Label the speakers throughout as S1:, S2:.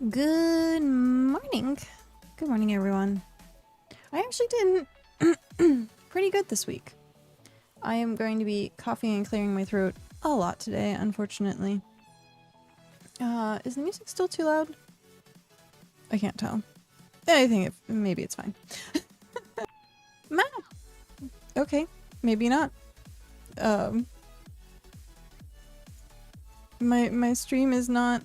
S1: Good morning. Good morning, everyone. I actually did pretty good this week. I am going to be coughing and clearing my throat a lot today, unfortunately. Is the music still too loud? I can't tell. I think maybe it's fine. Matt! Okay, maybe not. My stream is not...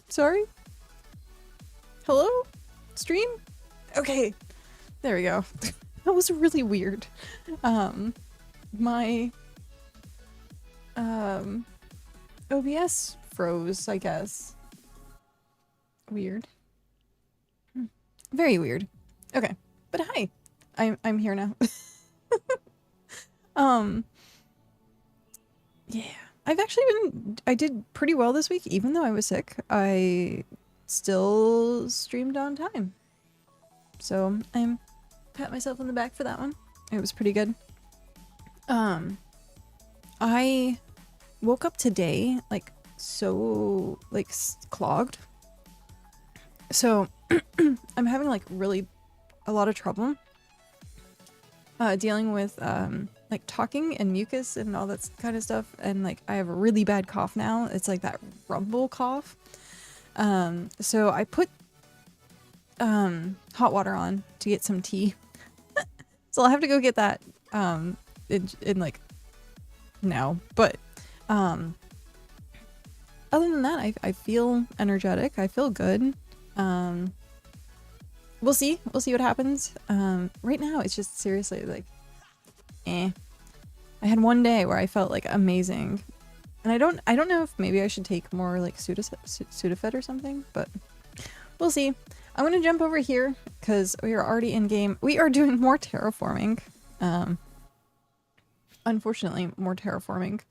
S1: Sorry? Hello? Stream? Okay. There we go. That was really weird. My OBS froze, I guess. Weird. Very weird. Okay. But hi. I'm here now. Yeah. I did pretty well this week, even though I was sick. I still streamed on time. So I'm pat myself on the back for that one. It was pretty good. I woke up today like so clogged. So I'm having like really a lot of trouble dealing with like talking and mucus and all that kind of stuff, and like I have a really bad cough now. It's like that rumble cough. So I put hot water on to get some tea. So I'll have to go get that in like now. But other than that, I feel energetic. I feel good. We'll see what happens. Right now it's just seriously like I had one day where I felt like amazing, and I don't know if maybe I should take more like Sudafed or something, but we'll see. I'm gonna jump over here because we are already in game. We are doing more terraforming. Unfortunately, more terraforming,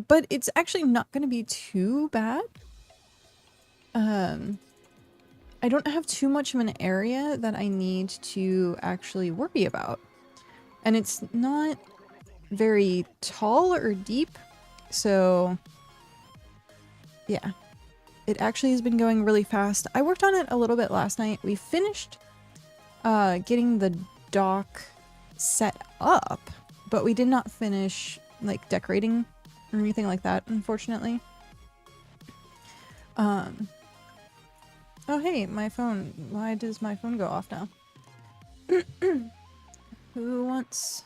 S1: but it's actually not gonna be too bad. I don't have too much of an area that I need to actually worry about. And it's not very tall or deep, so yeah. It actually has been going really fast. I worked on it a little bit last night. We finished getting the dock set up, but we did not finish like decorating or anything like that, unfortunately. Oh hey, my phone. Why does my phone go off now? Who wants...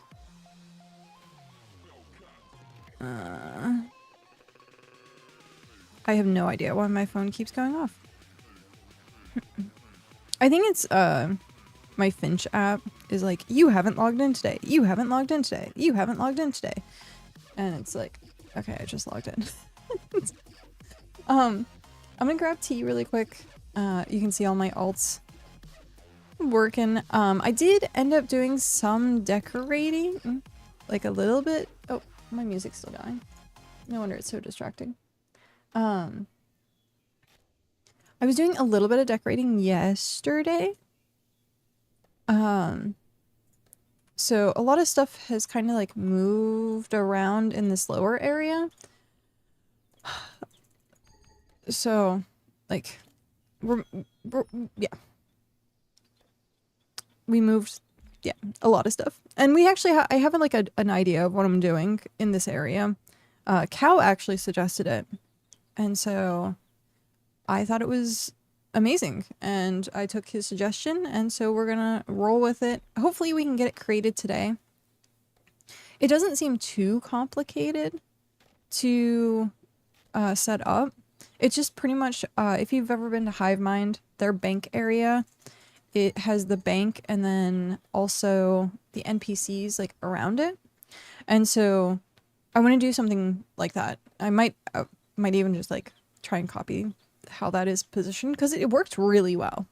S1: I have no idea why my phone keeps going off. I think it's my Finch app is like, you haven't logged in today. You haven't logged in today. You haven't logged in today. And it's like, okay, I just logged in. I'm gonna grab tea really quick. You can see all my alts working. I did end up doing some decorating, like a little bit. Oh, my music's still going. No wonder it's so distracting. I was doing a little bit of decorating yesterday. So a lot of stuff has kind of like moved around in this lower area. So, like, yeah. We moved, yeah, a lot of stuff. And we actually I have like an idea of what I'm doing in this area. Cow actually suggested it. And so I thought it was amazing. And I took his suggestion, and so we're gonna roll with it. Hopefully we can get it created today. It doesn't seem too complicated to set up. It's just pretty much, if you've ever been to HiveMind, their bank area, it has the bank and then also the NPCs like around it. And so I want to do something like that. I might even just like try and copy how that is positioned, because it worked really well.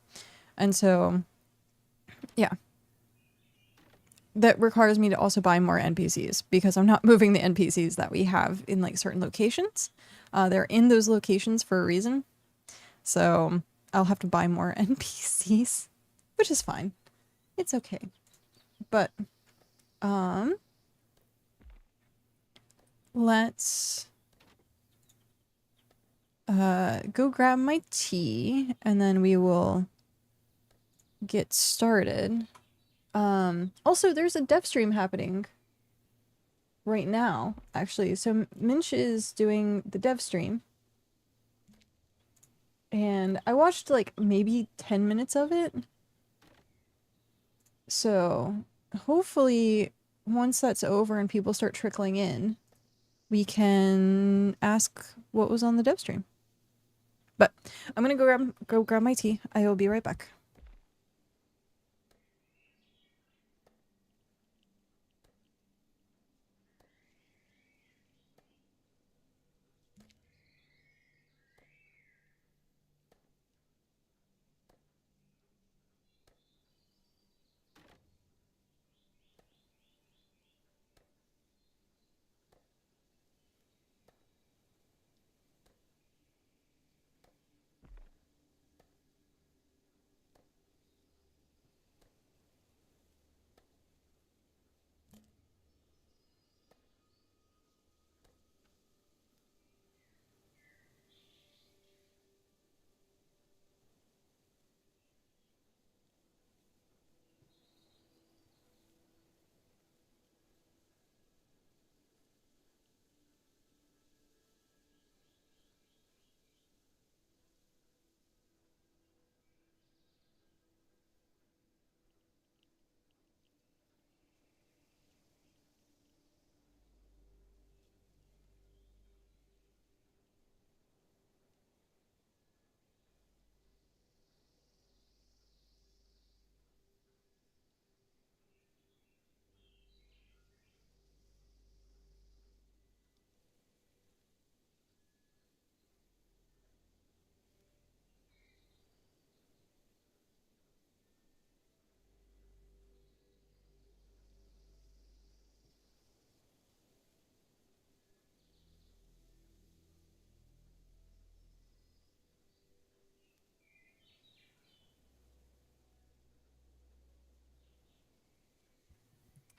S1: And so, yeah. That requires me to also buy more NPCs, because I'm not moving the NPCs that we have in like certain locations. They're in those locations for a reason. So I'll have to buy more NPCs, which is fine. It's okay. But, let's go grab my tea and then we will get started. Also, there's a dev stream happening right now, actually. So Minch is doing the dev stream. And I watched like maybe 10 minutes of it. So hopefully once that's over and people start trickling in, we can ask what was on the dev stream. But I'm gonna go grab my tea. I will be right back.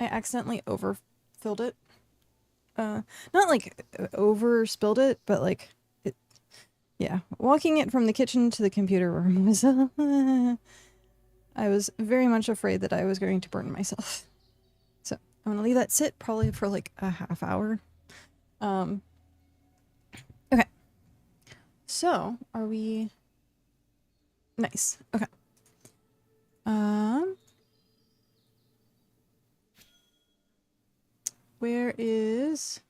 S1: I accidentally overfilled it. Not like over spilled it, but like it, yeah. Walking it from the kitchen to the computer room was I was very much afraid that I was going to burn myself. So I'm gonna leave that sit probably for like a half hour. Okay. So are we nice. Okay. Where is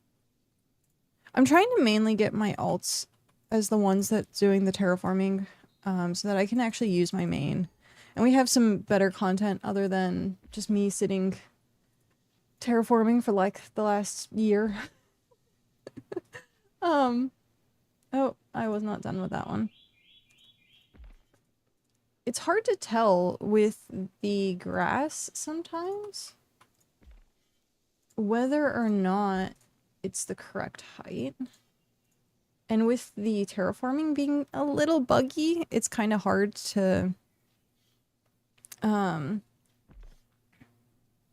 S1: I'm trying to mainly get my alts as the ones that's doing the terraforming, so that I can actually use my main. And we have some better content other than just me sitting terraforming for like the last year. Oh, I was not done with that one. It's hard to tell with the grass sometimes whether or not it's the correct height. And with the terraforming being a little buggy, it's kind of hard to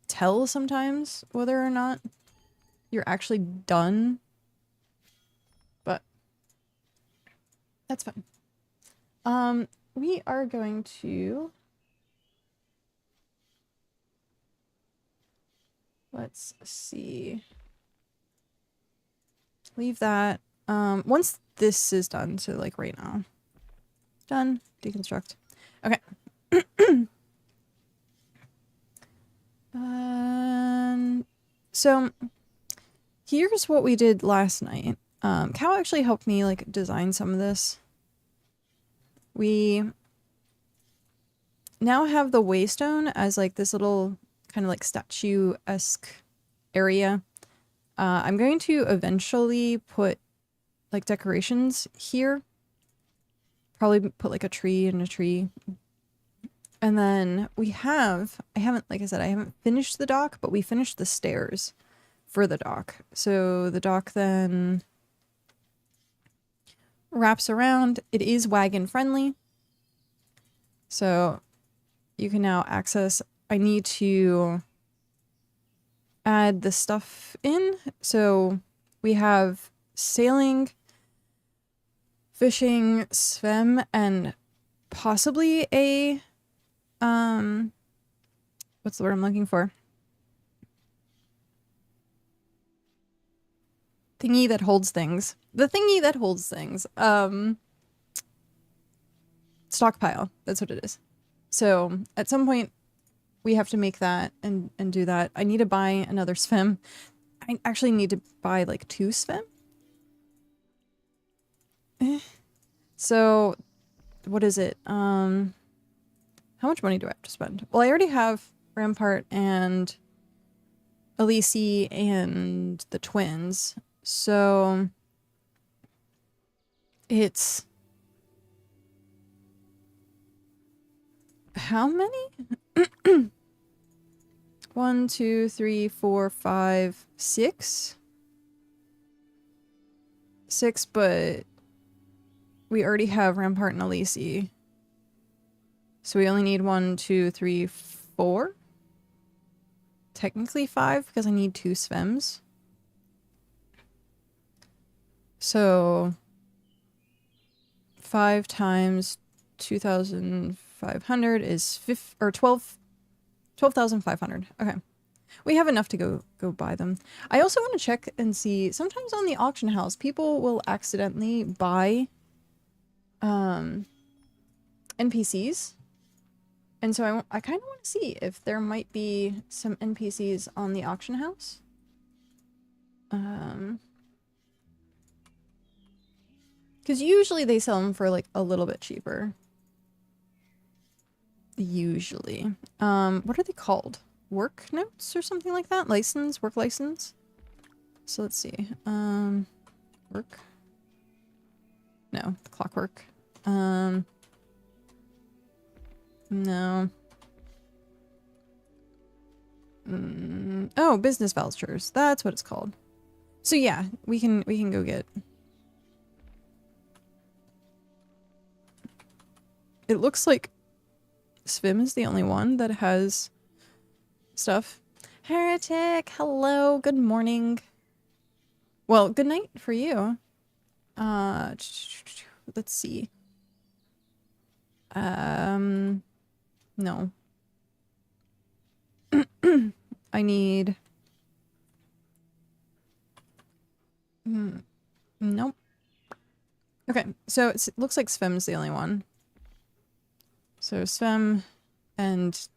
S1: tell sometimes whether or not you're actually done. But that's fine. We are going to let's see. Leave that. Once this is done, so like right now. Done. Deconstruct. Okay. So here's what we did last night. Cal actually helped me like design some of this. We now have the waystone as like this little kind of like statue-esque area. I'm going to eventually put like decorations here. Probably put like a tree and a tree. And then we have, like I said, I haven't finished the dock, but we finished the stairs for the dock. So the dock then wraps around. It is wagon friendly. So you can now access, I need to add the stuff in. So We have sailing, fishing, swim, and possibly a, what's the word I'm looking for? Thingy that holds things. The thingy that holds things. Stockpile. That's what it is. So at some point we have to make that and do that. I need to buy another swim. I actually need to buy like 2 swim. So what is it? How much money do I have to spend? Well, I already have Rampart and Elise and the twins. So it's how many? 1, 2, 3, 4, 5, 6. 6, but we already have Rampart and Elise. So we only need 1, 2, 3, 4. Technically 5 because I need 2 swims. So 5 times 2,500 is 12,500. Okay. We have enough to go buy them. I also want to check and see, sometimes on the auction house, people will accidentally buy NPCs. And so I kind of want to see if there might be some NPCs on the auction house. Because usually they sell them for like a little bit cheaper. Usually. What are they called? Work notes or something like that? License? Work license? So let's see. Work? No. Clockwork. No. Oh, business vouchers. That's what it's called. So yeah, we can go get. It looks like Svim is the only one that has stuff. Heretic, hello, good morning. Well, good night for you. Let's see. No. I need... Nope. Okay, so it looks like Svim's the only one. So Svim and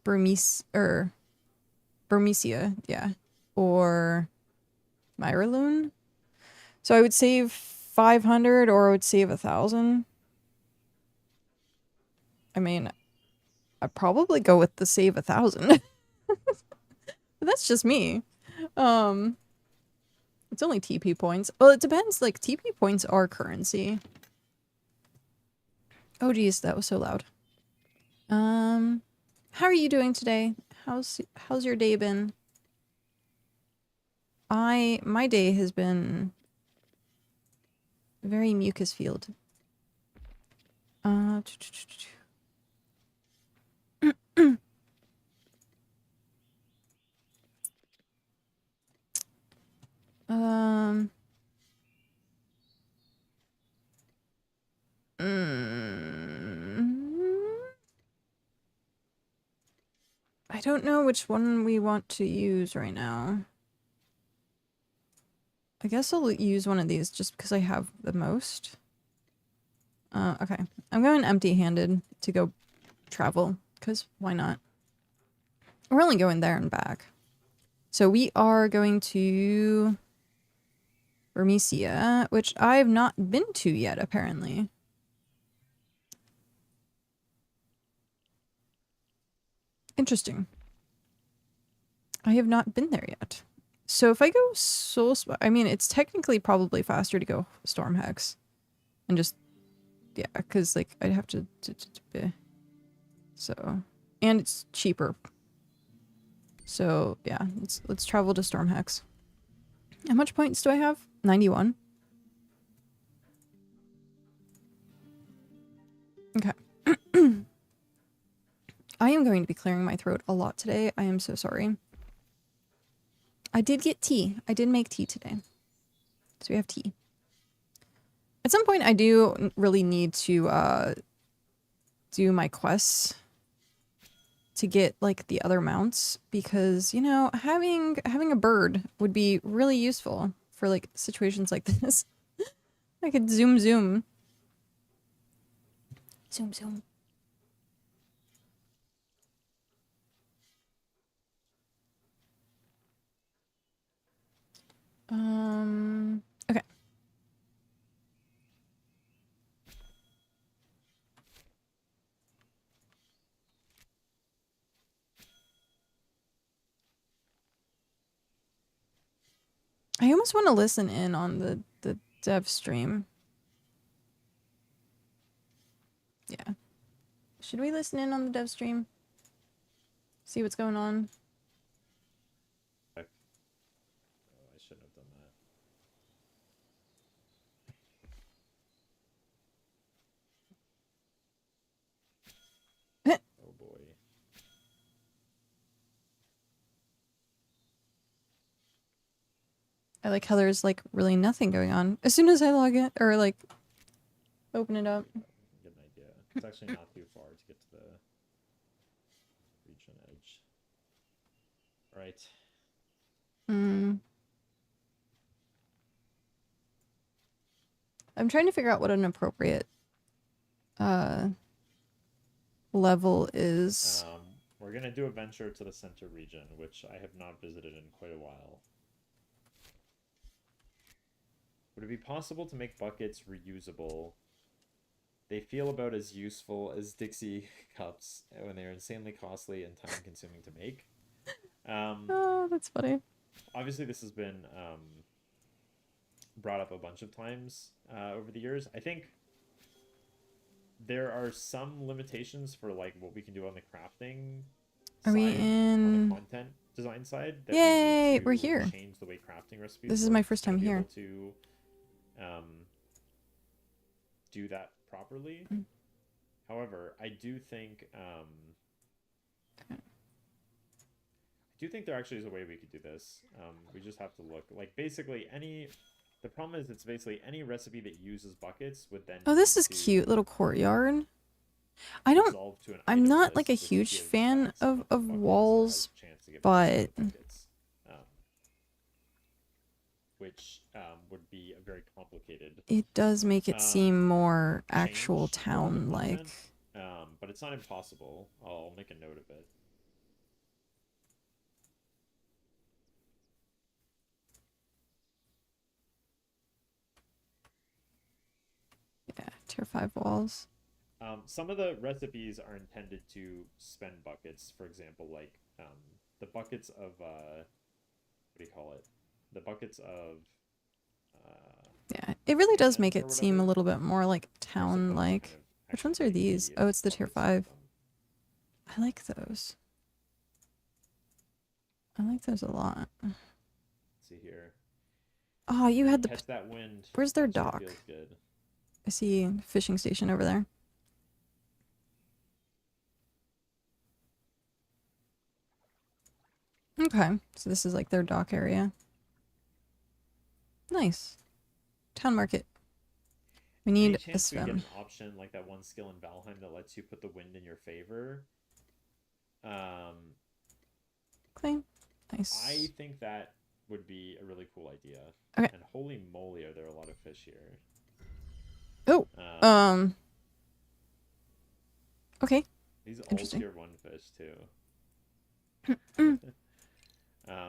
S1: Burmecia, yeah. Or Myraloon. So I would save 500 or I would save 1,000. I mean, I'd probably go with the save 1,000. But that's just me. It's only TP points. Well, it depends. Like, TP points are currency. Oh, geez, that was so loud. How are you doing today? How's your day been? My day has been very mucus field. I don't know which one we want to use right now. I guess I'll use one of these just because I have the most. Okay. I'm going empty-handed to go travel, because why not? We're only going there and back. So we are going to Burmecia, which I've not been to yet, apparently. Interesting. I have not been there yet. So if I go I mean, it's technically probably faster to go Storm Hex. And just, yeah, because, like, I'd have to so, and it's cheaper. So, yeah, let's travel to Storm Hex. How much points do I have? 91. Okay. I am going to be clearing my throat a lot today. I am so sorry. I did get tea. I did make tea today. So we have tea. At some point, I do really need to do my quests to get like the other mounts because, you know, having a bird would be really useful for like situations like this. I could zoom. Zoom. Okay. I almost want to listen in on the dev stream. Yeah. Should we listen in on the dev stream? See what's going on?
S2: Oh, I shouldn't have done that. Oh boy.
S1: I like how there's like really nothing going on. As soon as I log in or like open it up.
S2: Get an idea. It's actually not too far to get to the region edge. Right.
S1: I'm trying to figure out what an appropriate level is.
S2: We're gonna do a venture to the center region, which I have not visited in quite a while. Would it be possible to make buckets reusable? They feel about as useful as Dixie cups when they're insanely costly and time-consuming to make.
S1: Oh, that's funny.
S2: Obviously, this has been brought up a bunch of times over the years. I think there are some limitations for like what we can do on the crafting
S1: Are we
S2: side,
S1: in
S2: on the content design side. That
S1: Yay,
S2: we need to
S1: we're here.
S2: Change the way crafting recipes.
S1: This is my first time here.
S2: To do that properly. However, I do think there actually is a way we could do this. We just have to look. Like basically the problem is it's basically any recipe that uses buckets would then.
S1: Oh, this is cute little courtyard. I'm not like a huge fan of walls, but
S2: which would be a very complicated.
S1: It does make it seem more actual town like.
S2: But it's not impossible. I'll make a note of it.
S1: Yeah, tier 5 walls.
S2: Some of the recipes are intended to spend buckets. For example, like the buckets of what do you call it? The buckets of
S1: yeah, it really does make it seem a little bit more like town like. Which ones are these? Oh, it's the tier 5. I like those. I like those a lot.
S2: Let's see here.
S1: Oh, you had the
S2: catch that wind.
S1: Where's their dock?
S2: Feels good.
S1: I see fishing station over there. Okay, so this is like their dock area. Nice. Town market. We need a swim.
S2: We get an option like that one skill in Valheim that lets you put the wind in your favor.
S1: Okay. Nice.
S2: I think that would be a really cool idea.
S1: Okay.
S2: And holy moly, are there a lot of fish here.
S1: Oh. Okay.
S2: These all tier 1 fish too.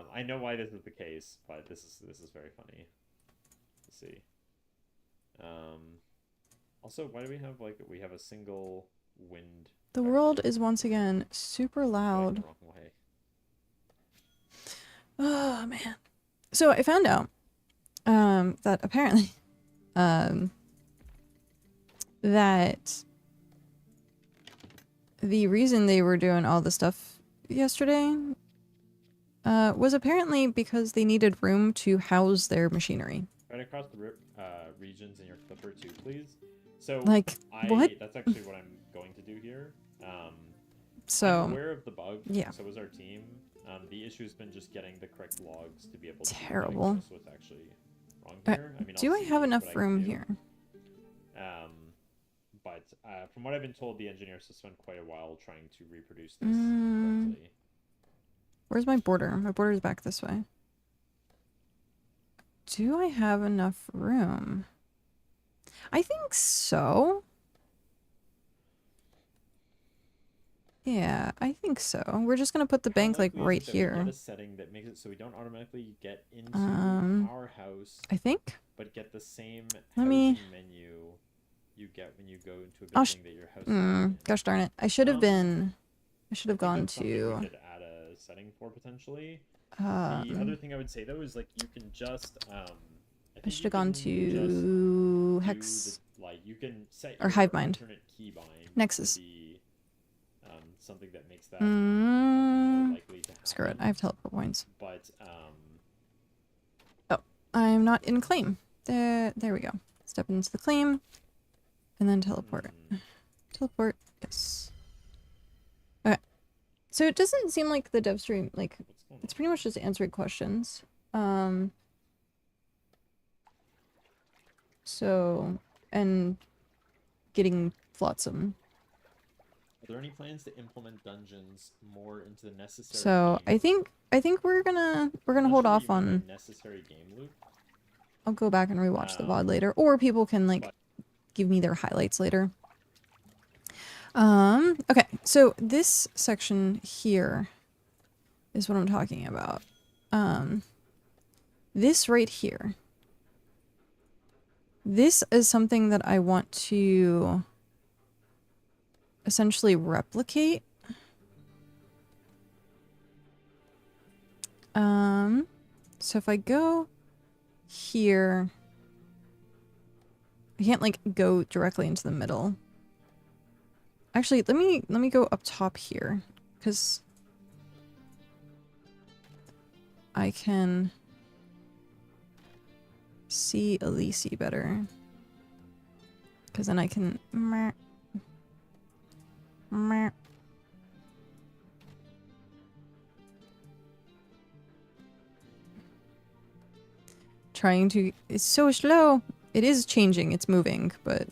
S2: I know why this is the case, but this is very funny. Let's see. Also, why do we have a single wind?
S1: The world is once again super loud. Oh man. So I found out that apparently that the reason they were doing all the stuff yesterday was apparently because they needed room to house their machinery.
S2: Right across the regions in your clipper too, please. So
S1: like what?
S2: That's actually what I'm going to do here.
S1: So
S2: I'm aware of the bug.
S1: Yeah.
S2: So was our team. The issue has been just getting the correct logs to be able to
S1: Terrible.
S2: diagnose what's actually wrong here. I mean,
S1: Do
S2: I'll
S1: I
S2: see
S1: have
S2: what
S1: enough
S2: I can
S1: room
S2: do.
S1: here?
S2: But from what I've been told, the engineers have spent quite a while trying to reproduce this correctly.
S1: Where's my border? My border's back this way. Do I have enough room? I think so. Yeah, I think so. We're just gonna put the bank like right here.
S2: Get a setting that makes it so we don't automatically get into our house.
S1: I think.
S2: But get the same housing menu you get when you go into a building that your house is in.
S1: Gosh darn it! I should have been. I should have gone to.
S2: We could add a setting for potentially. The other thing I would say though is like you can just.
S1: I should have gone to Hex.
S2: Like you can set
S1: or Hivemind.
S2: Alternate keybind
S1: Nexus.
S2: to be something that makes that more likely to happen.
S1: Screw it! I have teleport points.
S2: But
S1: oh, I'm not in claim. There we go. Step into the claim, and then teleport. Teleport. Yes. Okay. So it doesn't seem like the dev stream like it's pretty much just answering questions. So and getting flotsam.
S2: Are there any plans to implement dungeons more into the necessary?
S1: So I think we're gonna hold off on
S2: necessary game loop.
S1: I'll go back and rewatch the VOD later, or people can like give me their highlights later. Okay, so this section here is what I'm talking about. This right here. This is something that I want to essentially replicate. So if I go here, I can't like go directly into the middle. Actually, let me go up top here, because I can see Elise better. Because then I can trying to... It's so slow. It is changing. It's moving, but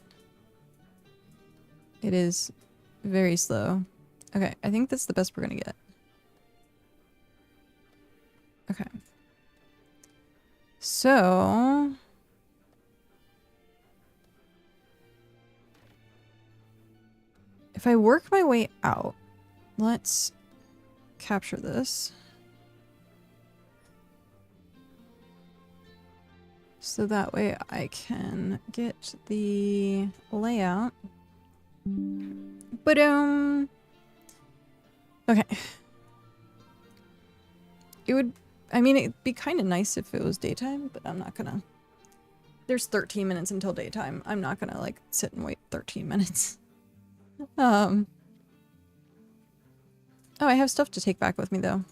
S1: it is very slow. Okay, I think that's the best we're gonna get. Okay. So... if I work my way out, let's capture this. So that way I can get the layout. Ba-doom! Okay. It would... I mean, it'd be kind of nice if it was daytime, but I'm not gonna... There's 13 minutes until daytime. I'm not gonna, like, sit and wait 13 minutes. Oh, I have stuff to take back with me, though.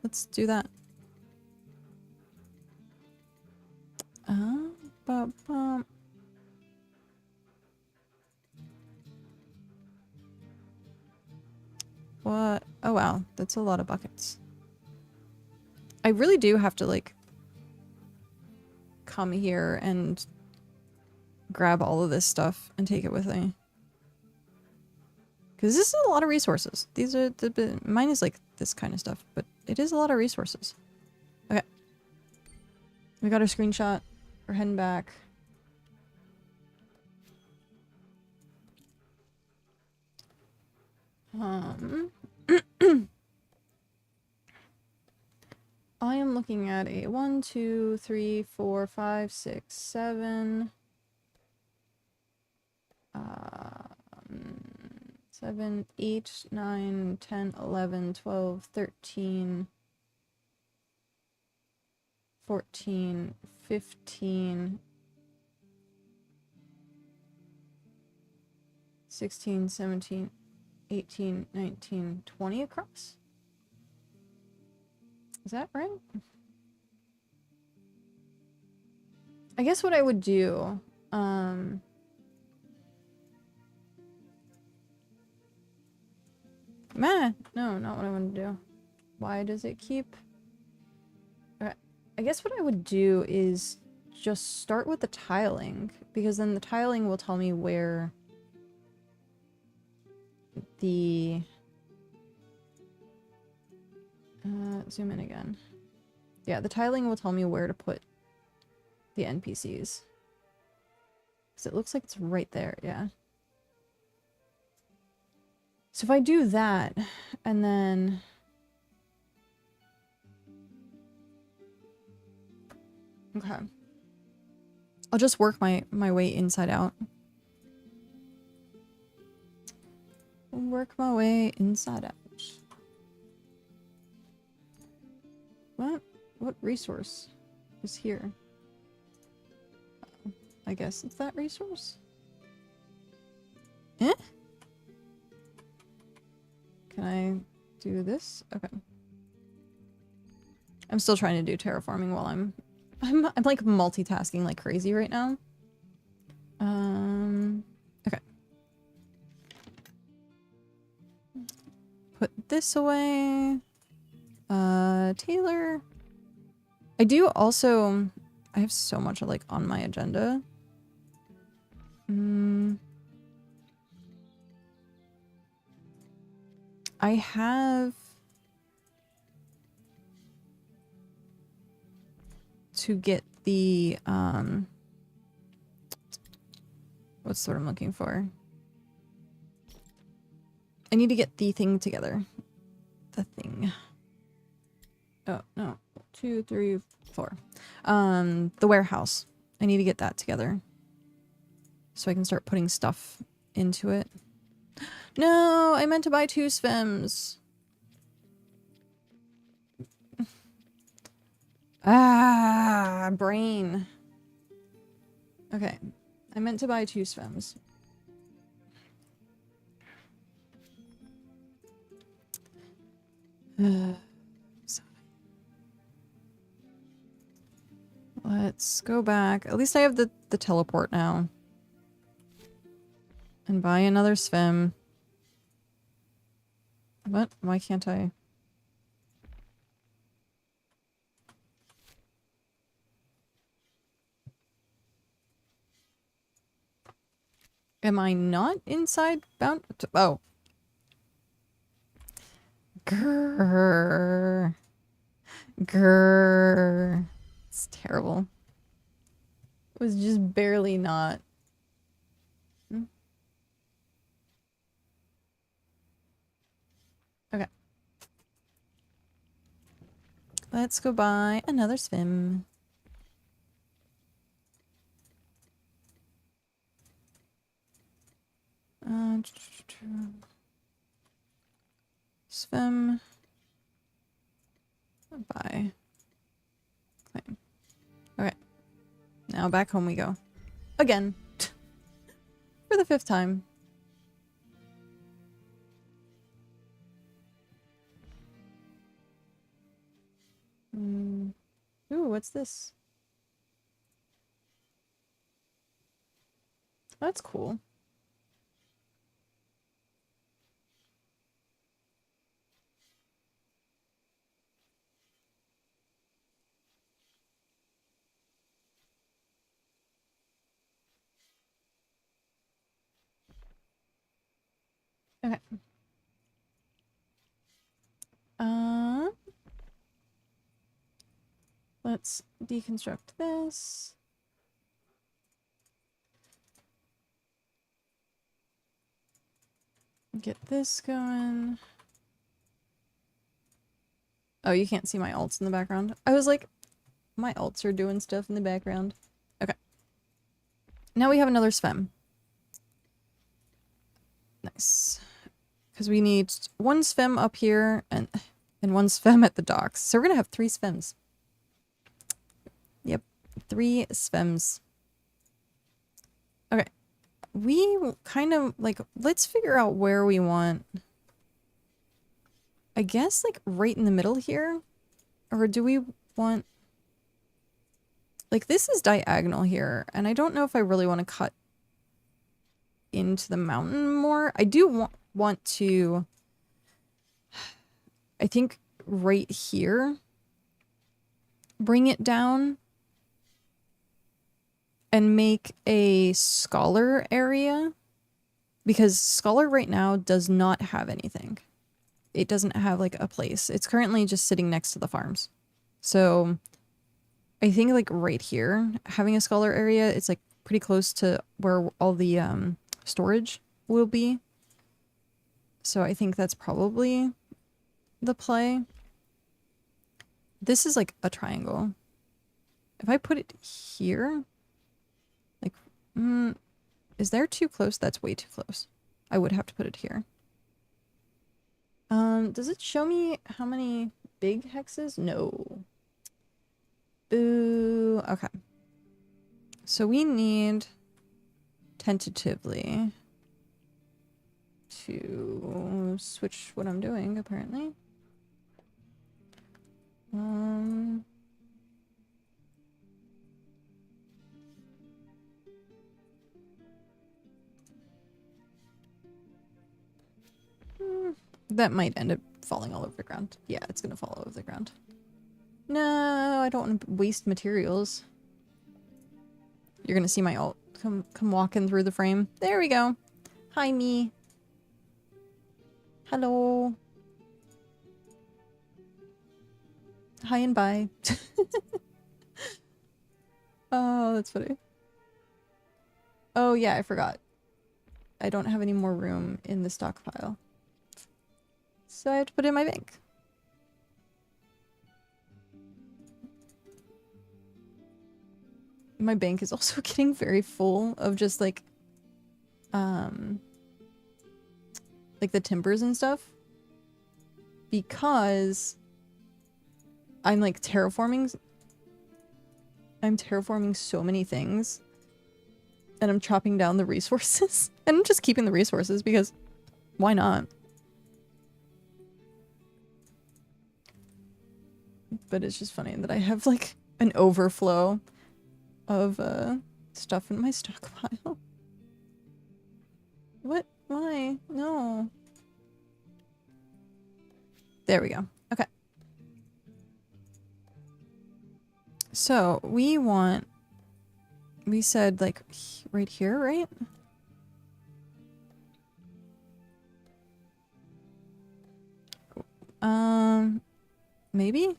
S1: Let's do that. What? Oh, wow. That's a lot of buckets. I really do have to, like, come here and grab all of this stuff and take it with me. Because this is a lot of resources. These are mine is like this kind of stuff, but it is a lot of resources. Okay. We got our screenshot. We're heading back. I am looking at a 1, 2, 3, 4, 5, 6, 7. 7, 8, 9, 10, 11, 12, 13, 14, 15, 16, 17, 18, 19, 20 across? Is that right? I guess what I would do, no, not what I want to do. Why does it keep... Okay. I guess what I would do is just start with the tiling, because then the tiling will tell me where the... zoom in again. Yeah, the tiling will tell me where to put the NPCs. Because it looks like it's right there, yeah. So if I do that, and then... Okay. I'll just work my way inside out. Work my way inside out. What? What resource is here? I guess it's that resource? Eh? Can I do this? Okay. I'm still trying to do terraforming while I'm like multitasking like crazy right now. Okay. Put this away. Taylor. I do also... I have so much like on my agenda. I have to get the what's the word I'm looking for? I need to get the thing together. The thing. Oh, no. 2, 3, 4. The warehouse. I need to get that together. So I can start putting stuff into it. No, I meant to buy 2 svims. Ah, brain. Okay. I meant to buy 2 svims. Let's go back. At least I have the teleport now. And buy another svim. What? Why can't I? Am I not inside bound? Oh. Grrr. Grrr. It's terrible. It was just barely not. Okay. Let's go buy another svim. Svim. Buy. Claim. Okay. Now back home we go. Again. For the 5th time. Ooh, what's this? That's cool. Okay. Let's deconstruct this. Get this going. Oh, you can't see my alts in the background. I was like, my alts are doing stuff in the background. Okay. Now we have another svim. Nice. Because we need 1 svim up here and 1 svim at the docks. So we're going to have 3 svims. Yep. 3 svims. Okay. We kind of, like, let's figure out where we want... I guess, like, right in the middle here? Or do we want... Like, this is diagonal here, and I don't know if I really want to cut into the mountain more. I do want to... I think right here, bring it down, and make a scholar area, because scholar right now does not have anything. It doesn't have like a place. It's currently just sitting next to the farms. So I think like right here, having a scholar area, it's like pretty close to where all the storage will be. So I think that's probably the play. This is like a triangle. If I put it here, like, is there too close? That's way too close. I would have to put it here. Does it show me how many big hexes? No. Boo. Okay. So we need tentatively to switch what I'm doing, apparently. That might end up falling all over the ground. Yeah, it's gonna fall all over the ground. No, I don't want to waste materials. You're gonna see my ult come walking through the frame. There we go. Hi, me. Hello. Hi and bye. Oh, that's funny. Oh yeah, I forgot. I don't have any more room in the stockpile. So I have to put it in my bank. My bank is also getting very full of just like the timbers and stuff. Because I'm like terraforming. I'm terraforming so many things. And I'm chopping down the resources. And I'm just keeping the resources because why not? But it's just funny that I have like an overflow of stuff in my stockpile. What? Why? No. There we go. Okay. So we said like right here, right? Maybe?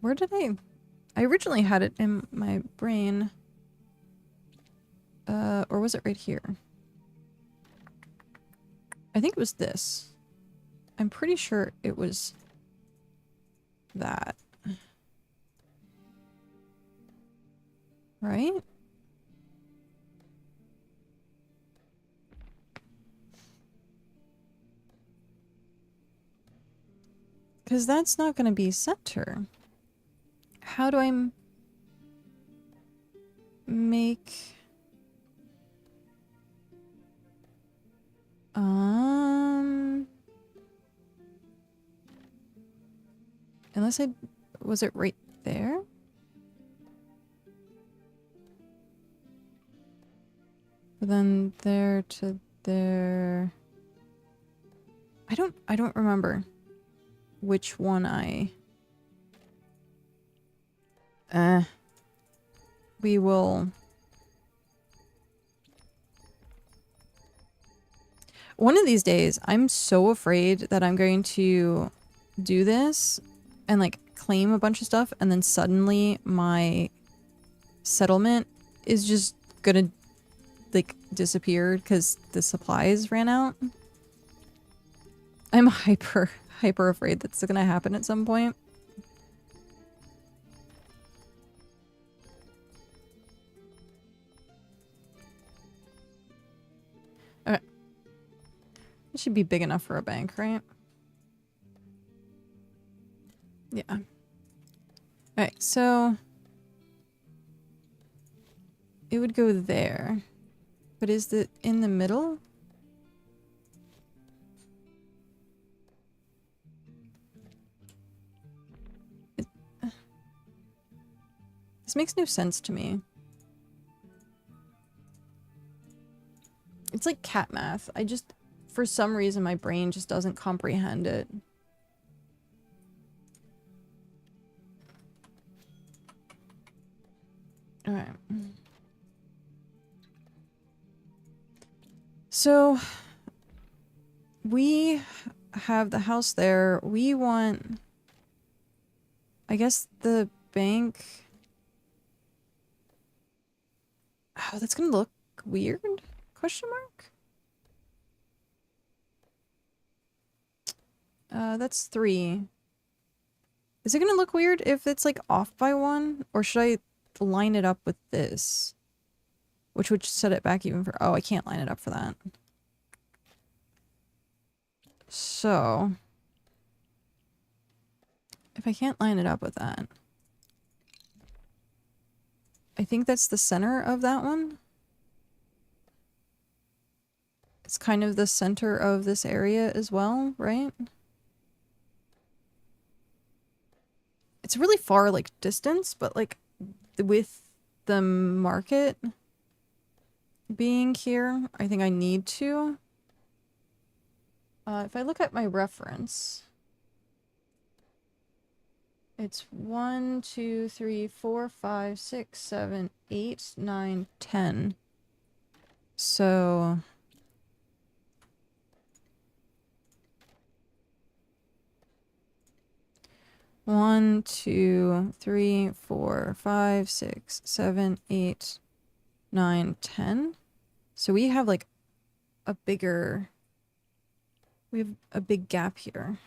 S1: Where did I originally had it in my brain. Or was it right here? I think it was this. I'm pretty sure it was that. Right? Because that's not going to be center. How do I make... Unless I... Was it right there? But then there to there... I don't remember which one we will... One of these days, I'm so afraid that I'm going to do this and like claim a bunch of stuff and then suddenly my settlement is just gonna like disappear because the supplies ran out. I'm hyper afraid that's gonna happen at some point. Okay. It should be big enough for a bank, right? Yeah. Alright, so it would go there. But is it in the middle? This makes no sense to me. It's like cat math. For some reason, my brain just doesn't comprehend it. Alright. So, we have the house there. We want, I guess, the bank. Oh, that's gonna look weird? Question mark? That's 3. Is it gonna look weird if it's like off by 1? Or should I line it up with this? Which would set it back even for, oh, I can't line it up for that. So, if I can't line it up with that, I think that's the center of that one. It's kind of the center of this area as well, right? It's really far, like, distance, but, like, with the market being here, I think I need to. If I look at my reference, it's 1, 2, 3, 4, 5, 6, 7, 8, 9, 10. So... 1, 2, 3, 4, 5, 6, 7, 8, 9, 10. So we have like a bigger... We have a big gap here.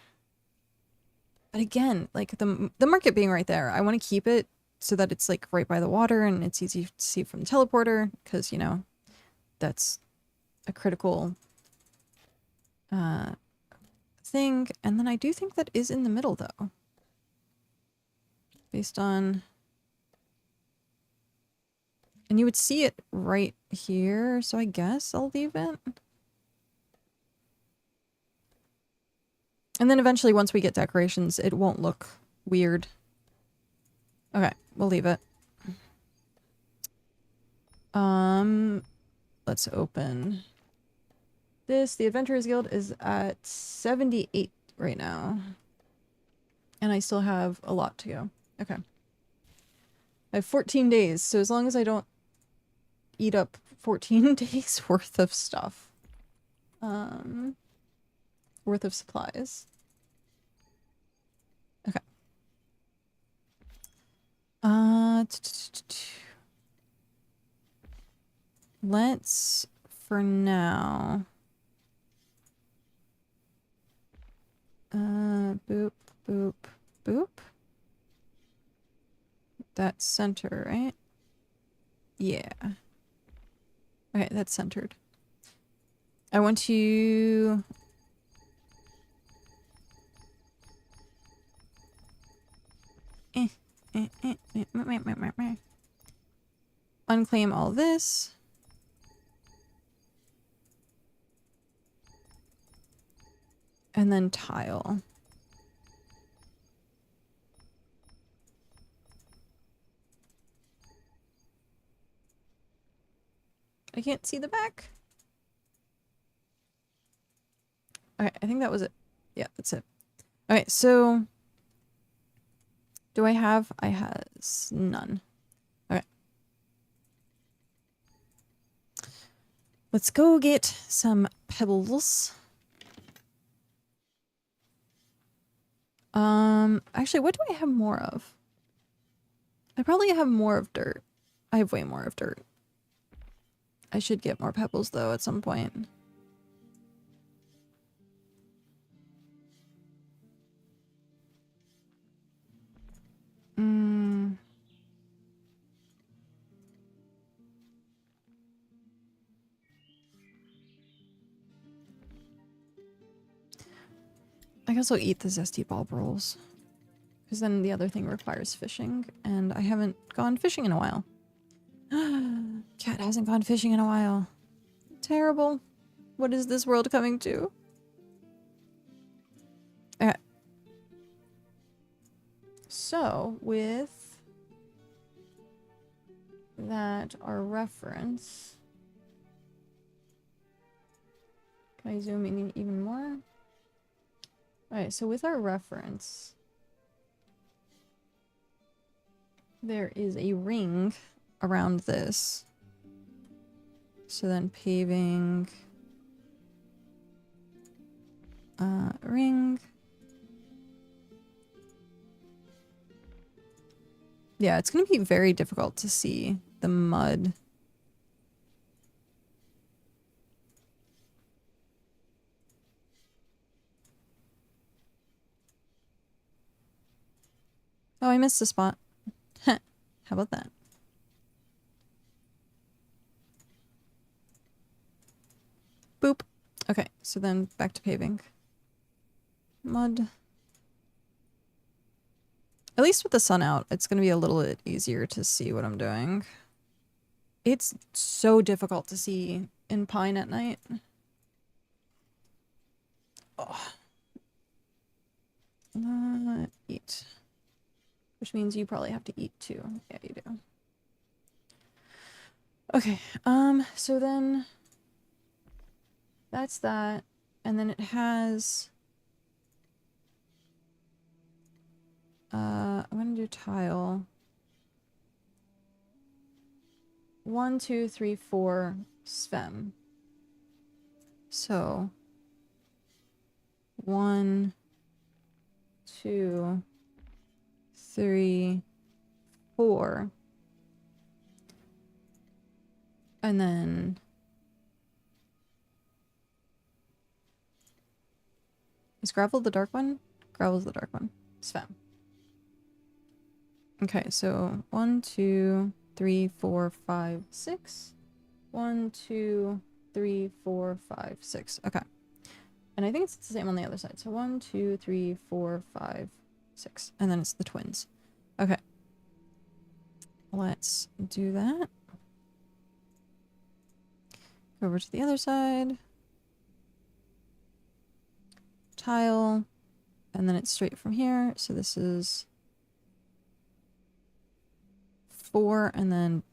S1: But again, like the market being right there, I want to keep it so that it's like right by the water and it's easy to see from the teleporter because, you know, that's a critical thing. And then I do think that is in the middle though. Based on... And you would see it right here, so I guess I'll leave it. And then eventually, once we get decorations, it won't look weird. Okay, we'll leave it. Let's open this. The Adventurers Guild is at 78 right now. And I still have a lot to go. Okay. I have 14 days, so as long as I don't eat up 14 days worth of stuff. Worth of supplies. Okay. Let's, for now... boop, boop, boop. That's center, right? Yeah. Okay, that's centered. I want to... Unclaim all this. And then tile. I can't see the back. Okay, I think that was it. Yeah, that's it. Okay, so... Do I have? I has none. Okay. Let's go get some pebbles. Actually, what do I have more of? I probably have more of dirt. I have way more of dirt. I should get more pebbles, though, at some point. I guess I'll eat the zesty bulb rolls. Because then the other thing requires fishing, and I haven't gone fishing in a while. Cat hasn't gone fishing in a while. Terrible. What is this world coming to? Okay. So, with that, our reference... Can I zoom in even more? Alright, so with our reference... There is a ring around this. So then paving, ring. Yeah, it's going to be very difficult to see the mud. Oh, I missed a spot. How about that? Boop. Okay, so then back to paving. Mud. At least with the sun out, it's going to be a little bit easier to see what I'm doing. It's so difficult to see in pine at night. Oh. Eat. Which means you probably have to eat too. Yeah, you do. Okay, so then that's that. And then it has I'm gonna do tile. 1, 2, 3, 4 Sven. So 1, 2, 3, 4. And then is gravel the dark one? Gravel's the dark one. Sven. Okay, so 1, 2, 3, 4, 5, 6. 1, 2, 3, 4, 5, 6. Okay. And I think it's the same on the other side. So 1, 2, 3, 4, 5, 6. And then it's the twins. Okay. Let's do that. Go over to the other side. Tile. And then it's straight from here. So this is 4 and then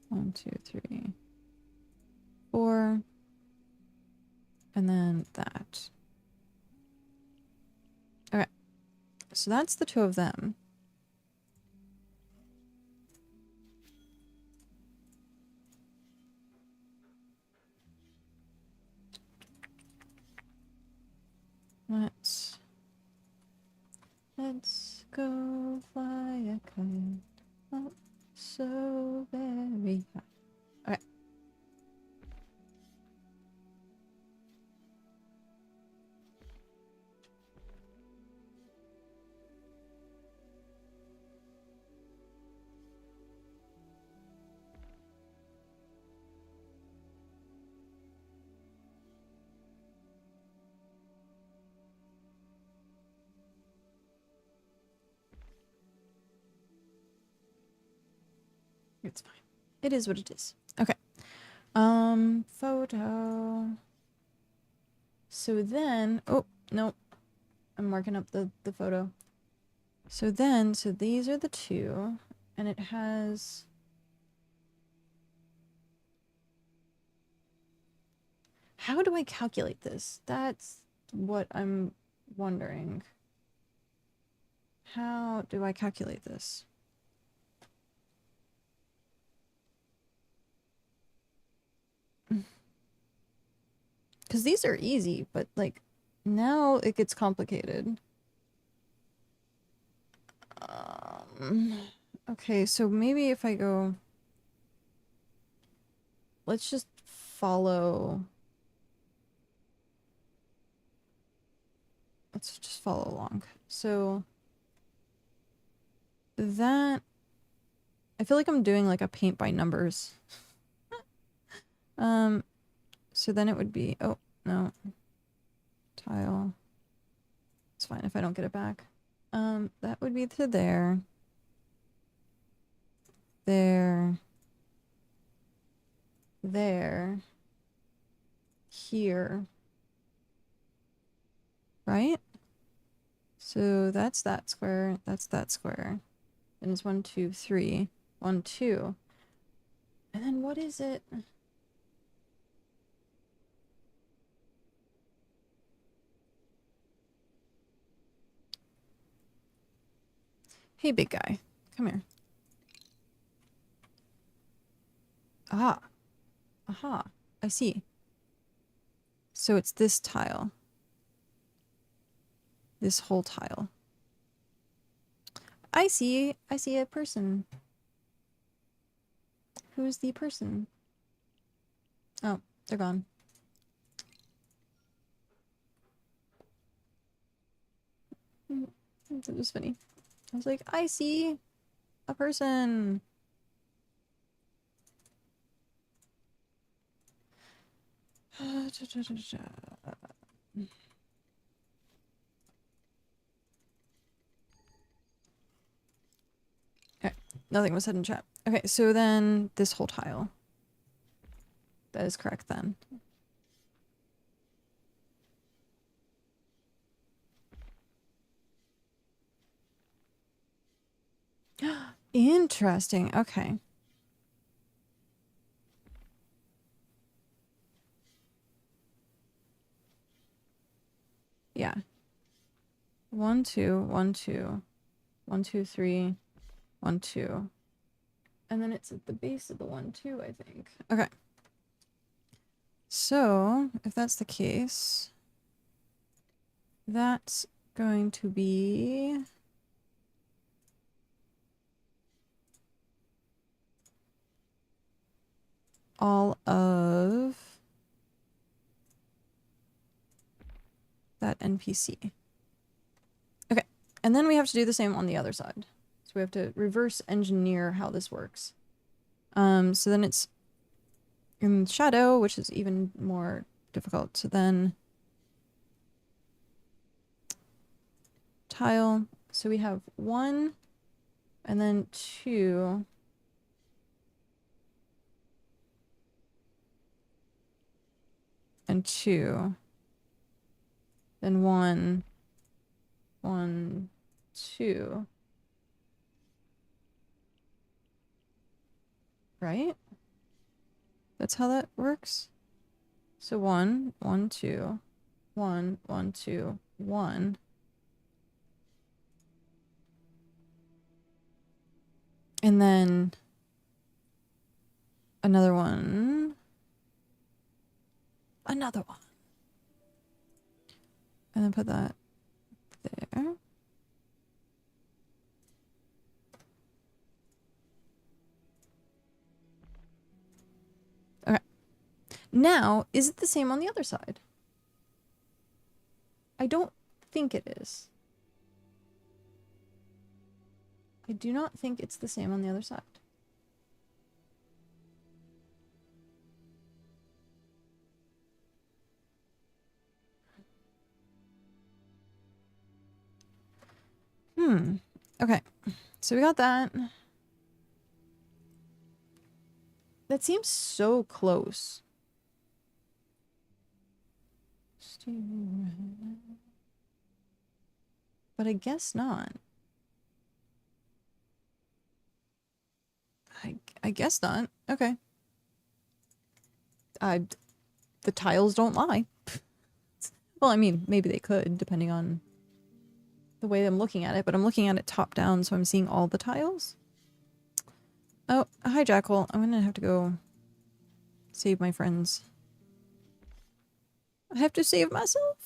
S1: 1, 2, 3, 4. And then that. Okay. So that's the 2 of them. Let's go fly a kite up so very high. Okay. It's fine. It is what it is. Okay. Photo. So then, oh, no. I'm marking up the photo. So then, so these are the 2, and it has... How do I calculate this? That's what I'm wondering. How do I calculate this? Because these are easy, but like now it gets complicated. Okay, so maybe if I go... Let's just follow... Let's just follow along. So that... I feel like I'm doing like a paint by numbers. So then it would be... Oh, no. Tile. It's fine if I don't get it back. That would be to there. There. There. Here. Right? So that's that square. That's that square. And it's 1, 2, 3. 1, 2. And then what is it? Hey, big guy. Come here. Ah. Aha. I see. So it's this tile. This whole tile. I see. I see a person. Who's the person? Oh, they're gone. That was funny. I was like, I see a person. Okay, nothing was said in chat. Okay, so then this whole tile. That is correct then. Interesting. Okay. Yeah. 1, 2, 1, 2, 1, 2, 3, 1, 2. And then it's at the base of the 1, 2, I think. Okay. So, if that's the case, that's going to be all of that NPC. Okay, and then we have to do the same on the other side. So we have to reverse engineer how this works. So then it's in shadow, which is even more difficult. So then tile. So we have 1 and then 2. And 2. Then 1, 1, 2. Right? That's how that works. So 1, 1, 2, 1, 1, 2, 1. And then another one. Another one. And then put that there. Okay. Now, is it the same on the other side? I don't think it is. I do not think it's the same on the other side. Okay. So we got that. That seems so close. But I guess not. I guess not. Okay. The tiles don't lie. Well, I mean, maybe they could, depending on the way I'm looking at it, but I'm looking at it top down, so I'm seeing all the tiles. Oh, hi, Jackal. I'm gonna have to go save my friends. I have to save myself?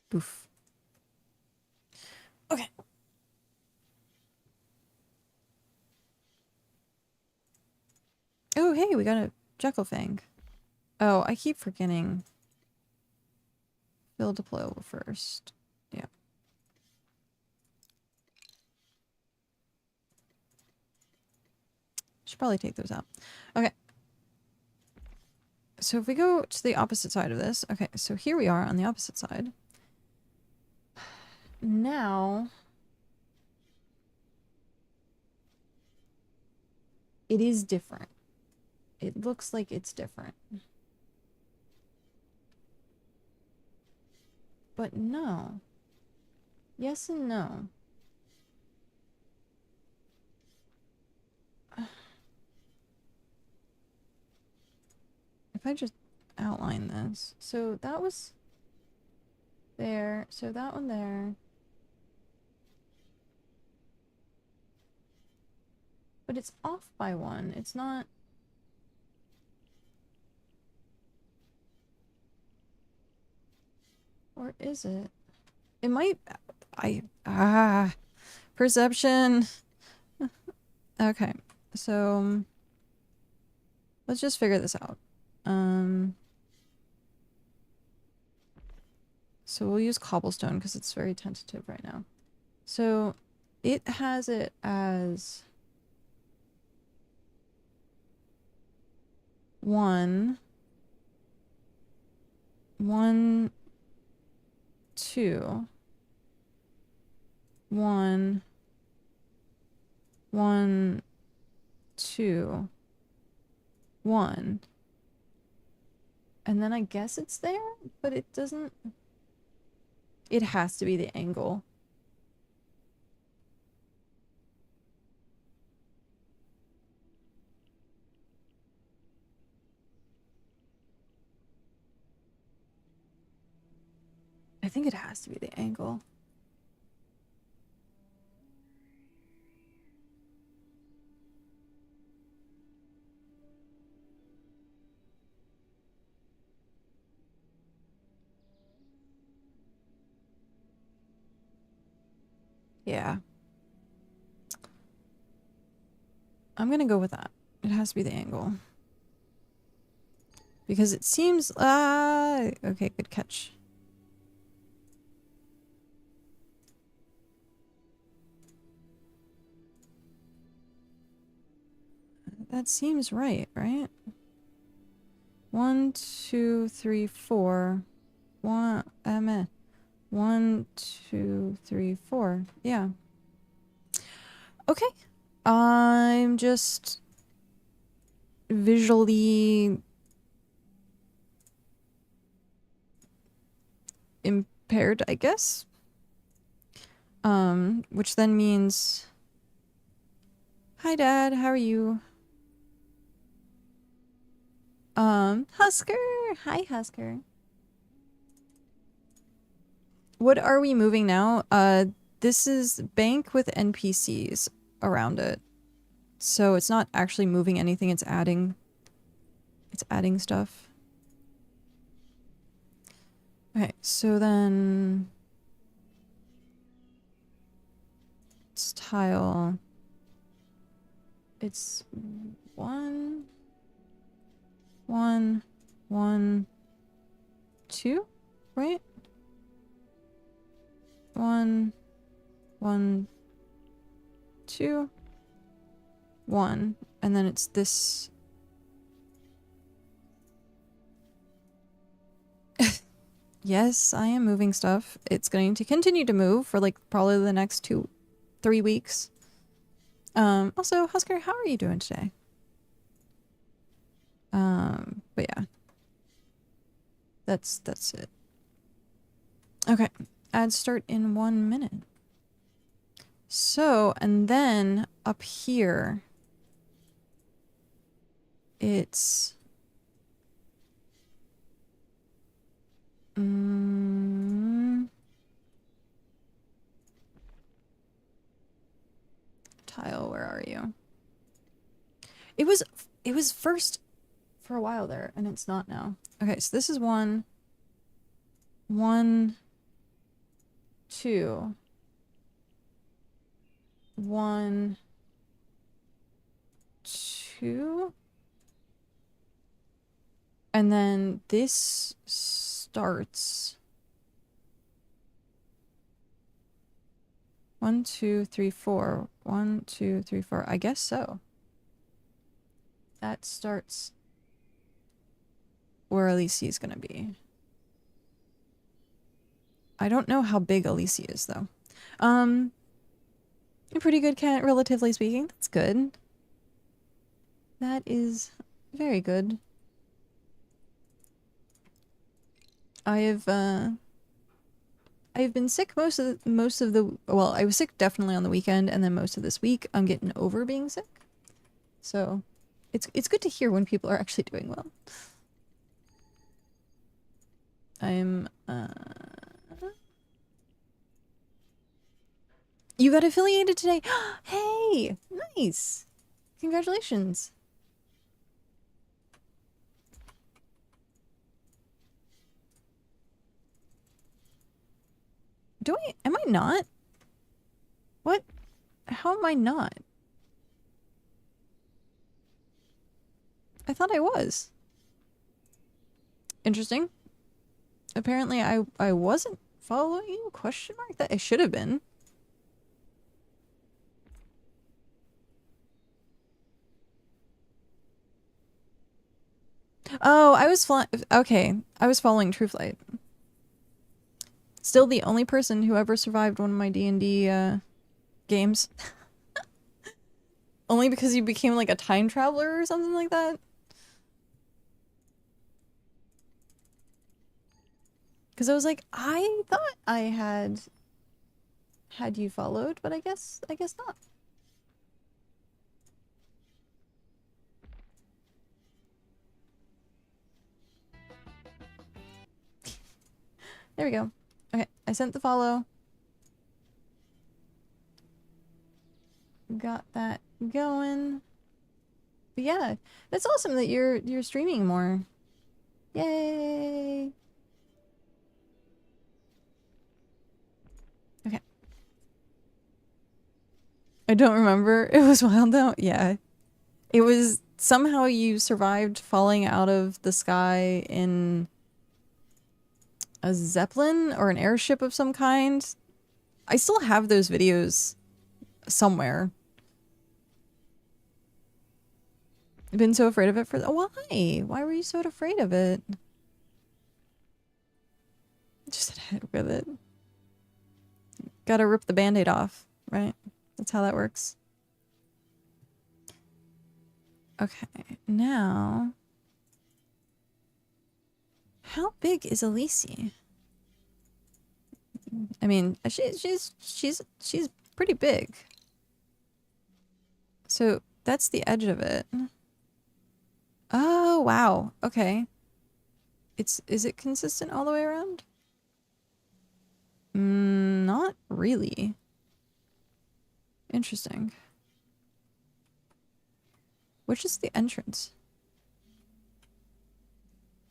S1: Boof. Okay. Oh, hey, we got a Jackal Fang. Oh, I keep forgetting. Build deployable first. Yeah. Should probably take those out. Okay. So if we go to the opposite side of this. Okay, so here we are on the opposite side. Now... it is different. It looks like it's different. But no. Yes and no. If I just outline this. So that was there. So that one there. But it's off by 1. It's not... Or is it? It might... Perception! Okay, so... Let's just figure this out. So we'll use cobblestone because it's very tentative right now. So it has it as 1, 1, 2, 1, 1, 2, 1. And then I guess it's there, but it doesn't... It has to be the angle. I think it has to be the angle. Yeah. I'm gonna go with that. It has to be the angle. Because it seems... okay, good catch. That seems right, right? 1, 2, 3, 4. 1, 2, 3, 4. Yeah. Okay. I'm just visually impaired, I guess. Which then means... Hi, Dad. How are you? Husker! Hi, Husker. What are we moving now? This is bank with NPCs around it. So it's not actually moving anything, it's adding stuff. Okay, so then it's tile. It's 1, 1, 1, 2, right? 1, 1, 2, 1, and then it's this. Yes, I am moving stuff. It's going to continue to move for like probably the next 2-3 weeks. Also, Husker, how are you doing today? But yeah. That's it. Okay. Add start in 1 minute. So, and then up here, it's... tile, where are you? It was first for a while there, and it's not now. Okay, so this is 1, 1, 2, 1, 2, and then this starts 1, 2, 3, 4. 1, 2, 3, 4. I guess so. That starts where Alicia is gonna be. I don't know how big Alicia is though. A pretty good cat, relatively speaking. That's good. That is very good. I've been sick most of the well, I was sick definitely on the weekend, and then most of this week I'm getting over being sick. So it's good to hear when people are actually doing well. I'm You got affiliated today? Hey, nice. Congratulations. Am I not? What? How am I not? I thought I was. Interesting. Apparently I wasn't following you? Question mark? That I should have been. Oh, I was okay. I was following Trueflight. Still the only person who ever survived one of my D&D games. Only because you became like a time traveler or something like that. Because I was like, I thought I had you followed, but I guess not. There we go. Okay, I sent the follow. Got that going. But yeah, that's awesome that you're streaming more. Yay! Okay. I don't remember. It was wild though. Yeah. It was somehow you survived falling out of the sky in a zeppelin or an airship of some kind. I still have those videos somewhere. I've been so afraid of it for why? Why were you so afraid of it? Just ahead with it. Gotta rip the band-aid off, right? That's how that works. Okay, now... How big is Elise? I mean, she's pretty big. So that's the edge of it. Oh, wow. Okay. Is it consistent all the way around? Not really. Interesting. Which is the entrance?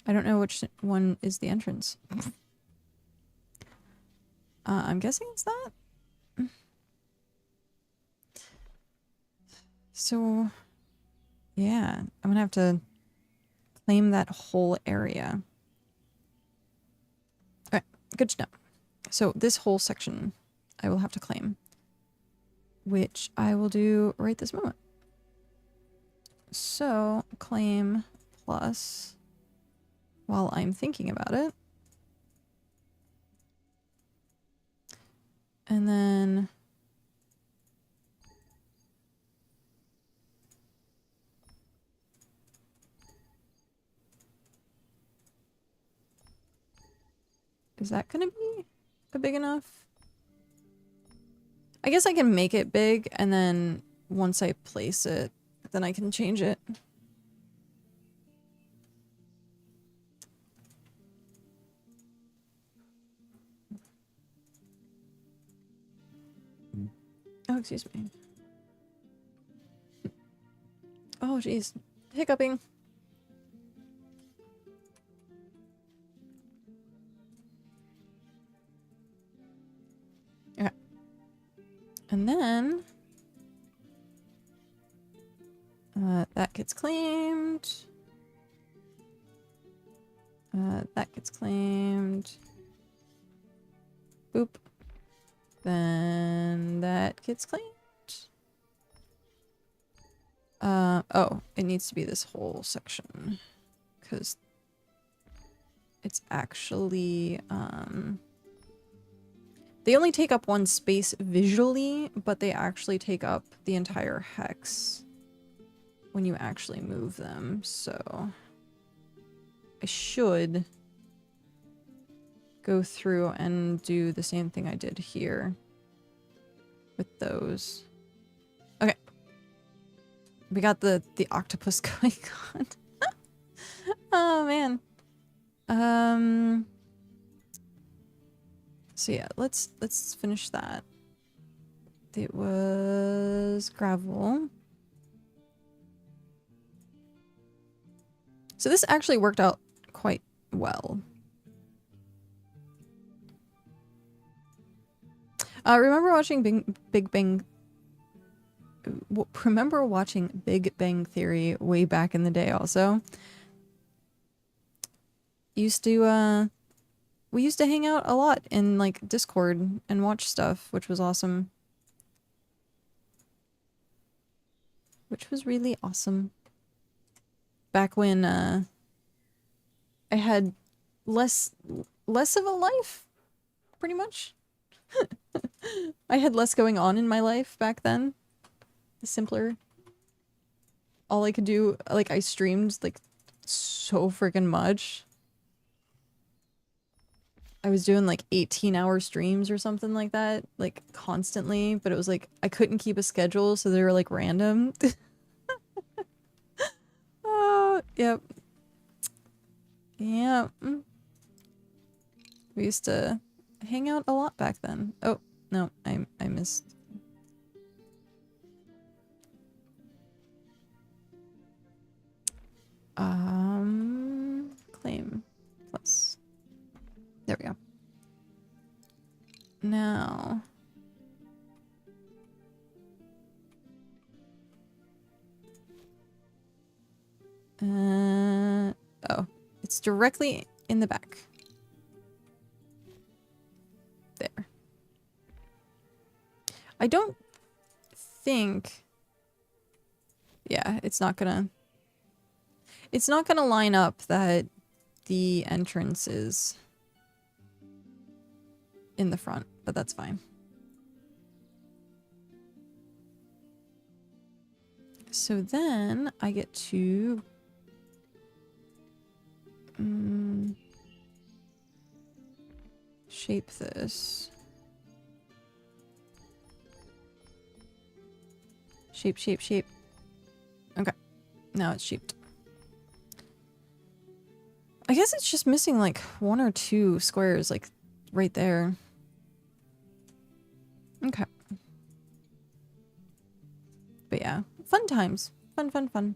S1: I don't know which one is the entrance. I'm guessing it's that? So, yeah, I'm gonna have to claim that whole area. Alright, good to know. So this whole section I will have to claim, which I will do right this moment. So, claim plus, while I'm thinking about it. And then... Is that gonna be big enough? I guess I can make it big, and then once I place it, then I can change it. Oh, excuse me. Oh, jeez. Hiccuping. Okay. And then... that gets claimed. That gets claimed. Boop. Then that gets claimed. Oh, it needs to be this whole section. Because it's actually, they only take up one space visually, but they actually take up the entire hex when you actually move them, so I should go through and do the same thing I did here with those. Okay. We got the octopus going on. Oh man. So yeah, let's finish that. It was gravel. So this actually worked out quite well. Remember watching remember watching Big Bang Theory way back in the day also? We used to hang out a lot in like Discord and watch stuff, which was awesome. Which was really awesome. Back when I had less of a life, pretty much. I had less going on in my life back then. Simpler. All I could do, like, I streamed like so freaking much. I was doing like 18-hour streams or something like that, like constantly, but it was like I couldn't keep a schedule, so they were like random. Yep. Yeah. We used to hang out a lot back then. Oh, no, I missed. Claim plus. There we go. Now. Oh, it's directly in the back. There. I don't think... Yeah, it's not gonna line up that the entrance is in the front, but that's fine. So then I get to shape this. Shape. Okay. Now it's shaped. I guess it's just missing like 1 or 2 squares, like right there. Okay. But yeah, fun times. Fun.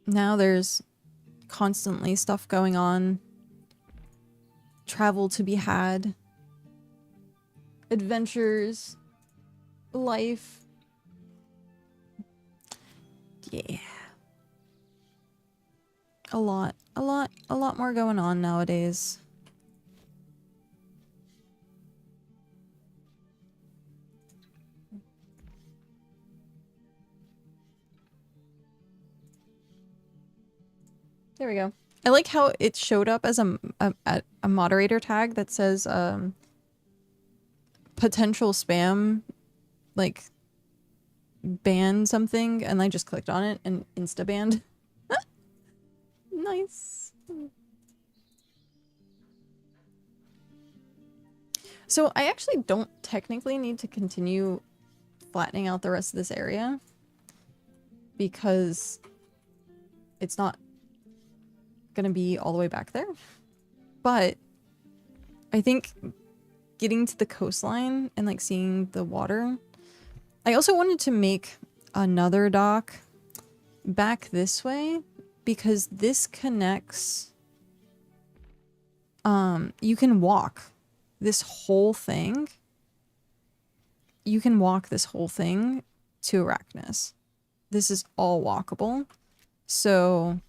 S1: Now there's constantly stuff going on. Travel to be had. Adventures. Life. Yeah. A lot more going on nowadays. There we go. I like how it showed up as a moderator tag that says potential spam, like ban something, and I just clicked on it and insta banned. Nice. So I actually don't technically need to continue flattening out the rest of this area because it's not gonna be all the way back there. But I think getting to the coastline and like seeing the water, I also wanted to make another dock back this way because this connects, you can walk this whole thing. You can walk this whole thing to Arachnus. This is all walkable. So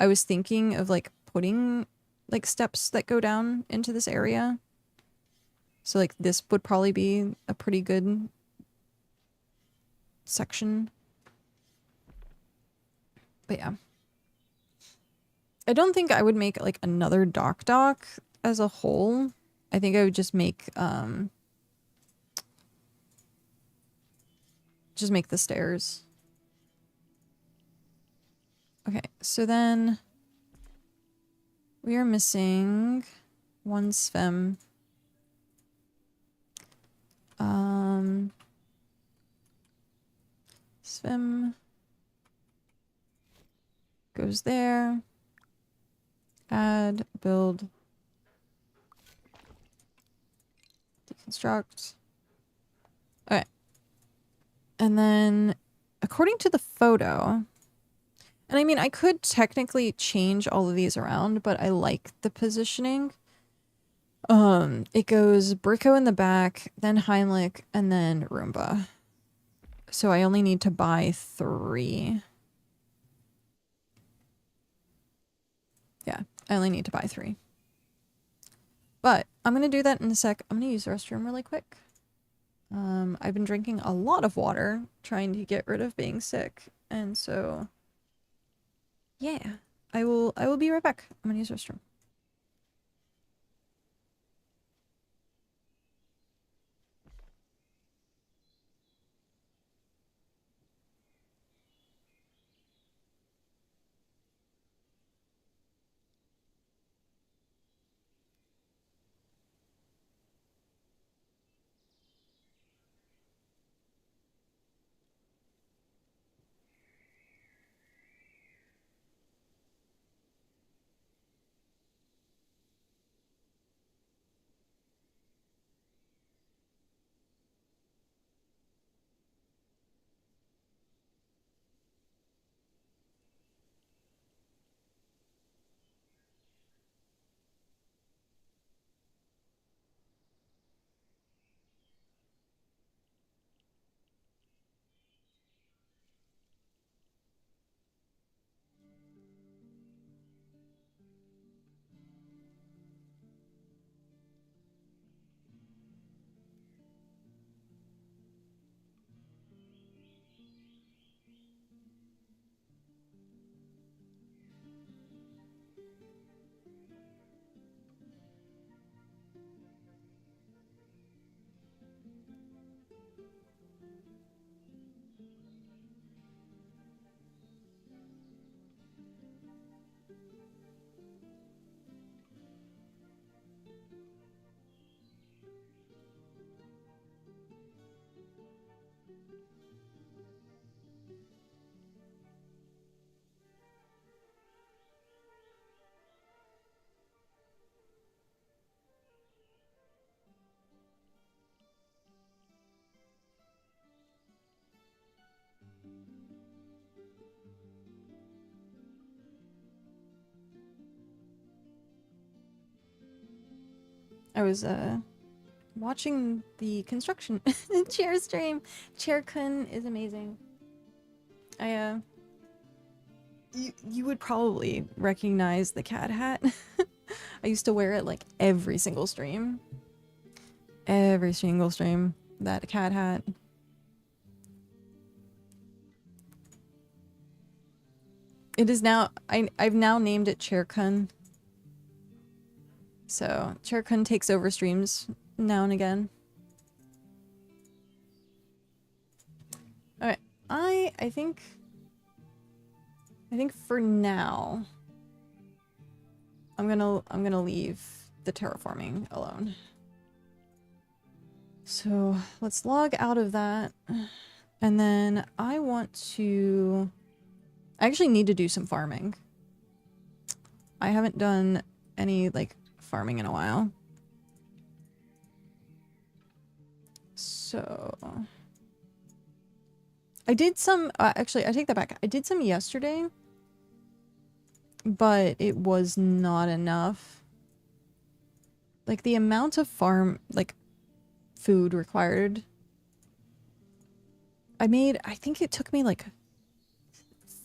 S1: I was thinking of like putting like steps that go down into this area. So like this would probably be a pretty good section. But yeah. I don't think I would make like another dock as a whole. I think I would just make the stairs. Okay, so then we are missing 1 sphem. Sphem goes there. Add, build, deconstruct. Okay. And then a according to the photo, and I mean, I could technically change all of these around, but I like the positioning. It goes Brico in the back, then Heimlich, and then Roomba. So I only need to buy 3. Yeah, I only need to buy 3. But I'm going to do that in a sec. I'm going to use the restroom really quick. I've been drinking a lot of water, trying to get rid of being sick. And so, yeah, I will be right back. I'm going to use the restroom. I was watching the construction chair stream. Chair-kun is amazing. You would probably recognize the cat hat. I used to wear it like every single stream. Every single stream. That cat hat. It is now I've now named it Chair-kun. So Chair-kun takes over streams now and again. Alright. I think for now I'm gonna leave the terraforming alone. So let's log out of that. And then I actually need to do some farming. I haven't done any like farming in a while. So I did some, actually I take that back. I did some yesterday, but it was not enough. Like the amount of food required. I think it took me like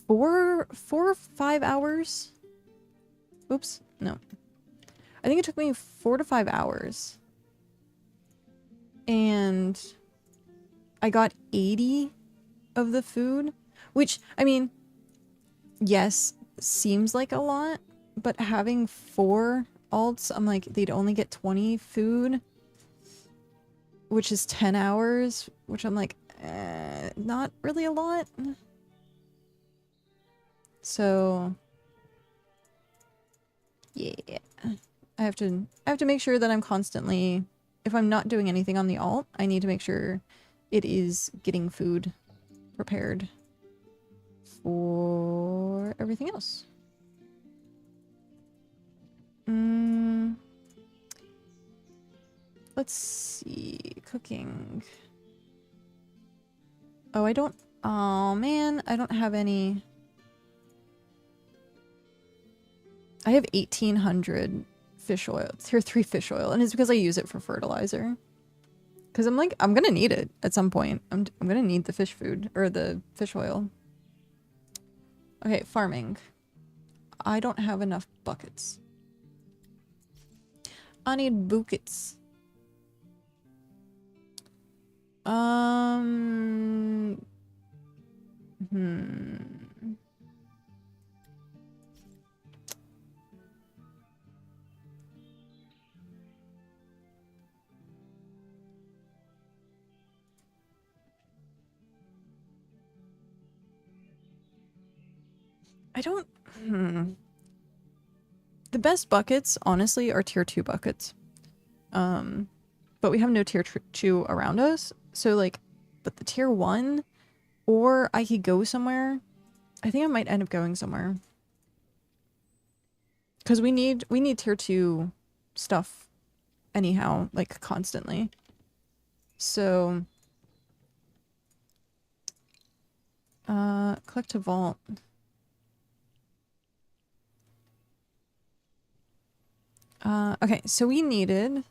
S1: 4 or 5 hours. Oops, no. I think it took me 4 to 5 hours. And I got 80 of the food, which, I mean, yes, seems like a lot, but having 4 alts, I'm like, they'd only get 20 food, which is 10 hours, which I'm like, not really a lot. So, yeah. I have to make sure that I'm constantly, if I'm not doing anything on the alt, I need to make sure it is getting food prepared for everything else. Let's see. Cooking. Oh, I don't Oh man, I don't have any. I have 1,800 fish oil, tier 3 fish oil, and it's because I use it for fertilizer. Because I'm like, I'm gonna need it at some point. I'm gonna need the fish food, or the fish oil. Okay, farming. I don't have enough buckets. I need buckets. I don't... The best buckets, honestly, are tier 2 buckets. But we have no tier 2 around us. So, like, but the tier 1, or I could go somewhere. I think I might end up going somewhere. Because we need tier 2 stuff anyhow, like, constantly. So... collect a vault. Okay, so we needed...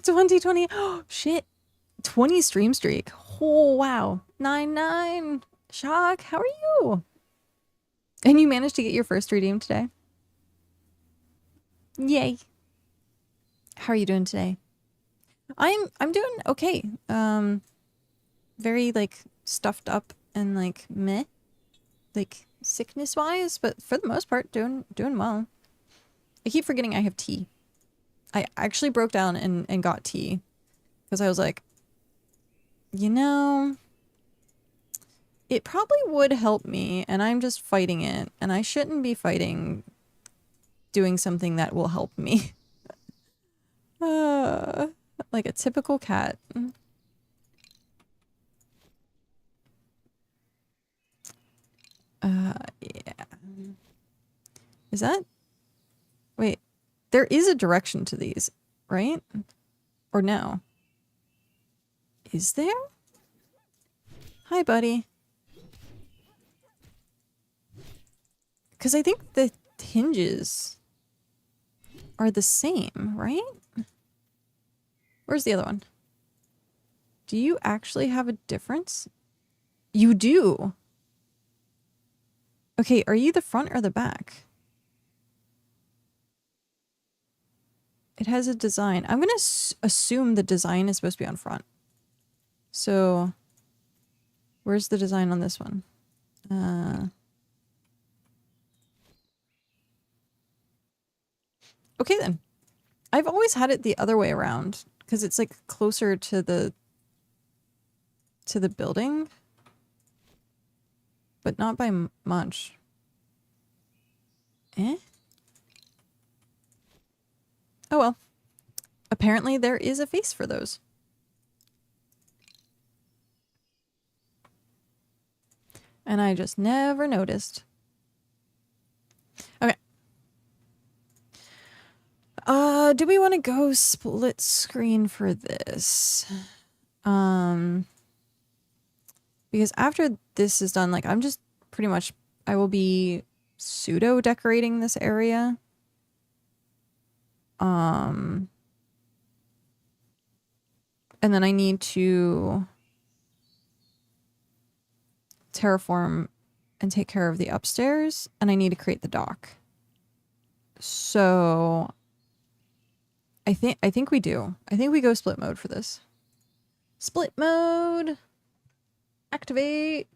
S1: 2020. Oh, shit. 20 stream streak. Oh, wow. 99. Shock, how are you? And you managed to get your first redeem today? Yay. How are you doing today? I'm doing okay. Very, like, stuffed up and, like, meh. Like, sickness-wise, but for the most part, doing well. I keep forgetting I have tea. I actually broke down and got tea. Because I was like, you know, it probably would help me, and I'm just fighting it. And I shouldn't be fighting doing something that will help me. Like a typical cat. Yeah. Is that... Wait, there is a direction to these, right? Or no? Is there? Hi, buddy. Because I think the hinges are the same, right? Where's the other one? Do you actually have a difference? You do. Okay, are you the front or the back? It has a design. I'm going to assume the design is supposed to be on front. So, where's the design on this one? Okay then. I've always had it the other way around because it's like closer to the building, but not by much. Eh? Oh well. Apparently there is a face for those. And I just never noticed. Okay. Do we want to go split screen for this? Because after this is done, like, I'm just pretty much, I will be pseudo decorating this area. And then I need to terraform and take care of the upstairs, and I need to create the dock. So I think we do. I think we go split mode for this. Split mode. Activate.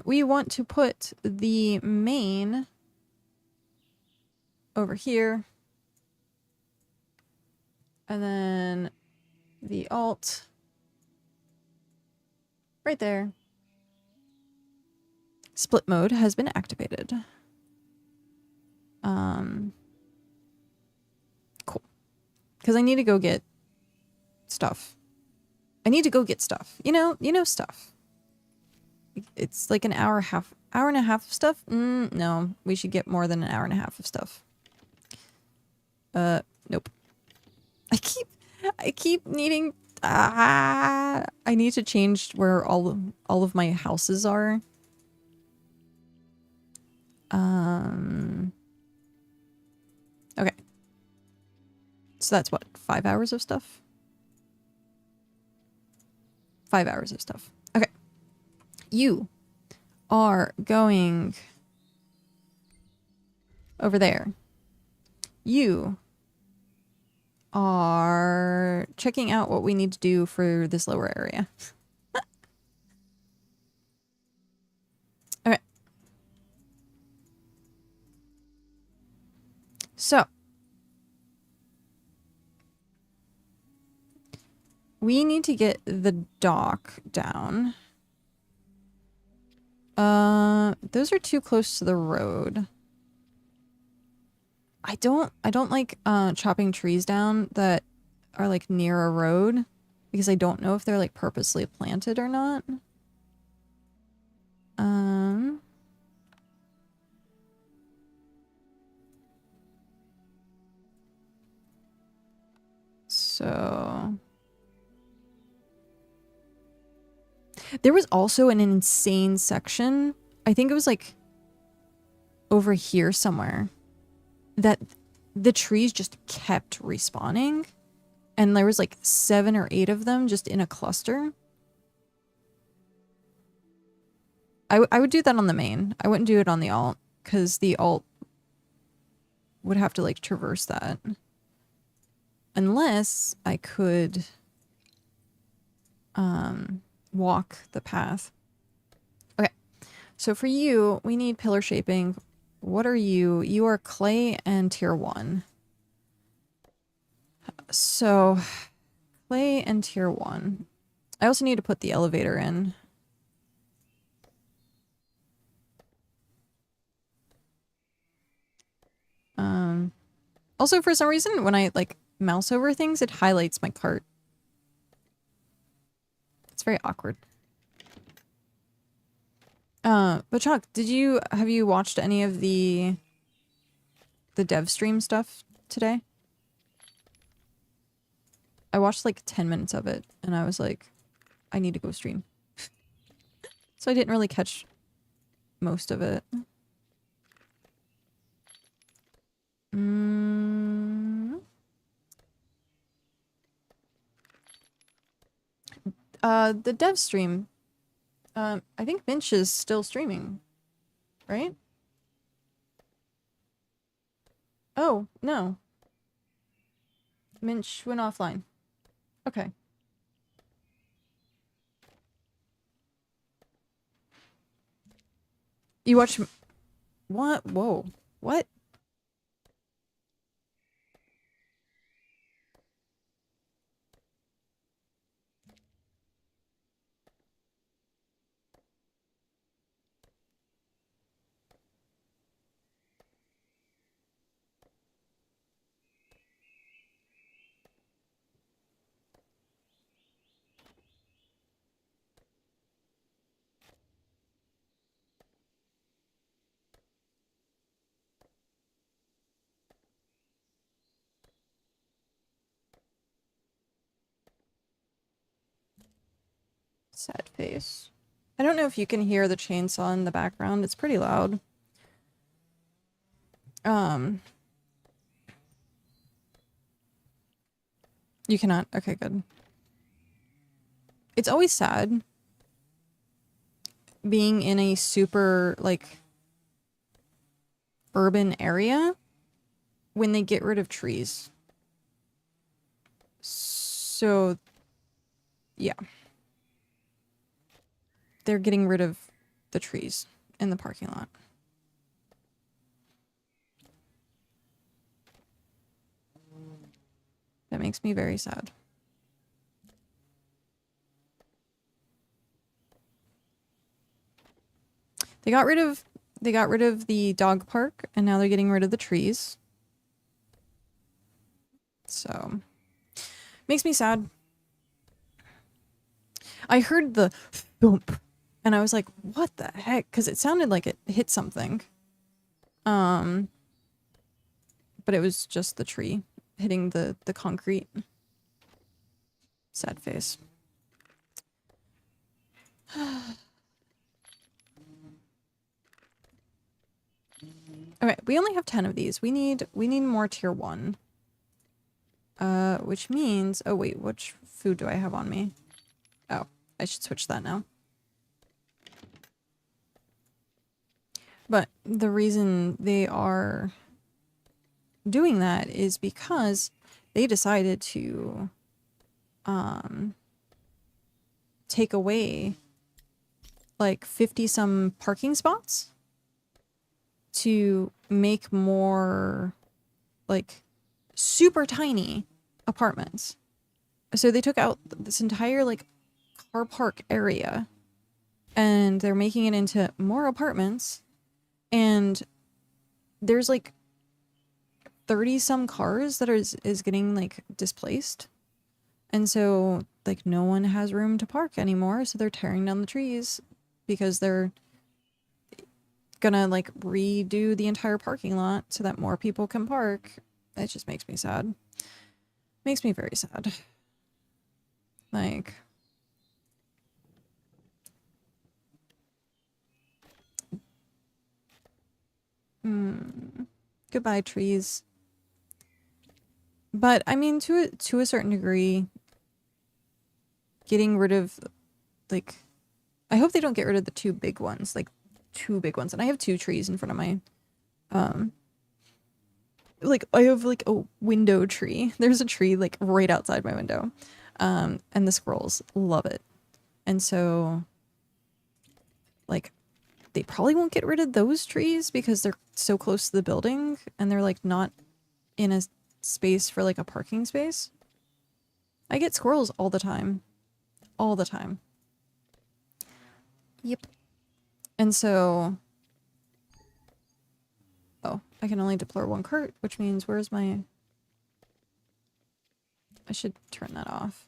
S1: We want to put the main over here. And then the alt right there. Split mode has been activated. Cool. Because I need to go get stuff. I need to go get stuff. You know stuff. It's like an hour and a half of stuff. No, we should get more than an hour and a half of stuff. Nope. I keep needing, I need to change where all of my houses are. Okay. So that's what, 5 hours of stuff? 5 hours of stuff. Okay. You are going over there. You are checking out what we need to do for this lower area. Okay. So. We need to get the dock down. Those are too close to the road. I don't like chopping trees down that are like near a road because I don't know if they're like purposely planted or not. So there was also an insane section. I think it was like over here somewhere that the trees just kept respawning. And there was like 7 or 8 of them just in a cluster. I would do that on the main. I wouldn't do it on the alt because the alt would have to like traverse that. Unless I could walk the path. Okay. So for you, we need pillar shaping. What are you? You are clay and tier 1. So clay and tier 1. I also need to put the elevator in. Also, for some reason, when I like mouse over things, it highlights my cart. It's very awkward. But Chuck, have you watched any of the dev stream stuff today? I watched like 10 minutes of it and I was like, I need to go stream. So I didn't really catch most of it. The dev stream. I think Minch is still streaming, right? Oh, no. Minch went offline. Okay. You watch... What? Whoa. What? Sad face. I don't know if you can hear the chainsaw in the background. It's pretty loud. You cannot? Okay, good. It's always sad being in a super, like, urban area when they get rid of trees. So, yeah. They're getting rid of the trees in the parking lot. That makes me very sad. They got rid of the dog park and now they're getting rid of the trees. So makes me sad. I heard the thump and I was like, what the heck? Because it sounded like it hit something. but it was just the tree hitting the concrete. Sad face. Okay, we only have 10 of these. We need more tier 1. Which means, oh wait, which food do I have on me? Oh, I should switch that now. But the reason they are doing that is because they decided to take away like 50 some parking spots to make more like super tiny apartments. So they took out this entire like car park area and they're making it into more apartments, and there's like 30 some cars that is getting like displaced. And so like no one has room to park anymore, so they're tearing down the trees because they're gonna like redo the entire parking lot so that more people can park. It just makes me sad. Makes me very sad. Like, goodbye trees. But I mean, to a certain degree, getting rid of like, I hope they don't get rid of the 2 big ones, like 2 big ones. And I have 2 trees in front of my like I have like a window tree. There's a tree like right outside my window. And the squirrels love it. And so like they probably won't get rid of those trees because they're so close to the building and they're like not in a space for like a parking space. I get squirrels all the time. All the time. Yep. And so, oh, I can only deploy 1 cart, which means where's my, I should turn that off.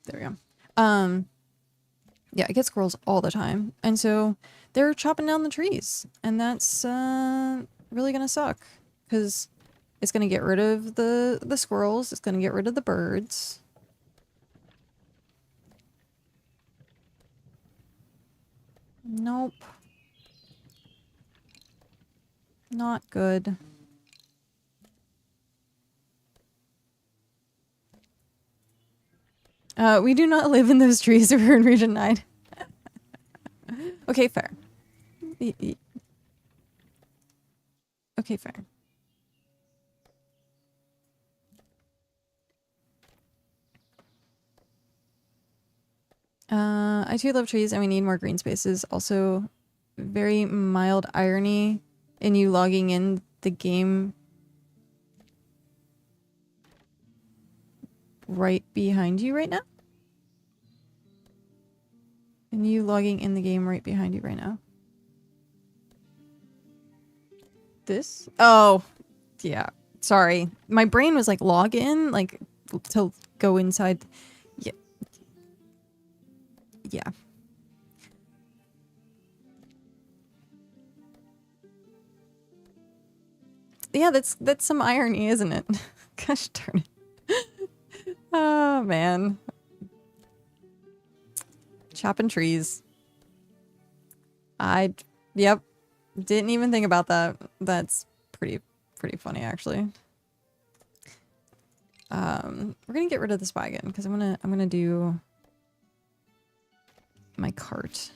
S1: There we go. Yeah, I get squirrels all the time. And so they're chopping down the trees, and that's really gonna suck because it's gonna get rid of the squirrels. It's gonna get rid of the birds. Nope. Not good. We do not live in those trees. We're in Region 9. Okay, fair. Okay, fair. I too love trees and we need more green spaces. Also, very mild irony in you logging in the game right behind you right now. And you logging in the game right behind you right now. This? Oh, yeah. Sorry. My brain was like log in, like to go inside. Yeah. Yeah. Yeah, that's some irony, isn't it? Gosh darn it. Oh, man. Chopping trees. Yep. Didn't even think about that. That's pretty funny, actually. We're gonna get rid of this wagon because I'm gonna do my cart.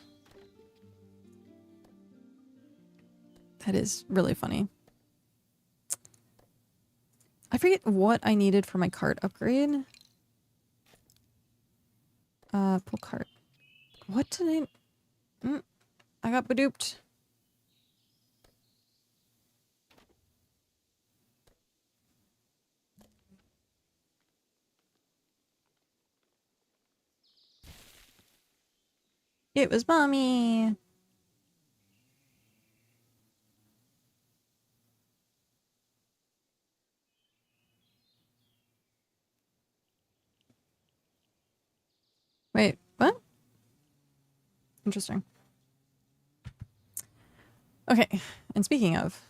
S1: That is really funny. I forget what I needed for my cart upgrade. Pull cart. What did I got badooped. It was mommy. Wait, what? Interesting. Okay, and speaking of,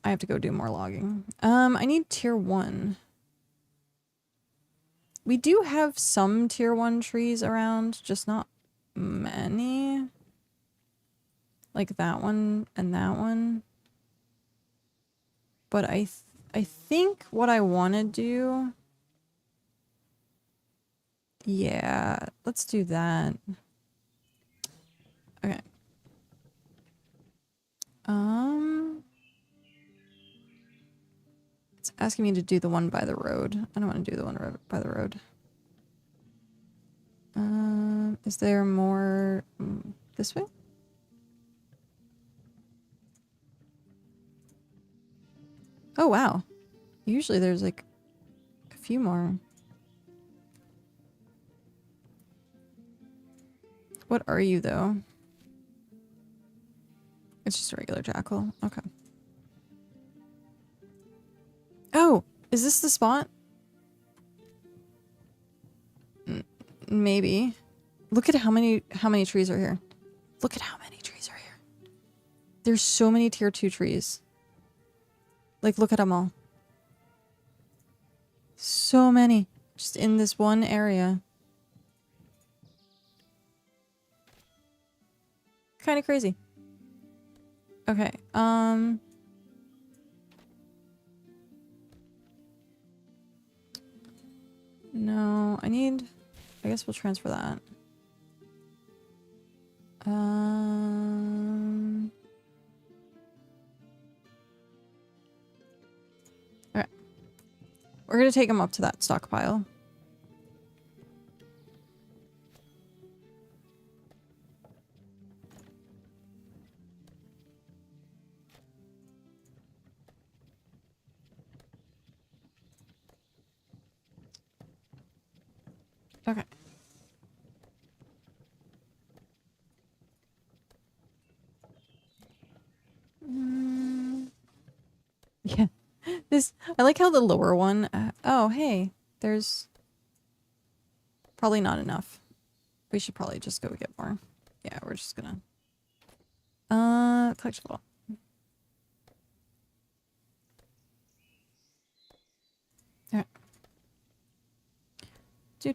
S1: I have to go do more logging. I need tier 1. We do have some tier 1 trees around, just not many. Like that one and that one. But I think what I want to do... Yeah, let's do that. Okay. It's asking me to do the one by the road. I don't want to do the one by the road. Is there more this way? Oh, wow. Usually there's like a few more. What are you, though? It's just a regular jackal. Okay. Oh, is this the spot? Maybe. Look at how many trees are here. Look at how many trees are here. There's so many tier 2 trees. Like, look at them all. So many. Just in this one area. Kind of crazy. Okay, no, I guess we'll transfer that. Alright. We're gonna take them up to that stockpile. Okay. Yeah. I like how the lower one, oh, hey, there's probably not enough. We should probably just go get more. Yeah, we're just gonna, collectible. Alright. Do.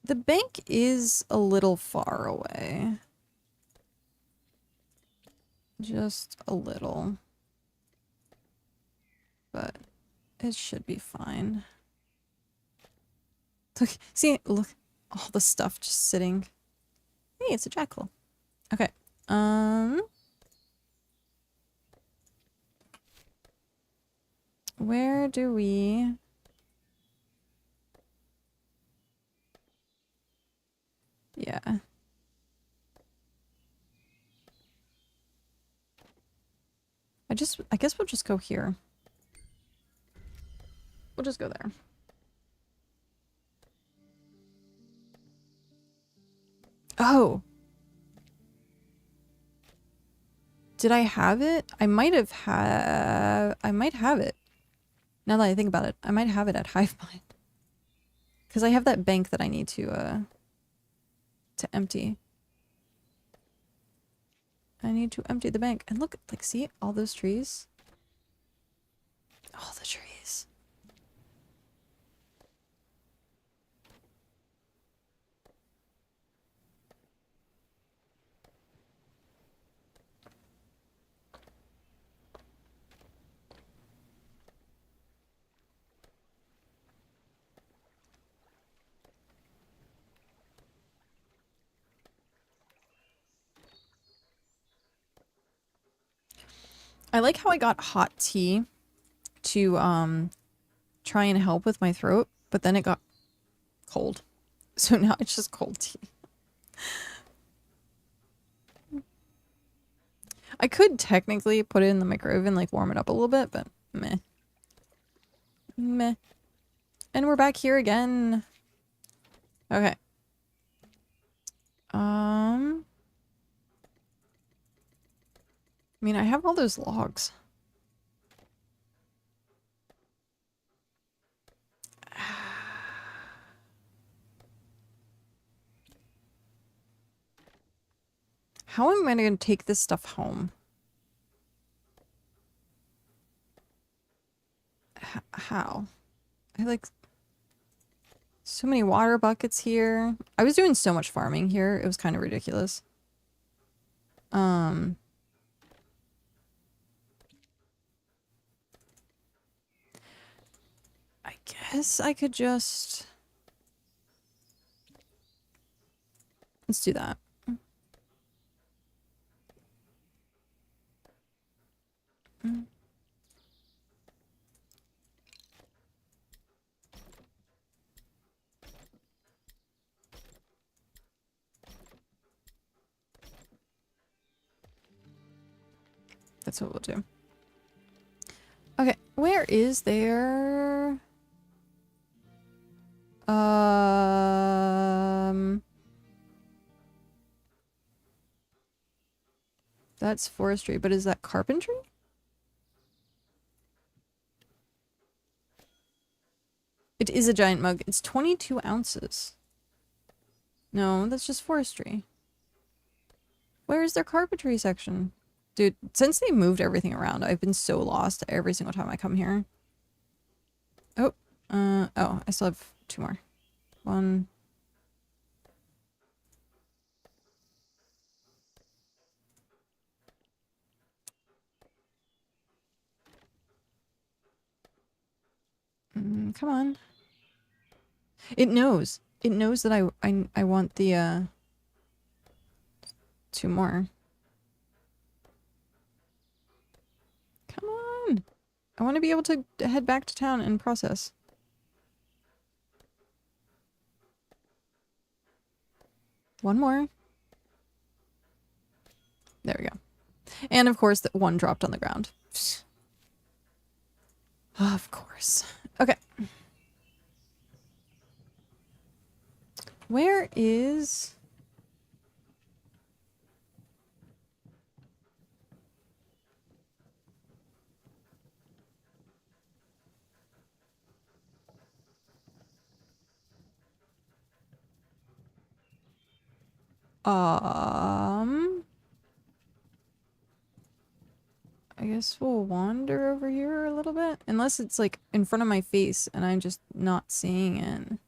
S1: The bank is a little far away. Just a little. But it should be fine. Look, see, look, all the stuff just sitting. Hey, it's a jackal. Okay. Where do we... Yeah. I guess we'll just go here. We'll just go there. Oh! Did I have it? I might have it. Now that I think about it, I might have it at Hivemind. Because I have that bank that I need to empty. I need to empty the bank. And look, like, see all those trees? All the trees. I like how I got hot tea to try and help with my throat, but then it got cold. So now it's just cold tea. I could technically put it in the microwave and like warm it up a little bit, but meh. Meh. And we're back here again. Okay. I mean, I have all those logs. How am I going to take this stuff home? How? I like so many water buckets here. I was doing so much farming here. It was kind of ridiculous. I guess I could just... Let's do that. That's what we'll do. Okay, where is there... That's forestry, but is that carpentry? It is a giant mug. It's 22 ounces. No, that's just forestry. Where is their carpentry section? Dude, since they moved everything around, I've been so lost every single time I come here. Oh, oh, I still have 2 more. 1. Come on. It knows. It knows that I want the, 2 more. Come on. I want to be able to head back to town and process. One more. There we go. And of course, that 1 dropped on the ground. Of course. Okay. Where is... I guess we'll wander over here a little bit. Unless it's like in front of my face and I'm just not seeing it.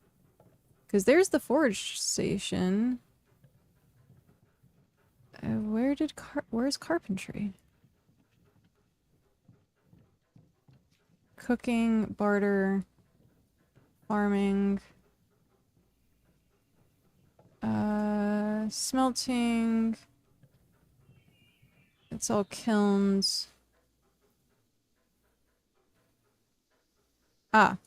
S1: Because there's the forge station. Where's carpentry? Cooking, barter, farming, smelting. It's all kilns. Ah.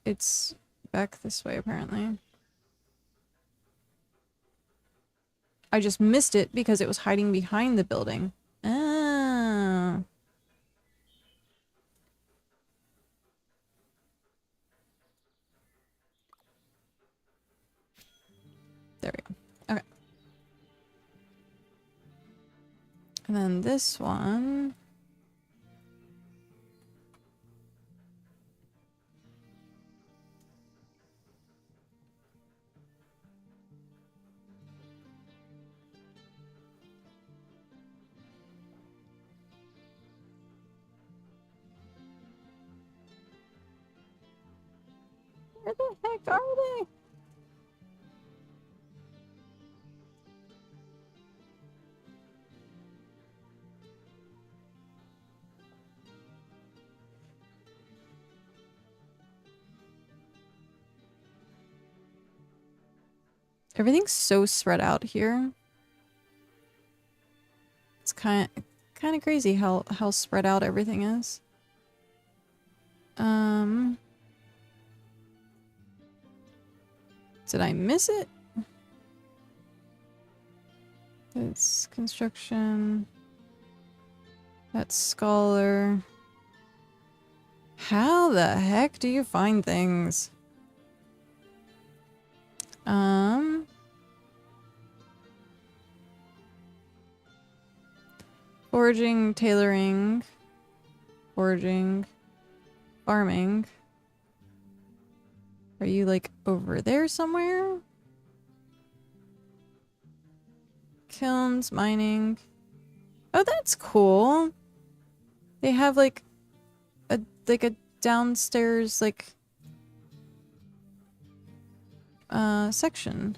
S1: It's back this way, apparently. I just missed it because it was hiding behind the building. Ah. There we go. Okay. And then this one... Where the heck are they? Everything's so spread out here. It's kind of crazy how spread out everything is. Did I miss it? That's construction. That's scholar. How the heck do you find things? Foraging, tailoring, foraging, farming. Are you like over there somewhere? kilns, mining. Oh, that's cool. They have like a downstairs like section.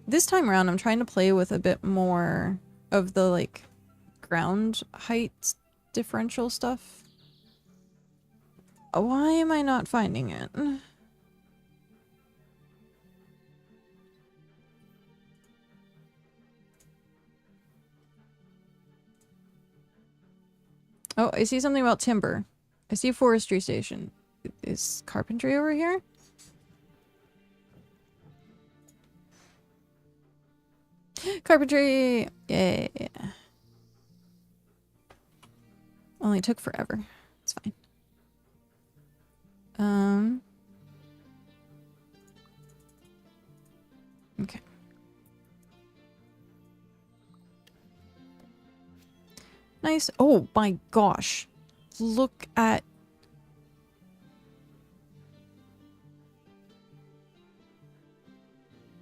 S1: This time around, I'm trying to play with a bit more of the like ground height differential stuff. Why am I not finding it? Oh, I see something about timber. I see a forestry station. Is carpentry over here? Carpentry! Yay. Only took forever. It's fine. Okay. Nice. Oh my gosh. Look at...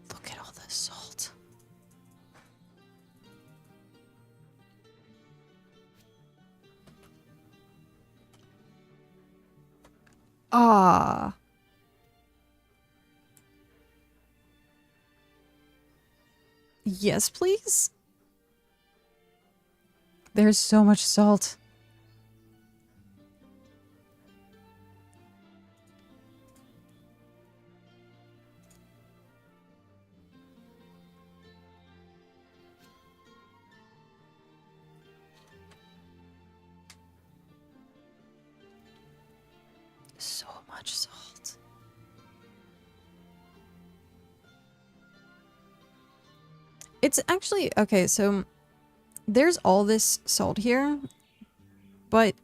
S1: Look at all the salt. Ah. Yes, please? There's so much salt. So much salt. It's actually... Okay, so... There's all this salt here, but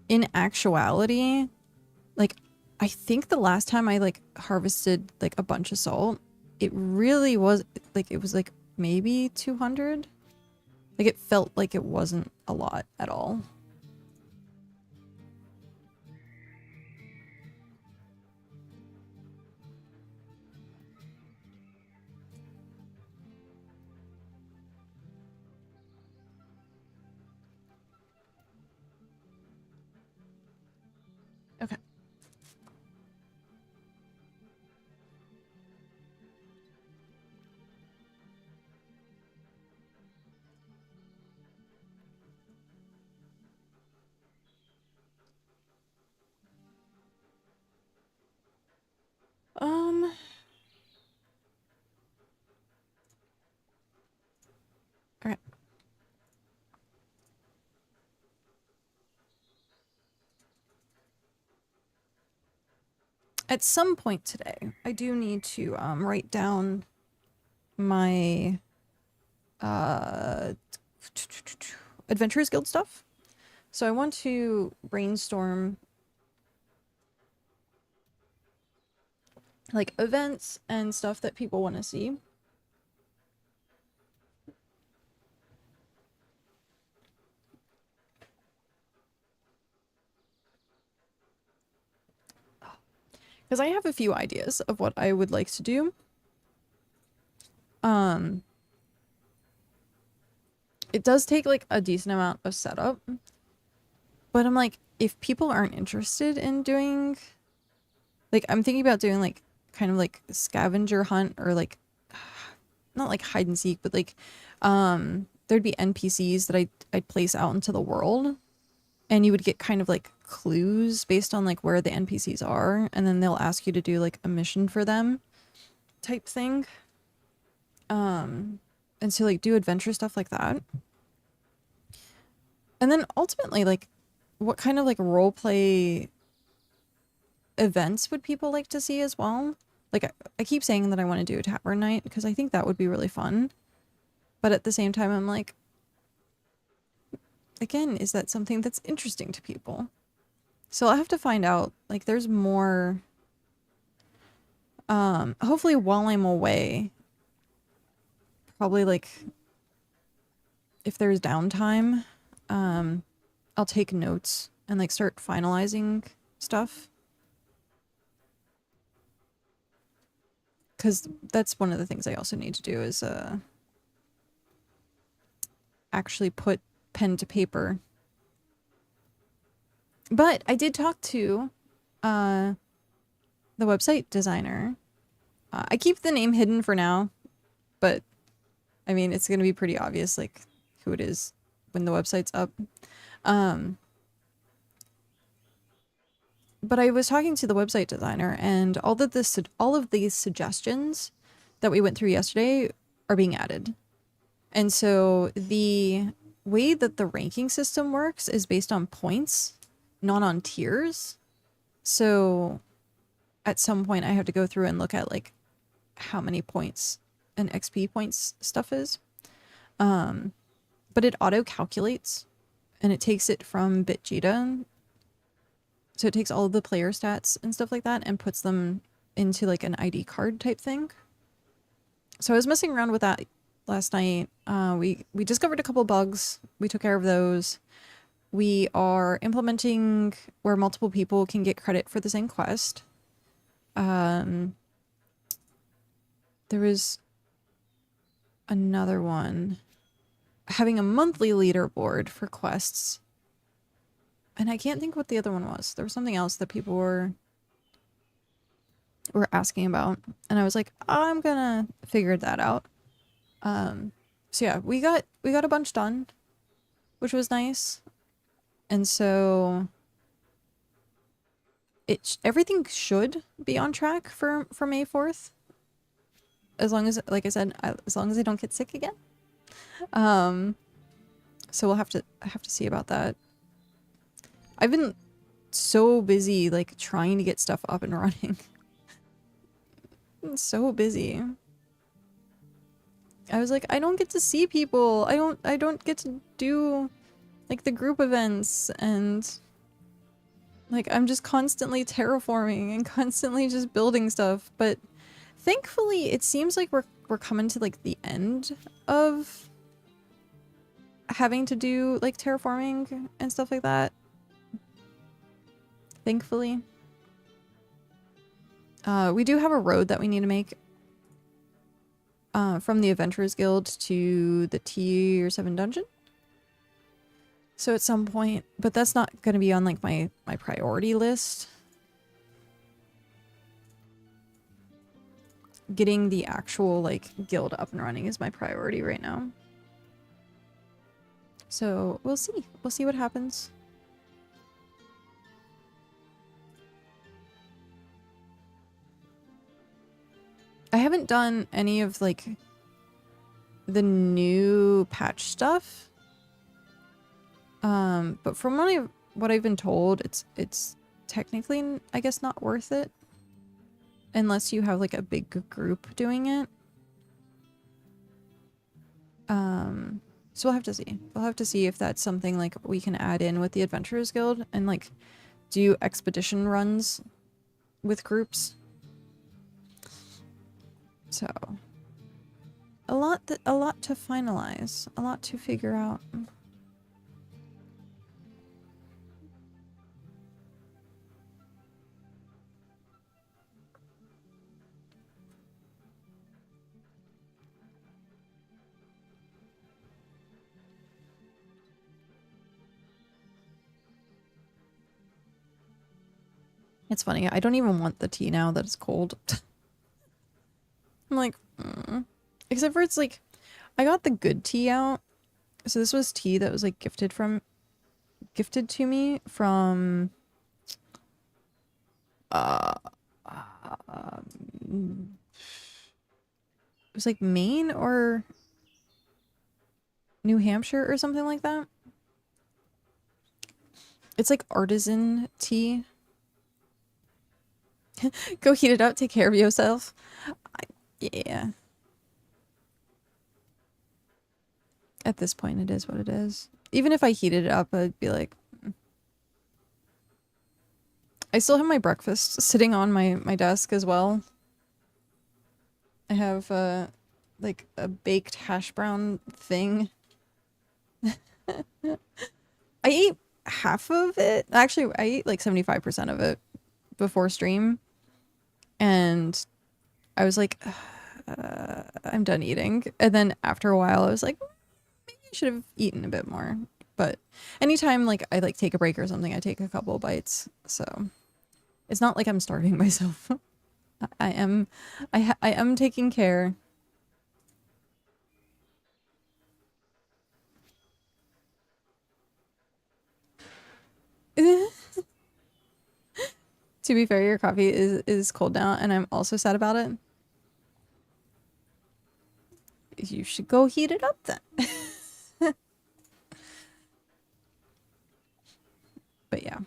S1: in actuality, like, I think the last time I, like, harvested, like, a bunch of salt, it really was, like, it was, like, maybe 200? Like, it felt like it wasn't a lot at all. Okay. Okay. At some point today, I do need to write down my Adventurers Guild stuff. So I want to brainstorm like events and stuff that people want to see. Because I have a few ideas of what I would like to do. It does take like a decent amount of setup. But I'm like, if people aren't interested in doing... Like, I'm thinking about doing like kind of like scavenger hunt or like... Not like hide and seek, but like... there'd be NPCs that I'd place out into the world. And you would get kind of like clues based on like where the NPCs are. And then they'll ask you to do like a mission for them type thing. And so like do adventure stuff like that. And then ultimately like what kind of like role play events would people like to see as well? Like I keep saying that I want to do a tavern night because I think that would be really fun. But at the same time I'm like, again, is that something that's interesting to people? So I'll have to find out. Like there's more hopefully while I'm away, probably like if there's downtime, I'll take notes and like start finalizing stuff. because that's one of the things I also need to do is actually put pen to paper. But I did talk to the website designer. I keep the name hidden for now, but I mean, it's going to be pretty obvious, like, who it is when the website's up. But I was talking to the website designer, and all of these suggestions that we went through yesterday are being added. And so the way that the ranking system works is based on points, not on tiers. So at some point I have to go through and look at like how many points and XP points stuff is. But it auto calculates and it takes it from BitJita. So it takes all of the player stats and stuff like that and puts them into like an ID card type thing. So I was messing around with that last night. We discovered a couple bugs. We took care of those. We are implementing where multiple people can get credit for the same quest. There was another one. Having a monthly leaderboard for quests. And I can't think what the other one was. There was something else that people were asking about. And I was like, I'm gonna figure that out. So yeah, we got a bunch done, which was nice. And so everything should be on track for May 4th. As long as, like I said, as long as I don't get sick again. So we'll have to see about that. I've been so busy like trying to get stuff up and running. I'm so busy. I was like, I don't get to see people. I don't get to do like the group events, and like I'm just constantly terraforming and constantly just building stuff. But thankfully it seems like we're coming to like the end of having to do like terraforming and stuff like that. Thankfully. We do have a road that we need to make from the Adventurers Guild to the Tier 7 dungeon. So at some point, but that's not going to be on like my priority list. Getting the actual like guild up and running is my priority right now. So we'll see. We'll see what happens. I haven't done any of like the new patch stuff. But from what I've been told, it's technically, I guess, not worth it unless you have like a big group doing it. So we'll have to see. We'll have to see if that's something like we can add in with the Adventurers Guild and like do expedition runs with groups. So a lot to finalize, a lot to figure out. It's funny, I don't even want the tea now that it's cold. I'm like, except for it's like, I got the good tea out. So this was tea that was like gifted to me from it was like Maine or New Hampshire or something like that. It's like artisan tea. Go heat it up, take care of yourself. Yeah. At this point, it is what it is. Even if I heated it up, I'd be like... I still have my breakfast sitting on my desk as well. I have, like, a baked hash brown thing. I ate half of it. Actually, I ate like 75% of it before stream. And I was like, I'm done eating. And then after a while, I was like, maybe I should have eaten a bit more. But anytime like I like take a break or something, I take a couple bites. So it's not like I'm starving myself. I am, I am taking care. To be fair, your coffee is cold now, and I'm also sad about it. You should go heat it up then. But yeah.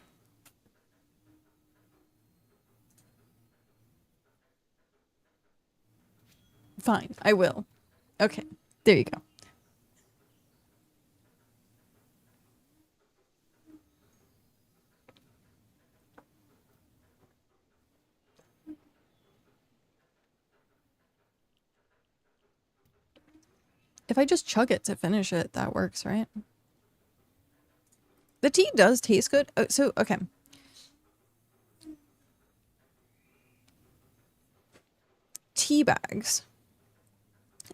S1: Fine, I will. Okay, there you go. If I just chug it to finish it, that works, right? The tea does taste good. Oh, so, okay. Tea bags.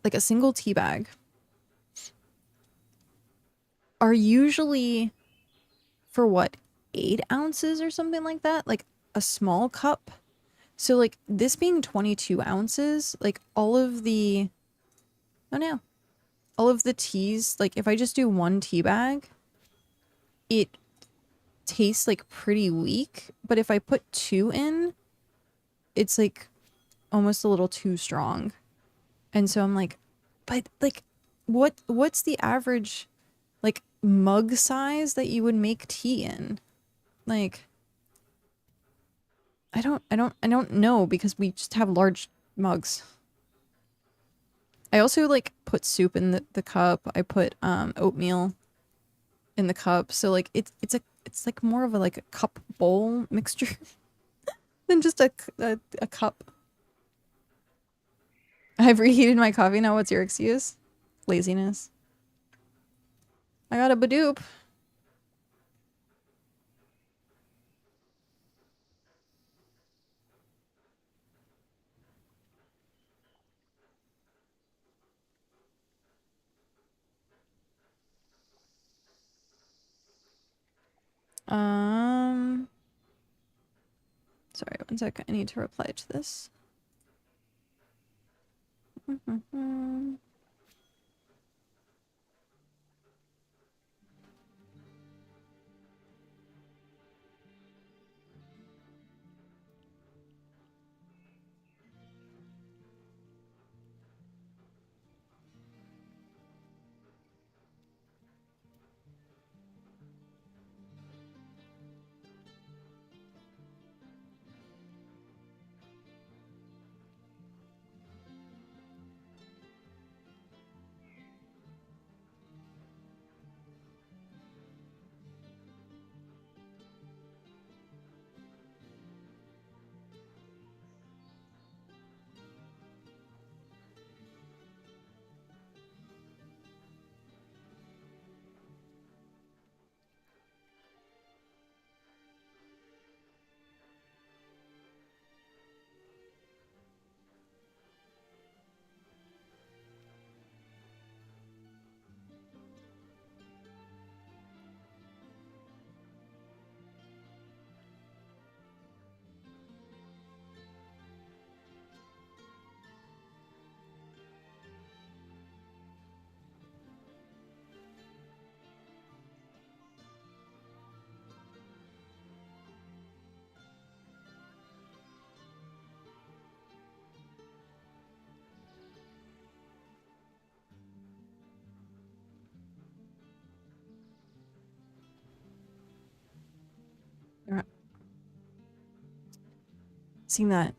S1: Like a single tea bag are usually for what, 8 ounces or something like that? Like a small cup. So like this being 22 ounces, like all of the, oh no, all of the teas, like if I just do one tea bag, it tastes like pretty weak. But if I put two in, it's like almost a little too strong. And so I'm like, but like, what's the average like mug size that you would make tea in? Like, I don't know because we just have large mugs. I also like put soup in the cup. I put oatmeal in the cup. So like it's like more of a like a cup bowl mixture than just a cup. I've reheated my coffee now. What's your excuse? Laziness. I got a Badoop. Um, sorry, one sec. I need to reply to this. Seeing that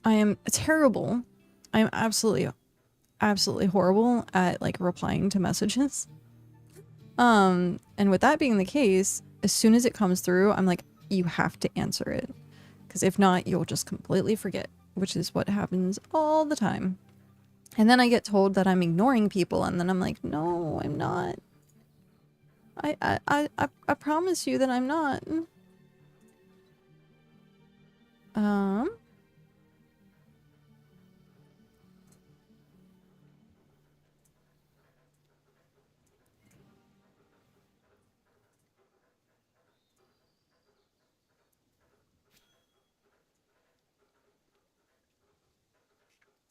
S1: I am terrible. I am absolutely horrible at like replying to messages. And with that being the case, as soon as it comes through, I'm like, you have to answer it. Because if not, you'll just completely forget, which is what happens all the time. And then I get told that I'm ignoring people, and then I'm like, no, I'm not. I promise you that I'm not. Um,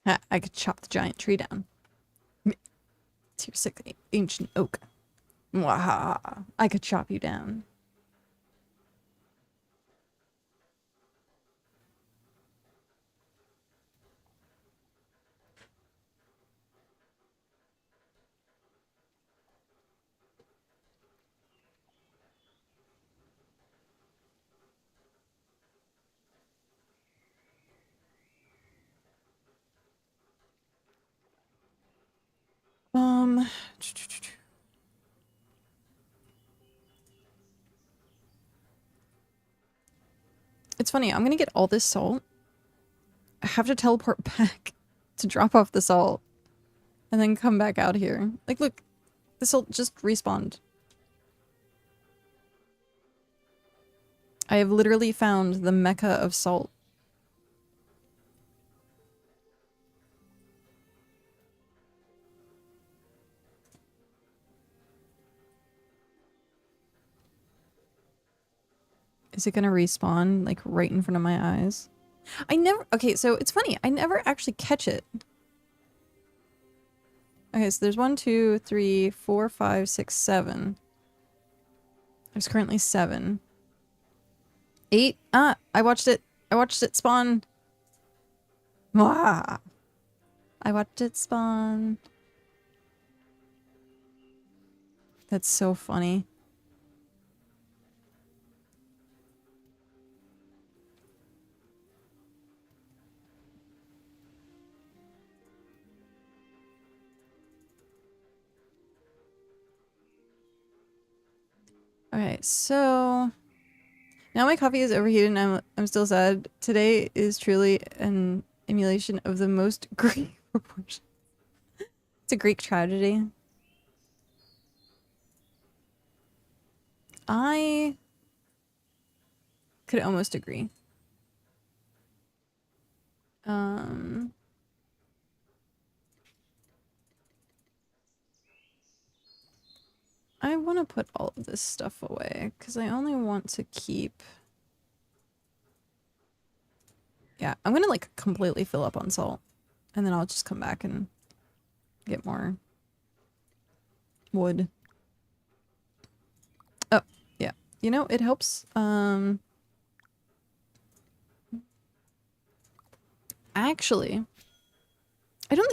S1: Ha, I could chop the giant tree down. It's your sick ancient oak. Mwahaha. I could chop you down. It's funny, I'm gonna get all this salt. I have to teleport back to drop off the salt. And then come back out here. Like, look, the salt just respawned. I have literally found the mecca of salt. Is it gonna respawn, like, right in front of my eyes? I never- okay, so it's funny. I never actually catch it. Okay, so there's 1, 2, 3, 4, 5, 6, 7. There's currently 7. 8. Ah! I watched it. I watched it spawn. Mwah! I watched it spawn. That's so funny. Okay, so now my coffee is overheated and I'm still sad. Today is truly an emulation of the most Greek proportion. It's a Greek tragedy. I could almost agree. I want to put all of this stuff away because I only want to keep... Yeah, I'm gonna like completely fill up on salt and then I'll just come back and get more wood. Oh, yeah. You know, it helps. Actually, I don't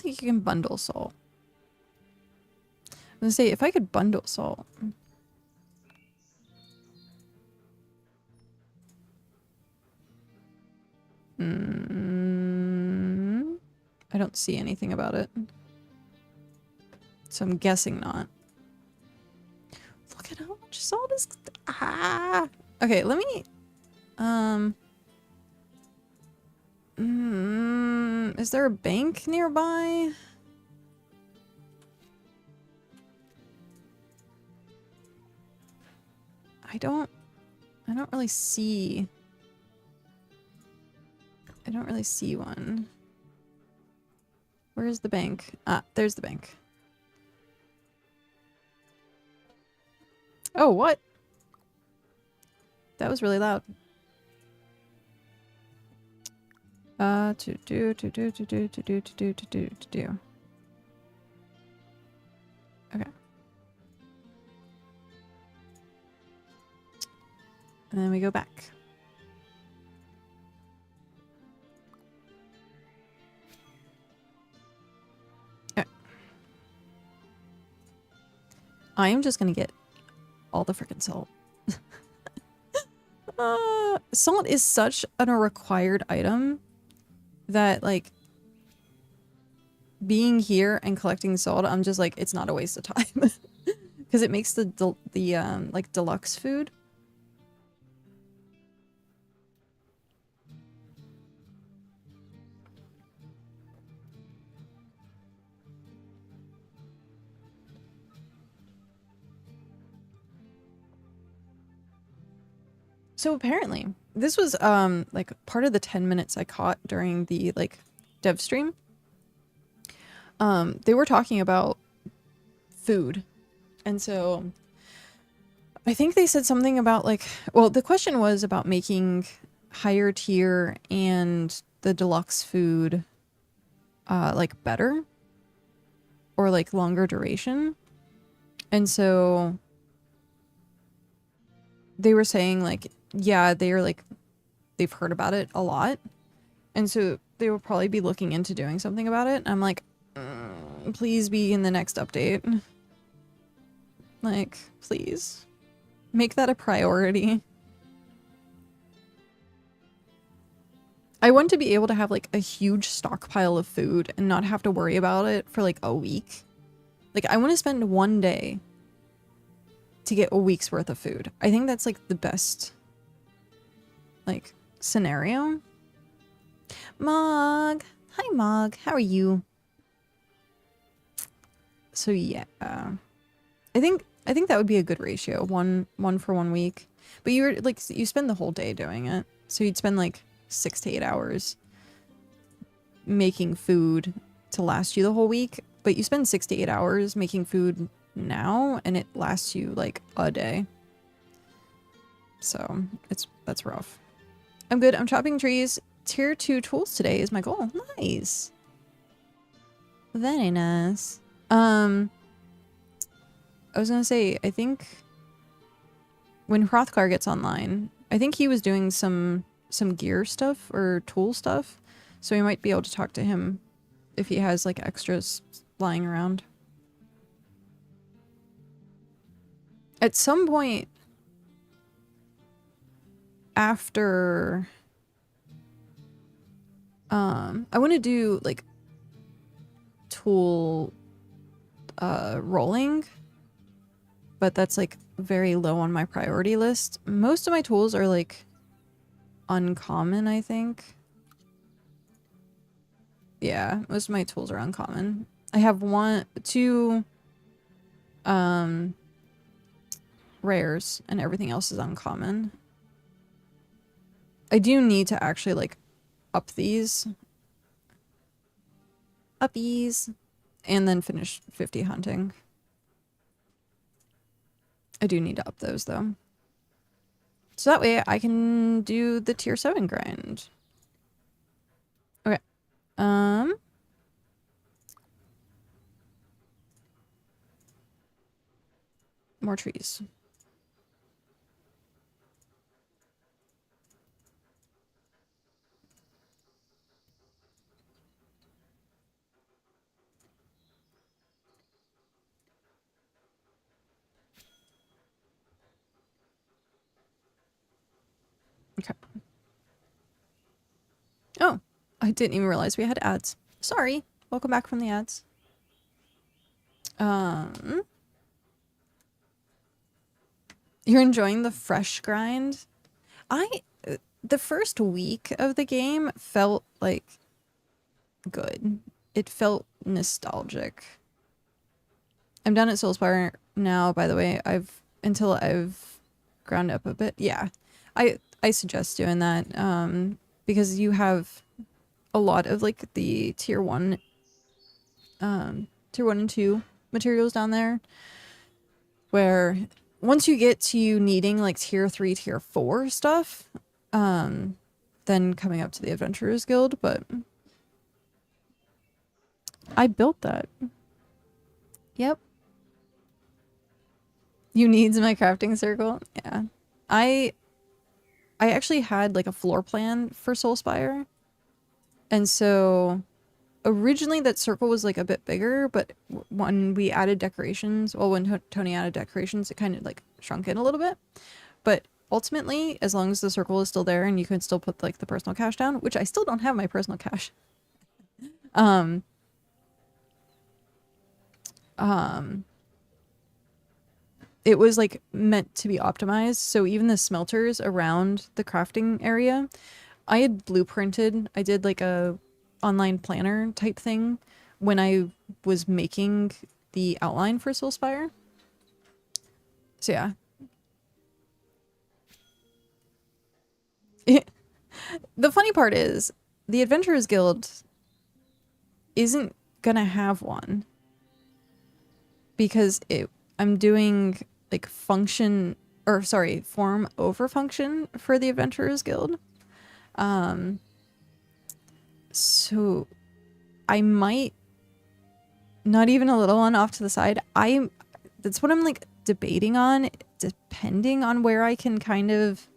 S1: think you can bundle salt. I'm gonna say if I could bundle salt. I don't see anything about it. So I'm guessing not. Look at how much salt is... Ah! Okay, let me... is there a bank nearby? I don't really see... I don't really see one. Where's the bank? Ah, there's the bank. Oh, what? That was really loud. To do. Okay. And then we go back. Okay. I am just gonna get all the freaking salt. Salt is such a required item that, like, being here and collecting salt, I'm just like, it's not a waste of time. Because it makes the like, deluxe food. So apparently, this was, like, part of the 10 minutes I caught during the, like, dev stream. They were talking about food. And so I think they said something about, like, well, the question was about making higher tier and the deluxe food like better or like longer duration. And so they were saying like, yeah, they're like, they've heard about it a lot. And so they will probably be looking into doing something about it. I'm like, please be in the next update. Like, please. Make that a priority. I want to be able to have like a huge stockpile of food and not have to worry about it for like a week. Like, I want to spend one day to get a week's worth of food. I think that's like the best like scenario. Mog. Hi, Mog. How are you? So yeah, I think that would be a good ratio. One for 1 week. But you're like, you spend the whole day doing it. So you'd spend like 6 to 8 hours making food to last you the whole week. But you spend 6 to 8 hours making food now and it lasts you like a day. So that's rough. I'm good. I'm chopping trees. Tier 2 tools today is my goal. Nice. Very nice. I was gonna say, I think when Hrothgar gets online, I think he was doing some gear stuff or tool stuff, so we might be able to talk to him if he has like extras lying around. At some point after, I want to do like tool rolling, but that's like very low on my priority list. Most of my tools are like uncommon, I think. Yeah, most of my tools are uncommon. I have two rares and everything else is uncommon. I do need to actually like up these and then finish 50 hunting. I do need to up those though. So that way I can do the tier 7 grind. Okay. More trees. Okay. Oh, I didn't even realize we had ads. Sorry. Welcome back from the ads. You're enjoying the fresh grind? The first week of the game felt like good. It felt nostalgic. I'm done at Soulspire now, by the way. Until I've ground up a bit. Yeah. I suggest doing that because you have a lot of like the tier 1 and 2 materials down there where once you get to needing like tier 3, tier 4 stuff, then coming up to the Adventurers Guild, but I built that. Yep. You needs my crafting circle? Yeah. I actually had like a floor plan for Soulspire. And so originally that circle was like a bit bigger, but when we added decorations, well, when Tony added decorations, it kind of like shrunk in a little bit. But ultimately, as long as the circle is still there and you can still put like the personal cash down, which I still don't have my personal cash. It was like meant to be optimized. So even the smelters around the crafting area, I had blueprinted. I did like a online planner type thing when I was making the outline for Soulspire. So yeah. The funny part is the Adventurers Guild isn't gonna have one because I'm doing like form over function for the Adventurers Guild. So I might, not even a little one off to the side. That's what I'm like debating on, depending on where I can kind of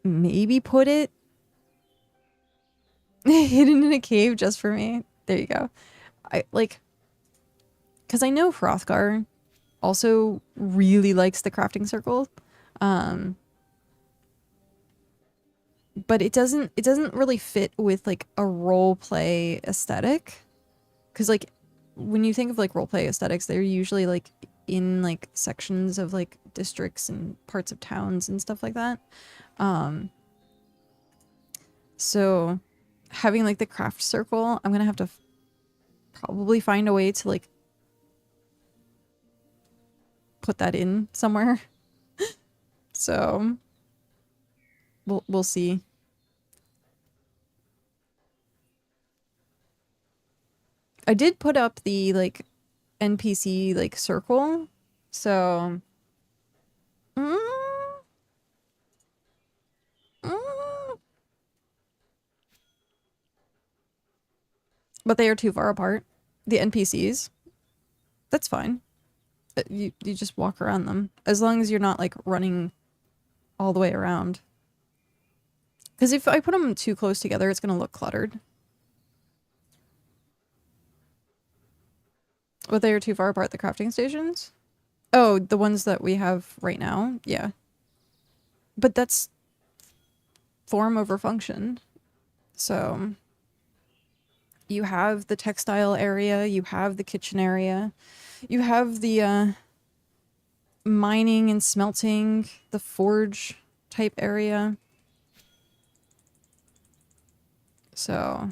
S1: maybe put it. Hidden in a cave just for me. There you go. I like, because I know Hrothgar also really likes the crafting circle. But it doesn't really fit with like a role play aesthetic. Cause like when you think of like role play aesthetics, they're usually like in like sections of like districts and parts of towns and stuff like that. So having like the craft circle, I'm gonna have to probably find a way to like put that in somewhere. So we'll see. I did put up the like NPC like circle, so mm, mm. But they are too far apart. The NPCs, that's fine. You just walk around them as long as you're not like running all the way around. Because if I put them too close together, it's gonna look cluttered. But they are too far apart. The crafting stations. Oh, the ones that we have right now, yeah. But that's form over function. So you have the textile area, you have the kitchen area, you have the mining and smelting, the forge type area. So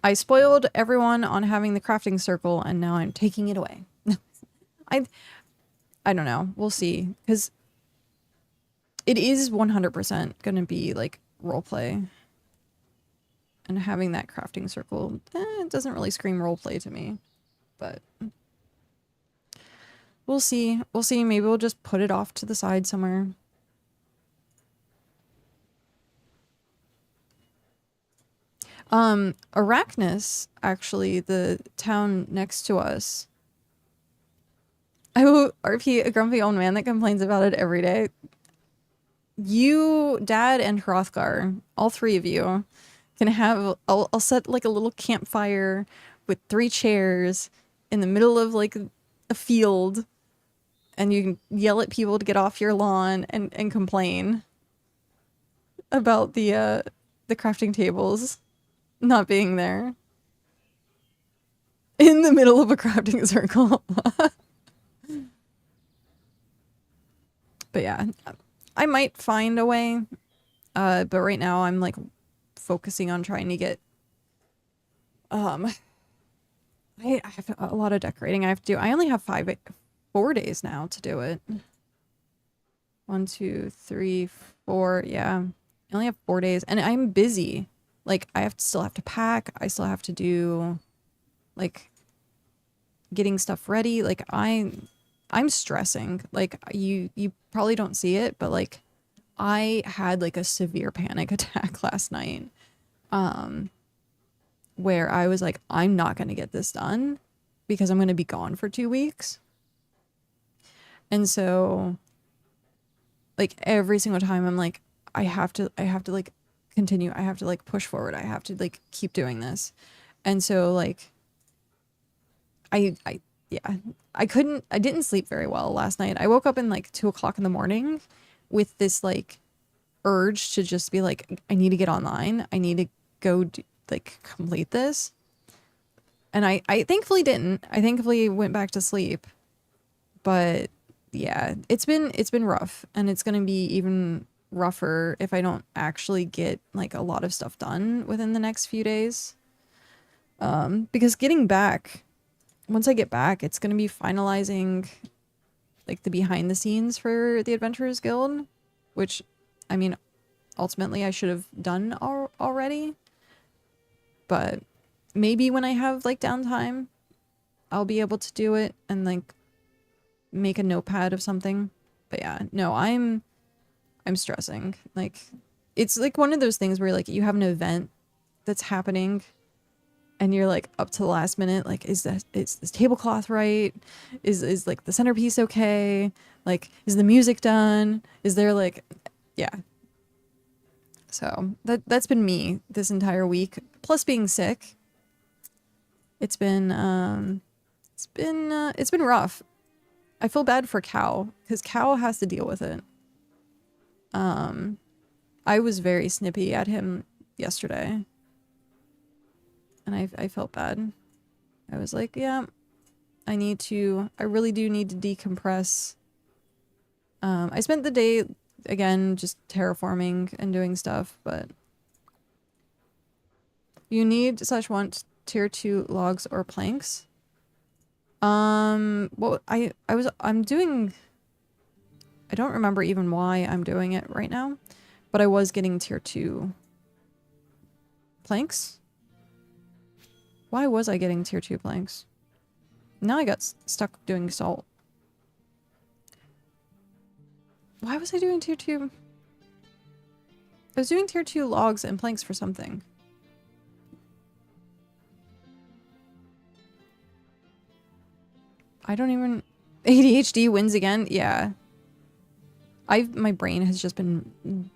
S1: I spoiled everyone on having the crafting circle and now I'm taking it away. I don't know. We'll see. Because it is 100% going to be like roleplay. And having that crafting circle, it doesn't really scream roleplay to me. But we'll see. We'll see. Maybe we'll just put it off to the side somewhere. Arachnus, actually, the town next to us. I will RP a grumpy old man that complains about it every day. You, Dad, and Hrothgar, all three of you, can have, I'll set like a little campfire with 3 chairs in the middle of like a field, and you can yell at people to get off your lawn and complain about the crafting tables not being there in the middle of a crafting circle. But yeah, I might find a way, but right now I'm like focusing on trying to get I have a lot of decorating I have to do. I only have 4 days now to do it. 1, 2, 3, 4. Yeah, I only have 4 days and I'm busy. Like I still have to pack. I still have to do like getting stuff ready. Like I'm stressing. Like you probably don't see it, but like I had like a severe panic attack last night. Where I was like, I'm not going to get this done because I'm going to be gone for 2 weeks. And so like every single time I'm like, I have to like continue. I have to like push forward. I have to like keep doing this. And so like I didn't sleep very well last night. I woke up in like 2 o'clock in the morning with this like urge to just be like, I need to get online. I need to go like complete this. And I thankfully didn't. I thankfully went back to sleep. But yeah, it's been rough, and it's going to be even rougher if I don't actually get like a lot of stuff done within the next few days. Because getting back, once I get back, it's going to be finalizing like the behind the scenes for the Adventurers Guild, which I mean, ultimately I should have done already. But maybe when I have like downtime, I'll be able to do it and like make a notepad of something. But yeah, no, I'm stressing. Like it's like one of those things where like you have an event that's happening and you're like up to the last minute, like, is this tablecloth right? Is like the centerpiece okay? Like, is the music done? Is there like, yeah. So that's been me this entire week. Plus being sick. It's been rough. I feel bad for Cal because Cal has to deal with it. I was very snippy at him yesterday. And I felt bad. I was like, yeah, I really do need to decompress. I spent the day, again, just terraforming and doing stuff, but you need / want tier 2 logs or planks. Well, I'm doing, I don't remember even why I'm doing it right now, but I was getting tier 2 planks. Why was I getting tier 2 planks? Now I got stuck doing salt. Why was I doing tier 2? I was doing tier 2 logs and planks for something. I don't even... ADHD wins again? Yeah. My brain has just been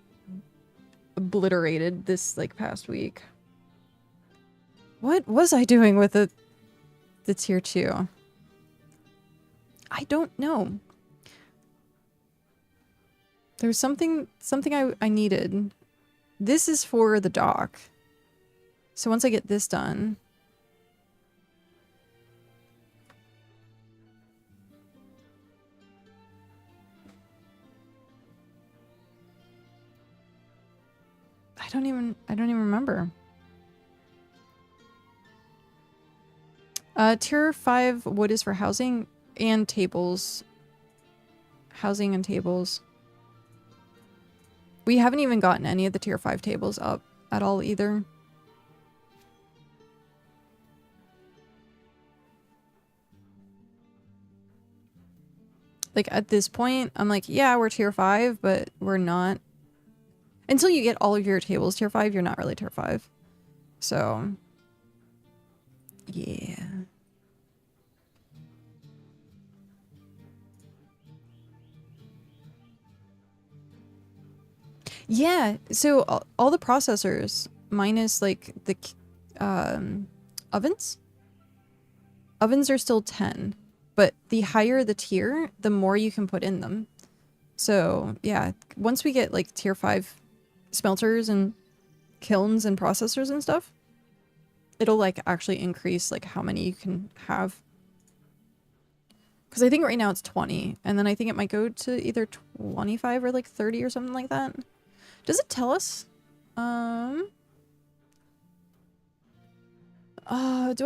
S1: obliterated this, like, past week. What was I doing with the tier 2? I don't know. There's something I needed. This is for the dock. So once I get this done... I don't even remember. Tier 5 wood is for housing and tables. Housing and tables. We haven't even gotten any of the tier 5 tables up at all either. Like at this point, I'm like, yeah, we're tier 5, but we're not. Until you get all of your tables tier 5, you're not really tier 5. So, yeah. Yeah, so all the processors, minus like the ovens. Ovens are still 10, but the higher the tier, the more you can put in them. So yeah, once we get like tier 5 smelters and kilns and processors and stuff, it'll like actually increase like how many you can have. Because I think right now it's 20, and then I think it might go to either 25 or like 30 or something like that. Does it tell us? Do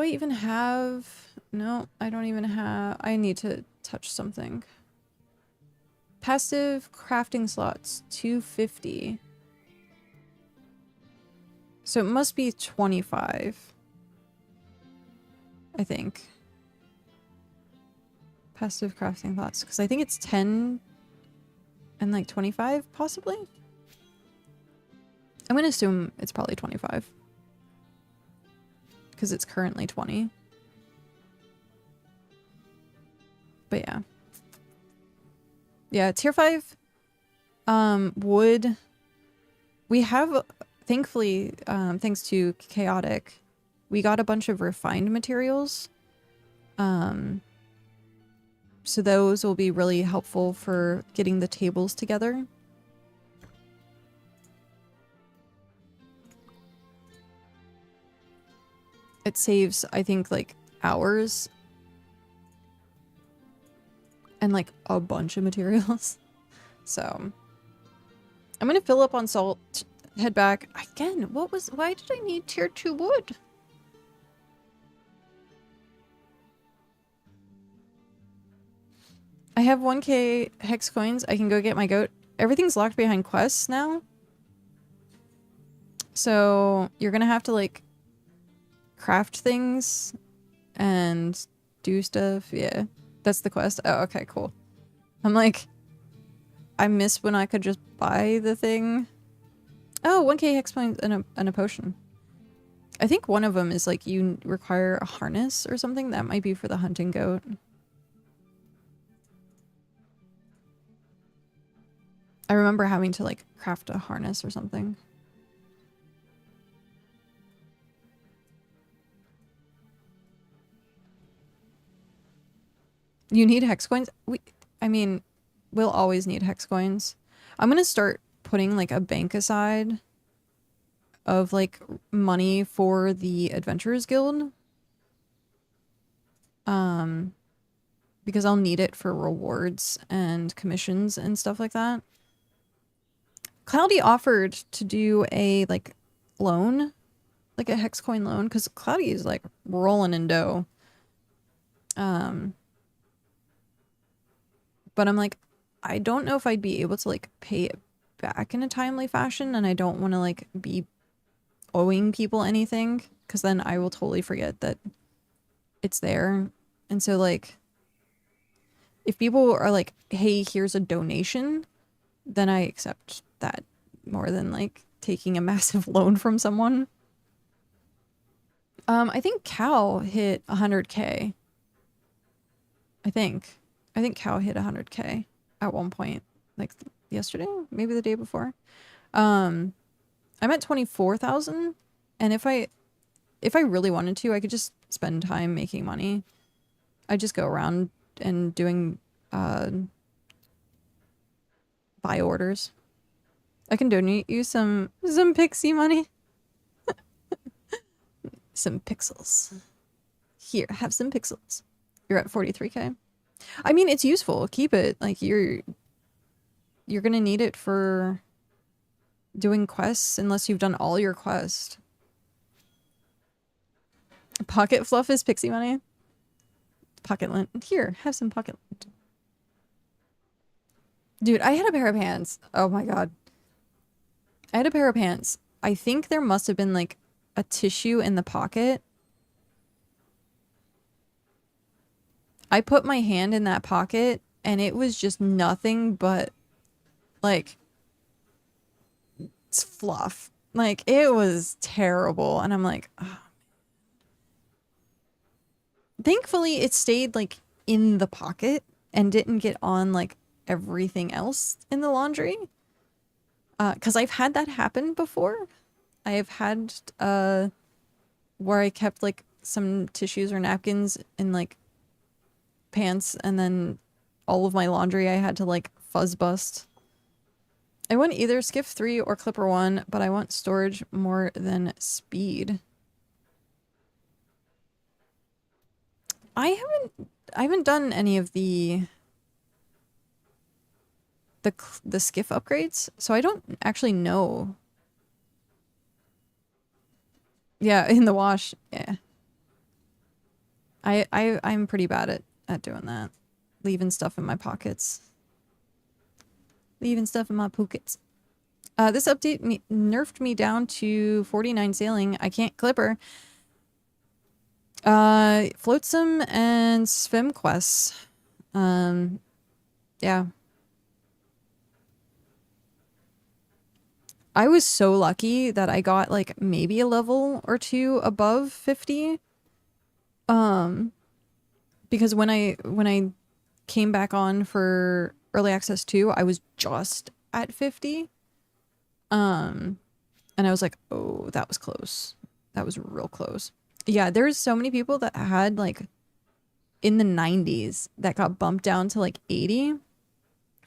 S1: I even have... No, I don't even have... I need to touch something. Passive crafting slots, 250. So it must be 25. I think. Passive crafting slots. Because I think it's 10 and like 25, possibly? I'm going to assume it's probably 25. Because it's currently 20. But yeah. Yeah, tier 5 wood. We have, thankfully, thanks to Chaotic, we got a bunch of refined materials. So those will be really helpful for getting the tables together. It saves, I think, like, hours. And, like, a bunch of materials. So, I'm gonna fill up on salt, head back. Again, why did I need tier 2 wood? I have 1k hex coins. I can go get my goat. Everything's locked behind quests now. So, you're gonna have to, like, craft things and do stuff. Yeah, that's the quest. Oh, okay, cool. I'm like, I miss when I could just buy the thing. Oh, 1k hex points and a potion. I think one of them is like you require a harness or something. That might be for the hunting goat. I remember having to like craft a harness or something. You need hex coins? I mean, we'll always need hex coins. I'm gonna start putting like a bank aside of like money for the Adventurers Guild. Because I'll need it for rewards and commissions and stuff like that. Cloudy offered to do a like loan, like a hex coin loan, because Cloudy is like rolling in dough. But I'm like, I don't know if I'd be able to like pay it back in a timely fashion, and I don't want to like be owing people anything, because then I will totally forget that it's there. And so like, if people are like, hey, here's a donation, then I accept that more than like taking a massive loan from someone. I think Cal hit 100K. I think Cal hit 100K at one point, like yesterday, maybe the day before. I'm at 24,000, and if I really wanted to, I could just spend time making money. I just go around and doing buy orders. I can donate you some pixie money. Some pixels. Here, have some pixels. You're at 43K. I mean, it's useful. Keep it. Like you're gonna need it for doing quests unless you've done all your quests. Pocket fluff is pixie money. Pocket lint. Here, have some pocket lint. Dude, I had a pair of pants. Oh my god. I had a pair of pants. I think there must have been like a tissue in the pocket. I put my hand in that pocket and it was just nothing but like it's fluff. Like it was terrible. And I'm like, oh. Thankfully it stayed like in the pocket and didn't get on like everything else in the laundry. 'Cause I've had that happen before. I have had where I kept like some tissues or napkins in like pants, and then all of my laundry I had to like fuzz bust. I want either Skiff 3 or Clipper 1, but I want storage more than speed. I haven't done any of the Skiff upgrades, so I don't actually know. Yeah, in the wash. Yeah. I'm pretty bad at doing that. Leaving stuff in my pockets. Leaving stuff in my pockets. This update nerfed me down to 49 sailing. I can't clipper. Flotsam and swim quests. Yeah. I was so lucky that I got like maybe a level or two above 50. Because when I came back on for early access 2, I was just at 50. And I was like, oh, that was close. That was real close. Yeah, there's so many people that had like in the 90s that got bumped down to like 80.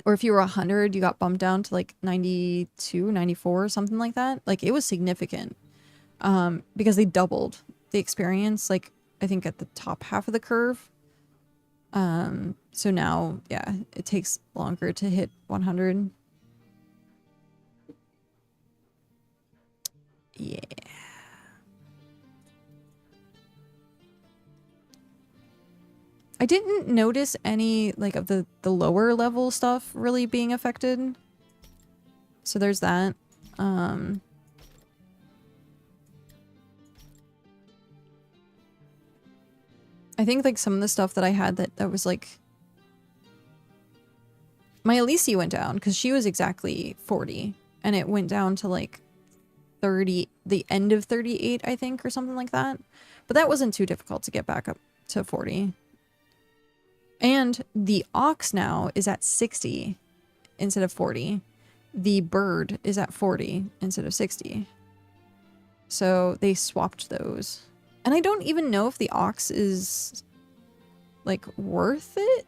S1: Or if you were 100, you got bumped down to like 92, 94, something like that. Like it was significant. Because they doubled the experience, like I think at the top half of the curve. So now, yeah, it takes longer to hit 100. Yeah. I didn't notice any like of the lower level stuff really being affected. So there's that. I think like some of the stuff that I had that was like my Elise went down because she was exactly 40 and it went down to like the end of 38, I think, or something like that. But that wasn't too difficult to get back up to 40. And the ox now is at 60 instead of 40. The bird is at 40 instead of 60. So they swapped those. And I don't even know if the ox is, like, worth it.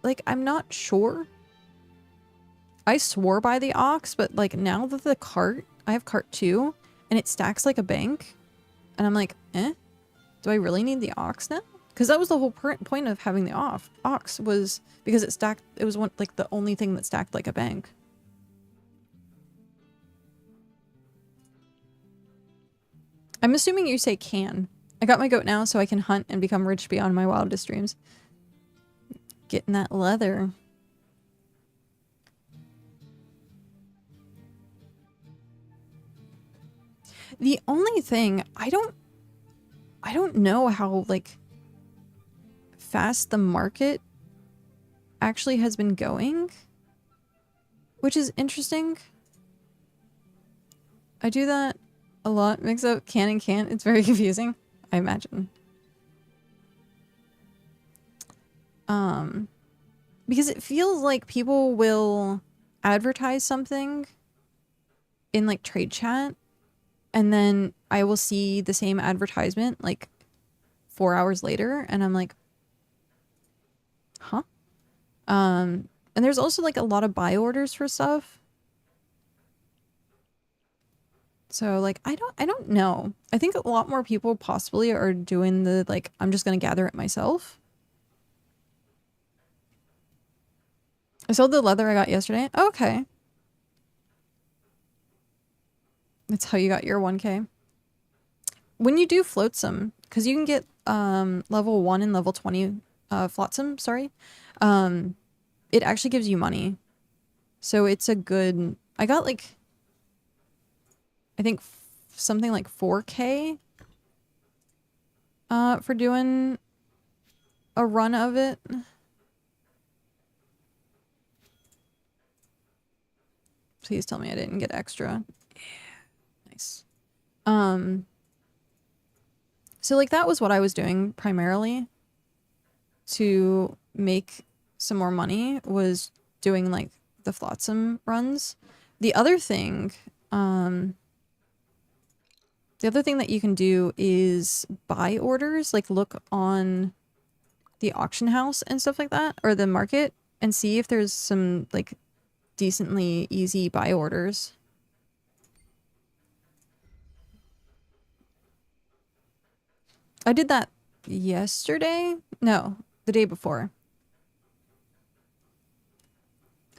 S1: Like, I'm not sure. I swore by the ox, but, like, now that the cart, I have cart 2, and it stacks like a bank. And I'm like, do I really need the ox now? Because that was the whole point of having the ox was because it stacked, it was one, like, the only thing that stacked like a bank. I'm assuming you say can. I got my goat now so I can hunt and become rich beyond my wildest dreams. Getting that leather. The only thing, I don't know how, like, fast the market actually has been going, which is interesting. I do that a lot. Mix up can and can't. It's very confusing, I imagine. Because it feels like people will advertise something in, like, trade chat, and then I will see the same advertisement, like, 4 hours later, and I'm like, huh? And there's also, like, a lot of buy orders for stuff. So, like, I don't know. I think a lot more people possibly are doing the, like, I'm just gonna gather it myself. I sold the leather I got yesterday. Okay. That's how you got your 1K. When you do flotsam, because you can get level 1 and level 20 flotsam, sorry. It actually gives you money. So it's a good... I got, like, I think something like 4K for doing a run of it. Please tell me I didn't get extra. Yeah, nice. So, like, that was what I was doing primarily to make some more money, was doing, like, the flotsam runs. The other thing that you can do is buy orders, like, look on the auction house and stuff like that, or the market, and see if there's some, like, decently easy buy orders. I did that yesterday? No, the day before.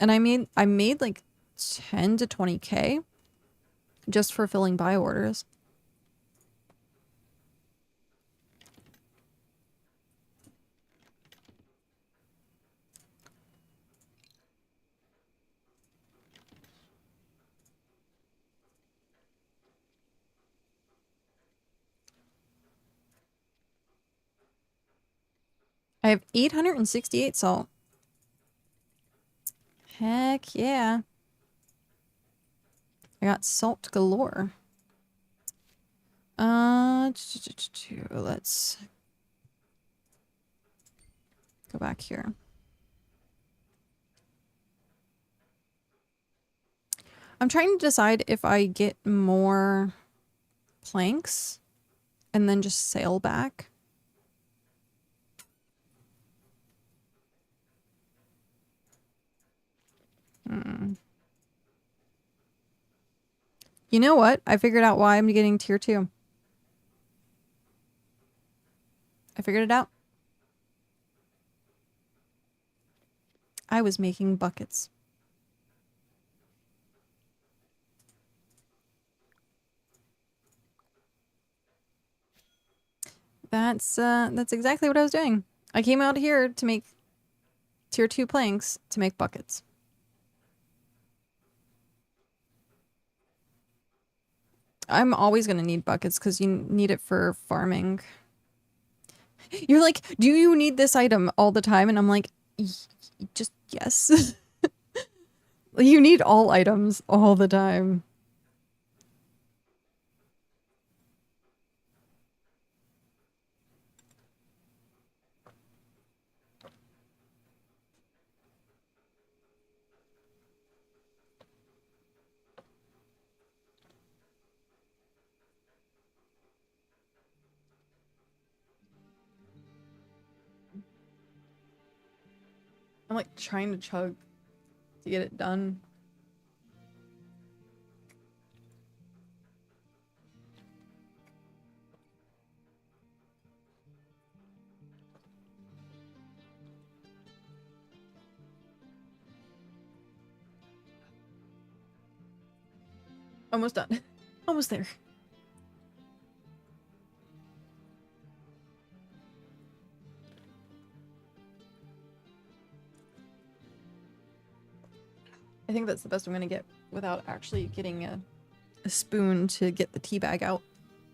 S1: And I made like 10 to 20K just for filling buy orders. I have 868 salt. Heck yeah. I got salt galore. Let's go back here. I'm trying to decide if I get more planks and then just sail back. You know what? I figured out why I'm getting tier 2. I figured it out. I was making buckets. That's exactly what I was doing. I came out here to make tier 2 planks to make buckets. I'm always going to need buckets because you need it for farming. You're like, do you need this item all the time? And I'm like, just yes. You need all items all the time. I'm like trying to chug to get it done. Almost done. Almost there. I think that's the best I'm gonna get without actually getting a spoon to get the tea bag out.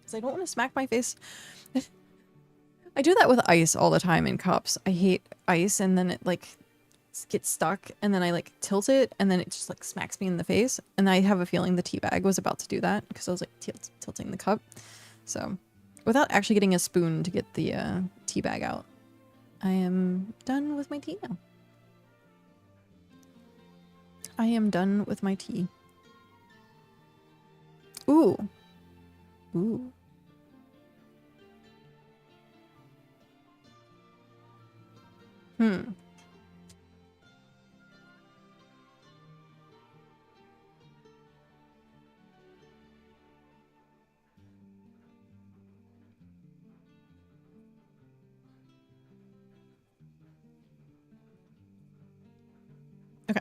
S1: Because I don't want to smack my face. I do that with ice all the time in cups. I hate ice and then it like gets stuck and then I like tilt it and then it just like smacks me in the face. And I have a feeling the tea bag was about to do that because I was like tilting the cup. So without actually getting a spoon to get the tea bag out, I am done with my tea now. I am done with my tea. Ooh. Ooh. Hmm. Okay.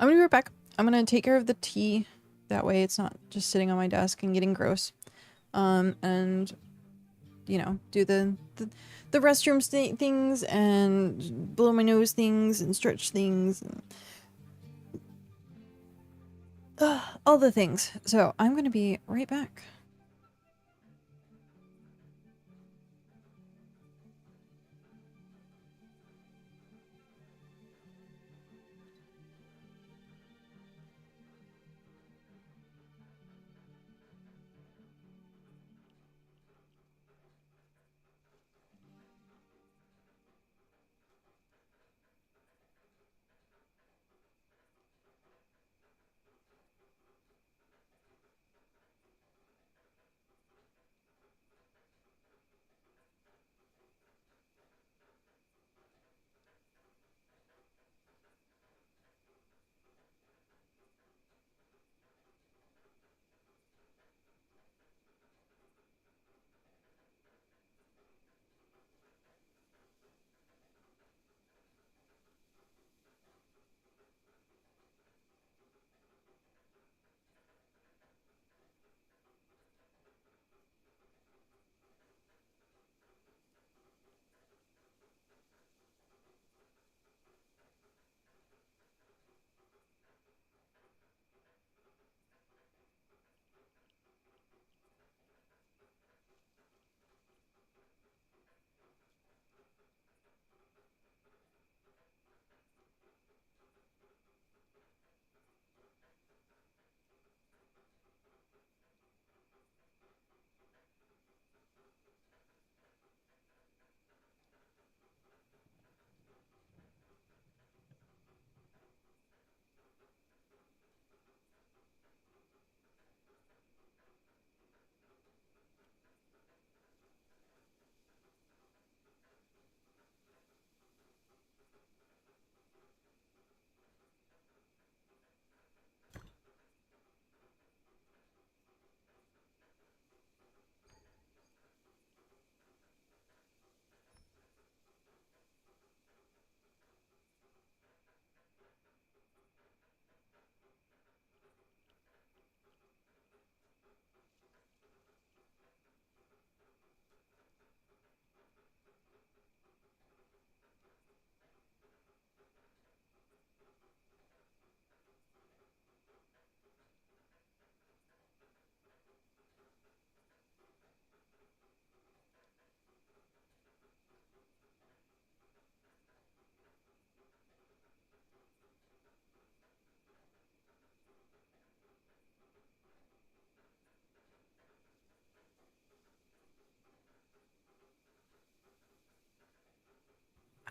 S1: I'm gonna be right back. I'm gonna take care of the tea. That way it's not just sitting on my desk and getting gross. And you know, do the restroom things and blow my nose things and stretch things and all the things. So I'm gonna be right back.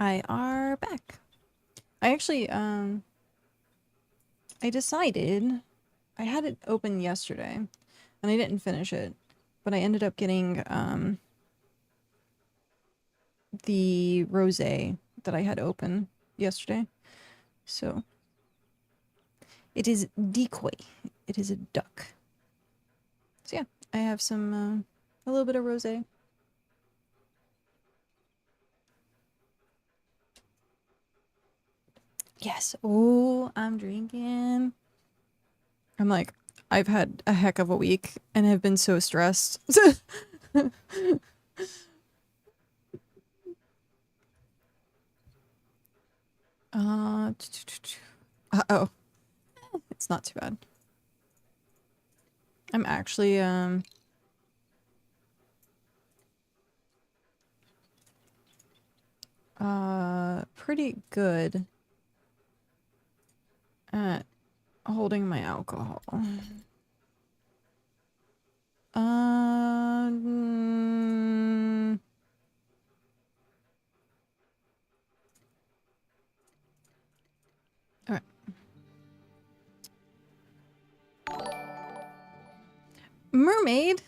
S1: I are back. I actually I decided I had it open yesterday and I didn't finish it, but I ended up getting the rosé that I had open yesterday. So it is decoy. It is a duck. So yeah, I have some a little bit of rosé. Yes. Oh, I'm drinking. I'm like, I've had a heck of a week and have been so stressed. Uh-oh. It's not too bad. I'm actually, pretty good at holding my alcohol. Mm, all right. Mermaid,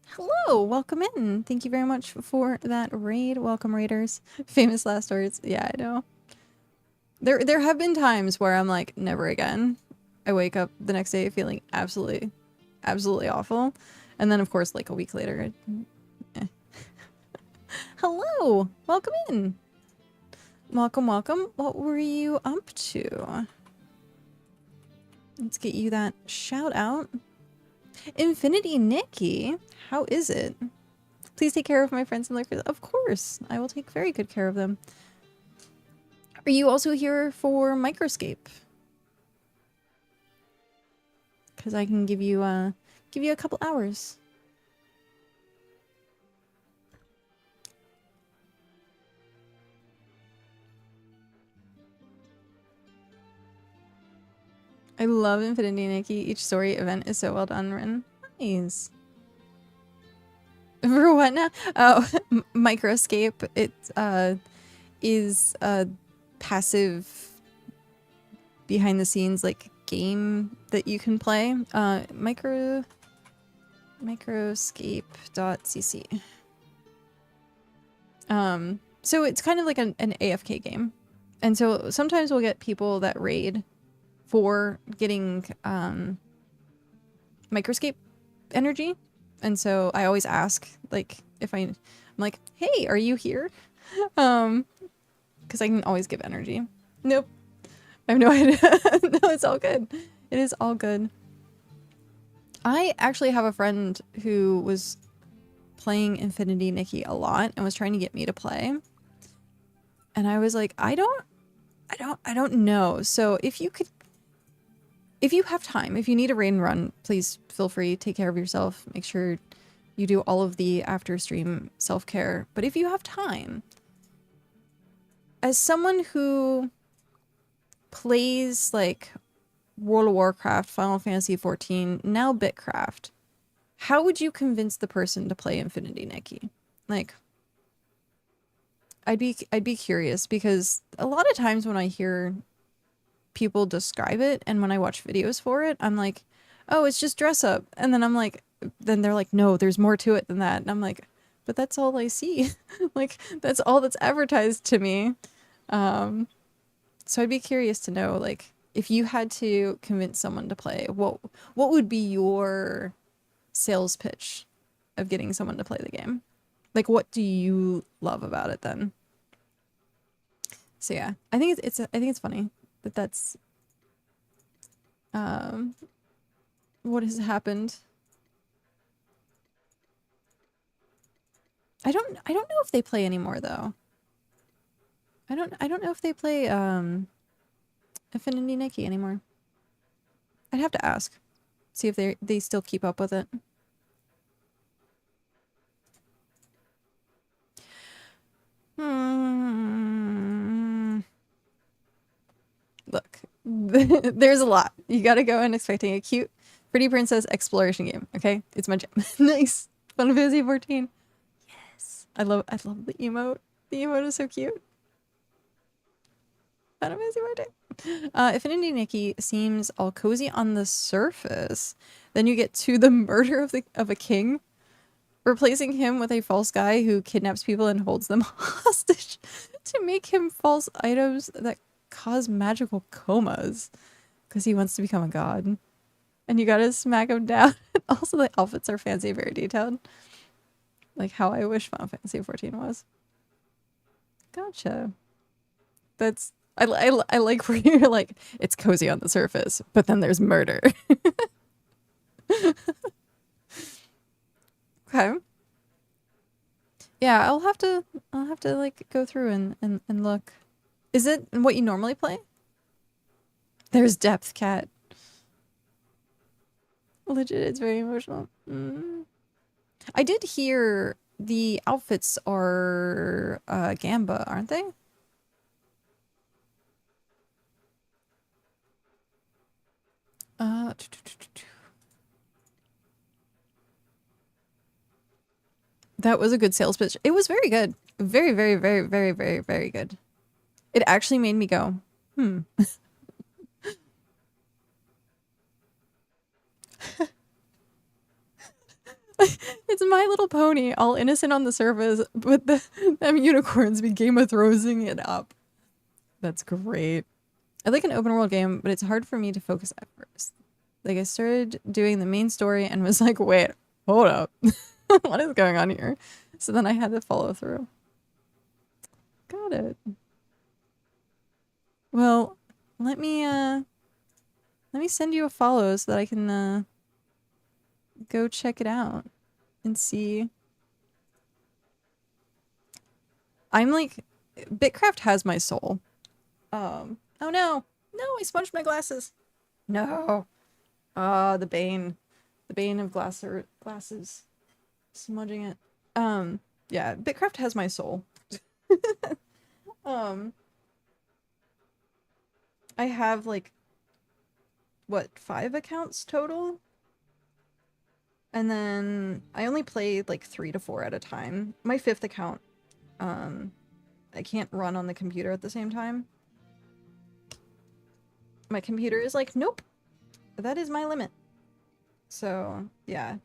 S1: hello, welcome in. Thank you very much for that raid. Welcome, raiders. Famous last words. Yeah, I know. There have been times where I'm like, never again. I wake up the next day feeling absolutely awful. And then of course like a week later, hello, welcome in. Welcome, welcome. What were you up to? Let's get you that shout out. Infinity Nikki, how is it? Please take care of my friends and lurkers. Of course, I will take very good care of them. Are you also here for Microscape? Because I can give you a couple hours. I love Infinity Nikki. Each story event is so well done written. Nice. For what now? Oh, Microscape. It is a passive behind the scenes like game that you can play. Microscape.cc. So it's kind of like an AFK game. And so sometimes we'll get people that raid for getting Microscape energy. And so I always ask, like, if I'm like, hey, are you here? Because I can always give energy. Nope. I have no idea. No, it's all good. It is all good. I actually have a friend who was playing Infinity Nikki a lot and was trying to get me to play. And I was like, I don't know. So if you have time, if you need a raid and run, please feel free, take care of yourself. Make sure you do all of the after stream self-care. But if you have time, as someone who plays like World of Warcraft, Final Fantasy XIV, now BitCraft, how would you convince the person to play Infinity Nikki? Like, I'd be curious, because a lot of times when I hear people describe it and when I watch videos for it, I'm like, oh, it's just dress up. And then I'm like, then they're like, no, there's more to it than that. And I'm like, but that's all I see. Like, that's all that's advertised to me. So I'd be curious to know, like, if you had to convince someone to play, what would be your sales pitch of getting someone to play the game? Like, what do you love about it then? So yeah, I think it's funny that that's what has happened. I don't know if they play anymore though. I don't know if they play Infinity Nikki anymore. I'd have to ask. See if they still keep up with it. Look, there's a lot. You gotta go in expecting a cute, pretty princess exploration game. Okay, it's my jam. Nice. Final Fantasy 14. Yes, I love the emote. The emote is so cute. Final Fantasy 14. Infinity Nikki seems all cozy on the surface. Then you get to the murder of a king, replacing him with a false guy who kidnaps people and holds them hostage to make him false items that cause magical comas because he wants to become a god. And you gotta smack him down. Also, the outfits are fancy, very detailed. Like how I wish Final Fantasy 14 was. Gotcha. That's I like where you're like, it's cozy on the surface, but then there's murder. Okay. Yeah, I'll have to like go through and look. Is it what you normally play? There's depth, cat. Legit, it's very emotional. I did hear the outfits are Gamba, aren't they? Uh, that was a good sales pitch. It was very good. Very, very, very, very, very, very good. It actually made me go, hmm. It's My Little Pony, all innocent on the surface, but them unicorns be Game of Thronesing it up. That's great. I like an open world game, but it's hard for me to focus at first. Like I started doing the main story and was like, wait, hold up. What is going on here? So then I had to follow through. Got it. Well, let me send you a follow so that I can go check it out and see. I'm like, BitCraft has my soul. Oh no. No, I sponged my glasses. No. The bane. The bane of glasses. Smudging it. Yeah, BitCraft has my soul. I have like what, 5 accounts total? And then I only play like 3 to 4 at a time. My 5th account, I can't run on the computer at the same time. My computer is like, nope, that is my limit. So, yeah.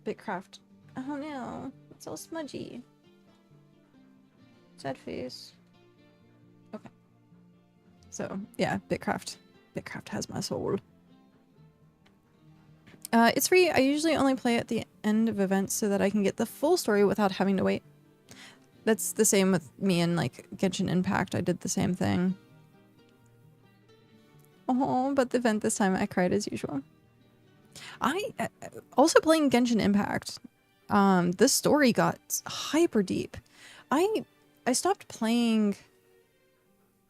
S1: BitCraft. Oh no, it's all smudgy. Sad face. Okay. So, yeah, BitCraft. BitCraft has my soul. It's free. I usually only play at the end of events so that I can get the full story without having to wait. That's the same with me and like Genshin Impact. I did the same thing. Oh, but the event this time I cried as usual. I also playing Genshin Impact. The story got hyper deep. I stopped playing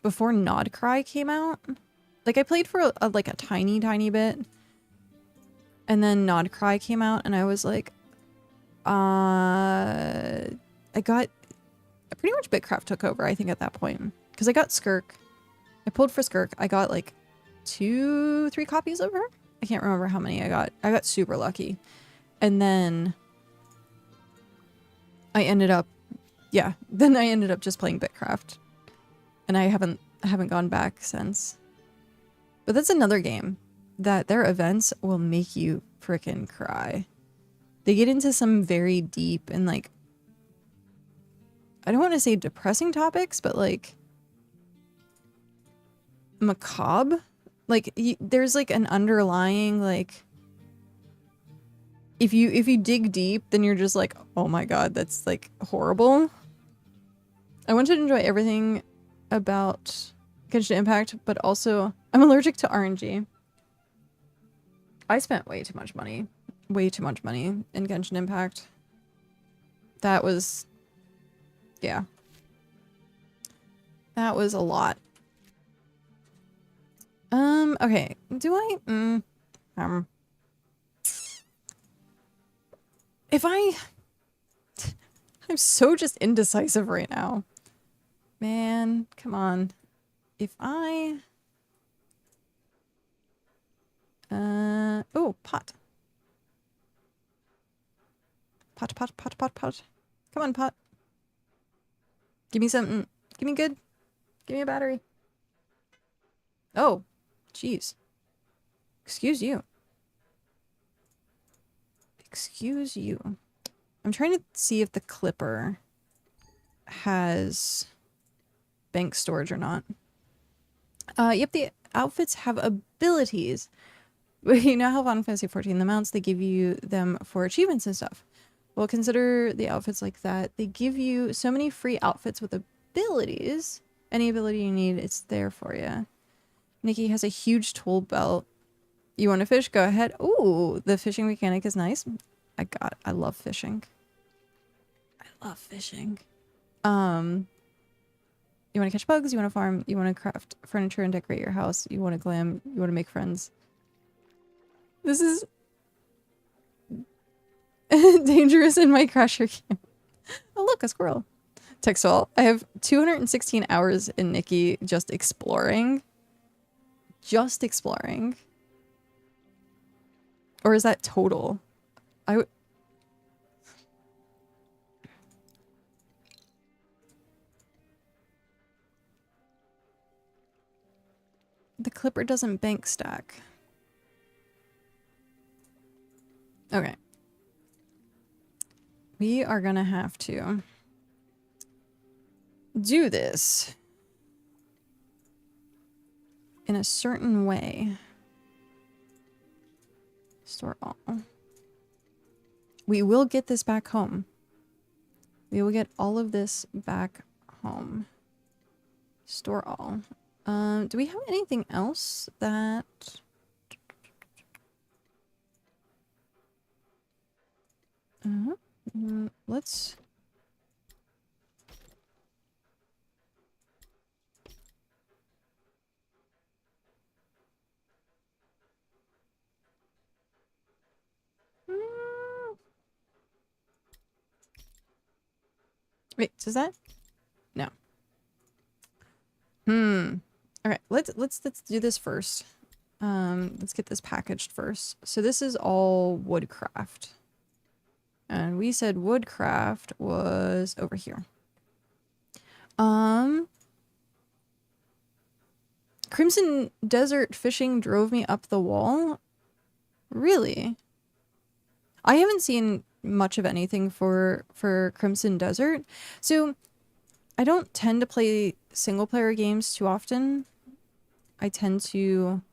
S1: before Nod Cry came out. Like I played for like a tiny bit. And then Nod Cry came out and I was like, I got pretty much BitCraft took over, I think, at that point. Because I got Skirk. I pulled for Skirk. I got like 2-3 copies of her. I can't remember how many I got. I got super lucky. And then I ended up, yeah, then I ended up just playing BitCraft. And I haven't gone back since. But that's another game that their events will make you frickin' cry. They get into some very deep and like, I don't want to say depressing topics, but like macabre. Like there's like an underlying like, if you dig deep, then you're just like, oh my god, that's like horrible. I want to enjoy everything about Genshin Impact, but also I'm allergic to RNG. I spent way too much money in Genshin Impact. That was, yeah. That was a lot. Okay. Do I, if I'm so just indecisive right now. Man, come on. If I, oh, pot. Pot. Come on, pot. Give me something. Give me good. Give me a battery. Oh, jeez. Excuse you. Excuse you. I'm trying to see if the clipper has bank storage or not. Yep, the outfits have abilities. You know how on Fantasy 14 the mounts, they give you them for achievements and stuff. Well, consider the outfits like that. They give you so many free outfits with abilities. Any ability you need, it's there for you. Nikki has a huge tool belt. You want to fish? Go ahead. Ooh, the fishing mechanic is nice. I love fishing. I love fishing. You want to catch bugs, you want to farm, you want to craft furniture and decorate your house, you want to glam, you want to make friends. This is dangerous in my Crasher game. Oh look, a squirrel. Textile. I have 216 hours in Nikki just exploring. Just exploring. Or is that total? The clipper doesn't bank stack. Okay. We are gonna have to do this in a certain way. Store all. We will get this back home. We will get all of this back home. Store all. Do we have anything else that... let's... Wait, does that? No. Alright, let's do this first. Let's get this packaged first. So this is all woodcraft. And we said woodcraft was over here. Crimson Desert fishing drove me up the wall? Really? I haven't seen much of anything for Crimson Desert. So I don't tend to play single player games too often. I tend to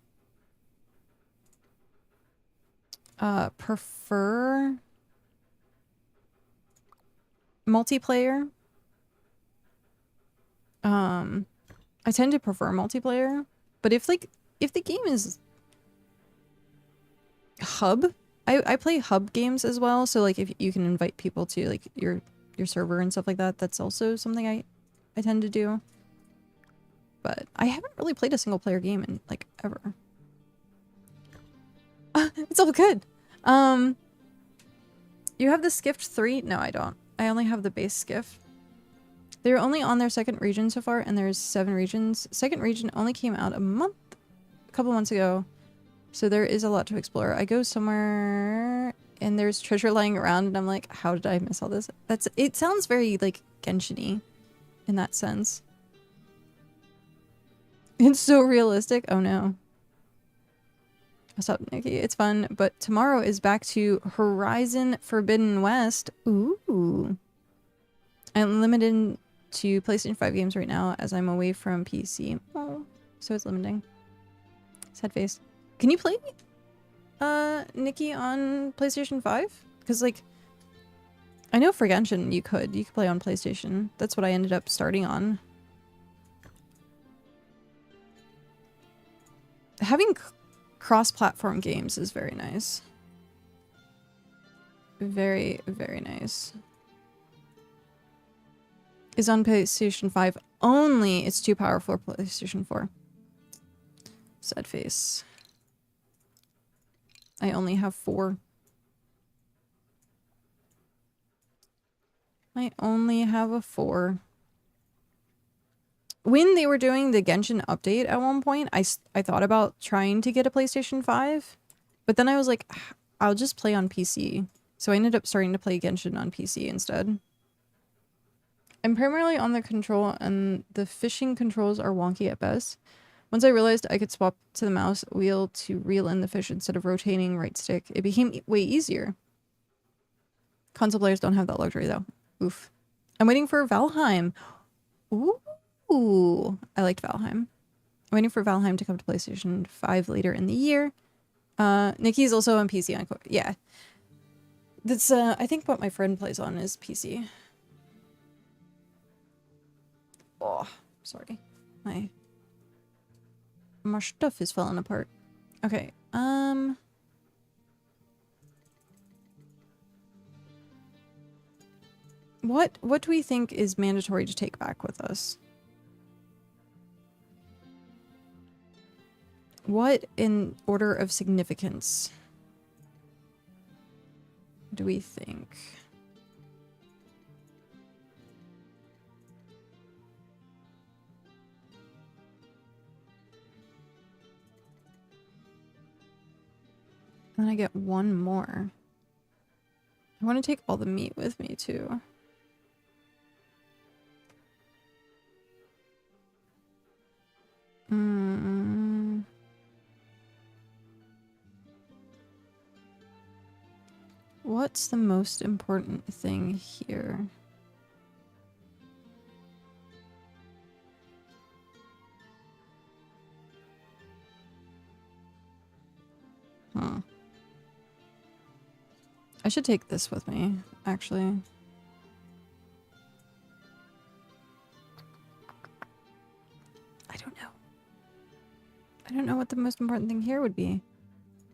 S1: prefer multiplayer. I tend to prefer multiplayer, but if the game is hub, I play hub games as well, so like if you can invite people to like your server and stuff like that, that's also something I tend to do. But I haven't really played a single player game in like ever. It's all good. You have the skiffed 3? No, I don't. I only have the base skiff. They're only on their second region so far, and there's 7 regions. Second region only came out a couple months ago, so there is a lot to explore. I go somewhere, and there's treasure lying around, and I'm like, how did I miss all this? It sounds very, like, Genshin-y in that sense. It's so realistic. Oh, no. What's up, Nikki? It's fun, but tomorrow is back to Horizon Forbidden West. Ooh. I'm limited to PlayStation 5 games right now as I'm away from PC. Oh, so it's limiting. Sad face. Can you play Nikki on PlayStation 5? Because like I know for Genshin you could play on PlayStation. That's what I ended up starting on. Having cross-platform games is very nice. Very, very nice. Is on PlayStation 5 only. It's too powerful for PlayStation 4. Sad face. I only have 4. I only have a 4. When they were doing the Genshin update at one point, I thought about trying to get a PlayStation 5. But then I was like, I'll just play on PC. So I ended up starting to play Genshin on PC instead. I'm primarily on the control, and the fishing controls are wonky at best. Once I realized I could swap to the mouse wheel to reel in the fish instead of rotating right stick, it became way easier. Console players don't have that luxury, though. Oof. I'm waiting for Valheim. Ooh, I liked Valheim. Waiting for Valheim to come to PlayStation 5 later in the year. Nikki's also on PC. Yeah. That's, I think what my friend plays on is PC. Oh, sorry. My stuff is falling apart. Okay, what do we think is mandatory to take back with us? What in order of significance do we think? And then I get one more. I want to take all the meat with me too. What's the most important thing here? Huh. I should take this with me, actually. I don't know. I don't know what the most important thing here would be.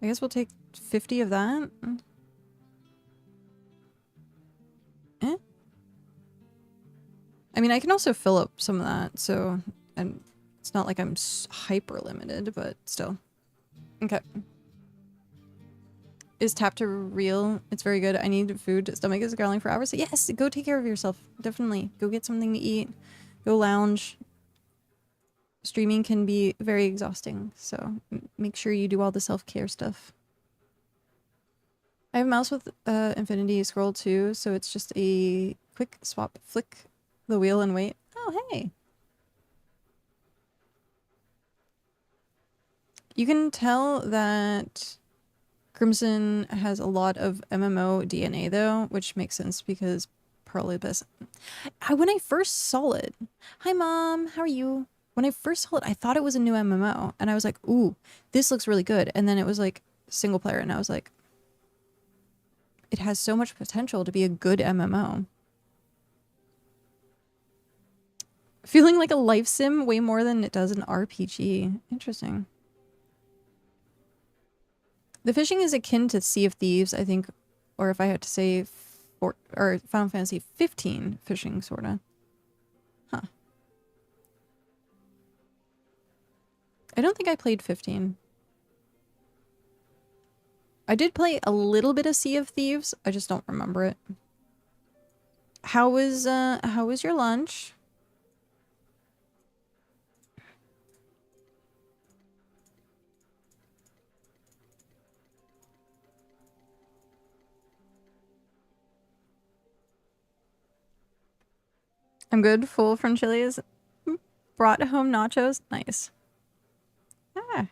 S1: I guess we'll take 50 of that. Eh? I mean, I can also fill up some of that, so... And it's not like I'm hyper limited, but still. Okay. Is tap to real? It's very good. I need food. Stomach is growling for hours. So yes, go take care of yourself. Definitely. Go get something to eat. Go lounge. Streaming can be very exhausting, so make sure you do all the self-care stuff. I have a mouse with infinity scroll too, so it's just a quick swap, flick the wheel and wait. Oh, hey! You can tell that Crimson has a lot of MMO DNA though, which makes sense because Perlibus. When I first saw it, hi mom, how are you? When I first saw it, I thought it was a new MMO, and I was like, ooh, this looks really good. And then it was like single player, and I was like, it has so much potential to be a good MMO. Feeling like a life sim way more than it does an RPG. Interesting. The fishing is akin to Sea of Thieves, I think, or if I had to say, or Final Fantasy 15 fishing, sorta. Huh. I don't think I played 15. I did play a little bit of Sea of Thieves. I just don't remember it. How was your lunch? I'm good. Full from Chili's. Brought home nachos. Nice. Ah.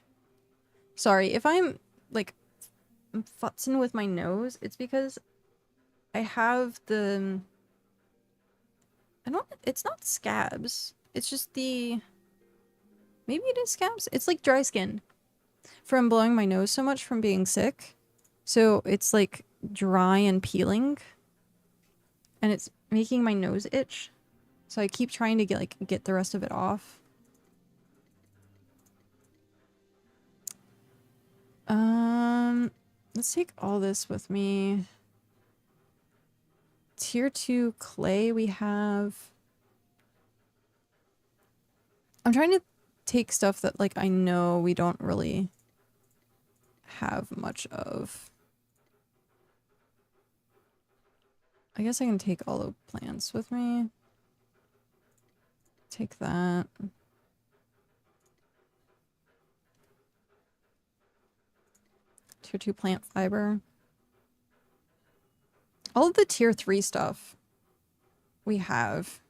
S1: Sorry, if I'm, like, futzing with my nose, it's because I have the... It's not scabs. It's just the... Maybe it is scabs? It's like dry skin. From blowing my nose so much from being sick. So it's like dry and peeling. And it's making my nose itch. So I keep trying to get the rest of it off. Let's take all this with me. Tier 2 clay we have. I'm trying to take stuff that, like, I know we don't really have much of. I guess I can take all the plants with me. Take that. Tier 2 plant fiber. All of the tier 3 stuff we have.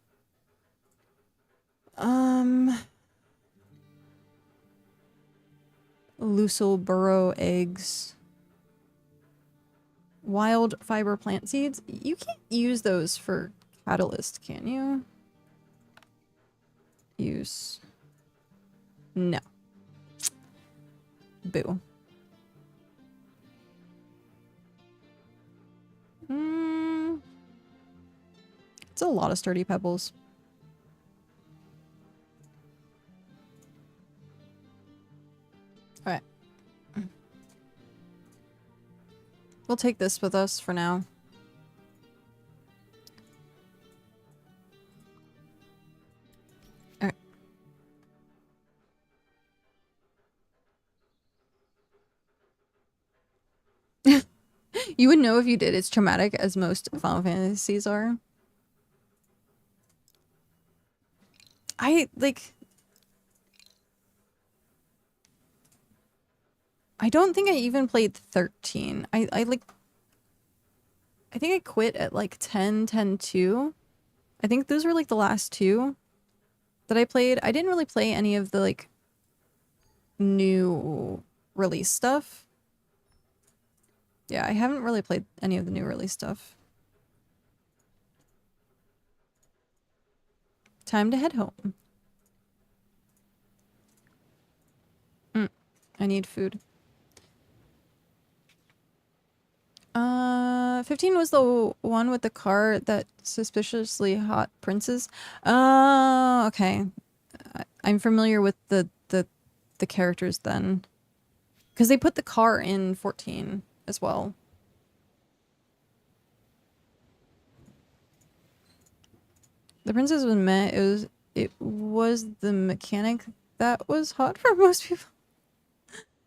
S1: Lucille burrow eggs. Wild fiber plant seeds. You can't use those for catalyst, can you? Use. No. Boo. It's a lot of sturdy pebbles. Alright. We'll take this with us for now. Alright. You would know if you did. It's traumatic, as most Final Fantasies are. I don't think I even played 13. I think I quit at like 10, 10, 2. I think those were like the last two that I played. I didn't really play any of the like new release stuff. Yeah, I haven't really played any of the new release stuff. Time to head home. I need food. 15 was the one with the car that suspiciously hot princes. Okay. I'm familiar with the characters then. Because they put the car in 14 as well. The princess was meh. It was the mechanic that was hot for most people.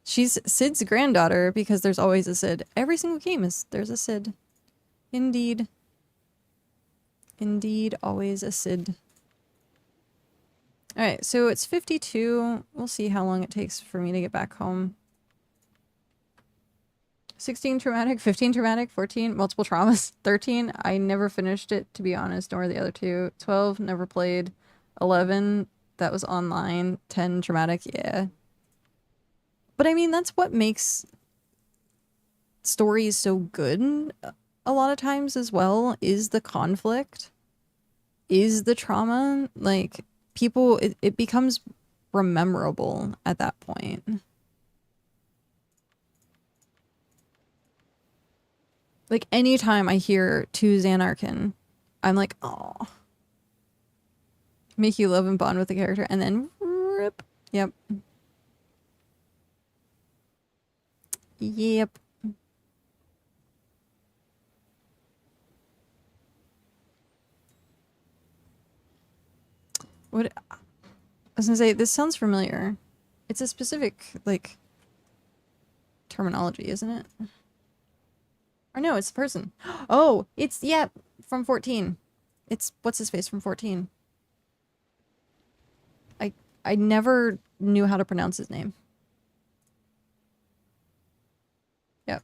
S1: She's Sid's granddaughter because there's always a Sid. Every single game there's a Sid. Indeed. Indeed, always a Sid. Alright, so it's 52. We'll see how long it takes for me to get back home. 16 traumatic, 15 traumatic, 14 multiple traumas, 13 I never finished it, to be honest, nor the other two. 12 never played. 11 that was online. 10 traumatic, yeah. But I mean, that's what makes stories so good a lot of times as well, is the conflict, is the trauma. Like, people, it becomes rememberable at that point. Like, anytime I hear To Xanarkin, I'm like, oh. Make you love and bond with the character, and then rip. Yep. Yep. What? I was gonna say, this sounds familiar. It's a specific, like, terminology, isn't it? Or no, it's the person. Oh, it's, yeah, from 14. It's, what's his face from 14? I never knew how to pronounce his name. Yep.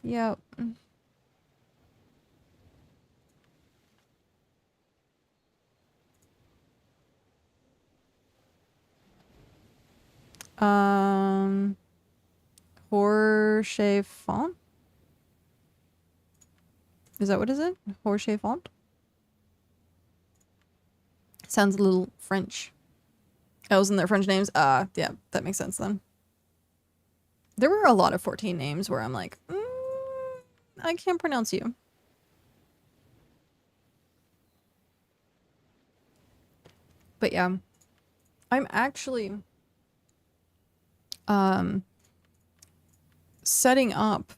S1: Yep. Horche Font? Is that what is it? Horche Font? Sounds a little French. Oh, wasn't there French names? Yeah, that makes sense then. There were a lot of 14 names where I'm like, I can't pronounce you. But yeah, I'm actually setting up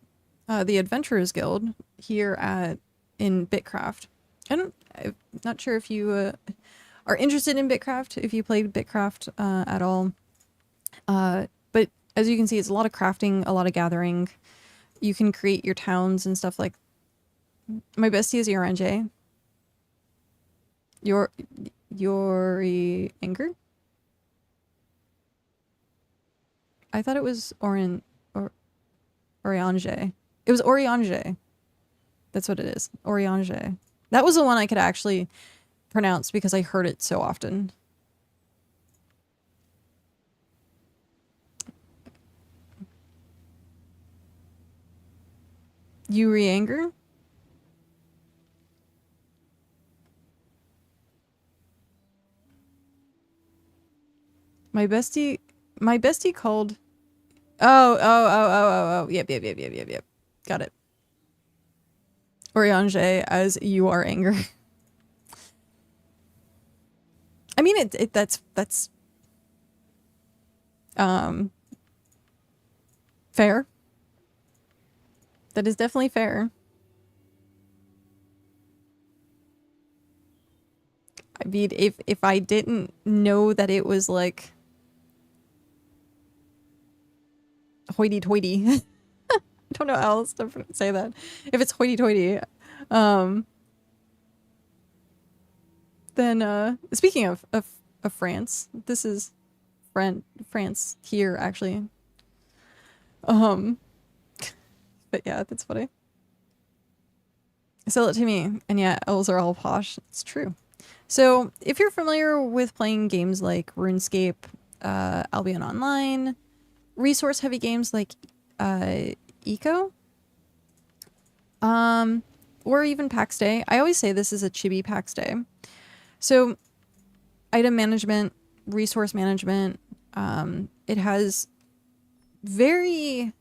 S1: the Adventurers Guild here in BitCraft. I'm not sure if you are interested in BitCraft, if you played BitCraft at all. But as you can see, it's a lot of crafting, a lot of gathering. You can create your towns and stuff like. My bestie is Yoranjay. Yori Anger? I thought it was Oriange. It was Oriange. That's what it is. Oriange. That was the one I could actually pronounce because I heard it so often. Yuri Anger? My bestie called. Oh. Yep. Got it. Oriange as you are anger. I mean, that's fair. That is definitely fair. I mean, if I didn't know that it was like hoity-toity, I don't know how else to say that. If it's hoity-toity, then speaking of France, this is France here actually. But yeah, that's funny. Sell it to me, and yeah, elves are all posh. It's true. So if you're familiar with playing games like RuneScape, Albion Online, resource-heavy games like Eco, or even PAX Day, I always say this is a chibi PAX Day. So item management, resource management, it has very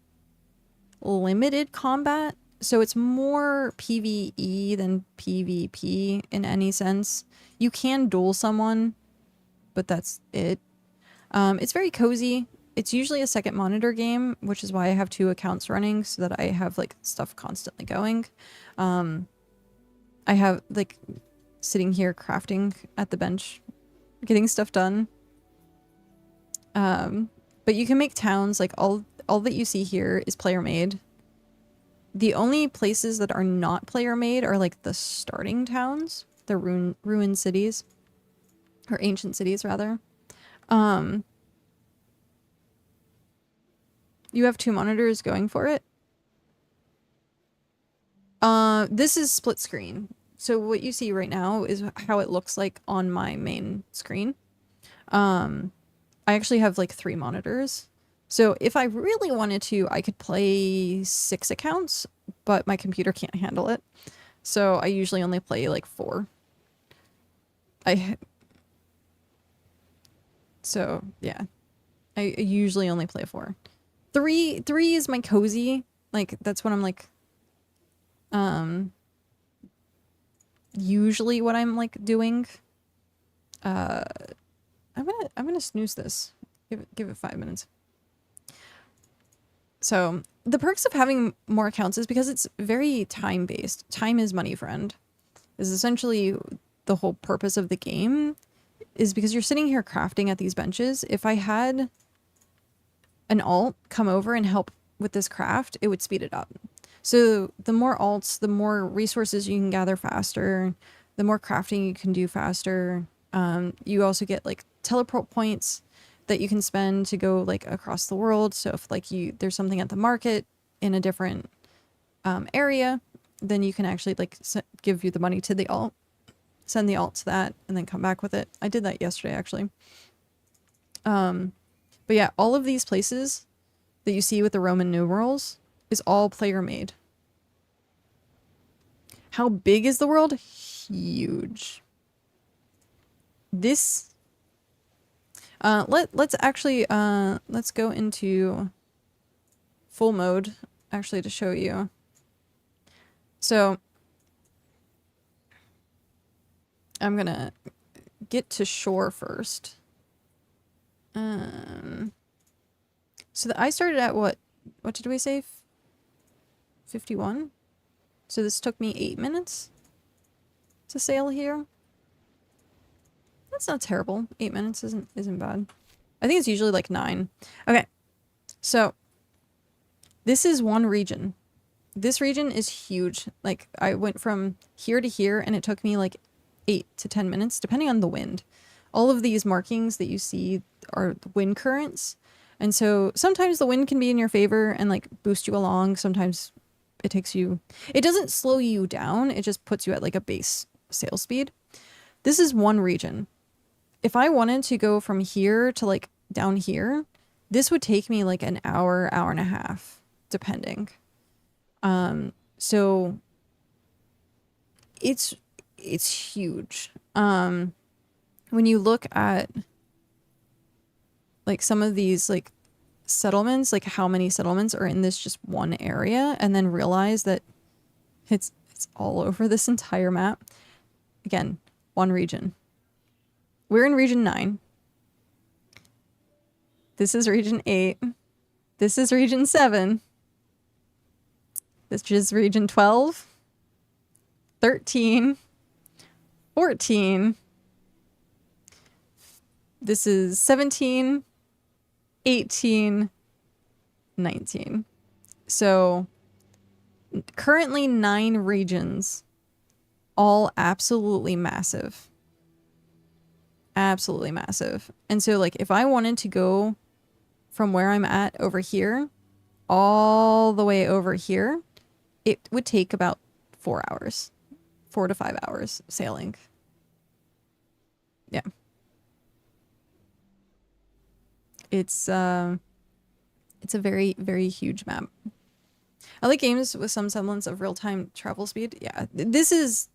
S1: limited combat. So it's more PvE than PvP in any sense. You can duel someone, but that's it. It's very cozy. It's usually a second monitor game, which is why I have 2 accounts running so that I have like stuff constantly going. I have like sitting here crafting at the bench, getting stuff done. But you can make towns, like all that you see here is player made. The only places that are not player made are like the starting towns, the ruined cities, or ancient cities rather. You have 2 monitors going for it. This is split screen. So what you see right now is how it looks like on my main screen. I actually have like 3 monitors. So if I really wanted to, I could play 6 accounts, but my computer can't handle it. So I usually only play like 4. So yeah, I usually only play 4. 3 is my cozy. Like that's what I'm like, usually what I'm like doing. I'm gonna snooze this. Give it 5 minutes. So the perks of having more accounts is because it's very time based. Time is money, friend. Is essentially the whole purpose of the game. Is because you're sitting here crafting at these benches. If I had an alt come over and help with this craft, it would speed it up. So the more alts, the more resources you can gather faster, the more crafting you can do faster. You also get like teleport points that you can spend to go like across the world. So if like there's something at the market in a different area, then you can actually like give you the money to the alt, send the alt to that, and then come back with it. I did that yesterday actually. But yeah, all of these places that you see with the Roman numerals is all player made. How big is the world? Huge. This let's actually let's go into full mode actually to show you. So I'm gonna get to shore first. So I started at what did we say? 51? So this took me 8 minutes to sail here. That's not terrible. 8 minutes isn't bad. I think it's usually like 9. Okay. So this is one region. This region is huge. Like I went from here to here and it took me like 8 to 10 minutes depending on the wind. All of these markings that you see are the wind currents. And so sometimes the wind can be in your favor and like boost you along. Sometimes it doesn't slow you down. It just puts you at like a base sail speed. This is one region. If I wanted to go from here to like down here, this would take me like an hour, hour and a half, depending. So it's huge. When you look at like some of these like settlements, like how many settlements are in this just one area, and then realize that it's all over this entire map. Again, one region. We're in region 9. This is region 8. This is region 7. This is region 12, 13, 14. This is 17, 18, 19. So currently 9 regions, all absolutely massive. Absolutely massive. And so like if I wanted to go from where I'm at over here all the way over here, it would take about 4 hours. 4 to 5 hours sailing. Yeah. It's a very, very huge map. I like games with some semblance of real-time travel speed. Yeah, this is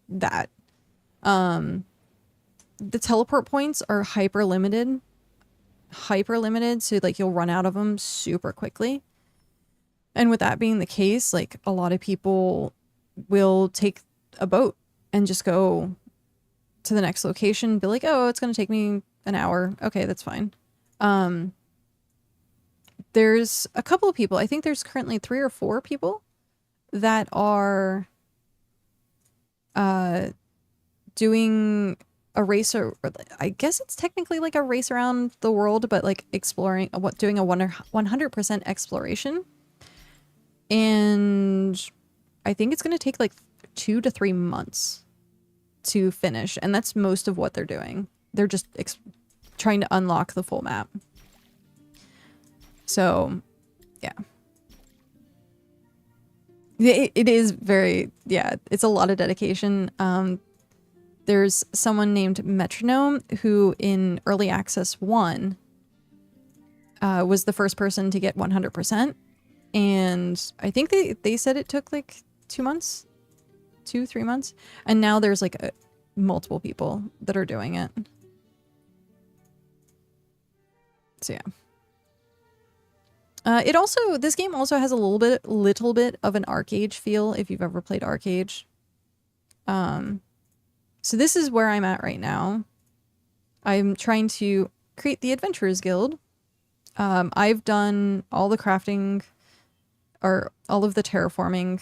S1: that. The teleport points are hyper limited, so like you'll run out of them super quickly. And with that being the case, like a lot of people will take a boat and just go to the next location, be like, oh, it's going to take me an hour. Okay, that's fine. There's a couple of people, I think there's currently 3 or 4 people that are doing a race, or I guess it's technically like a race around the world, but like exploring, doing a 100% exploration. And I think it's going to take like 2 to 3 months to finish. And that's most of what they're doing. They're just trying to unlock the full map. So, yeah. It is very, yeah, it's a lot of dedication. There's someone named Metronome who in Early Access 1 was the first person to get 100%. And I think they said it took like 2 months, 2-3 months. And now there's like multiple people that are doing it. So yeah. This game also has a little bit of an ArcAge feel if you've ever played ArcAge. So this is where I'm at right now. I'm trying to create the Adventurers Guild. I've done all the crafting or all of the terraforming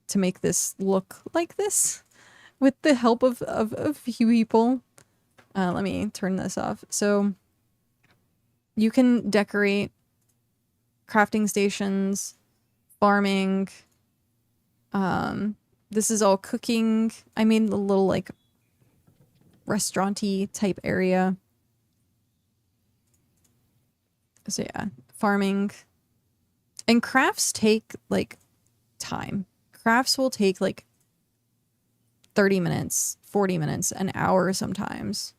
S1: to make this look like this with the help of a few people. Let me turn this off. So you can decorate crafting stations, farming. This is all cooking. I made a little like restaurant-y type area. So yeah, farming. And crafts take like time. Crafts will take like 30 minutes, 40 minutes, an hour sometimes.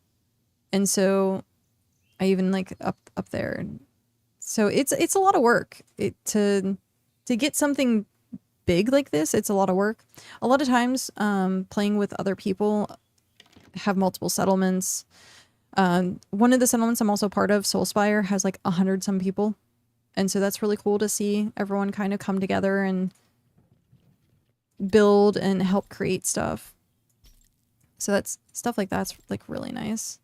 S1: And so I even like up there. So it's a lot of work. To get something big like this, it's a lot of work. A lot of times playing with other people, have multiple settlements. One of the settlements I'm also part of, Soulspire, has like 100 some people. And so that's really cool to see everyone kind of come together and build and help create stuff. So that's stuff like that's like really nice.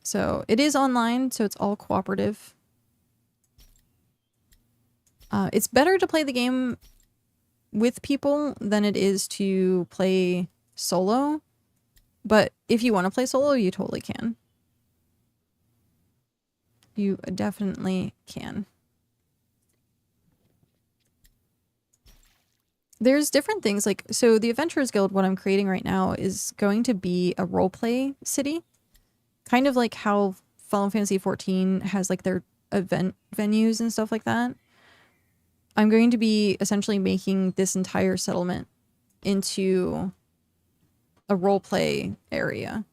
S1: So it is online, so it's all cooperative. It's better to play the game with people than it is to play solo. But if you want to play solo, you totally can. You definitely can. There's different things like, so the Adventurers Guild, what I'm creating right now is going to be a roleplay city. Kind of like how Final Fantasy XIV has like their event venues and stuff like that. I'm going to be essentially making this entire settlement into a roleplay area.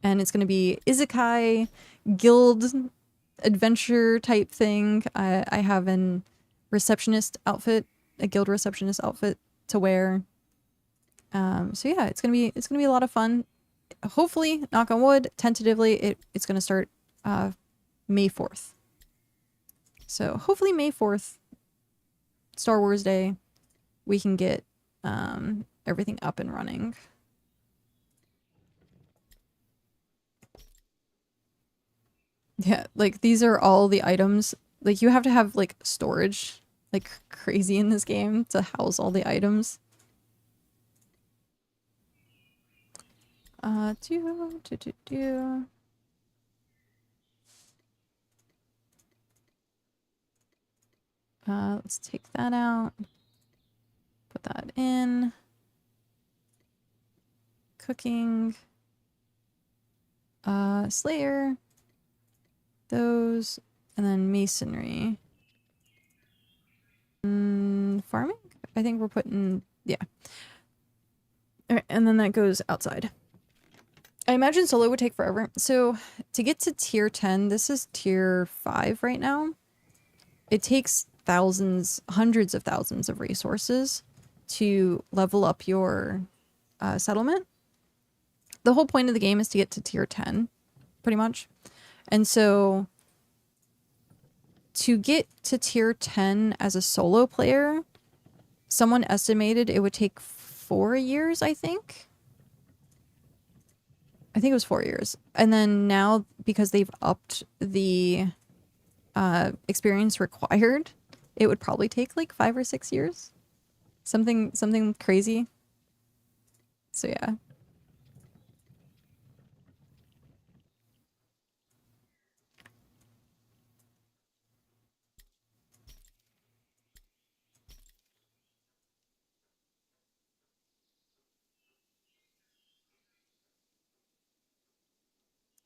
S1: And it's going to be isekai, guild, adventure type thing. I have an receptionist outfit, a guild receptionist outfit to wear. So yeah, it's gonna be a lot of fun. Hopefully, knock on wood, tentatively, it's gonna start May 4th. So hopefully May 4th, Star Wars Day, we can get everything up and running. Yeah, like these are all the items. Like you have to have like storage like crazy in this game to house all the items. Do. Let's take that out. Put that in. Cooking. Slayer. Those. And then masonry. Farming? I think we're putting... Yeah. Alright, and then that goes outside. I imagine solo would take forever. So, to get to tier 10, this is tier 5 right now. It takes thousands, hundreds of thousands of resources to level up your settlement. The whole point of the game is to get to tier 10, pretty much. And so, to get to tier 10 as a solo player, someone estimated it would take 4 years, I think. I think it was 4 years. And then now, because they've upped the experience required, it would probably take like 5 or 6 years. Something crazy. So yeah.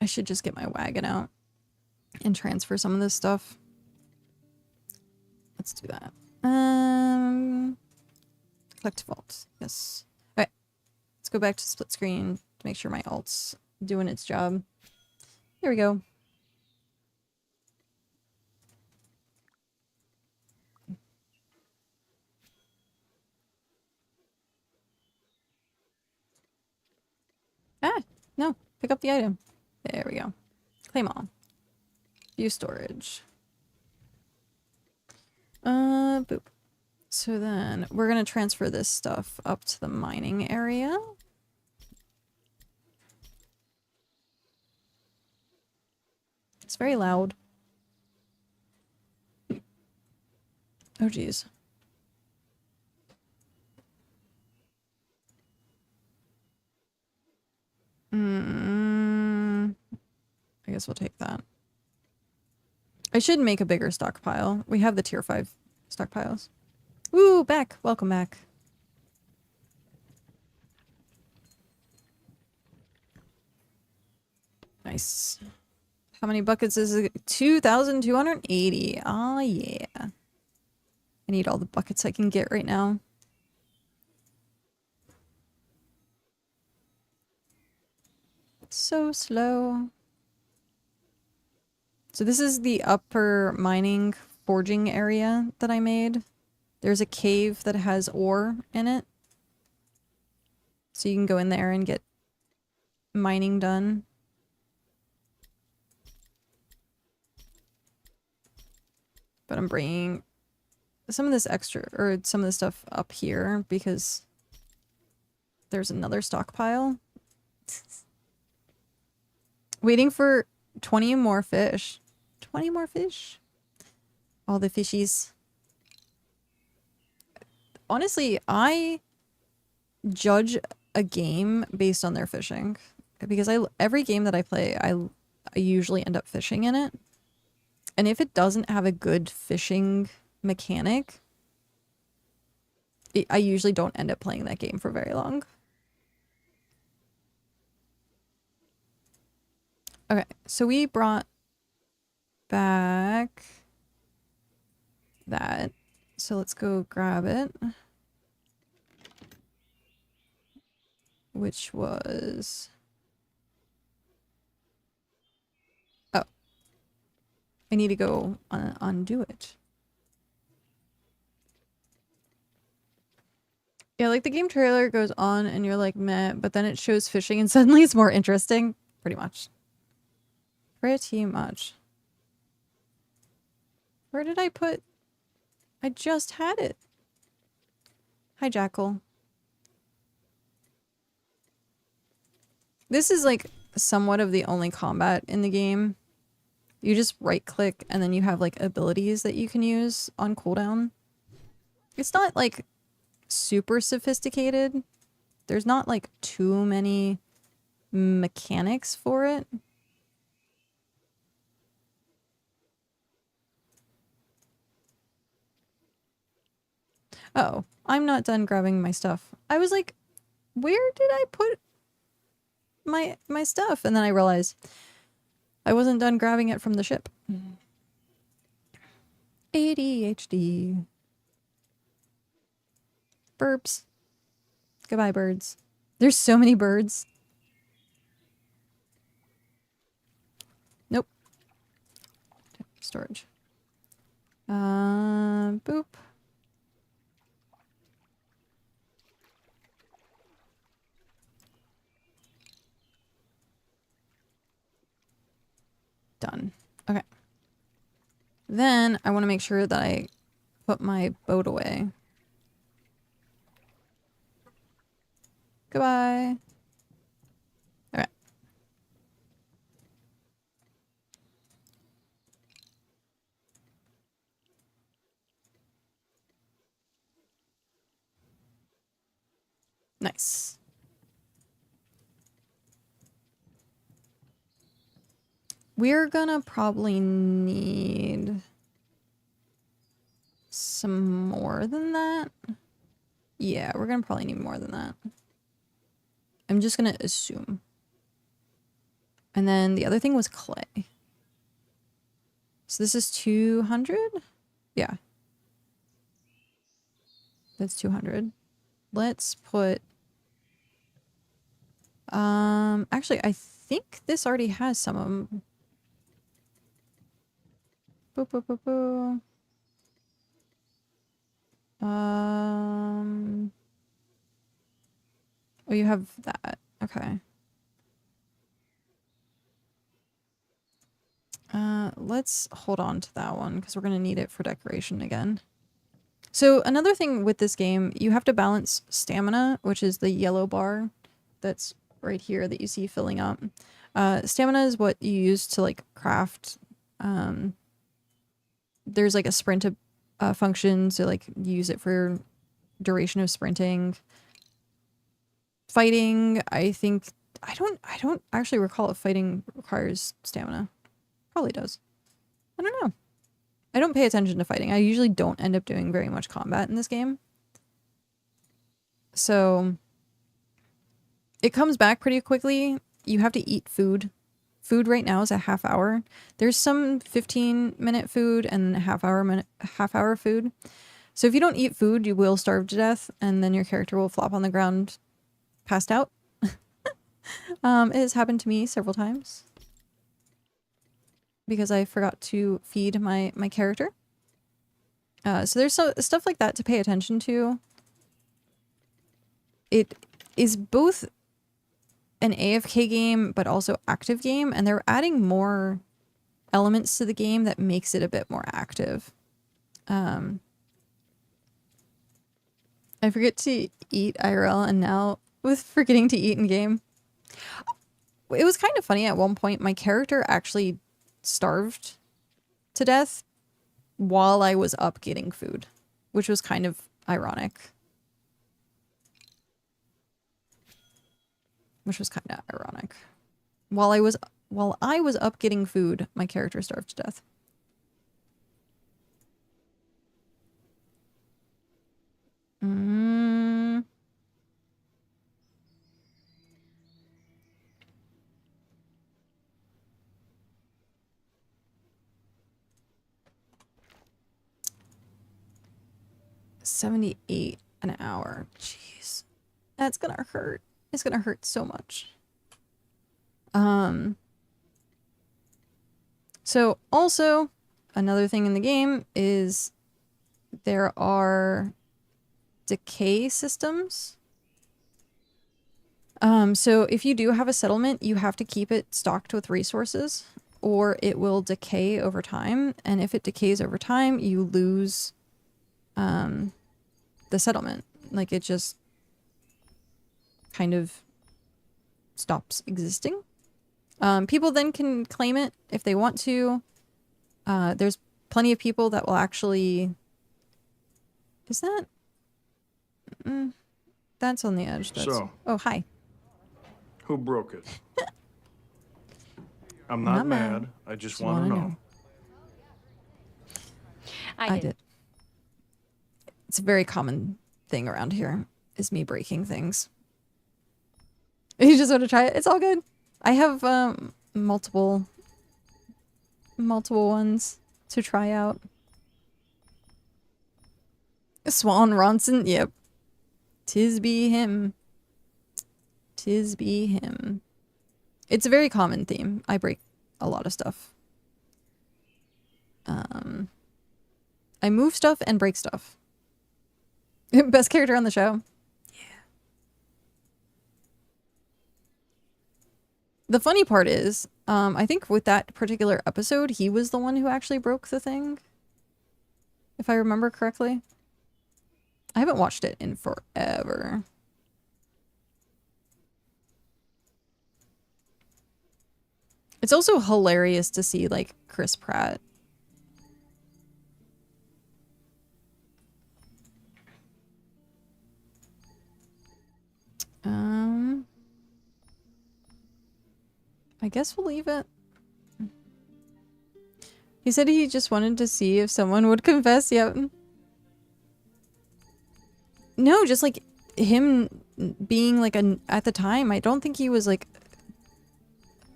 S1: I should just get my wagon out and transfer some of this stuff. Let's do that. Collect vault. Yes. Alright. Let's go back to split screen to make sure my alt's doing its job. There we go. Ah, no. Pick up the item. There we go. Claim all. View storage. Boop. So then we're gonna transfer this stuff up to the mining area. It's very loud. Oh geez. I guess we'll take that. I should make a bigger stockpile. We have the tier 5 stockpiles. Woo, back! Welcome back. Nice. How many buckets is it? 2,280. Oh, yeah. I need all the buckets I can get right now. So slow. So this is the upper mining forging area that I made. There's a cave that has ore in it. So you can go in there and get mining done. But I'm bringing some of this extra, or some of the stuff up here because there's another stockpile. Waiting for 20 more fish. 20 more fish. All the fishies. Honestly, I judge a game based on their fishing. Because every game that I play, I usually end up fishing in it. And if it doesn't have a good fishing mechanic, I usually don't end up playing that game for very long. Okay, so we brought back that. So let's go grab it. Which was... Oh. I need to go undo it. Yeah, like the game trailer goes on and you're like, meh, but then it shows fishing and suddenly it's more interesting. Pretty much. Pretty much. Where did I put... I just had it. Hi, Jackal. This is like somewhat of the only combat in the game. You just right click and then you have like abilities that you can use on cooldown. It's not like super sophisticated. There's not like too many mechanics for it. Oh, I'm not done grabbing my stuff. I was like, where did I put my stuff? And then I realized I wasn't done grabbing it from the ship. ADHD. Burps. Goodbye, birds. There's so many birds. Nope. Storage. Boop. Done. Okay. Then I want to make sure that I put my boat away. Goodbye. Okay. Nice. We're gonna probably need some more than that. Yeah, we're gonna probably need more than that. I'm just gonna assume. And then the other thing was clay. So this is 200? Yeah. That's 200. Let's put... actually, I think this already has some of them. Boop, boop, boop, boop. Oh, you have that. Okay. Let's hold on to that one because we're going to need it for decoration again. So another thing with this game, you have to balance stamina, which is the yellow bar that's right here that you see filling up. Stamina is what you use to like craft. There's like a sprint function, so like use it for duration of sprinting. Fighting, I think I don't actually recall if fighting requires stamina. Probably does. I don't know. I don't pay attention to fighting. I usually don't end up doing very much combat in this game. So it comes back pretty quickly. You have to eat food. Food right now is a half hour. There's some 15-minute food and half hour food. So if you don't eat food, you will starve to death, and then your character will flop on the ground passed out. It has happened to me several times because I forgot to feed my character. So there's stuff like that to pay attention to. It is both an AFK game, but also active game, and they're adding more elements to the game that makes it a bit more active. I forget to eat IRL, and now with forgetting to eat in game. It was kind of funny at one point. My character actually starved to death while I was up getting food, which was kind of ironic. While I was up getting food, my character starved to death. Mm. $78 an hour. Jeez. That's gonna hurt. It's gonna hurt so much. So also another thing in the game is there are decay systems. So if you do have a settlement, you have to keep it stocked with resources, or it will decay over time. And if it decays over time, you lose the settlement. Like, it just kind of stops existing. People then can claim it if they want to. There's plenty of people that will actually... Is that... that's on the edge. That's...
S3: So.
S1: Oh, hi.
S3: Who broke it? I'm not mad. I just want to know.
S4: I did.
S1: It's a very common thing around here, is me breaking things. You just want to try it? It's all good. I have multiple ones to try out. Swan Ronson, yep. 'Tis be him. 'Tis be him. It's a very common theme. I break a lot of stuff. I move stuff and break stuff. Best character on the show. Yeah. The funny part is, I think with that particular episode, he was the one who actually broke the thing. If I remember correctly. I haven't watched it in forever. It's also hilarious to see, like, Chris Pratt. I guess we'll leave it. He said he just wanted to see if someone would confess. Yep. No, just like him being like at the time, I don't think he was like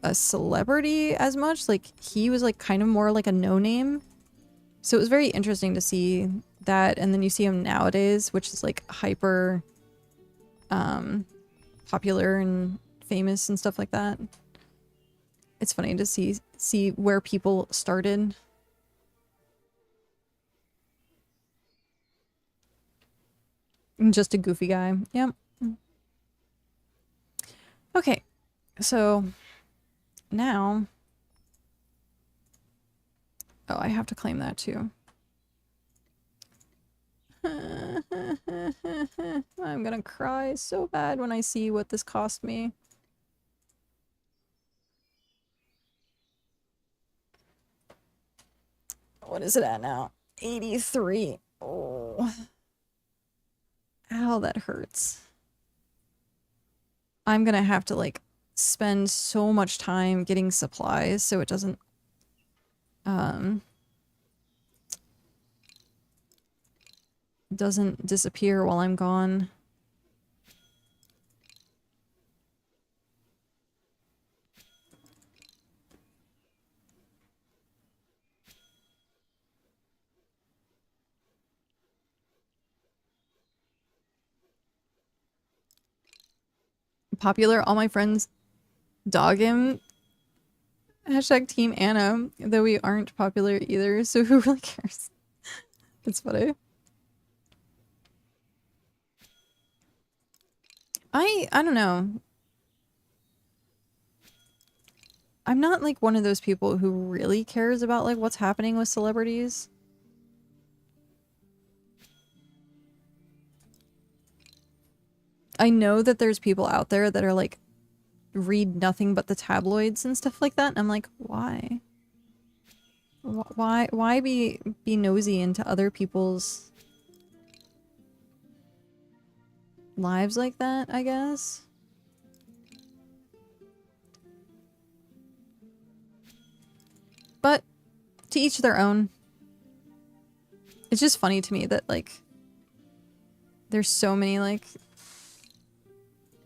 S1: a celebrity as much. Like, he was like kind of more like a no-name. So it was very interesting to see that. And then you see him nowadays, which is like hyper popular and famous and stuff like that. It's funny to see where people started. Just a goofy guy. Yep. Okay. So now... Oh, I have to claim that too. I'm gonna cry so bad when I see what this cost me. What is it at now? 83. Oh. Ow, that hurts. I'm gonna have to, like, spend so much time getting supplies so it doesn't, doesn't disappear while I'm gone. Popular, all my friends dog him. Hashtag Team Anna, though we aren't popular either, so who really cares? It's funny. I don't know. I'm not like one of those people who really cares about like what's happening with celebrities. I know that there's people out there that are like, read nothing but the tabloids and stuff like that. And I'm like, why? Why be nosy into other people's lives like that, I guess? But to each their own. It's just funny to me that like there's so many like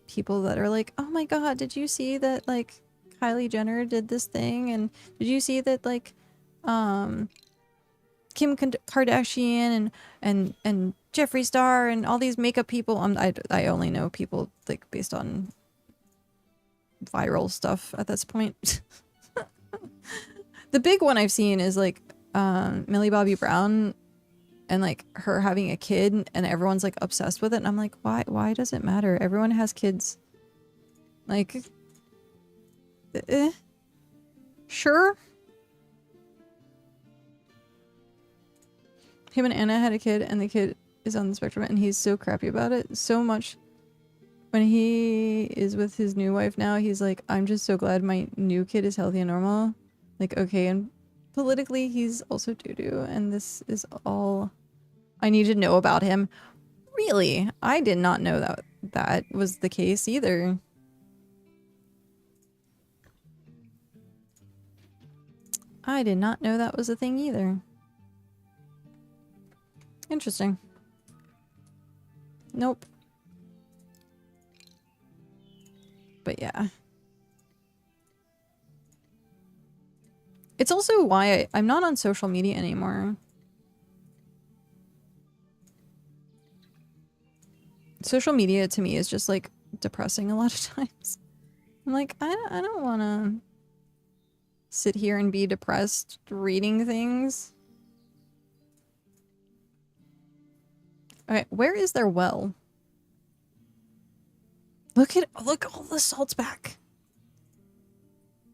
S1: people that are like, oh my god, did you see that like Kylie Jenner did this thing, and did you see that like Kim Kardashian and Jeffree Star and all these makeup people. I only know people like based on viral stuff at this point. The big one I've seen is like Millie Bobby Brown and like her having a kid, and everyone's like obsessed with it, and I'm like, why does it matter? Everyone has kids. Like, sure, Him and Anna had a kid, and the kid is on the spectrum, and he's so crappy about it. So much. When he is with his new wife now, he's like, I'm just so glad my new kid is healthy and normal. Like, okay, and politically, he's also doo-doo, and this is all I need to know about him. Really? I did not know that that was the case either. I did not know that was a thing either. Interesting. Nope. But yeah. It's also why I'm not on social media anymore. Social media to me is just like depressing a lot of times. I'm like, I don't want to sit here and be depressed reading things. Okay, where is their well? Look, all the salt's back.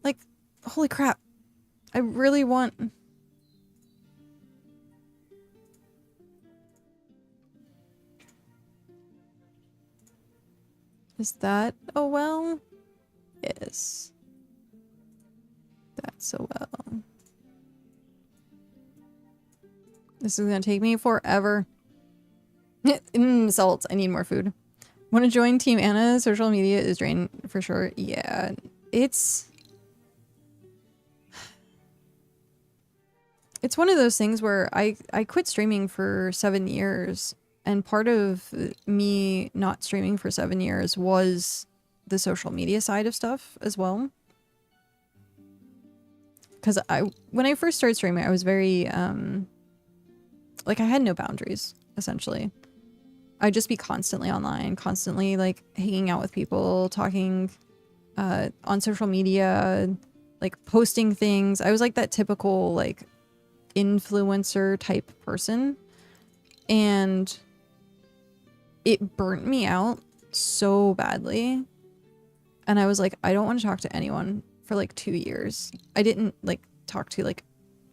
S1: Like, holy crap. I really want... Is that a well? Yes. That's a well. This is gonna take me forever. Salts. I need more food. Want to join Team Anna? Social media is drained for sure. Yeah, it's one of those things where I quit streaming for 7 years, and part of me not streaming for 7 years was the social media side of stuff as well. Because when I first started streaming, I was very like I had no boundaries essentially. I'd just be constantly online, constantly like hanging out with people, talking on social media, like posting things. I was like that typical like influencer type person, and it burnt me out so badly. And I was like, I don't want to talk to anyone for like 2 years. I didn't like talk to like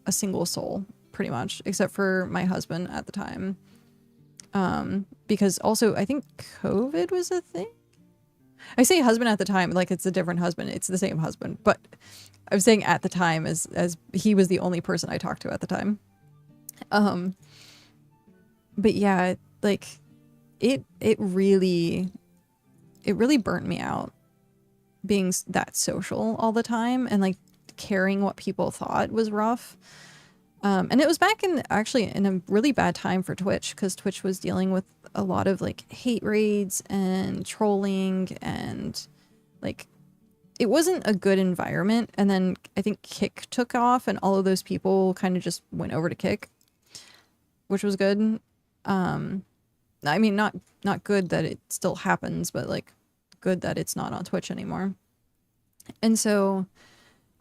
S1: a single soul pretty much, except for my husband at the time. Because also I think COVID was a thing. I say husband at the time like it's a different husband. It's the same husband, but I'm saying at the time as he was the only person I talked to at the time. But yeah, like it really burnt me out being that social all the time and like caring what people thought was rough. And it was back in actually in a really bad time for Twitch, because Twitch was dealing with a lot of like hate raids and trolling, and like it wasn't a good environment. And then I think Kick took off, and all of those people kind of just went over to Kick, which was good. I mean, not good that it still happens, but like good that it's not on Twitch anymore. And so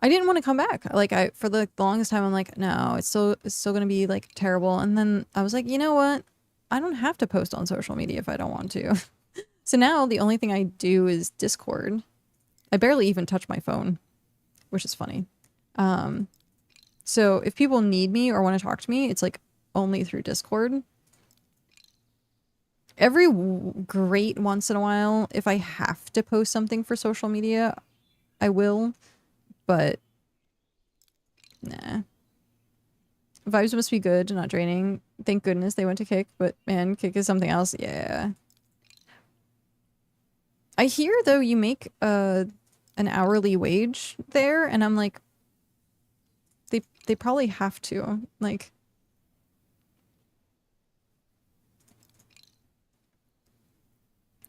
S1: I didn't want to come back. Like for the longest time, I'm like, no, it's still going to be like terrible. And then I was like, you know what? I don't have to post on social media if I don't want to. So now the only thing I do is Discord. I barely even touch my phone, which is funny. So if people need me or want to talk to me, it's like only through Discord. Every great once in a while, if I have to post something for social media, I will. But nah. Vibes must be good, not draining. Thank goodness they went to Kick, but man, Kick is something else. Yeah. I hear though you make an hourly wage there, and I'm like, they probably have to. Like,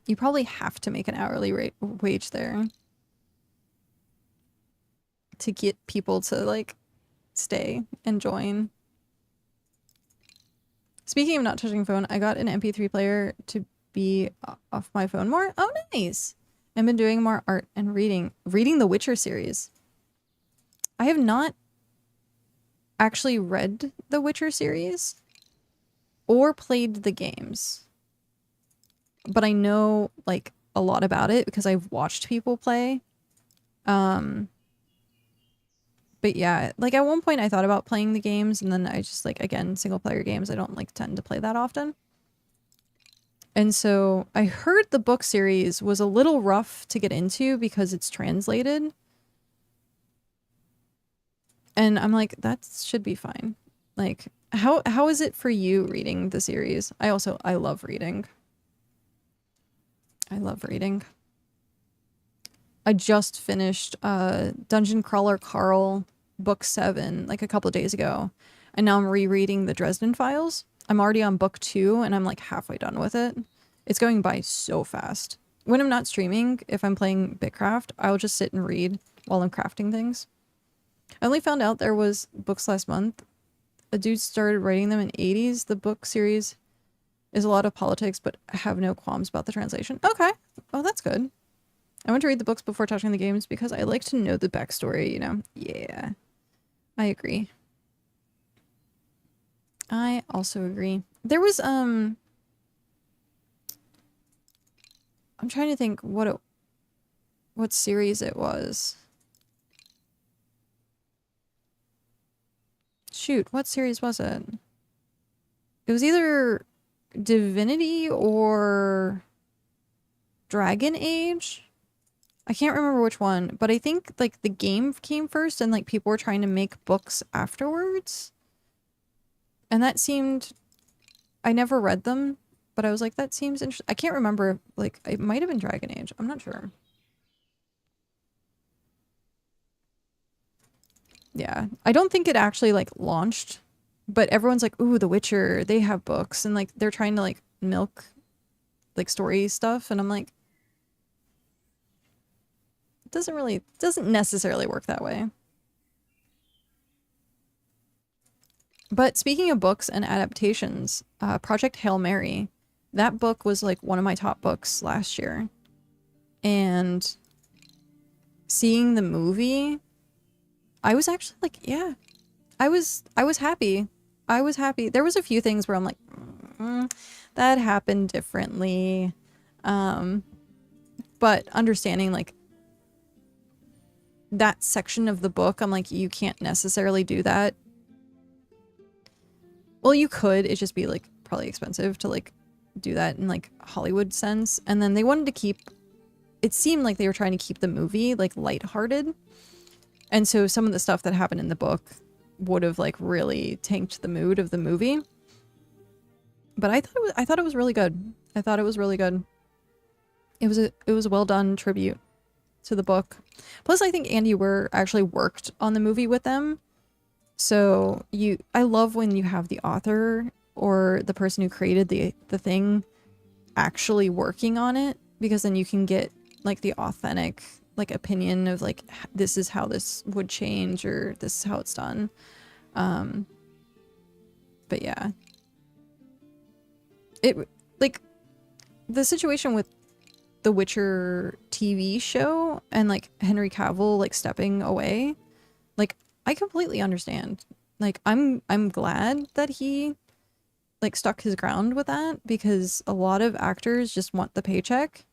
S1: you probably have to make an hourly wage there to get people to like stay and join. Speaking of not touching phone, I got an MP3 player to be off my phone more. Oh, nice. I've been doing more art and reading the Witcher series. I have not actually read the Witcher series or played the games, but I know like a lot about it because I've watched people play. But yeah, like at one point I thought about playing the games, and then I just like, again, single player games, I don't like tend to play that often. And so I heard the book series was a little rough to get into because it's translated. And I'm like, that should be fine. Like, how is it for you reading the series? I love reading. I love reading. I just finished Dungeon Crawler Carl book 7 like a couple of days ago. And now I'm rereading the Dresden Files. I'm already on book 2 and I'm like halfway done with it. It's going by so fast. When I'm not streaming, if I'm playing BitCraft, I'll just sit and read while I'm crafting things. I only found out there was books last month. A dude started writing them in 80s. The book series is a lot of politics, but I have no qualms about the translation. Okay. Oh, that's good. I want to read the books before touching the games because I like to know the backstory, you know? Yeah. I agree. I also agree. There was, I'm trying to think what series it was. Shoot, what series was it? It was either Divinity or Dragon Age. I can't remember which one, but I think like the game came first and like people were trying to make books afterwards. And that seemed, I never read them, but I was like, that seems interesting. I can't remember, like it might have been Dragon Age. I'm not sure. Yeah, I don't think it actually like launched, but everyone's like, ooh, The Witcher, they have books, and like they're trying to like milk like story stuff, and I'm like, it doesn't necessarily work that way. But speaking of books and adaptations, Project Hail Mary, that book was like one of my top books last year. And seeing the movie, I was actually like, yeah, I was happy. I was happy. There was a few things where I'm like, that happened differently. But understanding like that section of the book, I'm like, you can't necessarily do that. Well, you could, it'd just be like probably expensive to like do that in like Hollywood sense. And then they wanted to keep, it seemed like they were trying to keep the movie like lighthearted. And so some of the stuff that happened in the book would have like really tanked the mood of the movie. But I thought it was really good. I thought it was really good. It was a well done tribute to the book. Plus I think Andy Weir actually worked on the movie with them. So I love when you have the author or the person who created the thing actually working on it, because then you can get like the authentic like opinion of like, this is how this would change, or this is how it's done. But yeah, it like the situation with the Witcher TV show and like Henry Cavill like stepping away, like I completely understand. Like I'm glad that he like stuck his ground with that, because a lot of actors just want the paycheck.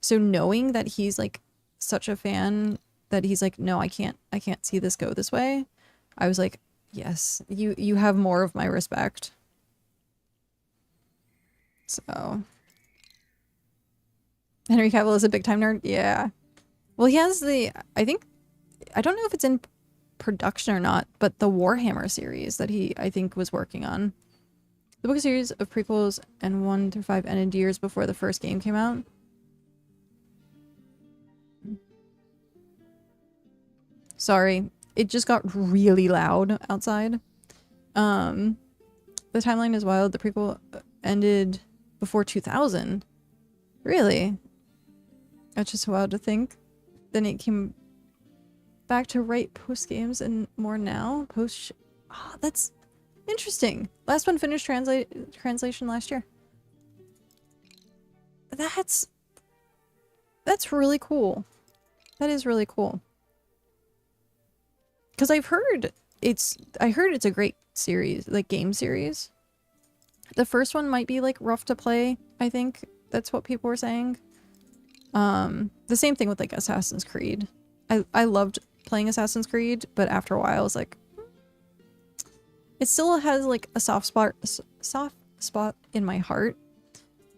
S1: So knowing that he's like such a fan that he's like, no, I can't see this go this way, I was like, yes, you have more of my respect. So Henry Cavill is a big time nerd. Yeah. Well, he has I don't know if it's in production or not, but the Warhammer series that he, I think, was working on. The book series of prequels and 1 through 5 ended years before the first game came out. Sorry, it just got really loud outside. The timeline is wild. The prequel ended before 2000. Really? That's just wild to think. Then it came back to write post games and more now. That's interesting. Last one finished translation last year. That's really cool. That is really cool. Because I heard it's a great series, like game series. The first one might be like rough to play, I think. That's what people were saying. The same thing with like Assassin's Creed. I loved playing Assassin's Creed, but after a while, I was like, it still has like a soft spot in my heart,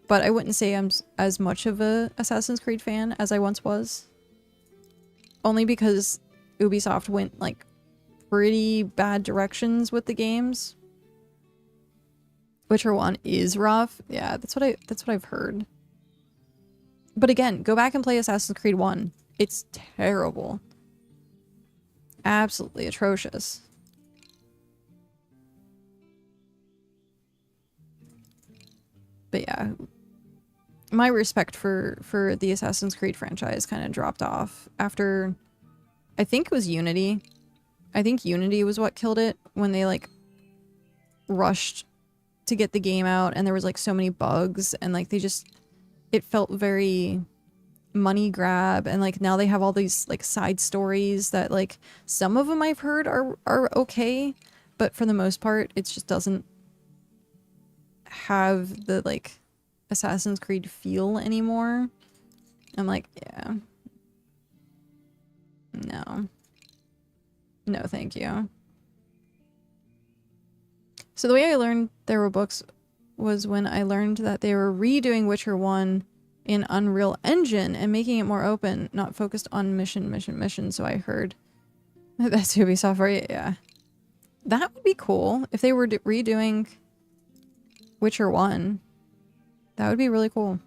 S1: but I wouldn't say I'm as much of a Assassin's Creed fan as I once was. Only because Ubisoft went like pretty bad directions with the games. Witcher 1 is rough. Yeah, that's what I've heard. But again, go back and play Assassin's Creed 1. It's terrible. Absolutely atrocious. But yeah, my respect for the Assassin's Creed franchise kind of dropped off after, I think it was Unity. I think Unity was what killed it when they like rushed to get the game out and there was like so many bugs and like it felt very money grab, and like now they have all these like side stories that like some of them I've heard are okay, but for the most part it just doesn't have the like Assassin's Creed feel anymore. I'm like, yeah, no thank you. So the way I learned there were books was when I learned that they were redoing Witcher 1 in Unreal Engine and making it more open, not focused on mission. So I heard that's Ubisoft, right? Yeah. That would be cool if they were redoing Witcher 1. That would be really cool.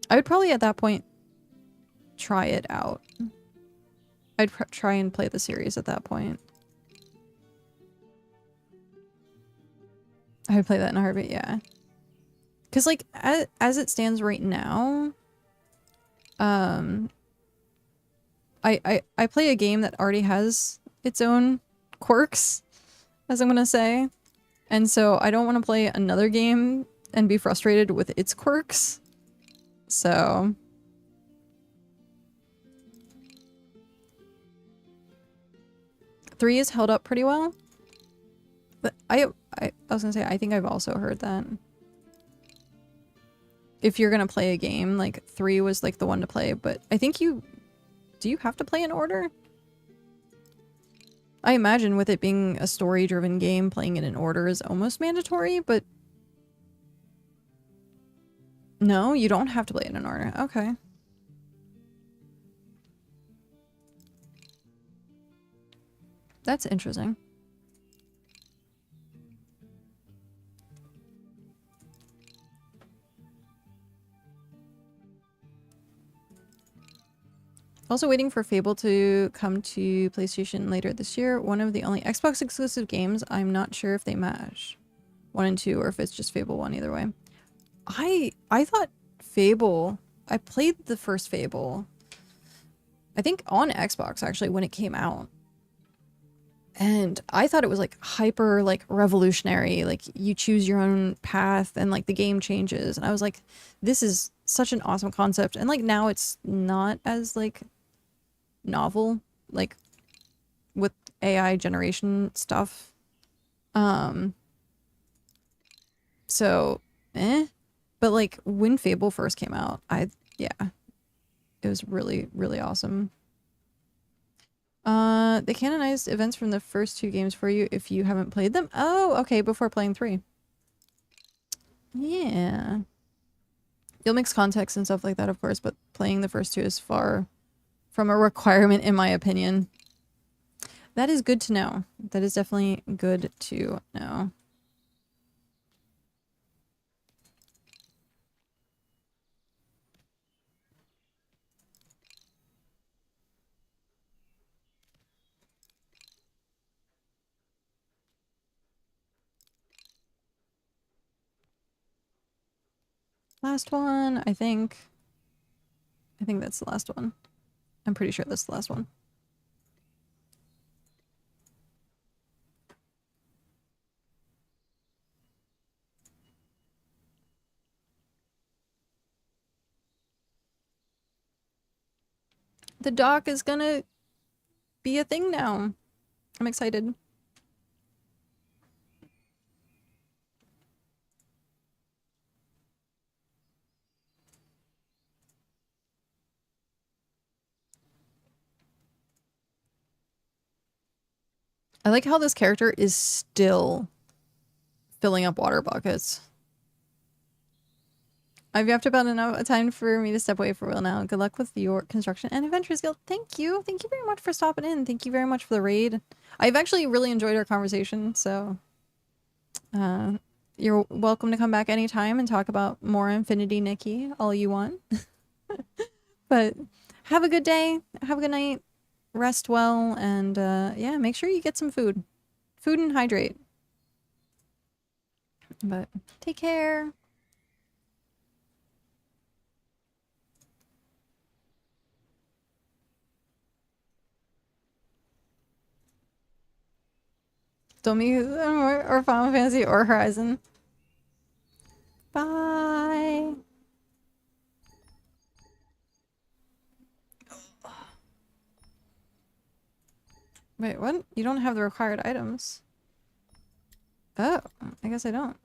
S1: I would probably at that point try it out. I'd try and play the series at that point. I would play that in a heartbeat, yeah. Because, like, as it stands right now, I play a game that already has its own quirks, as I'm gonna say. And so I don't want to play another game and be frustrated with its quirks. So... 3 is held up pretty well. But I was gonna say, I think I've also heard that. If you're gonna play a game, like 3 was like the one to play, but I think do you have to play in order? I imagine with it being a story-driven game, playing it in order is almost mandatory, but no, you don't have to play it in order. Okay. That's interesting. Also waiting for Fable to come to PlayStation later this year. One of the only Xbox exclusive games. I'm not sure if they match 1 and 2 or if it's just Fable 1 either way. I thought Fable... I played the first Fable, I think on Xbox actually when it came out. And I thought it was like hyper like revolutionary. Like you choose your own path and like the game changes. And I was like, this is such an awesome concept. And like now it's not as like novel, like with AI generation stuff. So but like when Fable first came out, yeah, it was really, really awesome. They canonized events from the first 2 games for you if you haven't played them. Oh, okay, before playing 3. Yeah. You'll mix context and stuff like that, of course, but playing the first 2 is far from a requirement, in my opinion. That is good to know. That is definitely good to know. Last one, I think. I think that's the last one. I'm pretty sure that's the last one. The dock is gonna be a thing now. I'm excited. I like how this character is still filling up water buckets. I've yapped about enough time for me to step away for a while now. Good luck with your construction and adventures guild. Thank you. Thank you very much for stopping in. Thank you very much for the raid. I've actually really enjoyed our conversation, so you're welcome to come back anytime and talk about more Infinity Nikki all you want. But have a good day. Have a good night. Rest well, and yeah, make sure you get some food. Food and hydrate. But take care. Don't be or Final Fantasy or Horizon. Bye. Wait, what? You don't have the required items. Oh, I guess I don't.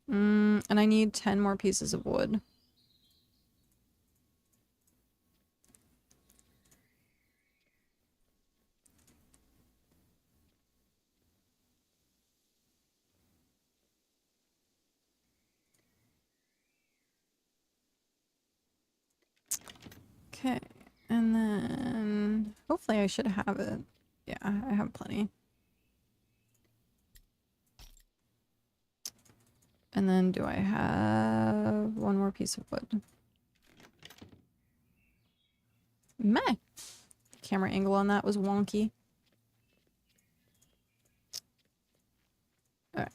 S1: And I need 10 more pieces of wood. Okay, and then hopefully I should have it. Yeah, I have plenty. And then do I have one more piece of wood? Meh. Camera angle on that was wonky. Alright.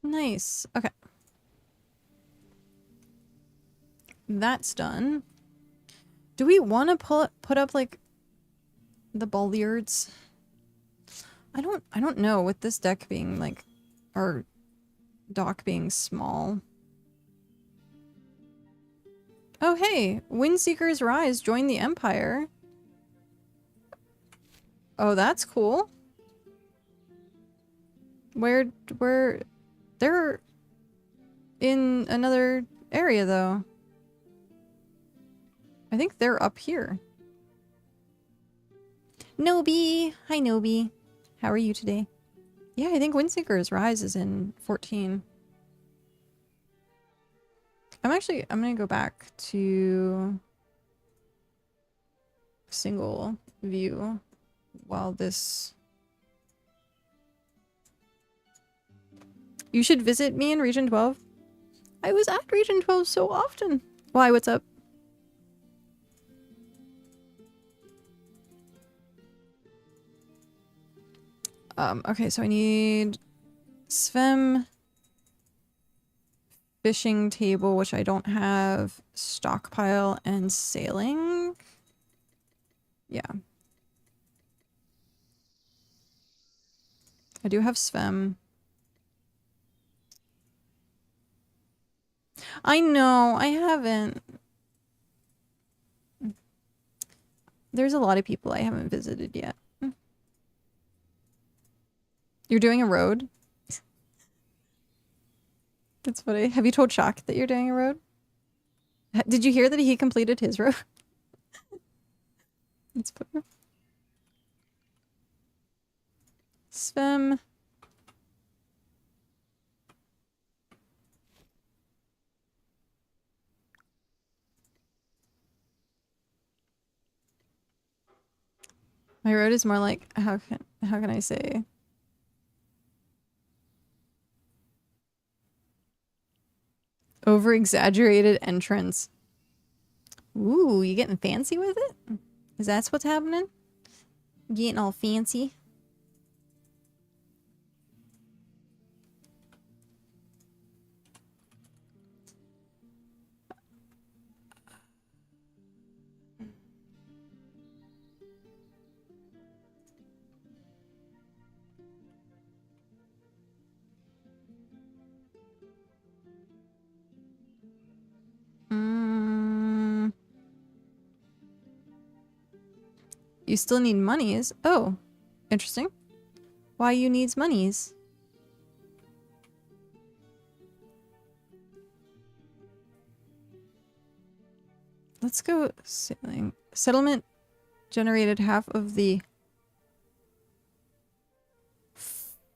S1: Nice. Okay. That's done. Do we want to put up like the bollards? I don't know with this deck being like, or dock being small. Oh hey, Windseekers Rise joined the Empire. Oh, that's cool. Where they're in another area though. I think they're up here. Nobi! Hi Nobi. How are you today? Yeah, I think Windseekers Rise is in 14. I'm gonna go back to single view while this... You should visit me in Region 12. I was at Region 12 so often. Why, what's up? Okay, so I need Svem fishing table, which I don't have, stockpile, and sailing. Yeah. I do have Svem. I know, I haven't. There's a lot of people I haven't visited yet. You're doing a road? That's funny. Have you told Shock that you're doing a road? Did you hear that he completed his road? That's funny. Svem. My road is more like, how can I say? Over-exaggerated entrance. Ooh, you getting fancy with it? Is that what's happening? Getting all fancy? You still need monies. Oh, interesting. Why you needs monies? Let's go sailing. Settlement generated half of the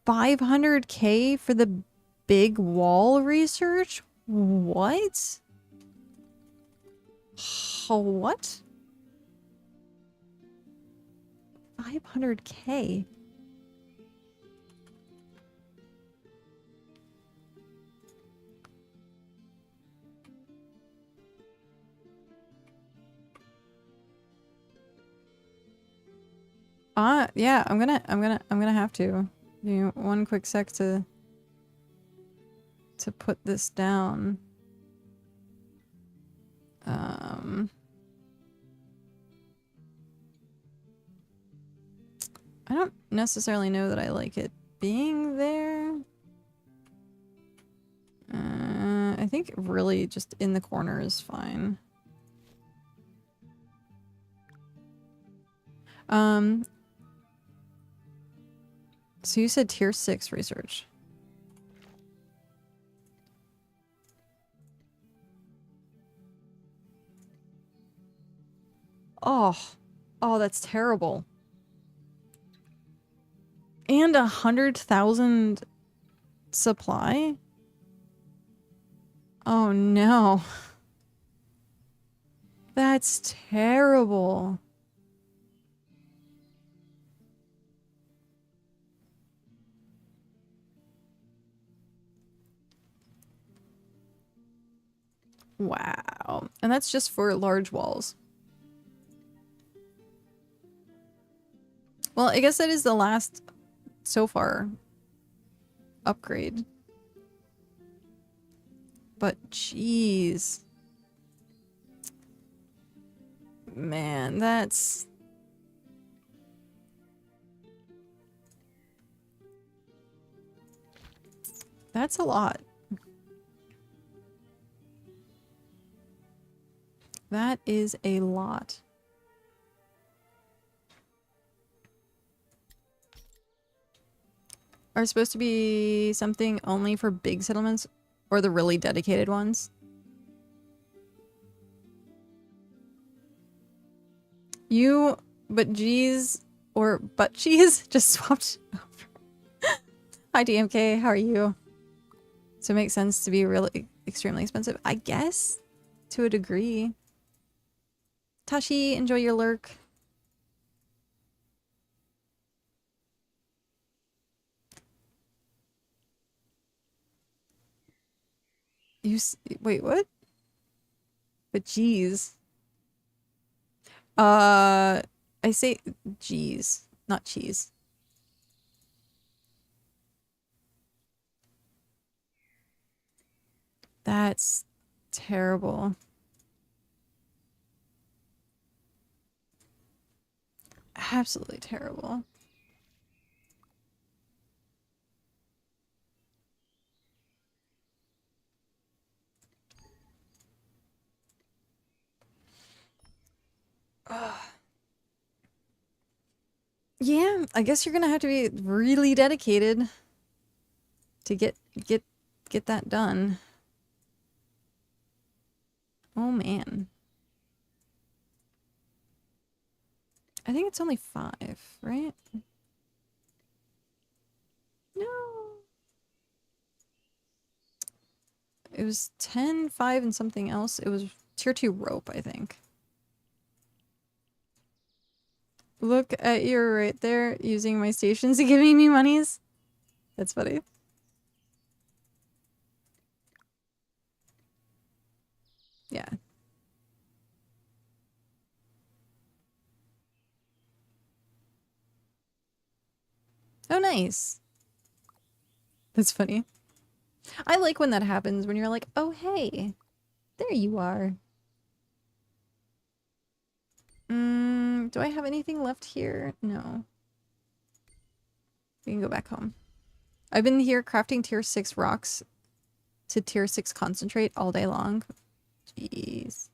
S1: 500K for the big wall research? What? What? 500K? Yeah, I'm gonna have to. Give me one quick sec to put this down. I don't necessarily know that I like it being there. I think really just in the corner is fine. So you said tier 6 research. Oh, that's terrible. And 100,000 supply? Oh no. That's terrible. Wow. And that's just for large walls. Well, I guess that is the last, so far, upgrade. But jeez. Man, that's... That's a lot. That is a lot. Are supposed to be something only for big settlements or the really dedicated ones? You, but geez, or butt cheese just swapped over. Hi DMK, how are you? So it makes sense to be really extremely expensive, I guess, to a degree. Tashi, enjoy your lurk. Wait, what? But geez. I say geez, not cheese. That's terrible. Absolutely terrible. Ugh. Yeah, I guess you're gonna have to be really dedicated to get that done. Oh man. I think it's only 5, right? No. It was 10, 5, and something else. It was tier 2 rope, I think. Look at you right there, using my stations to giving me monies. That's funny. Yeah. Oh, nice. That's funny. I like when that happens, when you're like, oh, hey, there you are. Do I have anything left here? No. We can go back home. I've been here crafting tier 6 rocks to tier 6 concentrate all day long. Jeez.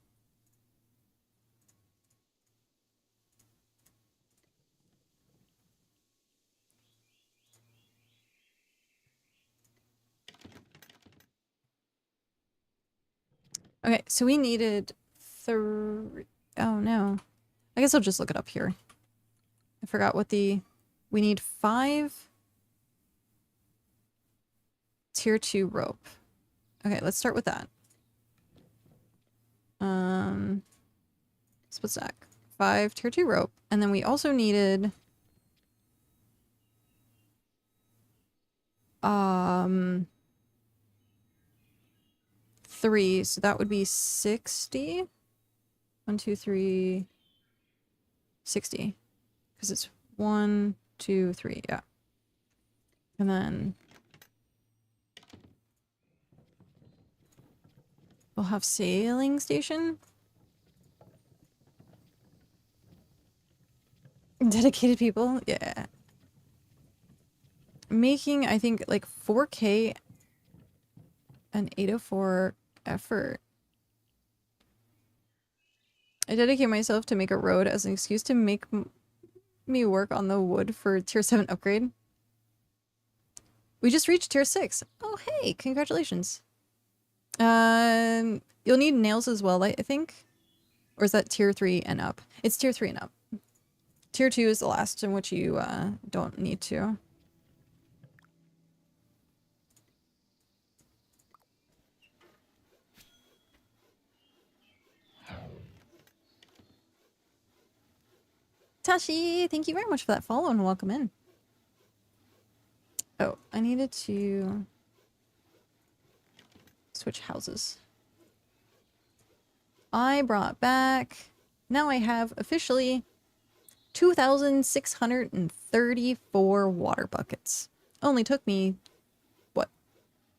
S1: Okay, so we needed three. Oh no. I guess I'll just look it up here. I forgot what the... We need 5 tier 2 rope. Okay, let's start with that. Split stack. 5 tier 2 rope. And then we also needed... 3, so that would be 60. 1, 2, 3... 60. Because it's 1, 2, 3, yeah. And then... we'll have sailing station. Dedicated people? Yeah. Making, I think, like 4K and 804 effort. I dedicate myself to make a road as an excuse to make me work on the wood for tier 7 upgrade. We just reached tier 6. Oh, hey, congratulations. You'll need nails as well, I think. Or is that tier 3 and up? It's tier 3 and up. Tier 2 is the last in which you don't need to. Tashi, thank you very much for that follow and welcome in. Oh, I needed to switch houses. I brought back, now I have officially 2,634 water buckets. Only took me, what,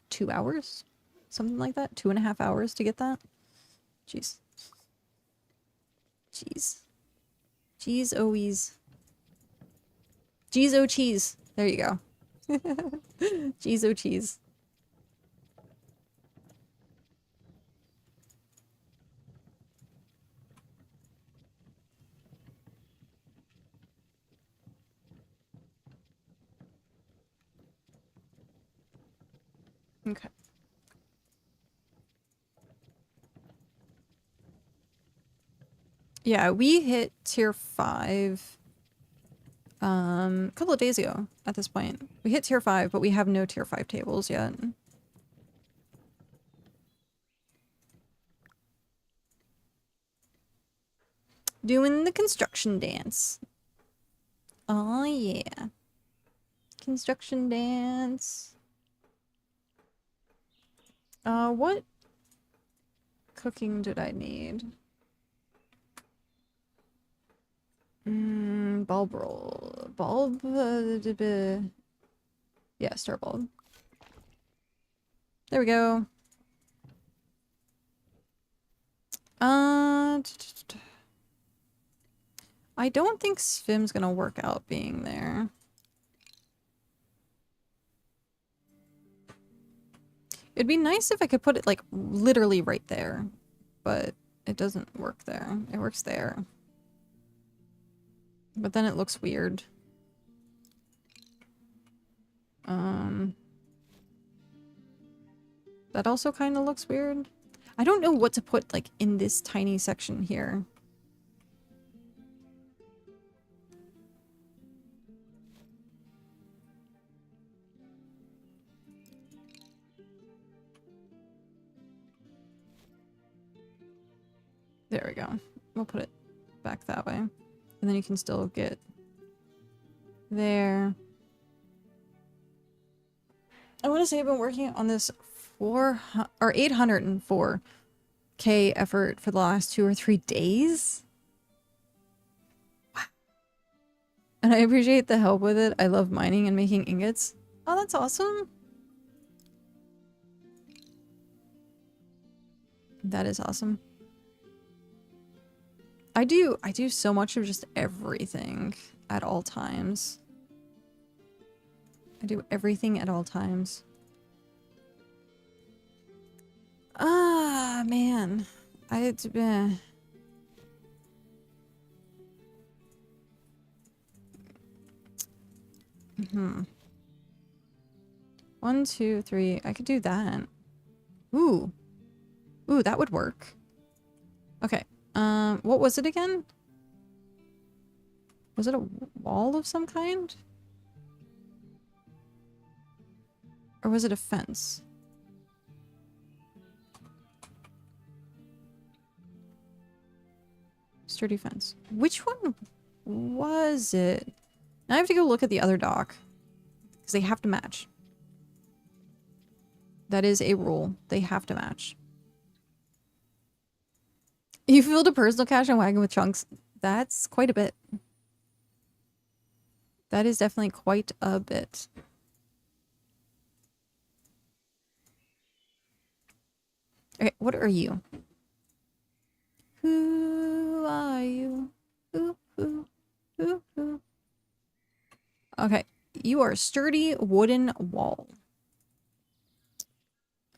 S1: 2 hours? Something like that? 2.5 hours to get that? Jeez. Jeez. Jeez O's. Jeez O cheese. There you go. Jeez O cheese. Okay. Yeah, we hit tier 5 a couple of days ago at this point. We hit tier 5, but we have no tier 5 tables yet. Doing the construction dance. Oh yeah. Construction dance. What cooking did I need? Bulb roll. Bulb. Yeah, star bulb. There we go. I don't think Svim's gonna work out being there. It'd be nice if I could put it, like, literally right there. But it doesn't work there. It works there. But then it looks weird. That also kind of looks weird. I don't know what to put, like, in this tiny section here. There we go. We'll put it back that way. And then you can still get there. I want to say I've been working on this 804K effort for the last 2 or 3 days. Wow. And I appreciate the help with it. I love mining and making ingots. Oh, that's awesome. That is awesome. I do so much of just everything at all times. I do everything at all times. Ah, man. It's been... Mm-hmm. 1, 2, 3. I could do that. Ooh. Ooh, that would work. Okay. What was it again? Was it a wall of some kind? Or was it a fence? Sturdy fence. Which one was it? Now I have to go look at the other dock. Because they have to match. That is a rule. They have to match. You filled a personal cache and wagon with chunks. That's quite a bit. That is definitely quite a bit. Okay, what are you? Who are you? Who? Okay, you are a sturdy wooden wall.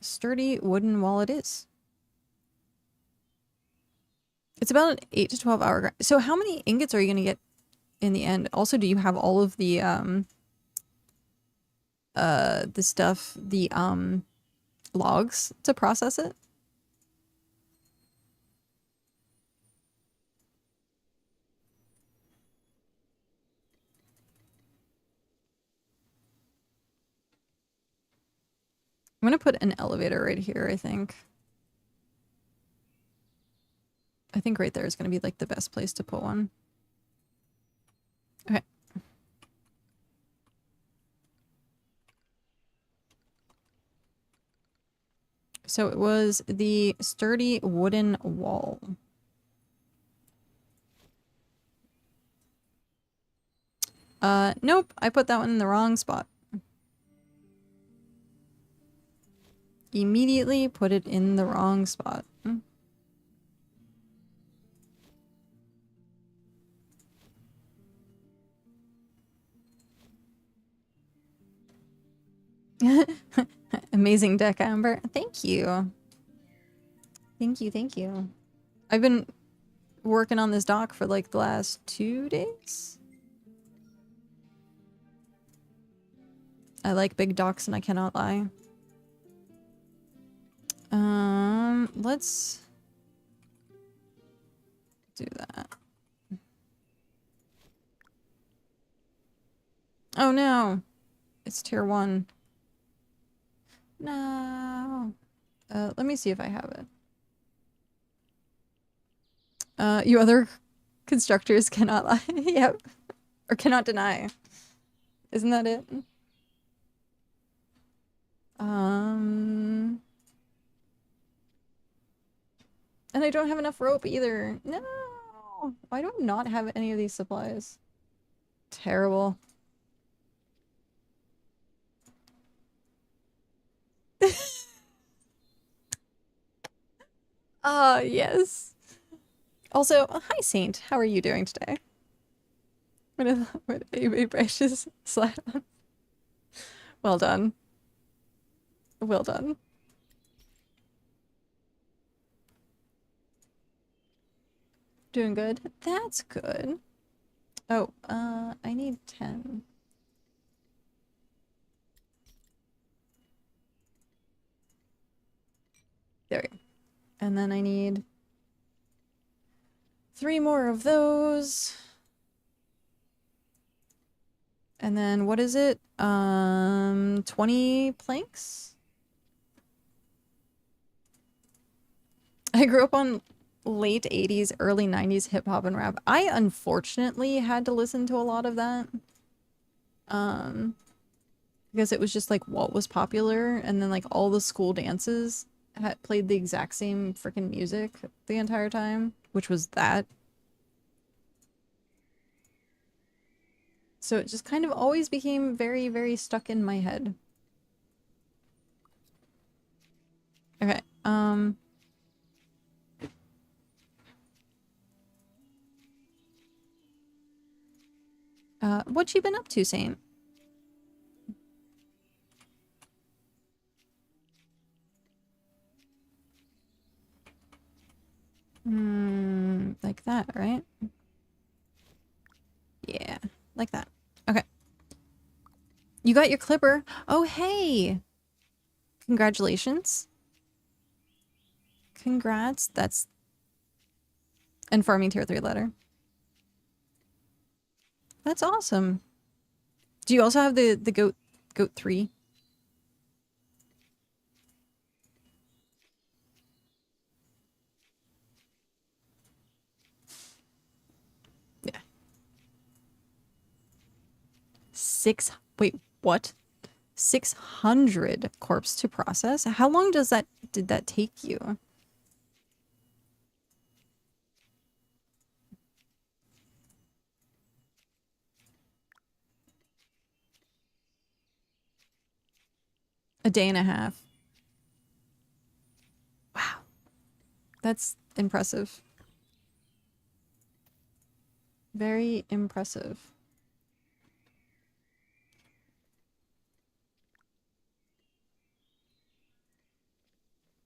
S1: Sturdy wooden wall it is. It's about an 8 to 12 hour grind. So how many ingots are you going to get in the end? Also, do you have all of the stuff, the logs to process it? I'm going to put an elevator right here, I think. I think right there is going to be like the best place to put one. Okay. So it was the sturdy wooden wall. Nope, I put that one in the wrong spot. Immediately put it in the wrong spot. Amazing deck, Ember. Thank you. Thank you. I've been working on this dock for like the last 2 days. I like big docks and I cannot lie. Let's do that. Oh no. It's tier 1. No. Let me see if I have it. You other constructors cannot lie. Yep. Or cannot deny. Isn't that it? And I don't have enough rope either. No! Why do I not have any of these supplies? Terrible. Ah, yes. Also, hi Saint. How are you doing today? With a precious slap. Well done. Well done. Doing good. That's good. Oh, I need 10. There we go. And then I need 3 more of those. And then what is it? 20 planks? I grew up on late 80s, early 90s hip hop and rap. I unfortunately had to listen to a lot of that. Because it was just like what was popular, and then like all the school dances had played the exact same freaking music the entire time, which was that. So it just kind of always became very, very stuck in my head. Okay, what you been up to, Saint? Like that, right? Yeah, like that. Okay. You got your clipper. Oh, hey! Congratulations. Congrats. That's... And farming tier 3 ladder. That's awesome. Do you also have the goat 3? Yeah. Wait, what? 600 corpse to process? How long did that take you? A day and a half. Wow. That's impressive. Very impressive.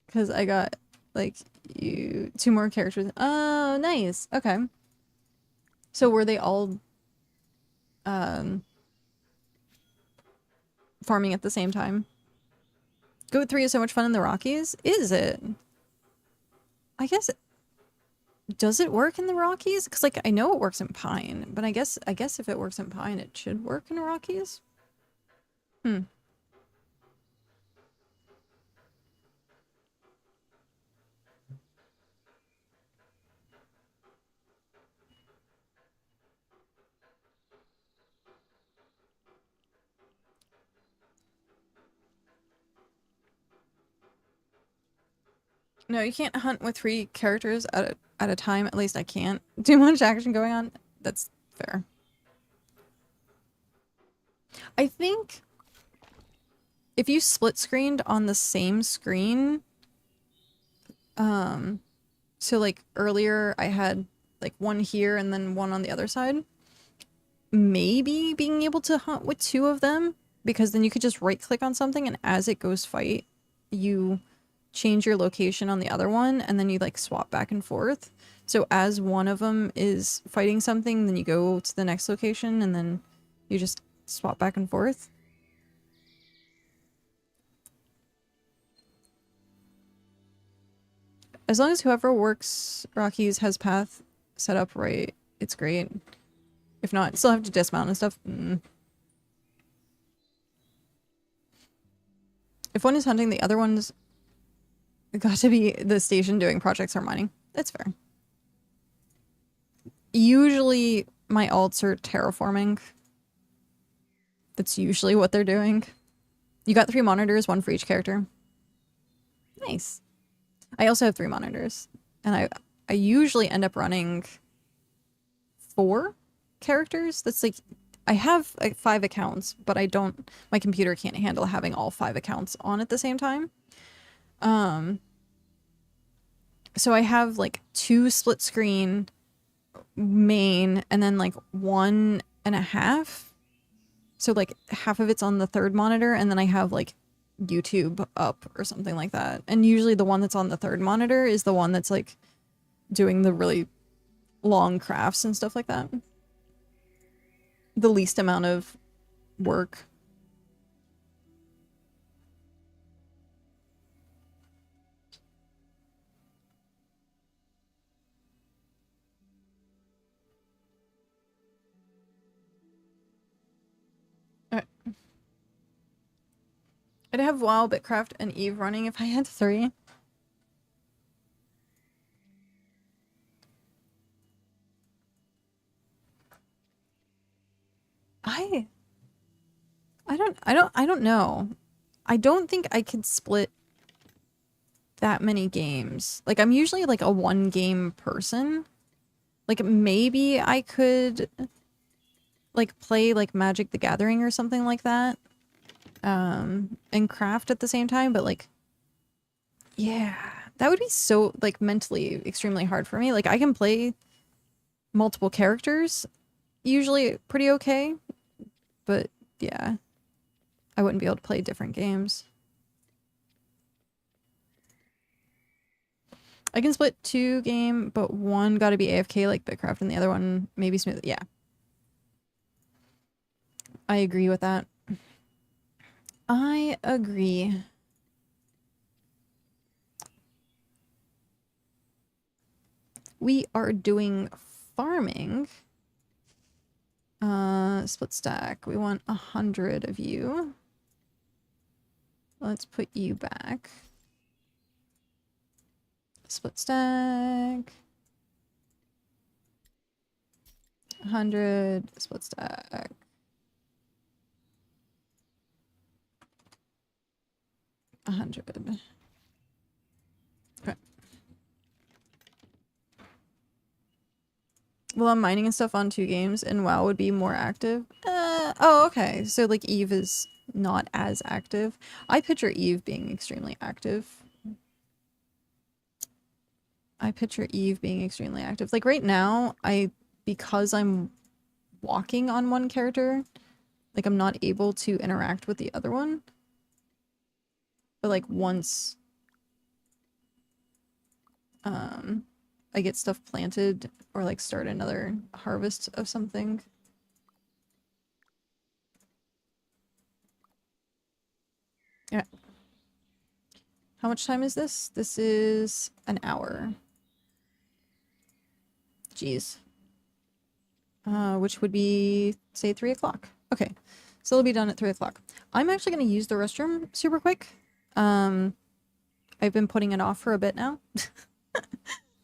S1: Because I got, like, 2 more characters. Oh, nice. Okay. So were they all, farming at the same time? Goat 3 is so much fun in the Rockies? Is it? I guess... Does it work in the Rockies? Because, like, I know it works in Pine, but I guess if it works in Pine, it should work in the Rockies? Hmm. No, you can't hunt with 3 characters at a time. At least I can't. Too much action going on. That's fair. I think if you split screened on the same screen, so like earlier I had like one here and then one on the other side, maybe being able to hunt with 2 of them, because then you could just right click on something and as it goes fight, you change your location on the other one and then you like swap back and forth. So as one of them is fighting something, then you go to the next location and then you just swap back and forth. As long as whoever works Rockies has path set up right, it's great. If not, still have to dismount and stuff. If one is hunting, the other one's got to be the station doing projects or mining. That's fair. Usually my alts are terraforming. That's usually what they're doing. You got 3 monitors, 1 for each character. Nice. I also have 3 monitors. And I usually end up running 4 characters. That's like, I have like 5 accounts, but I don't, my computer can't handle having all 5 accounts on at the same time. So I have like 2 split screen main and then like 1.5. So like half of it's on the 3rd monitor and then I have like YouTube up or something like that. And usually the one that's on the 3rd monitor is the one that's like doing the really long crafts and stuff like that. The least amount of work. Alright. I'd have WoW, BitCraft, and Eve running if I had 3. I don't know. I don't think I could split that many games. Like, I'm usually like a 1 game person. Like, maybe I could like play like Magic the Gathering or something like that. And craft at the same time, but like, yeah, that would be so like mentally extremely hard for me. Like, I can play multiple characters, usually pretty okay, but yeah, I wouldn't be able to play different games. I can split 2 game, but one gotta be AFK like BitCraft and the other one maybe smooth. Yeah. I agree with that. I agree. we are doing farming. Split stack. We want 100 of you. Let's put you back. Split stack. 100. Split stack. 100. Okay. Well, I'm mining and stuff on 2 games, and WoW would be more active. Oh, okay. So, like, Eve is not as active. I picture Eve being extremely active. Like, right now, because I'm walking on one character, like, I'm not able to interact with the other one. But, like, once, I get stuff planted, or, like, start another harvest of something. Yeah. How much time is this? This is an hour. Jeez. Which would be, say, 3 o'clock. Okay, so it'll be done at 3 o'clock. I'm actually going to use the restroom super quick. I've been putting it off for a bit now.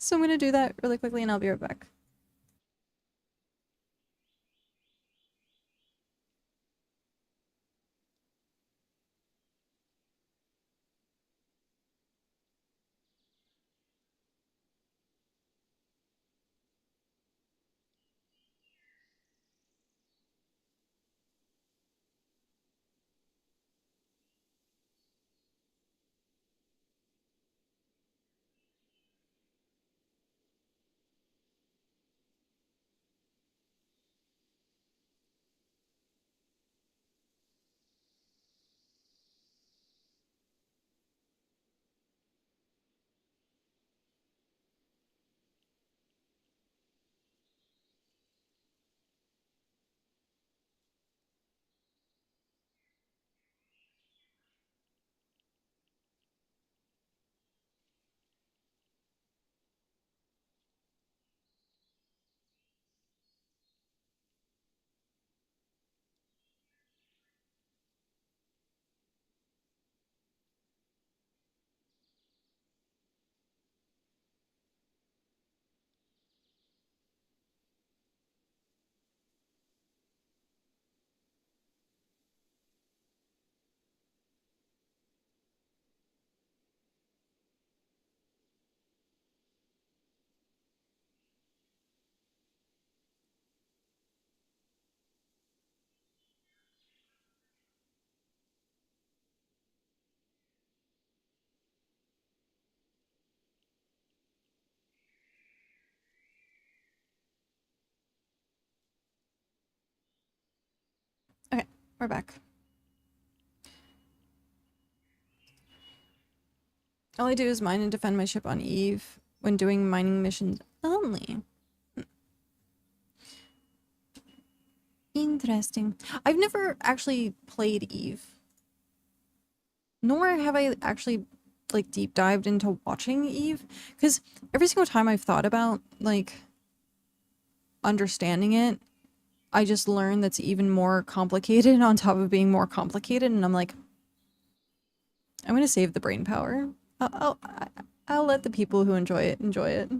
S1: So I'm going to do that really quickly and I'll be right back. Okay, we're back. All I do is mine and defend my ship on Eve when doing mining missions only. Interesting. I've never actually played Eve. Nor have I actually, like, deep dived into watching Eve. Because every single time I've thought about, like, understanding it, I just learn that's even more complicated on top of being more complicated, and I'm like, I'm gonna save the brain power. I'll let the people who enjoy it enjoy it.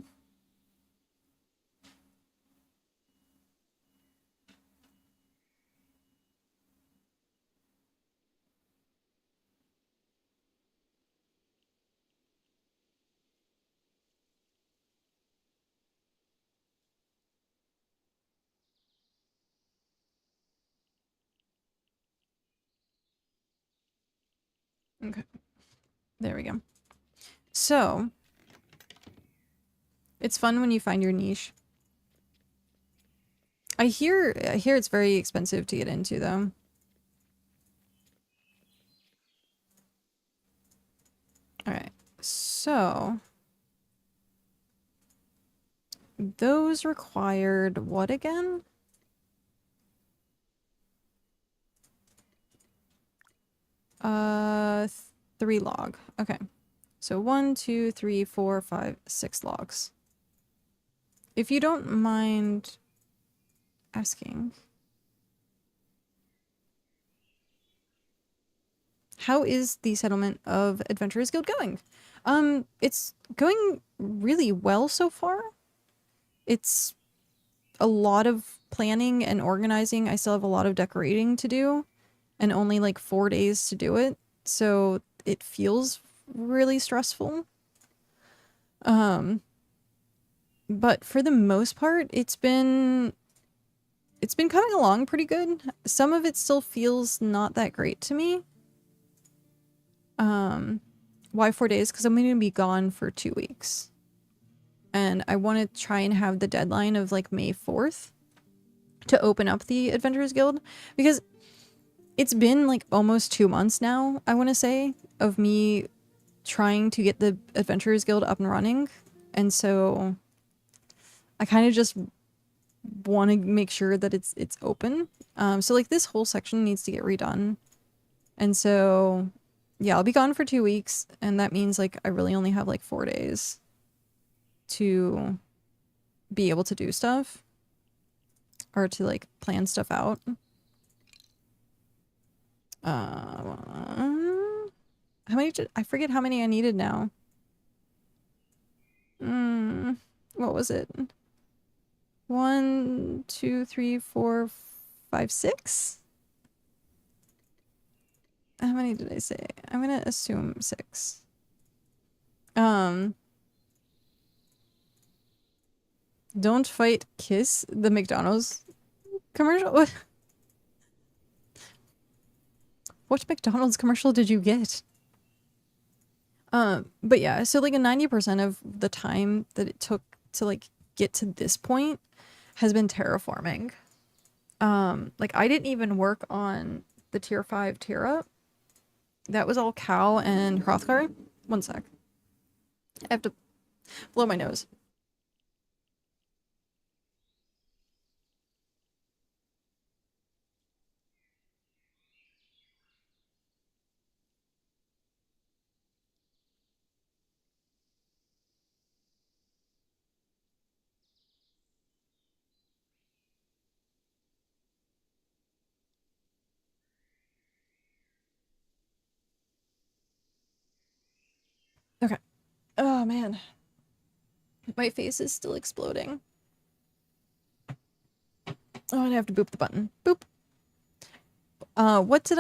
S1: Okay, there we go. So, it's fun when you find your niche. I hear it's very expensive to get into, though. Alright, so... those required what again? Uh, 3 log. Okay. So 1, 2, 3, 4, 5, 6 logs. if you don't mind asking, how is the settlement of Adventurers Guild going? It's going really well so far. It's a lot of planning and organizing. I still have a lot of decorating to do and only like 4 days to do it. So it feels really stressful. But for the most part, it's been coming along pretty good. Some of it still feels not that great to me. Why 4 days? Because I'm going to be gone for 2 weeks. And I want to try and have the deadline of like May 4th to open up the Adventurers Guild. Because it's been like almost 2 months now, I want to say, of me trying to get the Adventurers Guild up and running. And so I kind of just want to make sure that it's open. So like this whole section needs to get redone. And so yeah, I'll be gone for 2 weeks, and that means like I really only have like 4 days to be able to do stuff or to like plan stuff out. How many I forget how many I needed now. What was it? 1, 2, 3, 4, 5, 6? How many did I say? I'm gonna assume 6. Don't fight Kiss, the McDonald's commercial? What McDonald's commercial did you get? But yeah, so like a 90% of the time that it took to like get to this point has been terraforming. Like I didn't even work on the tier 5 tier up. That was all Cow and Hrothgar. 1 sec. I have to blow my nose. Okay. Oh man. My face is still exploding. Oh, and I have to boop the button. Boop. What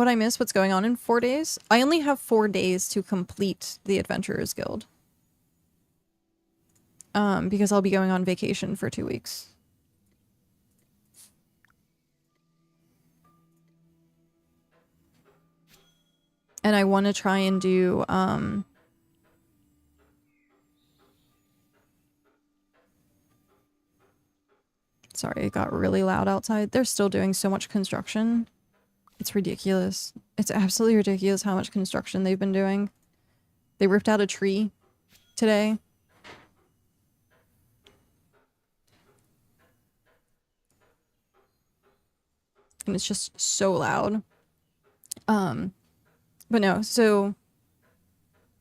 S1: I miss? What's going on in 4 days? I only have 4 days to complete the Adventurers Guild. Because I'll be going on vacation for 2 weeks. And I want to try and do, sorry, it got really loud outside. They're still doing so much construction. It's ridiculous. It's absolutely ridiculous how much construction they've been doing. They ripped out a tree today. And it's just so loud. But no, so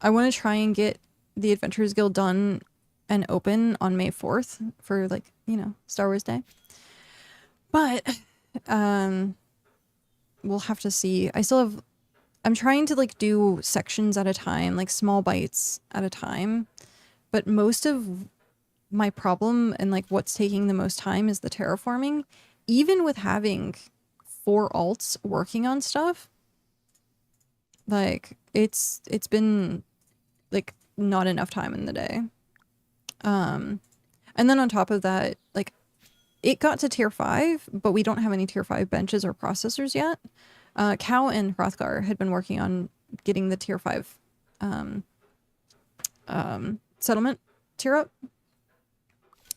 S1: I want to try and get the Adventurers Guild done and open on May 4th for like, you know, Star Wars Day. But we'll have to see. I'm trying to like do sections at a time, like small bites at a time. But most of my problem and like what's taking the most time is the terraforming. Even with having 4 alts working on stuff, like it's been like not enough time in the day. And then on top of that, like it got to tier 5, but we don't have any tier 5 benches or processors yet. Cow and Hrothgar had been working on getting the tier 5 settlement tier up.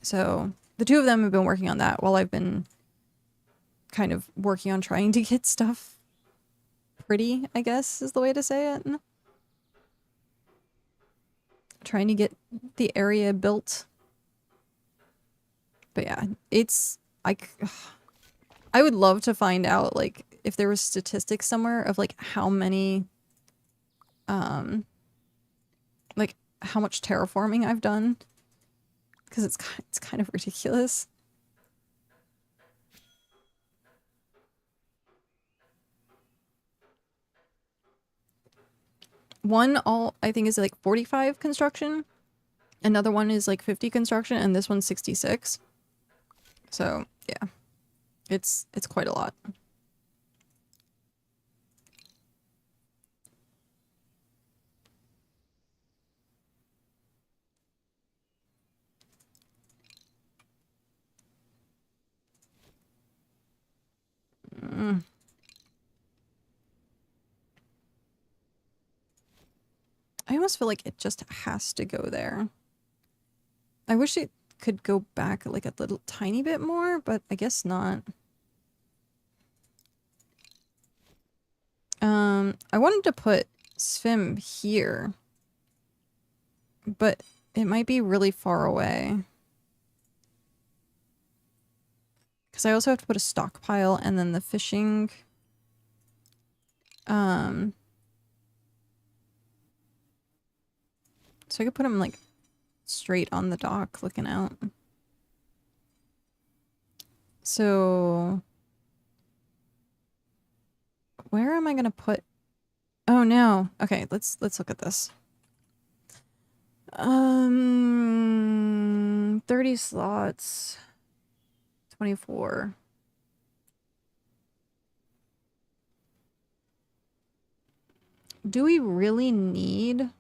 S1: So the 2 of them have been working on that while I've been kind of working on trying to get stuff pretty, I guess is the way to say it. Trying to get the area built. But yeah, it's I would love to find out like if there was statistics somewhere of like how many like how much terraforming I've done because it's kind of ridiculous. One I think is like 45 construction. Another one is like 50 construction, and this one's 66. So yeah, it's quite a lot. Mm. I almost feel like it just has to go there. I wish it could go back like a little tiny bit more, but I guess not. I wanted to put Svim here, but it might be really far away. Because I also have to put a stockpile and then the fishing. So I could put him like straight on the dock looking out. So where am I gonna put? Oh no. Okay, let's look at this. 30 slots. 24. Do we really need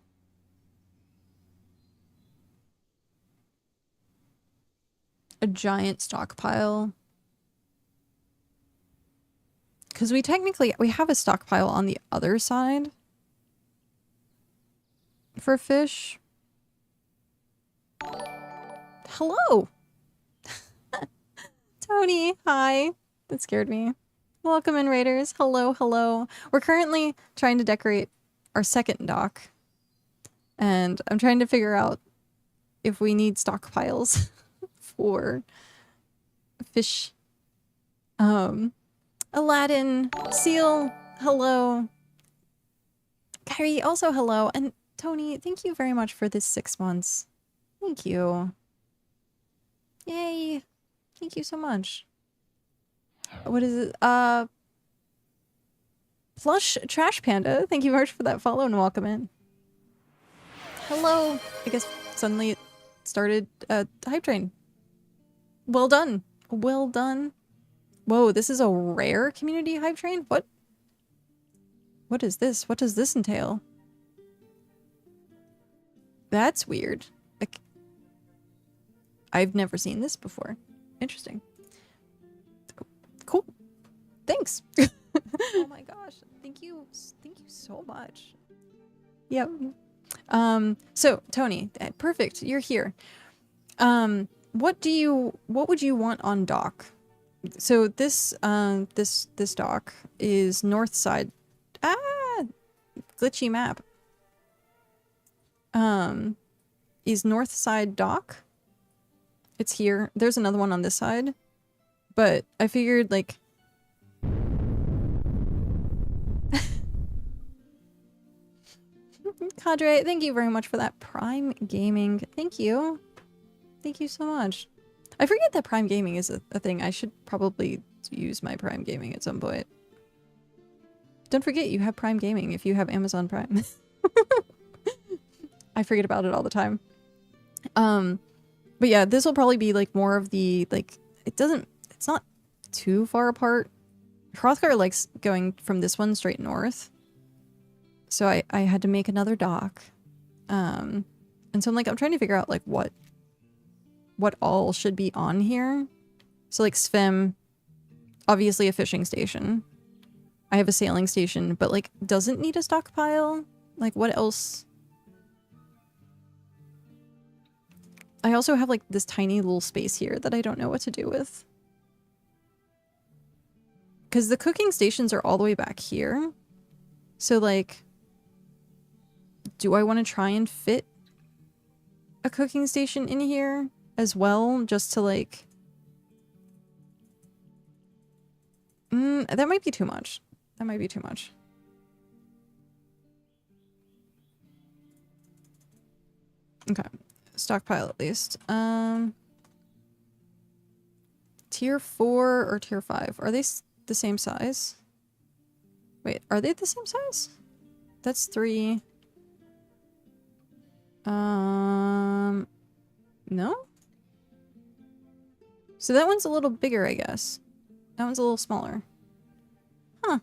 S1: a giant stockpile? Because we have a stockpile on the other side for fish. Hello! Tony, hi. That scared me. Welcome in, Raiders. Hello, hello. We're currently trying to decorate our second dock. And I'm trying to figure out if we need stockpiles for fish. Aladdin, Seal, hello. Kyrie, also hello. And Tony, thank you very much for this 6 months. Thank you. Yay. Thank you so much. What is it? Plush Trash Panda, thank you very much for that follow and welcome in. Hello. I guess suddenly it started a hype train. Well done. Well done. Whoa, this is a rare community hype train? What? What is this? What does this entail? That's weird. Like, I've never seen this before. Interesting. Cool. Thanks. Oh my gosh. Thank you so much. Yep. So Tony, perfect. You're here. What would you want on dock? So this this dock is north side. Glitchy map. Is north side dock. It's here. There's another one on this side. But I figured like Cadre, thank you very much for that Prime Gaming. Thank you. Thank you so much. I forget that Prime Gaming is a thing. I should probably use my Prime Gaming at some point. Don't forget you have Prime Gaming if you have Amazon Prime. I forget about it all the time. But yeah, this will probably be like more of the like it's not too far apart. Hrothgar likes going from this one straight north. So I had to make another dock. And so I'm trying to figure out like what all should be on here. So like Svim, obviously a fishing station. I have a sailing station, but like doesn't need a stockpile. Like what else? I also have like this tiny little space here that I don't know what to do with. Because the cooking stations are all the way back here. So like, do I want to try and fit a cooking station in here as well? Just to like... that might be too much. That might be too much. Okay. stockpile at least. Tier 4 or tier 5? Are they the same size? Wait, are they the same size? That's 3. No? So that one's a little bigger, I guess. That one's a little smaller. Huh.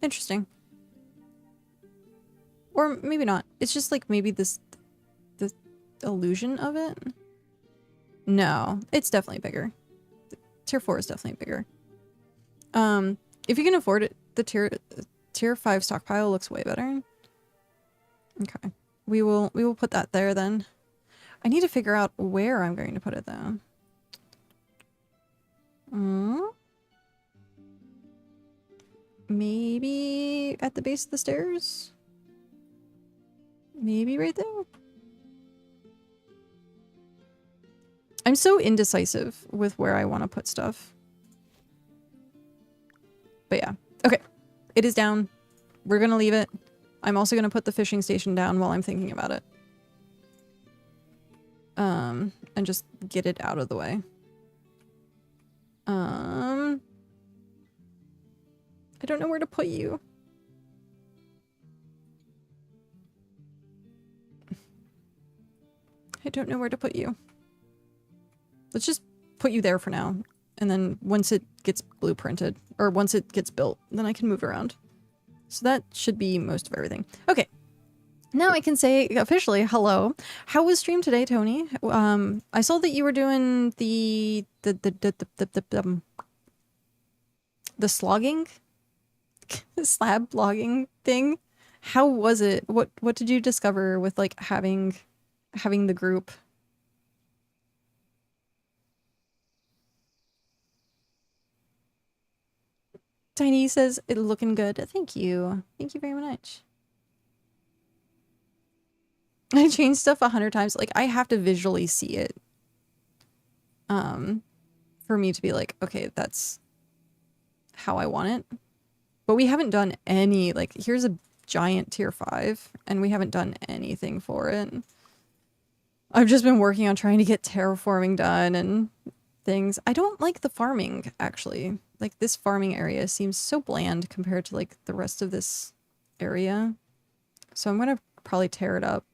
S1: Interesting. Or maybe not. It's just like maybe the illusion of it. No, it's definitely bigger. Tier 4 is definitely bigger. If you can afford it, the tier 5 stockpile looks way better. Okay. We will put that there then. I need to figure out where I'm going to put it though. Maybe at the base of the stairs? Maybe right there? I'm so indecisive with where I want to put stuff. But yeah. Okay. It is down. We're gonna leave it. I'm also gonna put the fishing station down while I'm thinking about it. And just get it out of the way. I don't know where to put you. I don't know where to put you. Let's just put you there for now. And then once it gets blueprinted, or once it gets built, then I can move around. So that should be most of everything. Okay. Now I can say officially hello. How was stream today, Tony? I saw that you were doing the slogging, slab logging thing. How was it? What did you discover with like having the group? Tiny says it's looking good. Thank you. Thank you very much. I changed stuff 100 times. Like, I have to visually see it. For me to be like, okay, that's how I want it. But we haven't done any, like, here's a giant tier 5, and we haven't done anything for it. I've just been working on trying to get terraforming done and things. I don't like the farming, actually. Like, this farming area seems so bland compared to, like, the rest of this area. So I'm gonna probably tear it up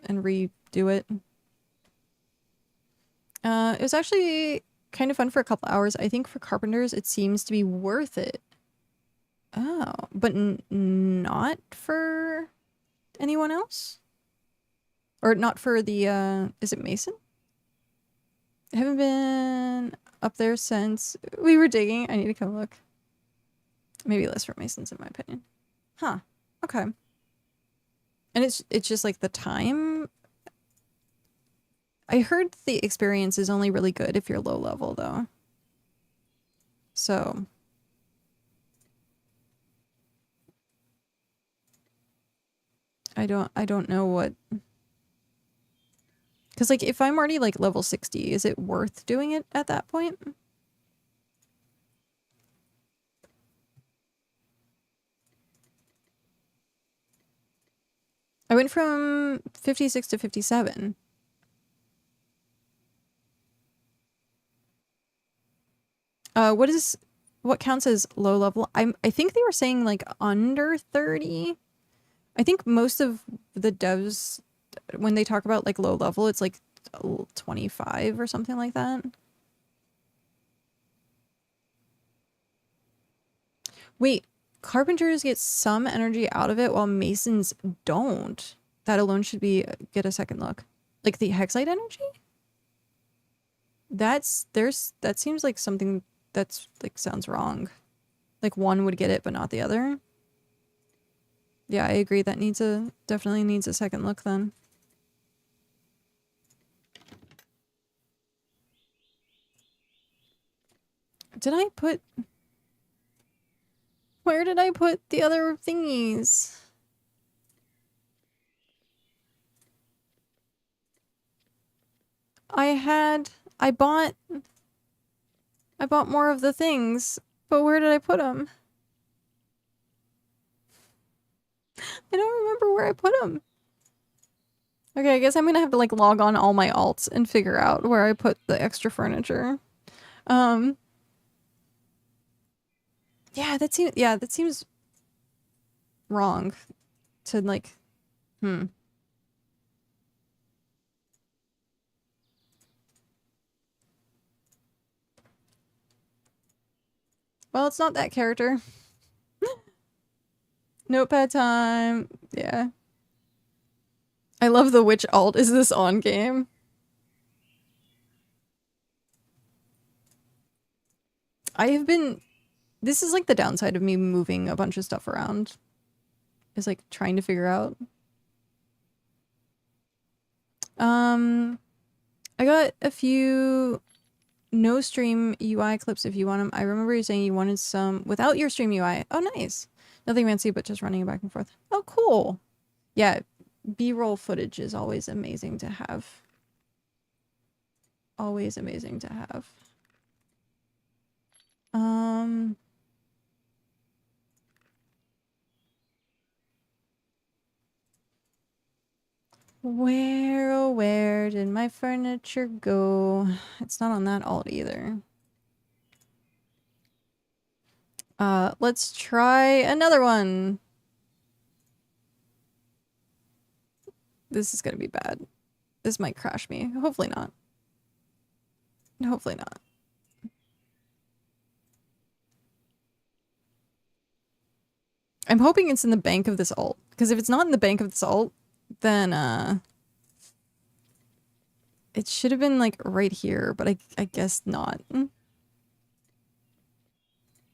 S1: and redo it. It was actually kind of fun for a couple hours. I think for carpenters, it seems to be worth it. Oh, but not for anyone else? Or not for the, is it Mason? I haven't been up there since we were digging. I need to come look. Maybe less for Masons, in my opinion. Huh. Okay. And it's just like the time. I heard the experience is only really good if you're low level though. So I don't know what, because like if I'm already like level 60, is it worth doing it at that point? I went from 56 to 57. What counts as low level? I think they were saying like under 30. I think most of the devs, when they talk about like low level, it's like 25 or something like that. Wait, carpenters get some energy out of it while masons don't. That alone should be get a second look. Like the hexite energy? That seems like something that's like sounds wrong. Like one would get it but not the other. Yeah, I agree. That definitely needs a second look then. Where did I put the other thingies? I bought more of the things, but where did I put them? I don't remember where I put them. Okay, I guess I'm gonna have to like log on all my alts and figure out where I put the extra furniture. Yeah, that seems wrong to like Well, it's not that character. Notepad time. Yeah. I love the which alt is this on game. I have been this is like the downside of me moving a bunch of stuff around. Is like trying to figure out. I got a few no stream UI clips if you want them. I remember you saying you wanted some without your stream UI. Oh, nice. Nothing fancy, but just running back and forth. Oh, cool. Yeah, B-roll footage is always amazing to have. Always amazing to have. Where, oh, where did my furniture go? It's not on that alt either. Let's try another one. This is gonna be bad. This might crash me. Hopefully not. Hopefully not. I'm hoping it's in the bank of this alt. Because if it's not in the bank of this alt, then, it should have been, like, right here, but I guess not.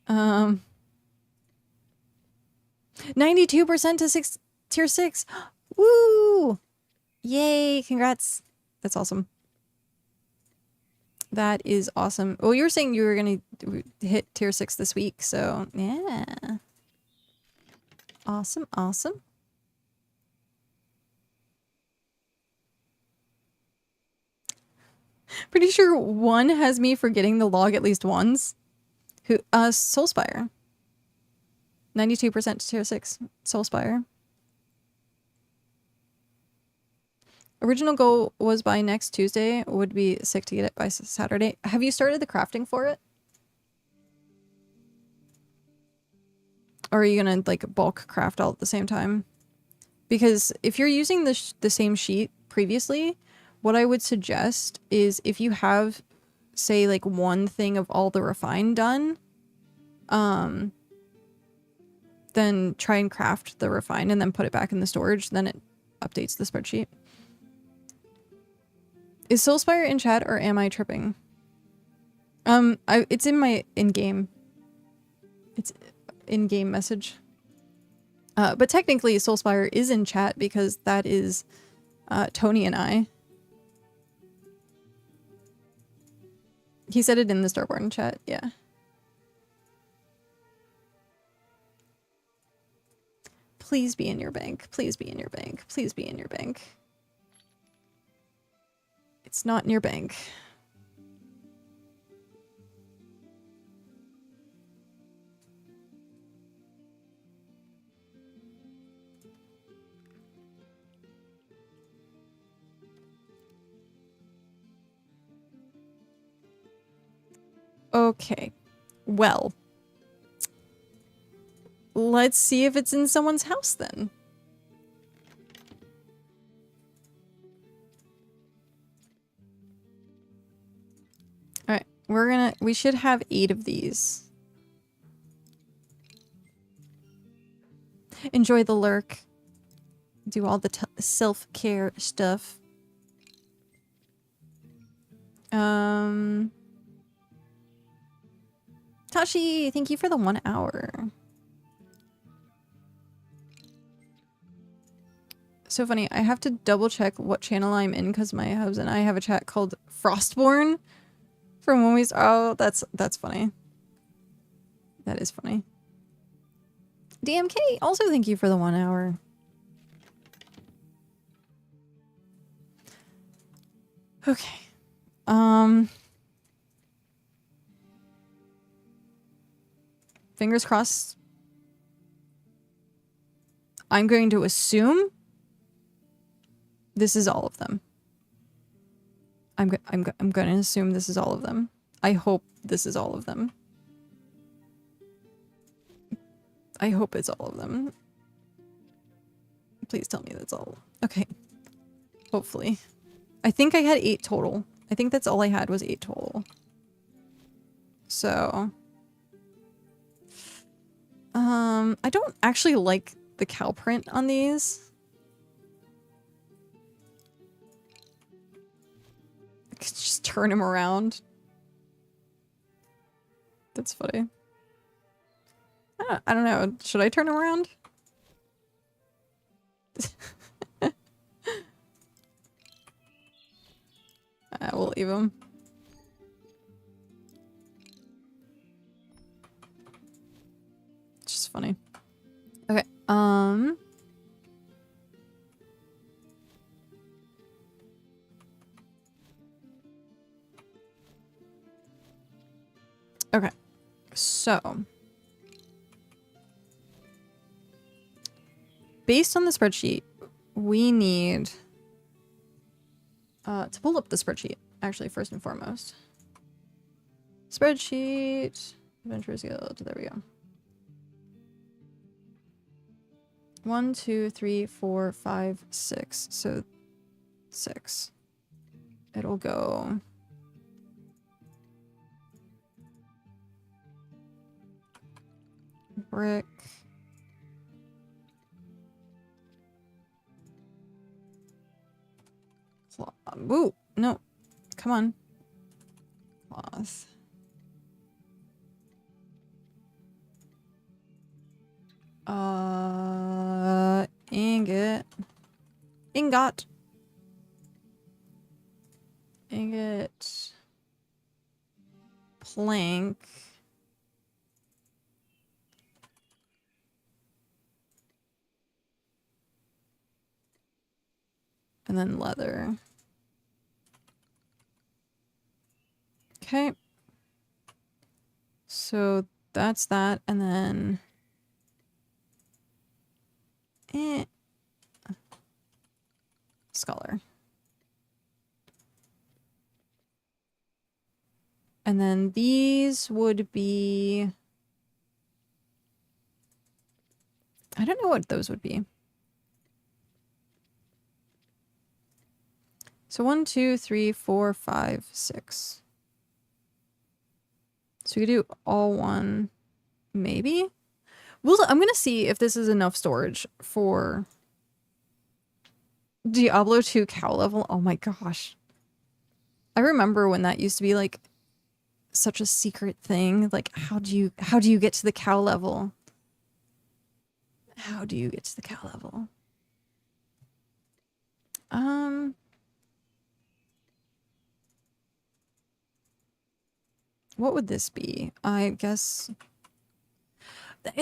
S1: 92% to tier 6! Woo! Yay! Congrats! That's awesome. That is awesome. Well, you were saying you were gonna hit tier 6 this week, so yeah. Awesome, awesome. Pretty sure one has me forgetting the log at least once. Who? Soulspire. 92% to tier 6. Soulspire. Original goal was by next Tuesday. Would be sick to get it by Saturday. Have you started the crafting for it? Or are you gonna like bulk craft all at the same time? Because if you're using the same sheet previously, what I would suggest is if you have, say, like one thing of all the refine done, then try and craft the refine and then put it back in the storage. Then it updates the spreadsheet. Is Soulspire in chat or am I tripping? It's in my in-game. It's in-game message. But technically Soulspire is in chat because that is Tony and I. He said it in the Starborne chat, yeah. Please be in your bank. Please be in your bank. Please be in your bank. It's not in your bank. Okay. Well. Let's see if it's in someone's house then. Alright, we should have 8 of these. Enjoy the lurk. Do all the self-care stuff. Tashi, thank you for the 1 hour. So funny, I have to double check what channel I'm in because my husband and I have a chat called Frostborne from when we oh, that's funny. That is funny. DMK, also thank you for the 1 hour. Okay. Fingers crossed. I'm going to assume This is all of them. I'm going to assume this is all of them. I hope this is all of them. I hope it's all of them. Please tell me that's all. Okay. Hopefully. I think I had 8 total. I think that's all I had was 8 total. So... I don't actually like the cow print on these. I could just turn him around. That's funny. I don't know. Should I turn him around? We'll leave him. It's just funny. Okay, okay, so based on the spreadsheet, we need to pull up the spreadsheet, actually, first and foremost. Spreadsheet, Adventurers Guild, there we go. 1, 2, 3, 4, 5, 6. So 6. It'll go. Brick. Ooh, no. Come on. Cloth. Ingot. Ingot. Ingot. Plank. And then leather. Okay. So that's that, and then... Scholar. And then these would be... I don't know what those would be. So 1, 2, 3, 4, 5, 6. So we could do all one, maybe? I'm gonna see if this is enough storage for Diablo 2 cow level. Oh my gosh. I remember when that used to be like such a secret thing. Like, how do you get to the cow level? How do you get to the cow level? What would this be? I guess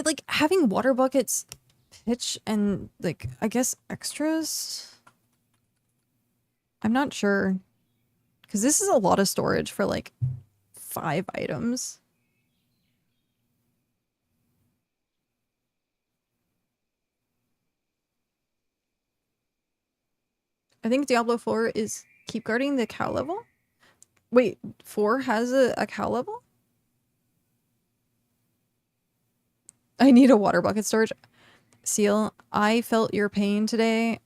S1: like having water buckets, pitch, and like I guess extras. I'm not sure, because this is a lot of storage for like 5 items. I think Diablo 4 is keep guarding the cow level. Wait, 4 has a cow level? I need a water bucket storage. Seal, I felt your pain today.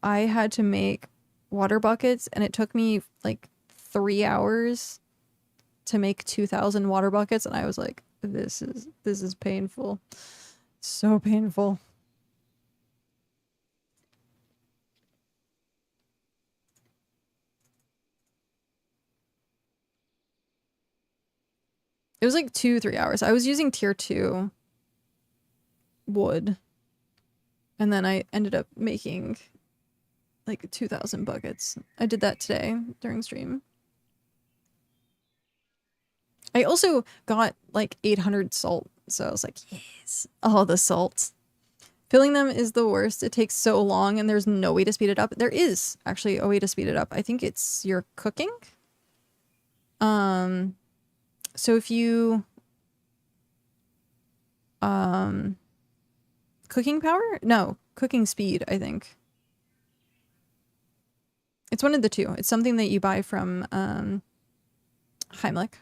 S1: I had to make water buckets and it took me like 3 hours to make 2,000 water buckets, and I was like, this is painful. So painful. It was like 2-3 hours. I was using tier 2 wood. And then I ended up making like 2,000 buckets. I did that today during stream. I also got like 800 salt. So I was like, yes. Oh, the salt. Filling them is the worst. It takes so long and there's no way to speed it up. There is actually a way to speed it up. I think it's your cooking. So if you cooking power? No, cooking speed, I think. It's one of the two. It's something that you buy from Heimlich.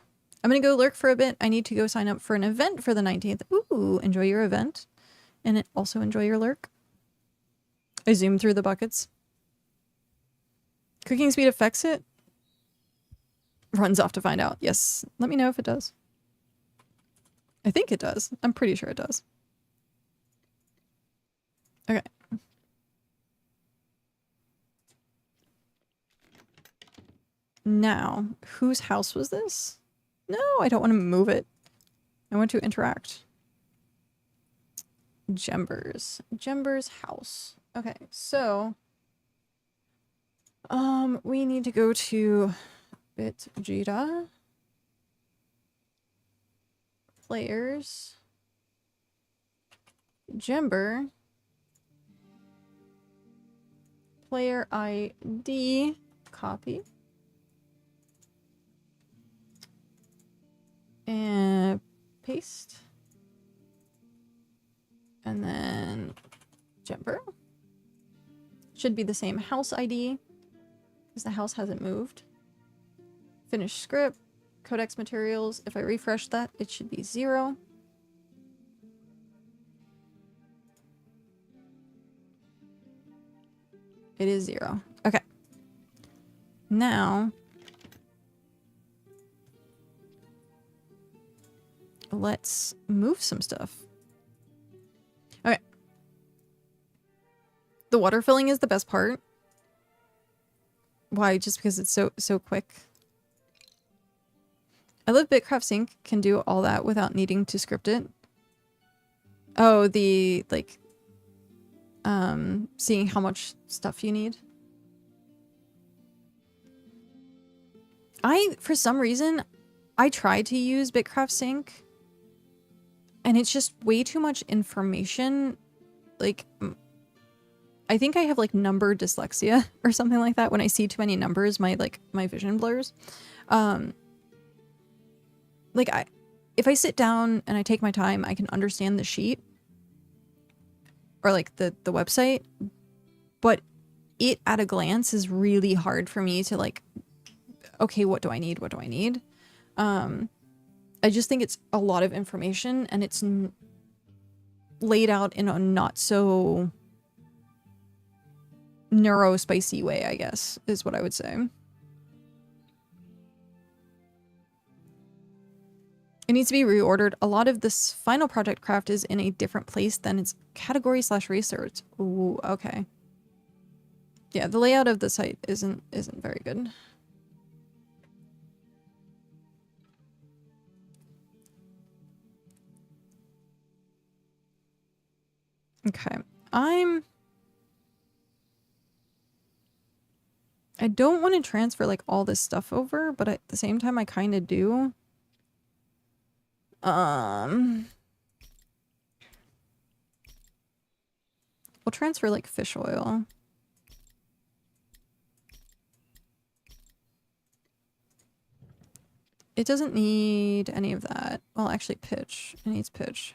S1: I'm going to go lurk for a bit. I need to go sign up for an event for the 19th. Ooh, enjoy your event. And also enjoy your lurk. I zoom through the buckets. Cooking speed affects it? Runs off to find out. Yes. Let me know if it does. I think it does. I'm pretty sure it does. Okay. Now, whose house was this? No, I don't want to move it. I want to interact. Jember's house. Okay, so we need to go to BitCraft. Players. Jember. Player ID. Copy. And paste. And then Jember. Should be the same house ID because the house hasn't moved. Finish script. Codex materials. If I refresh that, it should be 0. It is 0. Okay. Now, let's move some stuff. Okay. The water filling is the best part. Why? Just because it's so quick. I love BitCraft Sync can do all that without needing to script it. Oh, the like seeing how much stuff you need. For some reason, I tried to use BitCraft Sync and it's just way too much information. Like, I think I have like number dyslexia or something like that. When I see too many numbers, my vision blurs. Like if I sit down and I take my time, I can understand the sheet or like the website, but it at a glance is really hard for me to like, okay, what do I need? What do I need? I just think it's a lot of information and it's laid out in a not so neuro-spicy way, I guess, is what I would say. It needs to be reordered. A lot of this final project craft is in a different place than its category/research. Ooh, okay. Yeah, the layout of the site isn't very good. Okay. I don't want to transfer like all this stuff over, but at the same time I kind of do. We'll transfer like fish oil. It doesn't need any of that. Well, actually pitch. It needs pitch.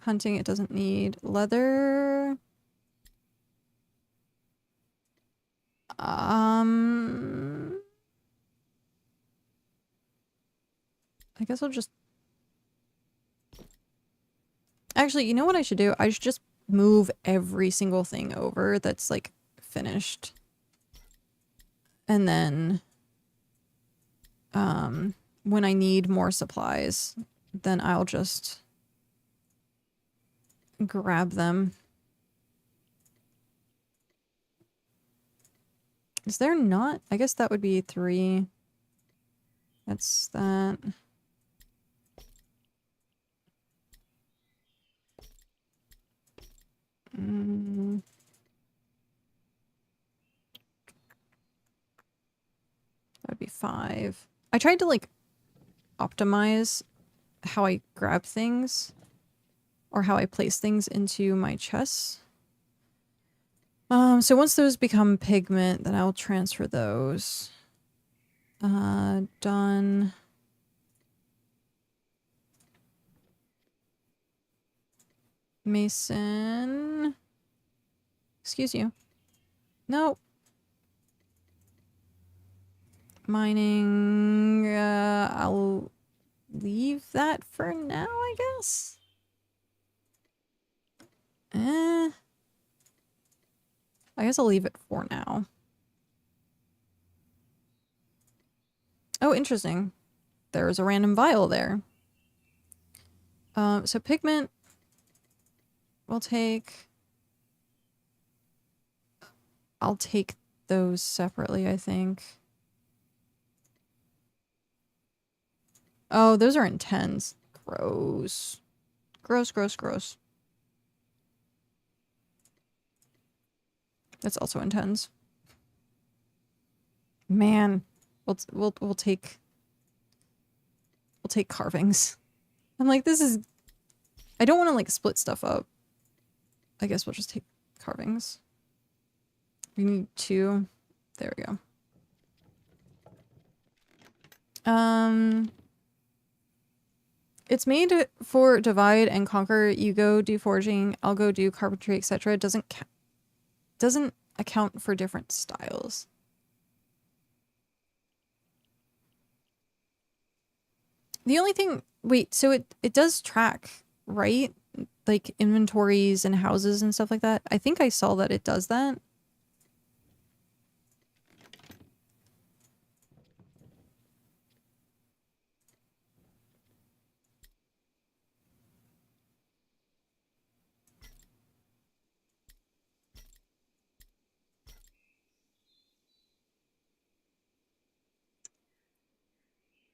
S1: Hunting, it doesn't need leather. I guess I'll just... Actually, you know what I should do? I should just move every single thing over that's, like, finished. And then, when I need more supplies, then I'll just grab them. Is there not? I guess that would be 3. That's that. That'd be 5. I tried to like optimize how I grab things or how I place things into my chests. So once those become pigment, then I'll transfer those. Done. Mason. Excuse you. No. Mining, I'll leave that for now, I guess. I guess I'll leave it for now. Oh, interesting. There's a random vial there. So pigment, we'll take... I'll take those separately, I think. Oh, those are intense. Gross. Gross, gross, gross. That's also intense. Man, we'll take carvings. I'm like, this is... I don't want to like split stuff up. I guess we'll just take carvings. We need 2. There we go. It's made for divide and conquer. You go do forging, I'll go do carpentry, etc. It doesn't account for different styles. The only thing, wait, so it does track, right? Like inventories and houses and stuff like that. I think I saw that it does that.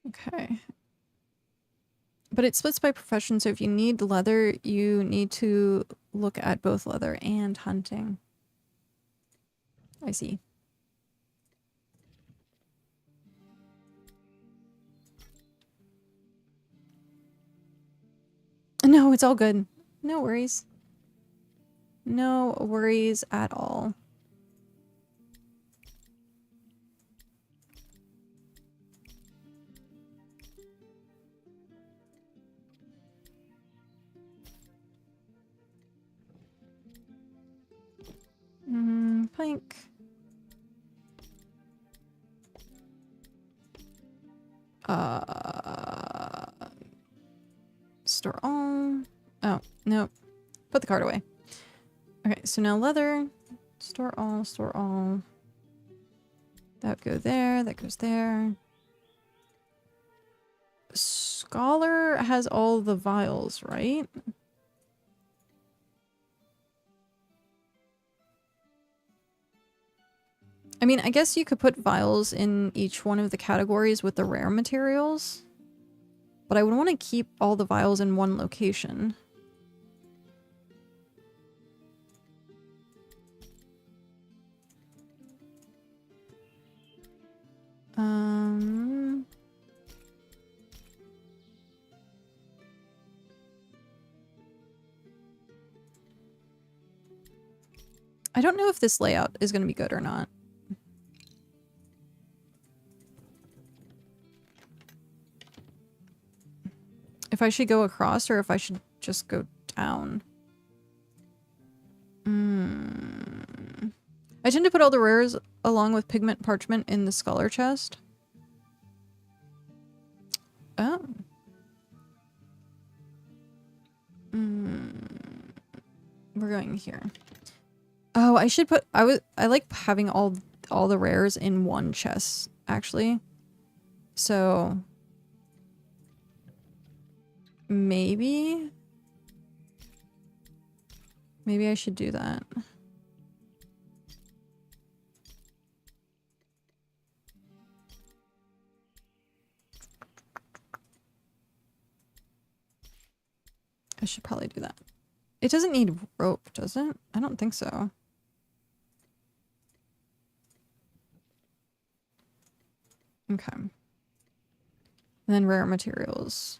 S1: Okay. But it splits by profession, so if you need leather, you need to look at both leather and hunting. I see. No, it's all good. No worries. No worries at all. Plank. Store all. Oh, no. Put the card away. Okay, so now leather. Store all, store all. That would go there, that goes there. Scholar has all the vials, right? I mean, I guess you could put vials in each one of the categories with the rare materials. But I would want to keep all the vials in one location. I don't know if this layout is going to be good or not. If I should go across or if I should just go down. I tend to put all the rares along with pigment parchment in the scholar chest. Oh. We're going here. Oh, I should put... I like having all the rares in one chest, actually. So... Maybe I should do that. I should probably do that. It doesn't need rope, does it? I don't think so. Okay. And then rare materials.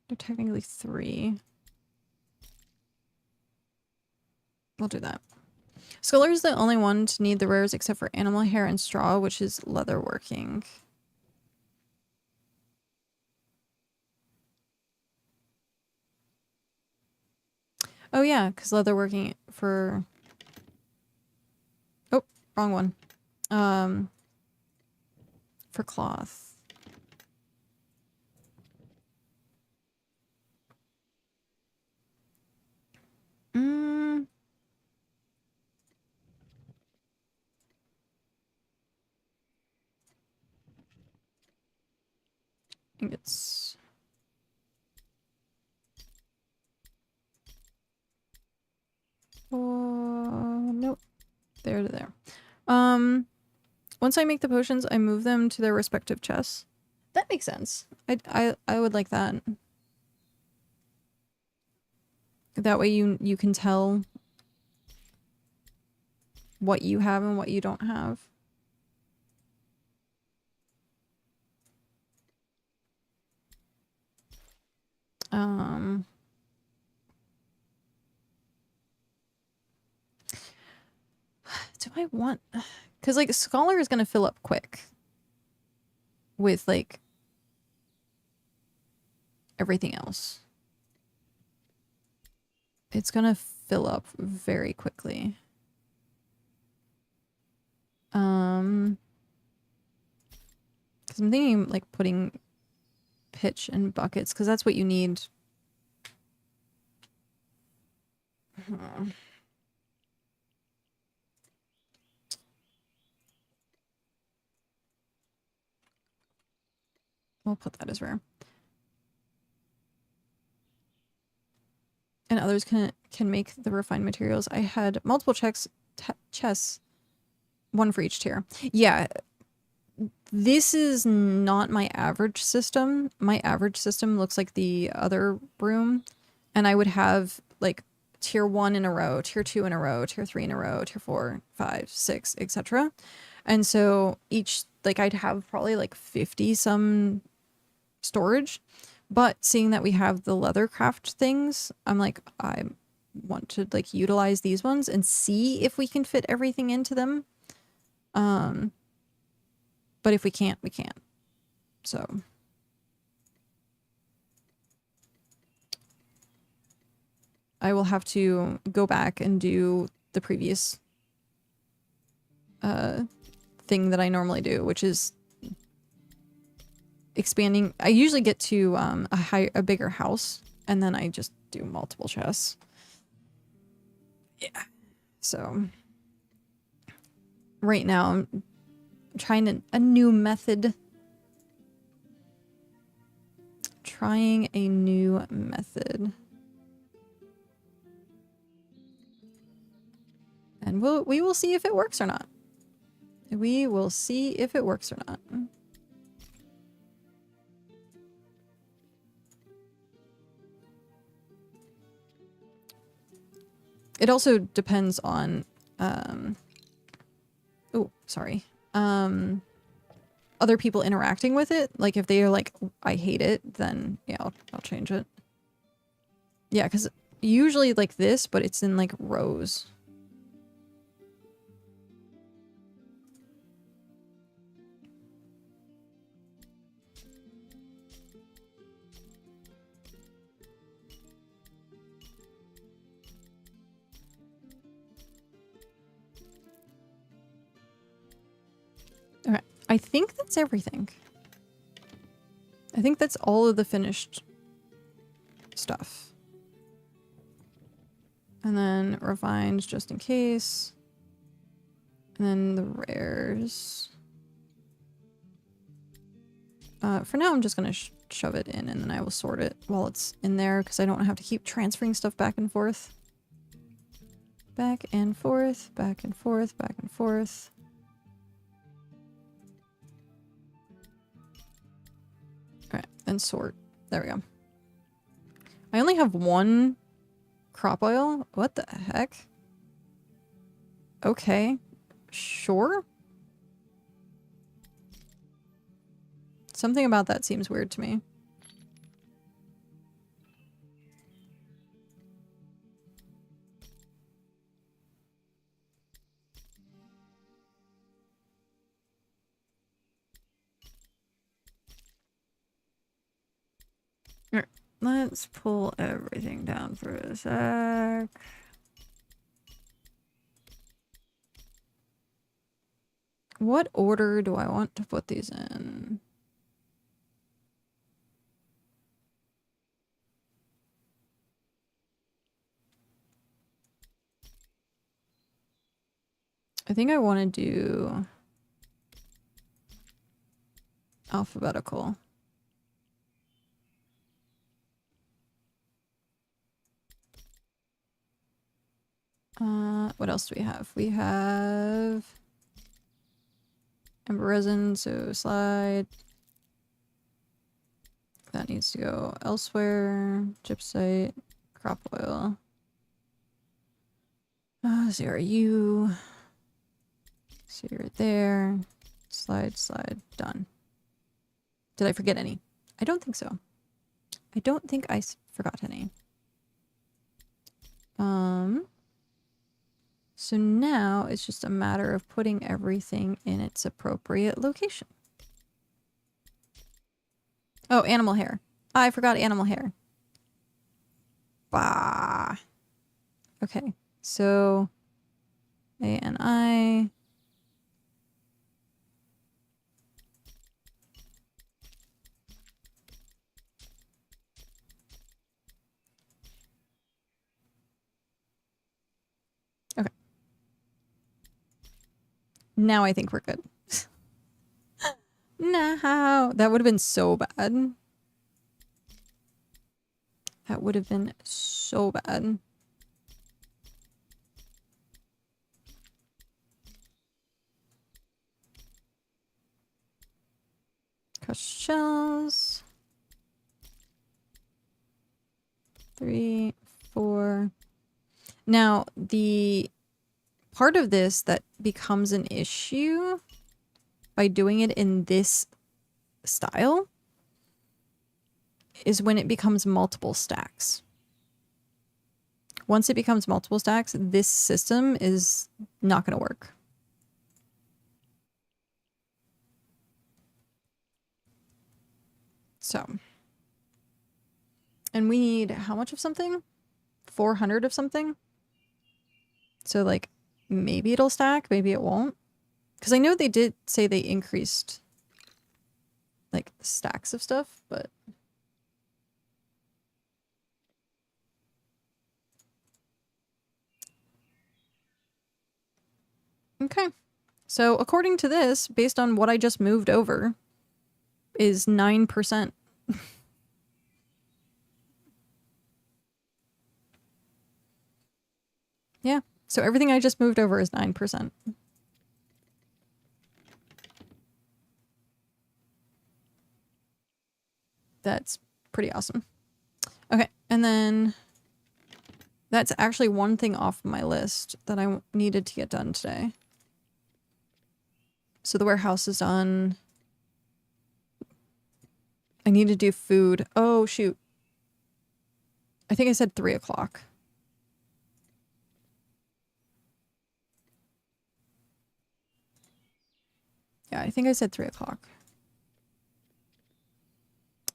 S1: They're technically 3. We'll do that. Scholar is the only one to need the rares except for animal hair and straw, which is leatherworking. Oh yeah, because leatherworking for... Oh, wrong one. For cloth. Mm. I think it's... Nope. There to there. Once I make the potions, I move them to their respective chests. That makes sense. I would like that. That way you can tell what you have and what you don't have. Do I want... Because, like, Scholar is going to fill up quick. With, like, everything else. It's going to fill up very quickly. Because I'm thinking, like, putting pitch in buckets, because that's what you need. We'll put that as rare. And others can make the refined materials. I had multiple chests, one for each tier. Yeah, this is not my average system. My average system looks like the other room, and I would have like tier 1 in a row, tier 2 in a row, tier 3 in a row, tier 4, 5, 6, etc. And so each, like, I'd have probably like 50 some storage. But seeing that we have the leather craft things, I'm like, I want to like utilize these ones and see if we can fit everything into them. But if we can't, we can't. So I will have to go back and do the previous thing that I normally do, which is expanding. I usually get to a bigger house, and then I just do multiple chests. Yeah. So right now I'm trying a new method. Trying a new method. And we will see if it works or not. We will see if it works or not. It also depends on, oh, sorry. Other people interacting with it. Like, if they are like, I hate it, then yeah, I'll change it. Yeah, because usually like this, but it's in like rows. Okay, I think that's everything. I think that's all of the finished stuff. And then refined just in case. And then the rares. For now, I'm just going to shove it in, and then I will sort it while it's in there, because I don't have to keep transferring stuff back and forth. Back and forth, back and forth, back and forth. Alright, and sort. There we go. I only have one crop oil? What the heck? Okay. Sure. Something about that seems weird to me. Alright, let's pull everything down for a sec. What order do I want to put these in? I think I want to do alphabetical. What else do we have? We have ember resin, so slide. That needs to go elsewhere. Gypsite, crop oil. ZRU. So you're there. Slide, slide, done. Did I forget any? I don't think so. I don't think I forgot any. So now it's just a matter of putting everything in its appropriate location. Oh, animal hair. I forgot animal hair. Bah. Okay, so A and I. Okay. Now I think we're good. No, that would have been so bad. That would have been so bad. Crushed shells. 3, 4. Now, the part of this that becomes an issue by doing it in this style is when it becomes multiple stacks. Once it becomes multiple stacks, this system is not going to work. So, and we need how much of something? 400 of something? So like maybe it'll stack, maybe it won't. Because I know they did say they increased like stacks of stuff, but okay. So according to this, based on what I just moved over, is 9%. Yeah. So everything I just moved over is 9%. That's pretty awesome. Okay, and then that's actually one thing off my list that I needed to get done today. So the warehouse is done. I need to do food. Oh, shoot. I think I said 3 o'clock. Yeah, I think I said 3 o'clock.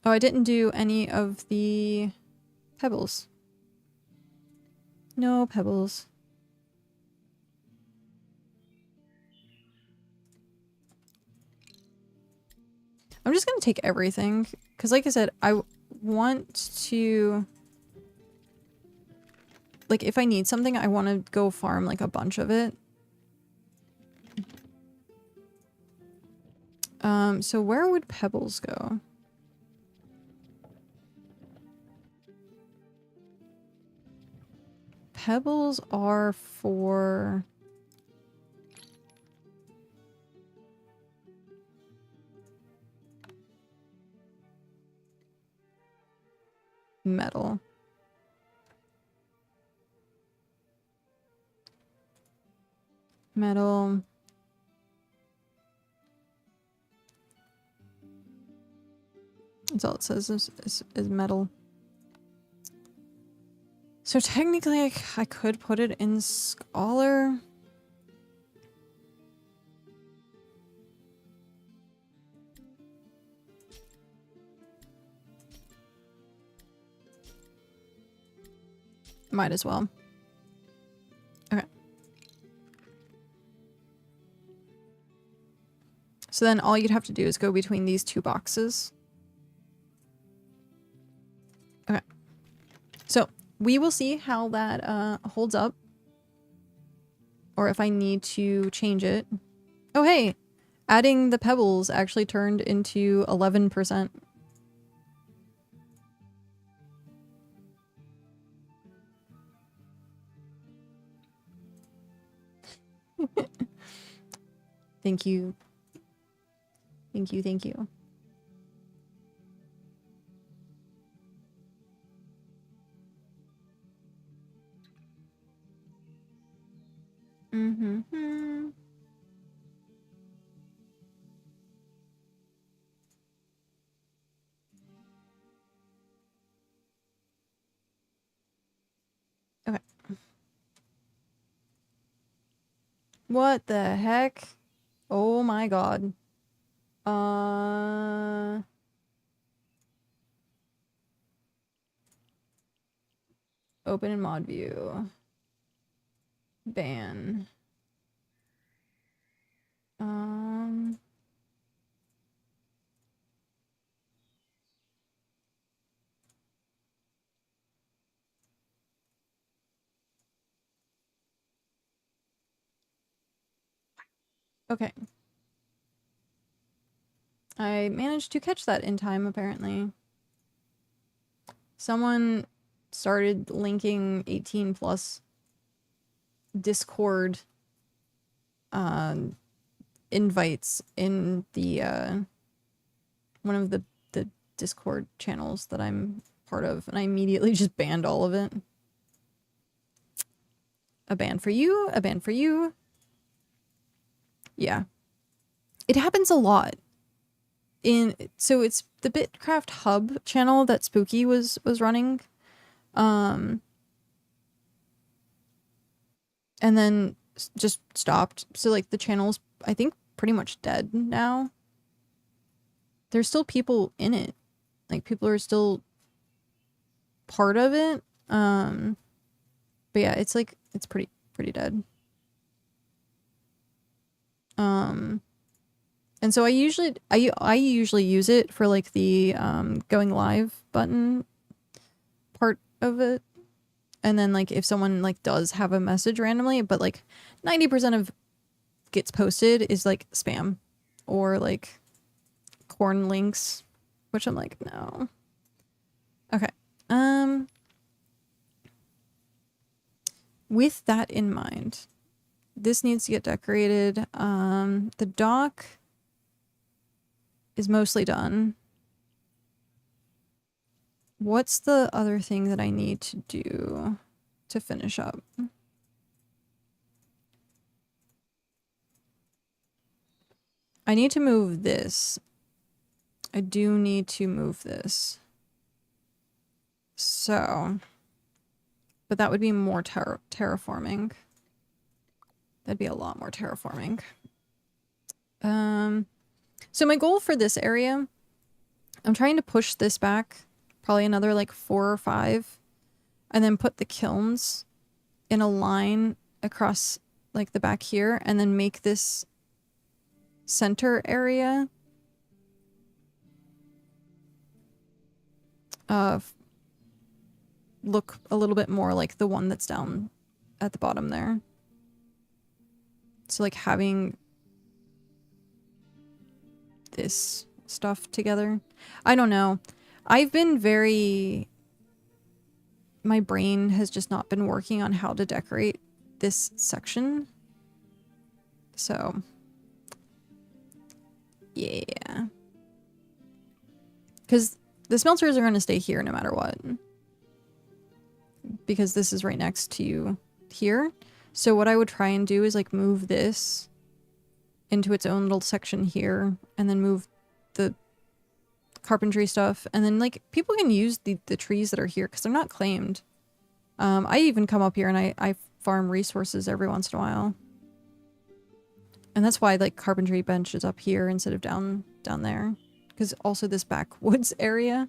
S1: Oh, I didn't do any of the pebbles. No pebbles. I'm just gonna take everything. Because like I said, I want to... Like, if I need something, I want to go farm, like, a bunch of it. So where would pebbles go? Pebbles are for... metal. Metal. That's all it says is metal. So technically I could put it in Scholar. Might as well. Okay. So then all you'd have to do is go between these two boxes. Okay. So we will see how that holds up. Or if I need to change it. Oh, hey! Adding the pebbles actually turned into 11%. Thank you. Thank you, thank you. Mm-hmm. Okay. What the heck? Oh my god. Open in mod view. Ban. Okay. I managed to catch that in time, apparently. Someone started linking 18 plus Discord invites in the one of the Discord channels that I'm part of, and I immediately just banned all of it. A ban for you, a ban for you. Yeah. It happens a lot. So it's the BitCraft hub channel that Spooky was running. And then just stopped. So like the channel's, I think, pretty much dead now. There's still people in it. Like people are still part of it. But yeah, it's like it's pretty dead. And so I usually use it for like the going live button part of it. And then like if someone like does have a message randomly, but like 90% of gets posted is like spam or like corn links, which I'm like, no. Okay. With that in mind, this needs to get decorated. The dock is mostly done. What's the other thing that I need to do to finish up? I need to move this. I do need to move this. So, but that would be more terraforming. That'd be a lot more terraforming. So my goal for this area, I'm trying to push this back probably another like 4 or 5, and then put the kilns in a line across like the back here, and then make this center area look a little bit more like the one that's down at the bottom there. So like having this stuff together. I don't know. I've been my brain has just not been working on how to decorate this section. So yeah. Because the smelters are going to stay here no matter what. Because this is right next to here. So what I would try and do is like move this into its own little section here, and then move the carpentry stuff, and then like people can use the trees that are here because they're not claimed. I even come up here and I farm resources every once in a while. And that's why like carpentry bench is up here instead of down there. Because also this backwoods area.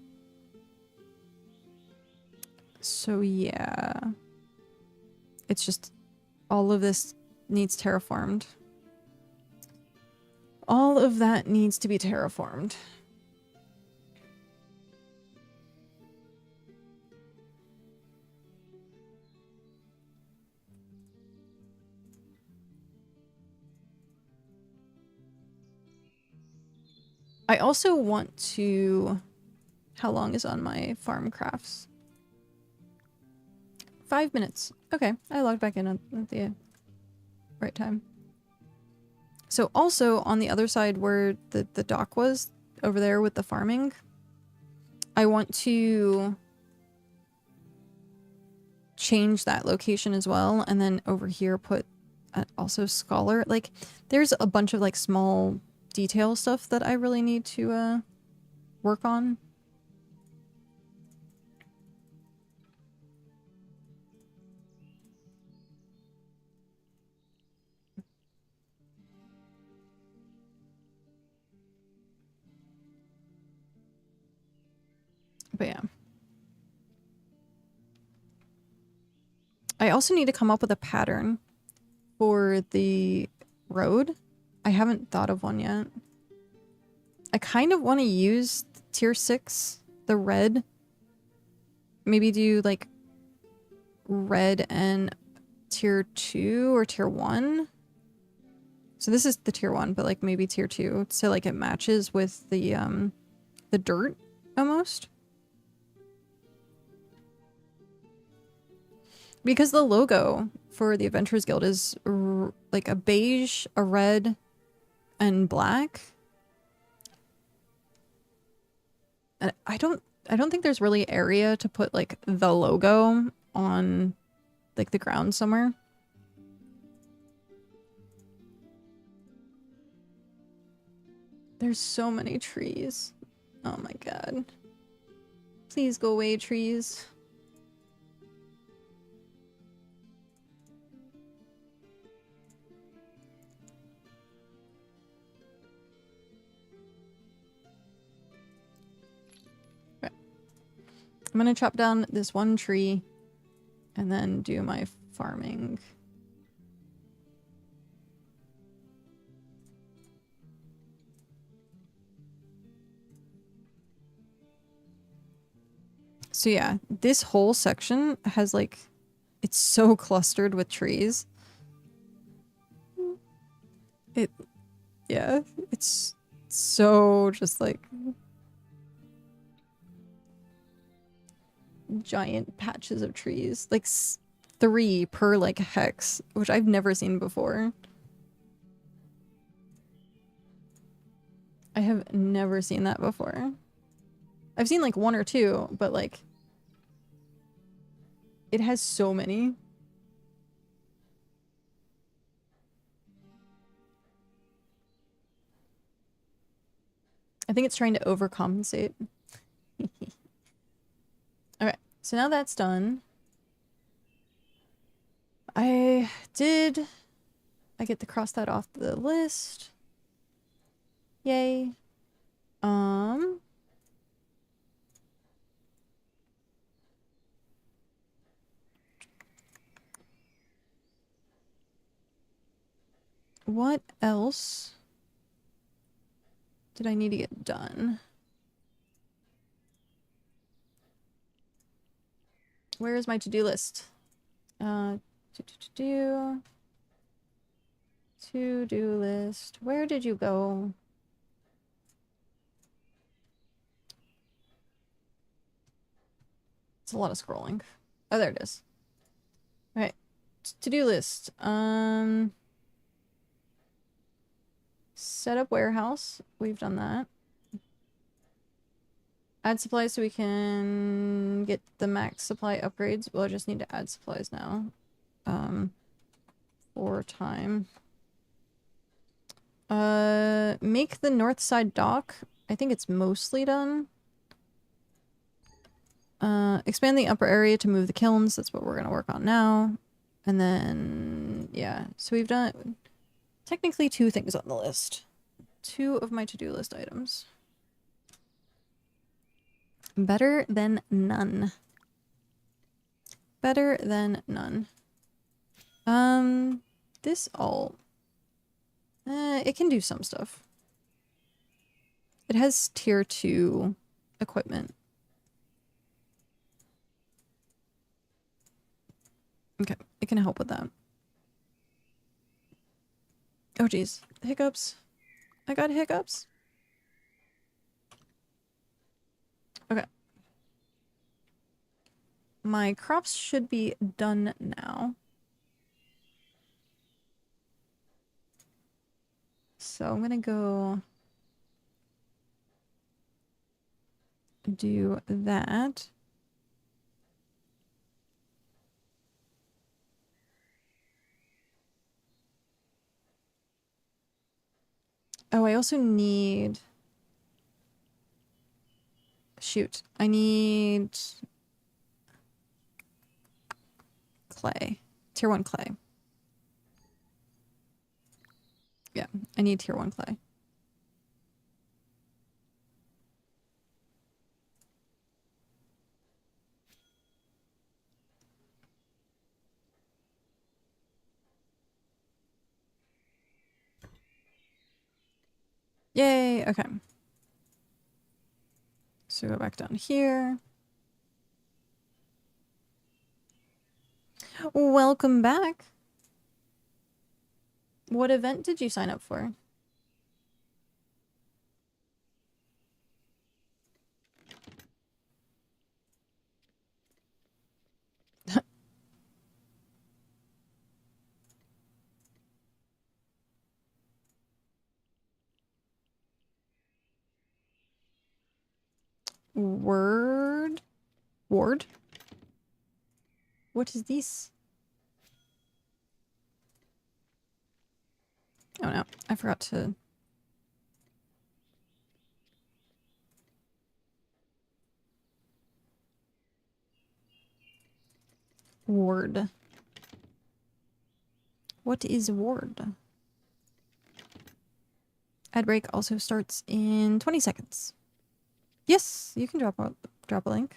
S1: So yeah. It's just all of this needs terraformed. All of that needs to be terraformed. I also want to... How long is on my farm crafts? 5 minutes. Okay, I logged back in at the right time. So also on the other side where the dock was, over there with the farming, I want to change that location as well, and then over here put also scholar. Like, there's a bunch of like small detail stuff that I really need to work on. But yeah. I also need to come up with a pattern for the road. I haven't thought of one yet. I kind of want to use tier 6, the red. Maybe do like red and tier 2 or tier 1. So this is the tier 1, but like maybe tier 2. So like it matches with the dirt almost. Because the logo for the Adventurers Guild is like a beige, a red, and black. And I don't think there's really area to put like the logo on like the ground somewhere. There's so many trees. Oh my god. Please go away, trees. I'm gonna chop down this one tree and then do my farming. So yeah, this whole section has like, it's so clustered with trees. Yeah, it's so just like giant patches of trees, like 3 per like hex, which I've never seen before. I have never seen that before. I've seen like 1 or 2, but like it has so many. I think it's trying to overcompensate. Alright, so now that's done. I get to cross that off the list. Yay. What else did I need to get done? Where is my to-do list? To-do list. Where did you go? It's a lot of scrolling. Oh, there it is. Alright. To-do list. Set up warehouse. We've done that. Add supplies so we can get the max supply upgrades. Well, I just need to add supplies now. For time. Make the north side dock. I think it's mostly done. Expand the upper area to move the kilns. That's what we're gonna work on now. And then, yeah. So we've done technically 2 things on the list. 2 of my to-do list items. Better than none. Better than none. This alt, it can do some stuff. It has tier 2 equipment. Okay, it can help with that. Oh geez, hiccups. I got hiccups. Okay. My crops should be done now. So I'm gonna go do that. Oh, I also need... Shoot. I need... clay. Tier 1 clay. Yeah, I need tier 1 clay. Yay, okay. So go back down here. Welcome back. What event did you sign up for? Word? Ward? What is this? Oh no, I forgot to... Ward. What is Ward? Ad break also starts in 20 seconds. Yes, you can drop a link.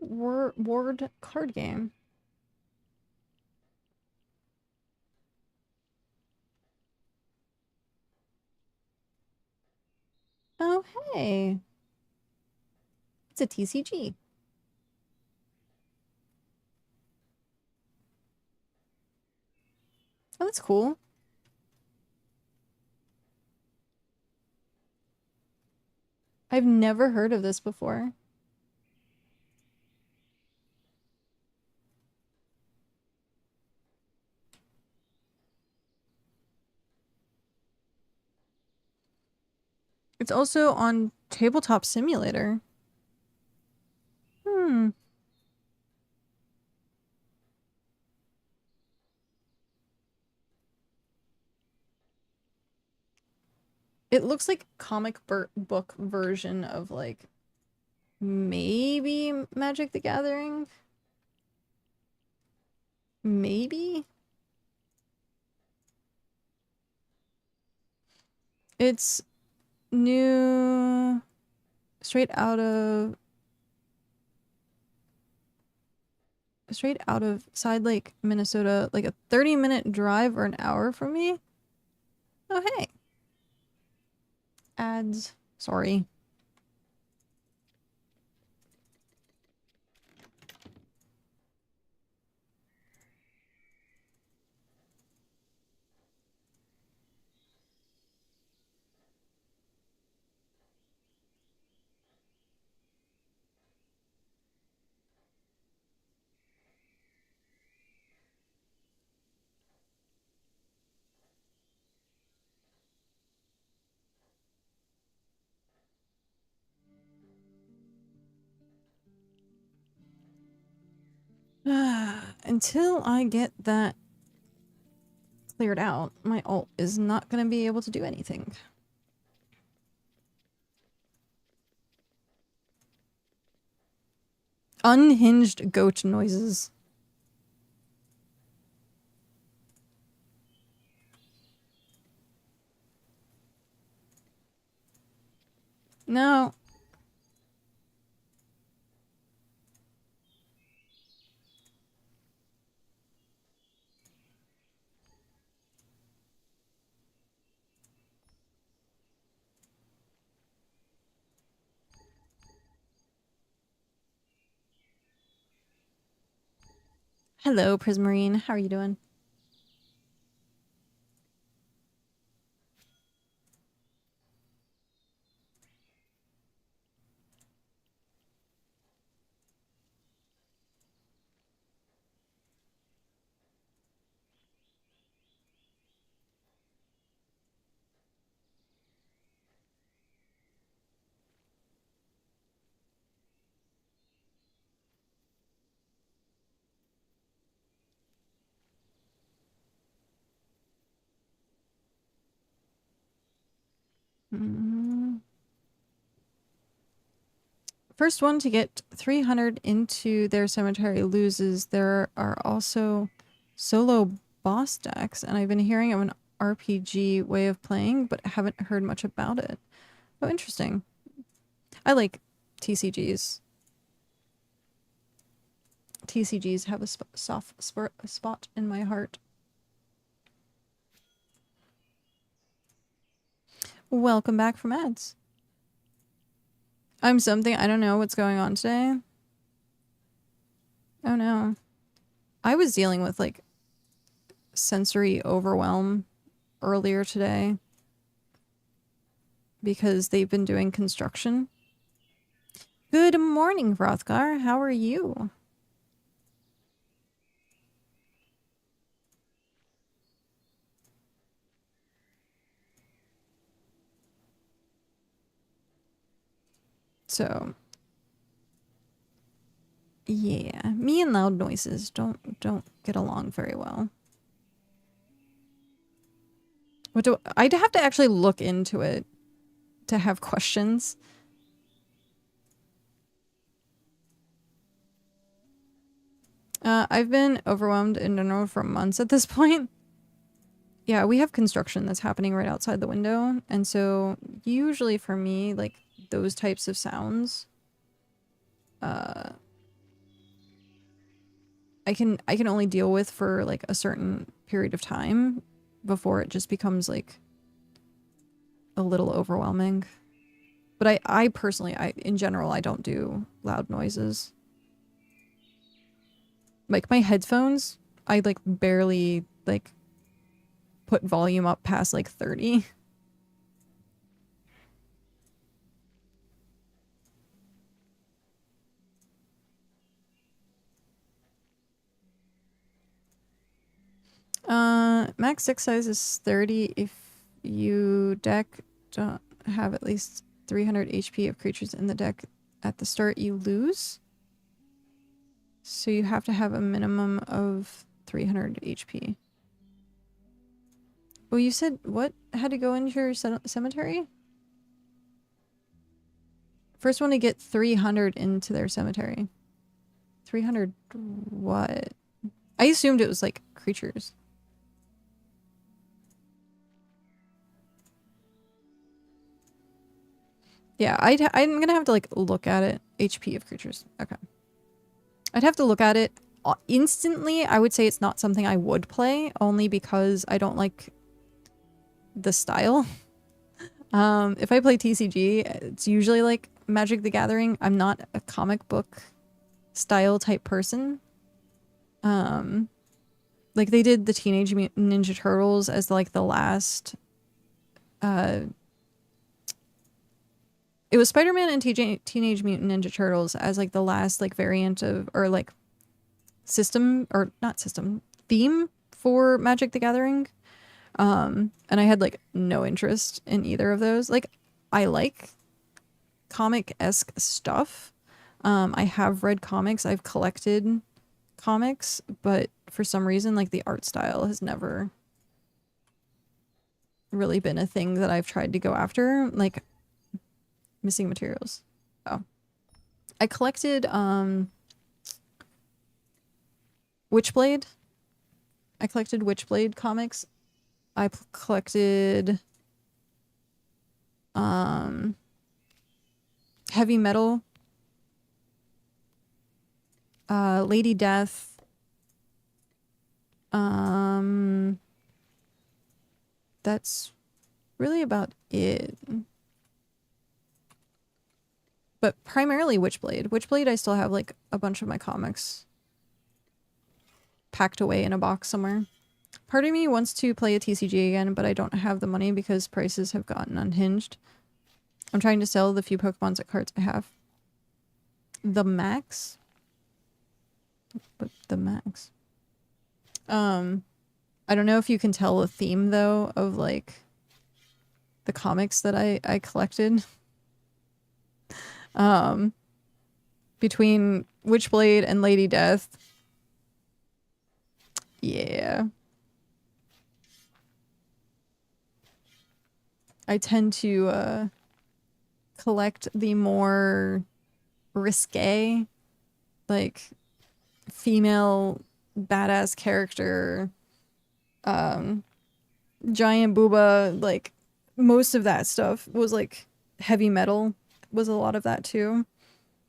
S1: Ward card game. Oh, hey. It's a TCG. Oh, that's cool. I've never heard of this before. It's also on Tabletop Simulator. Hmm. It looks like comic book version of like maybe Magic the Gathering. Maybe. It's new, straight out of Side Lake, Minnesota, like a 30-minute drive or an hour from me. Oh, hey. Ads. Sorry. Until I get that cleared out, my alt is not going to be able to do anything. Unhinged goat noises. No. Hello, Prismarine. How are you doing? First one to get 300 into their cemetery loses. There are also solo boss decks, and I've been hearing of an RPG way of playing, but haven't heard much about it. Oh, interesting. I like TCGs. TCGs have a soft spot in my heart. Welcome back from ads. I'm something. I don't know what's going on today. Oh no. I was dealing with like sensory overwhelm earlier today because they've been doing construction. Good morning, Hrothgar. How are you? So, yeah, me and loud noises don't get along very well. What do I'd have to actually look into it to have questions. I've been overwhelmed in general for months at this point. Yeah, we have construction that's happening right outside the window, and so usually for me, like those types of sounds, I can only deal with for like a certain period of time before it just becomes like a little overwhelming. But I personally, in general, I don't do loud noises. Like my headphones, I like barely like put volume up past like 30. Max deck size is 30 if you deck don't have at least 300 HP of creatures in the deck at the start, you lose. So you have to have a minimum of 300 HP. Well, you said what had to go into your cemetery? First one to get 300 into their cemetery. 300 what? I assumed it was like creatures. Yeah, I'm gonna have to like look at it. HP of creatures. Okay. I'd have to look at it. Instantly, I would say it's not something I would play, only because I don't like the style. If I play TCG, it's usually like Magic the Gathering. I'm not a comic book style type person. Like they did the Teenage Mutant Ninja Turtles as like the last it was Spider-Man and Teenage Mutant Ninja Turtles as like the last like variant of or like system or not system theme for Magic the Gathering. And I had like no interest in either of those. Like I like comic-esque stuff. I have read comics, I've collected comics, but for some reason like the art style has never really been a thing that I've tried to go after. Like missing materials. Oh. I collected Witchblade. I collected Witchblade comics. I collected Heavy Metal, Lady Death, that's really about it. But primarily Witchblade. Witchblade, I still have like a bunch of my comics packed away in a box somewhere. Part of me wants to play a TCG again, but I don't have the money because prices have gotten unhinged. I'm trying to sell the few Pokemon cards I have. The max? But the max. I don't know if you can tell a theme though of like the comics that I collected. Between Witchblade and Lady Death. Yeah. I tend to collect the more risque, like female badass character, giant booba, like most of that stuff was like Heavy Metal was a lot of that too.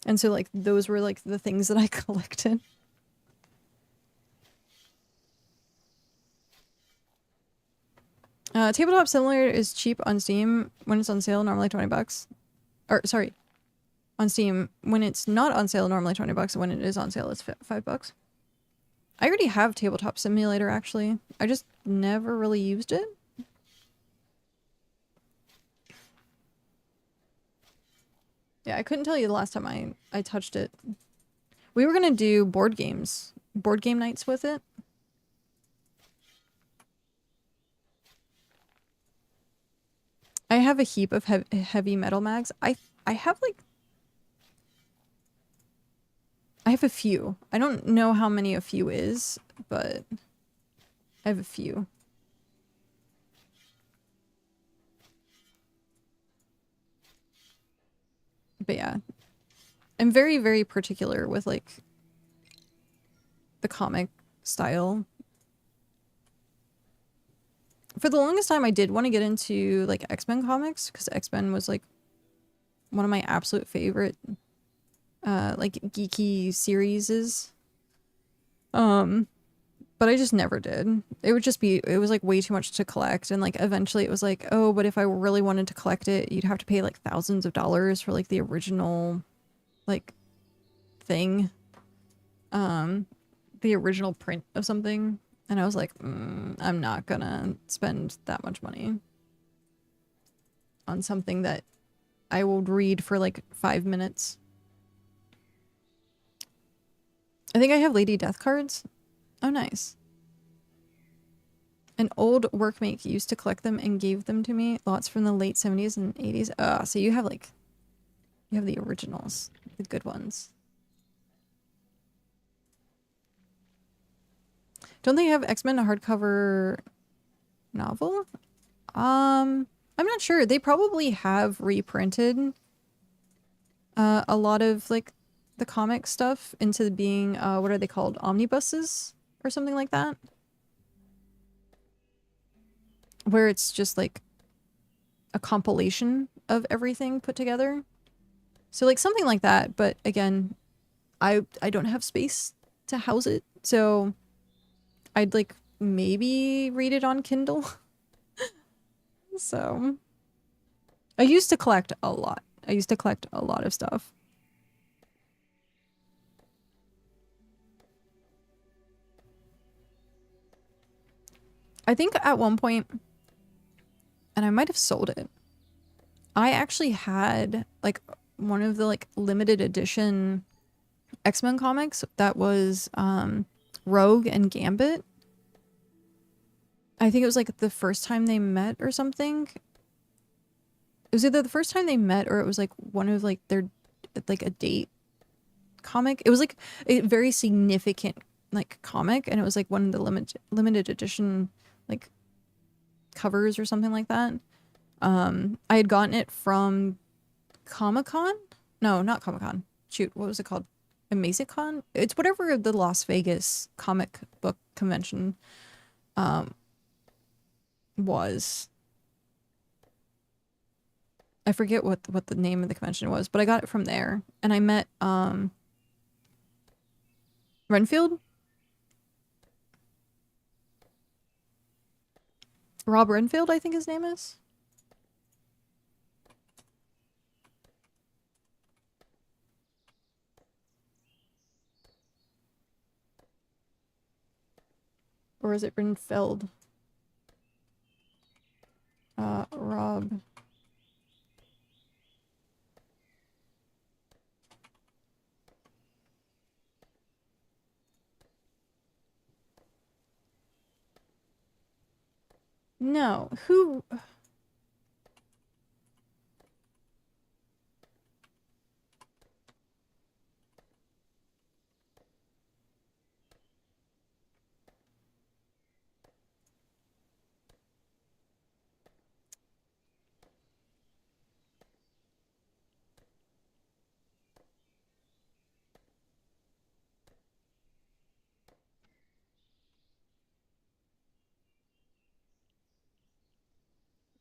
S1: And so like those were like the things that I collected. Tabletop Simulator is cheap on Steam when it's on sale, normally 20 bucks. Or sorry, on Steam when it's not on sale, normally 20 bucks. When it is on sale, it's 5 bucks. I already have Tabletop Simulator actually. I just never really used it. Yeah, I couldn't tell you the last time I touched it. We were gonna do board game nights with it. I have a heap of heavy metal mags. I have like... I have a few. I don't know how many a few is, but I have a few. But yeah. I'm very, very particular with like the comic style. For the longest time, I did want to get into like X-Men comics because X-Men was like one of my absolute favorite like geeky series. But I just never did. It would just be, it was like way too much to collect, and like eventually it was like, oh, but if I really wanted to collect it, you'd have to pay like thousands of dollars for like the original like thing, the original print of something. And I was like, I'm not gonna spend that much money on something that I will read for like 5 minutes. I think I have Lady Death cards. Oh, nice. An old workmate used to collect them and gave them to me. Lots from the late 70s and 80s. So you have like, you have the originals, the good ones. Don't they have X-Men a hardcover novel? I'm not sure. They probably have reprinted a lot of like the comic stuff into being what are they called? Omnibuses or something like that. Where it's just like a compilation of everything put together. So like something like that, but again, I don't have space to house it. So I'd like maybe read it on Kindle. So I used to collect a lot. I used to collect a lot of stuff. I think at one point, and I might have sold it, I actually had like one of the like limited edition X-Men comics that was Rogue and Gambit. I think it was like the first time they met or something. It was either the first time they met or it was like one of like their like a date comic. It was like a very significant like comic, and it was like one of the limited edition like covers or something like that. I had gotten it from Comic-Con. No, not Comic-Con. Shoot, what was it called? Amazicon? It's whatever the Las Vegas comic book convention was. I forget what the name of the convention was, but I got it from there. And I met Renfield? Rob Renfield, I think his name is. Or is it Renfeld? Rob. No, who...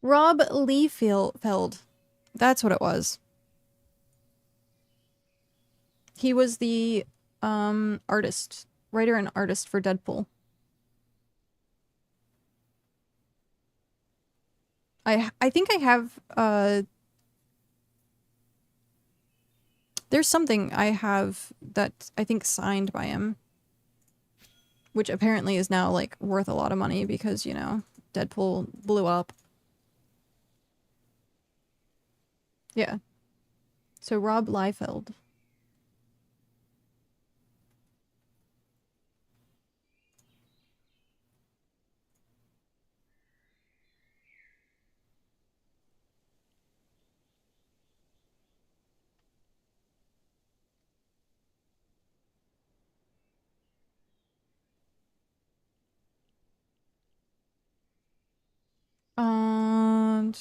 S1: Rob Liefeld. That's what it was. He was the writer and artist for Deadpool. I think I have there's something I have that I think signed by him, which apparently is now like worth a lot of money because, you know, Deadpool blew up. Yeah. So Rob Liefeld. Um,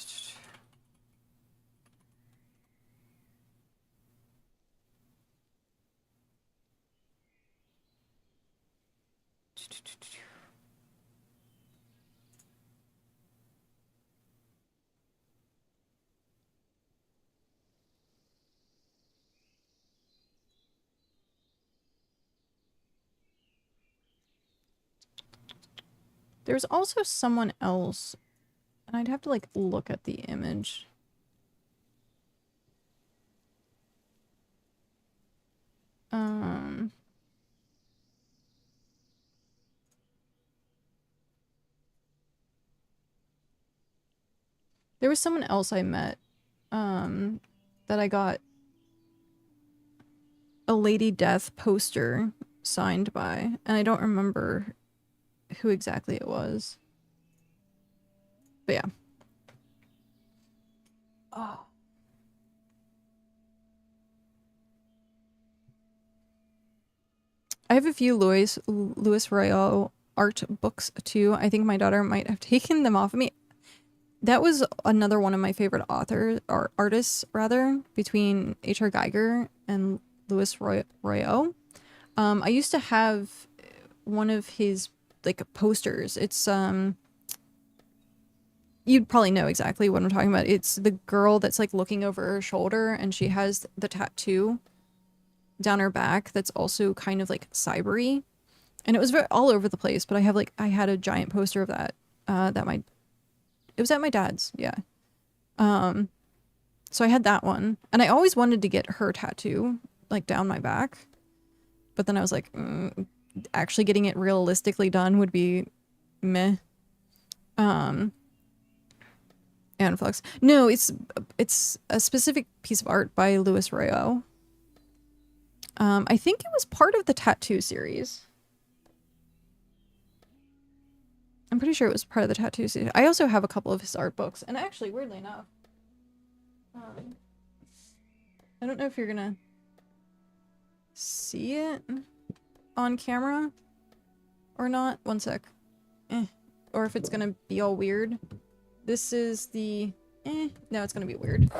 S1: there's also someone else, and I'd have to like look at the image. There was someone else I met, that I got a Lady Death poster signed by, and I don't remember who exactly it was. But yeah. Oh. I have a few Louis Royal art books too. I think my daughter might have taken them off of me. That was another one of my favorite authors, or artists rather, between H.R. Geiger and Louis Royal. I used to have one of his like posters. It's you'd probably know exactly what I'm talking about. It's the girl that's like looking over her shoulder and she has the tattoo down her back that's also kind of like cybery. And it was all over the place, but I had a giant poster of that it was at my dad's, yeah. So I had that one, and I always wanted to get her tattoo like down my back, but then I was like, actually getting it realistically done would be meh. Anflux. No, it's a specific piece of art by Louis Royal. I think it was part of the tattoo series. I'm pretty sure it was part of the tattoo series. I also have a couple of his art books, and actually, weirdly enough, I don't know if you're gonna see it on camera or not. One sec. Or if it's gonna be all weird. This is the... no, it's gonna be weird.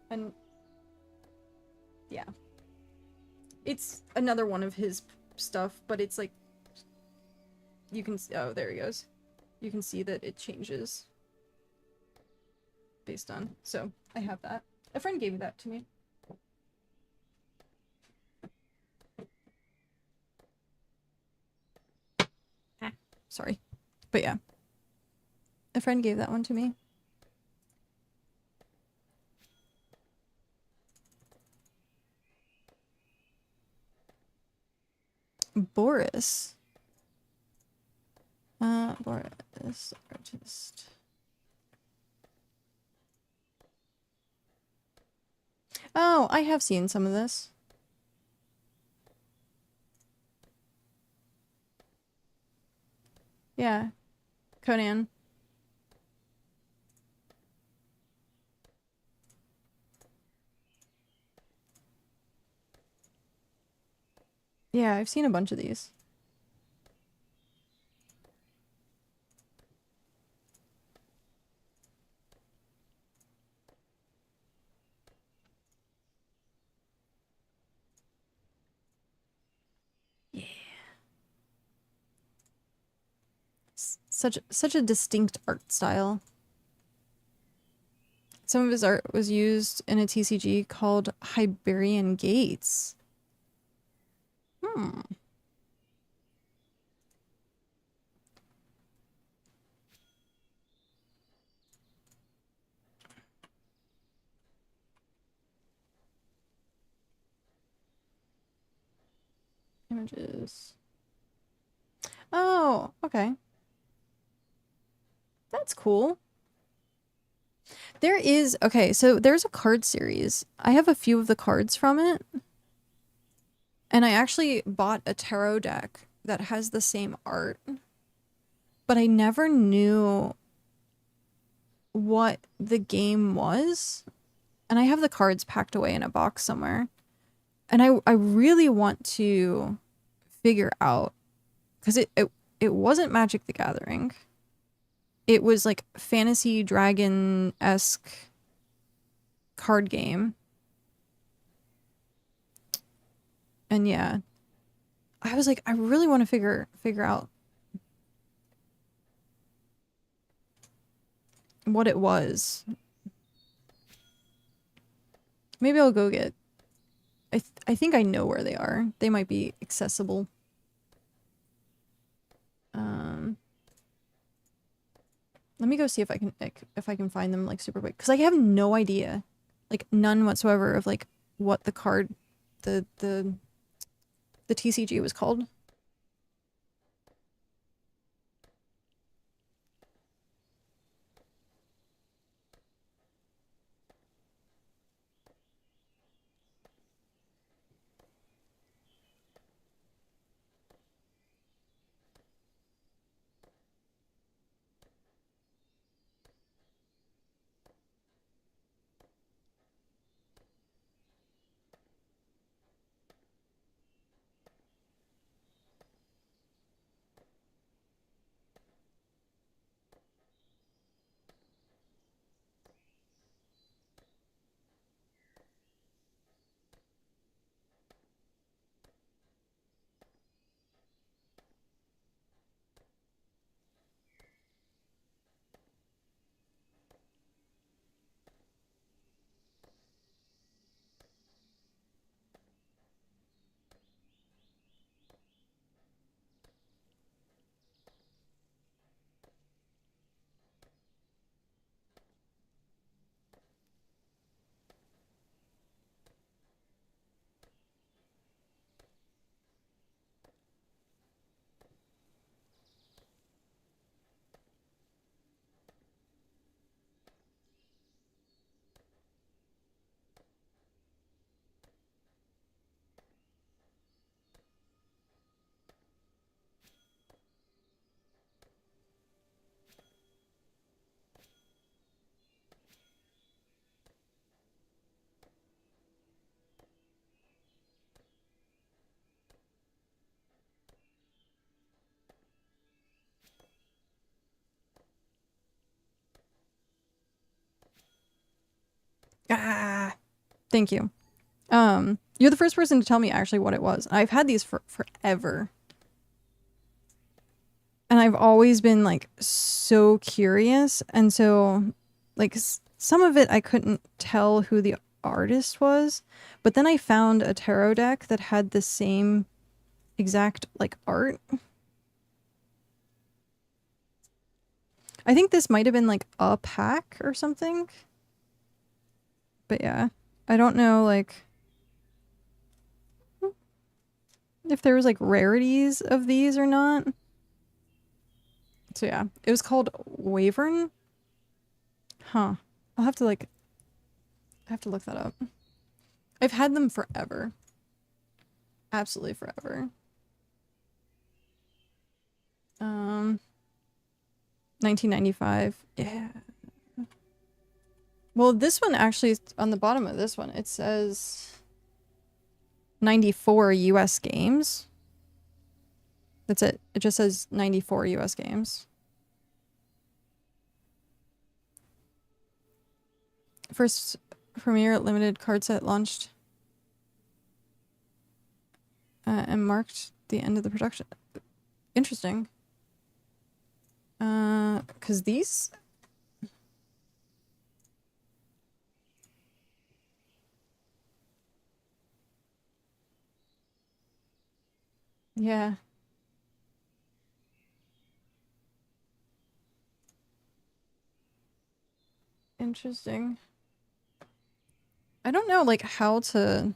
S1: And It's another one of his stuff, but it's like you can oh, there he goes. You can see that it changes based on. So, I have that. A friend gave that to me. Sorry. But yeah. A friend gave that one to me. Boris. Boris artist. Oh, I have seen some of this. Yeah. Conan. Yeah, I've seen a bunch of these. Yeah. Such a distinct art style. Some of his art was used in a TCG called Hiberian Gates. Hmm. Images. Oh, okay. That's cool. There is, okay, so there's a card series. I have a few of the cards from it. And I actually bought a tarot deck that has the same art. But I never knew what the game was. And I have the cards packed away in a box somewhere. And I really want to figure out, because it wasn't Magic the Gathering. It was like fantasy dragon-esque card game. And yeah, I was like, I really want to figure out what it was. Maybe I'll go get. I think I know where they are. They might be accessible. Let me go see if I can find them like super quick, because I have no idea, like none whatsoever of like what the card, the TCG was called. Ah, thank you. You're the first person to tell me actually what it was. I've had these for forever. And I've always been like so curious. And so like some of it I couldn't tell who the artist was. But then I found a tarot deck that had the same exact like art. I think this might have been like a pack or something. But yeah, I don't know like if there was like rarities of these or not. So yeah, it was called Wavern. Huh. I'll have to like, I have to look that up. I've had them forever. Absolutely forever. 1995. Yeah. Well, this one actually, on the bottom of this one, it says 94 US games. That's it. It just says 94 US games. First premiere limited card set launched and marked the end of the production. Interesting. Because these... Yeah. Interesting. I don't know, like, how to...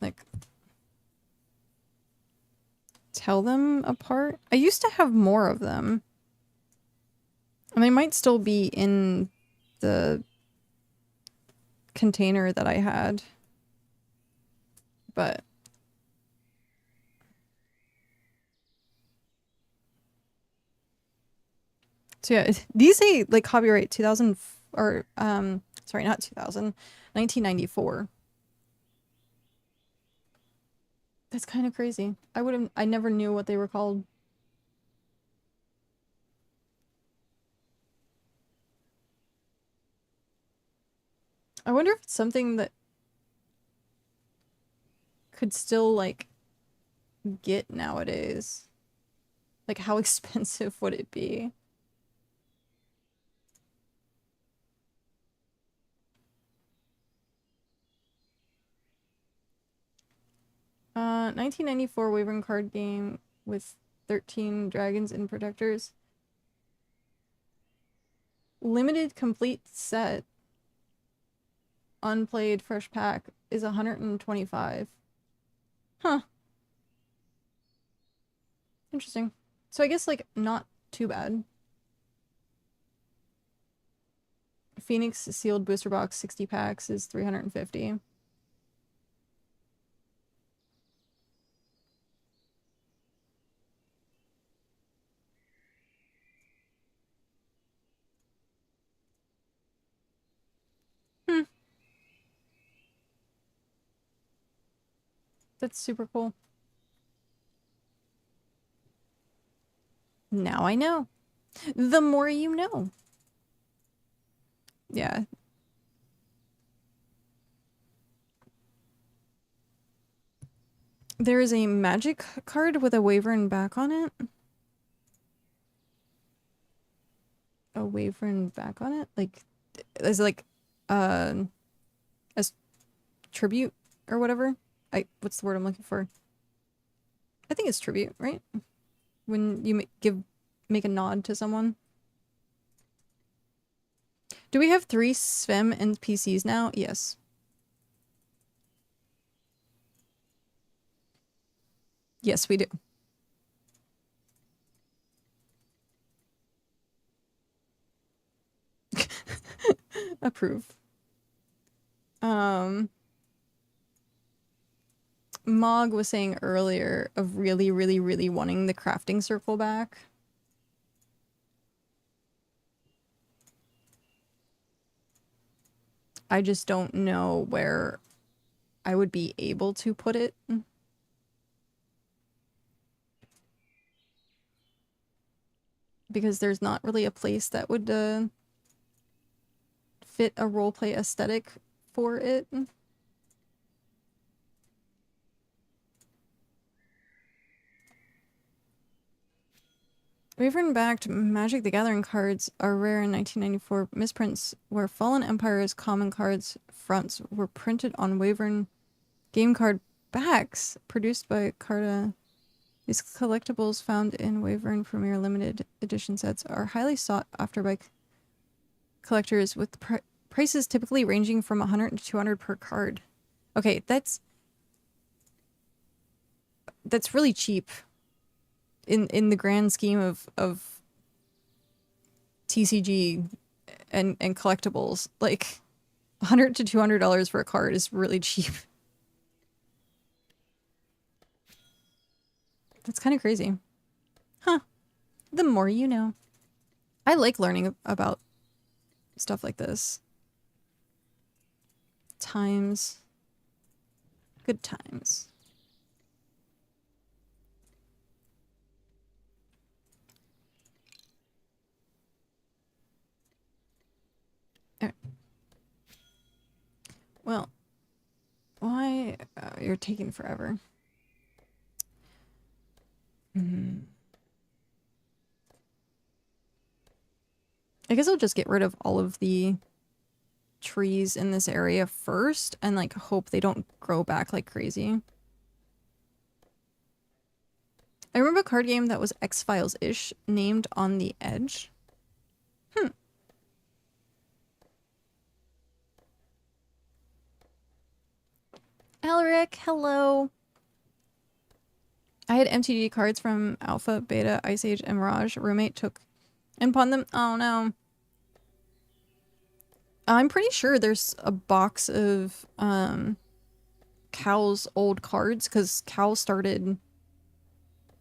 S1: like... tell them apart. I used to have more of them. And they might still be in the container that I had. But... so yeah, these say, like, copyright 2000... or, sorry, not 2000. 1994. That's kind of crazy. I never knew what they were called. I wonder if it's something that could still, like, get nowadays. Like, how expensive would it be? 1994 Wyvern card game with 13 dragons and protectors. Limited complete set. Unplayed fresh pack is 125. Huh. Interesting. So I guess, like, not too bad. Phoenix sealed booster box 60 packs is 350. Hmm. That's super cool. Now I know. The more you know. Yeah. There is a magic card with a Wyvern back on it. A Wyvern back on it? Like, as like, as tribute or whatever? What's the word I'm looking for? I think it's tribute, right? When you make a nod to someone. Do we have 3 SVEM NPCs now? Yes. Yes, we do. Approve. Mog was saying earlier of really, really, really wanting the crafting circle back. I just don't know where I would be able to put it. Because there's not really a place that would fit a roleplay aesthetic for it. Wyvern-backed Magic the Gathering cards are rare in 1994 misprints where Fallen Empire's common cards fronts were printed on Wyvern game card backs produced by Carta. These collectibles found in Wyvern Premier limited edition sets are highly sought after by collectors with prices typically ranging from 100 to 200 per card. Okay, that's really cheap in the grand scheme of TCG and collectibles. Like $100 to $200 for a card is really cheap. That's kind of crazy. Huh. The more you know. I like learning about stuff like this. Times. Good times. All right. Well, why? You're taking forever. I guess I'll just get rid of all of the trees in this area first and like hope they don't grow back like crazy. I remember a card game that was X-Files-ish named On the Edge. Alric, hello. I had MTG cards from Alpha, Beta, Ice Age, and Mirage. Roommate took and pawned them. Oh no. I'm pretty sure there's a box of Cal's old cards because Cal started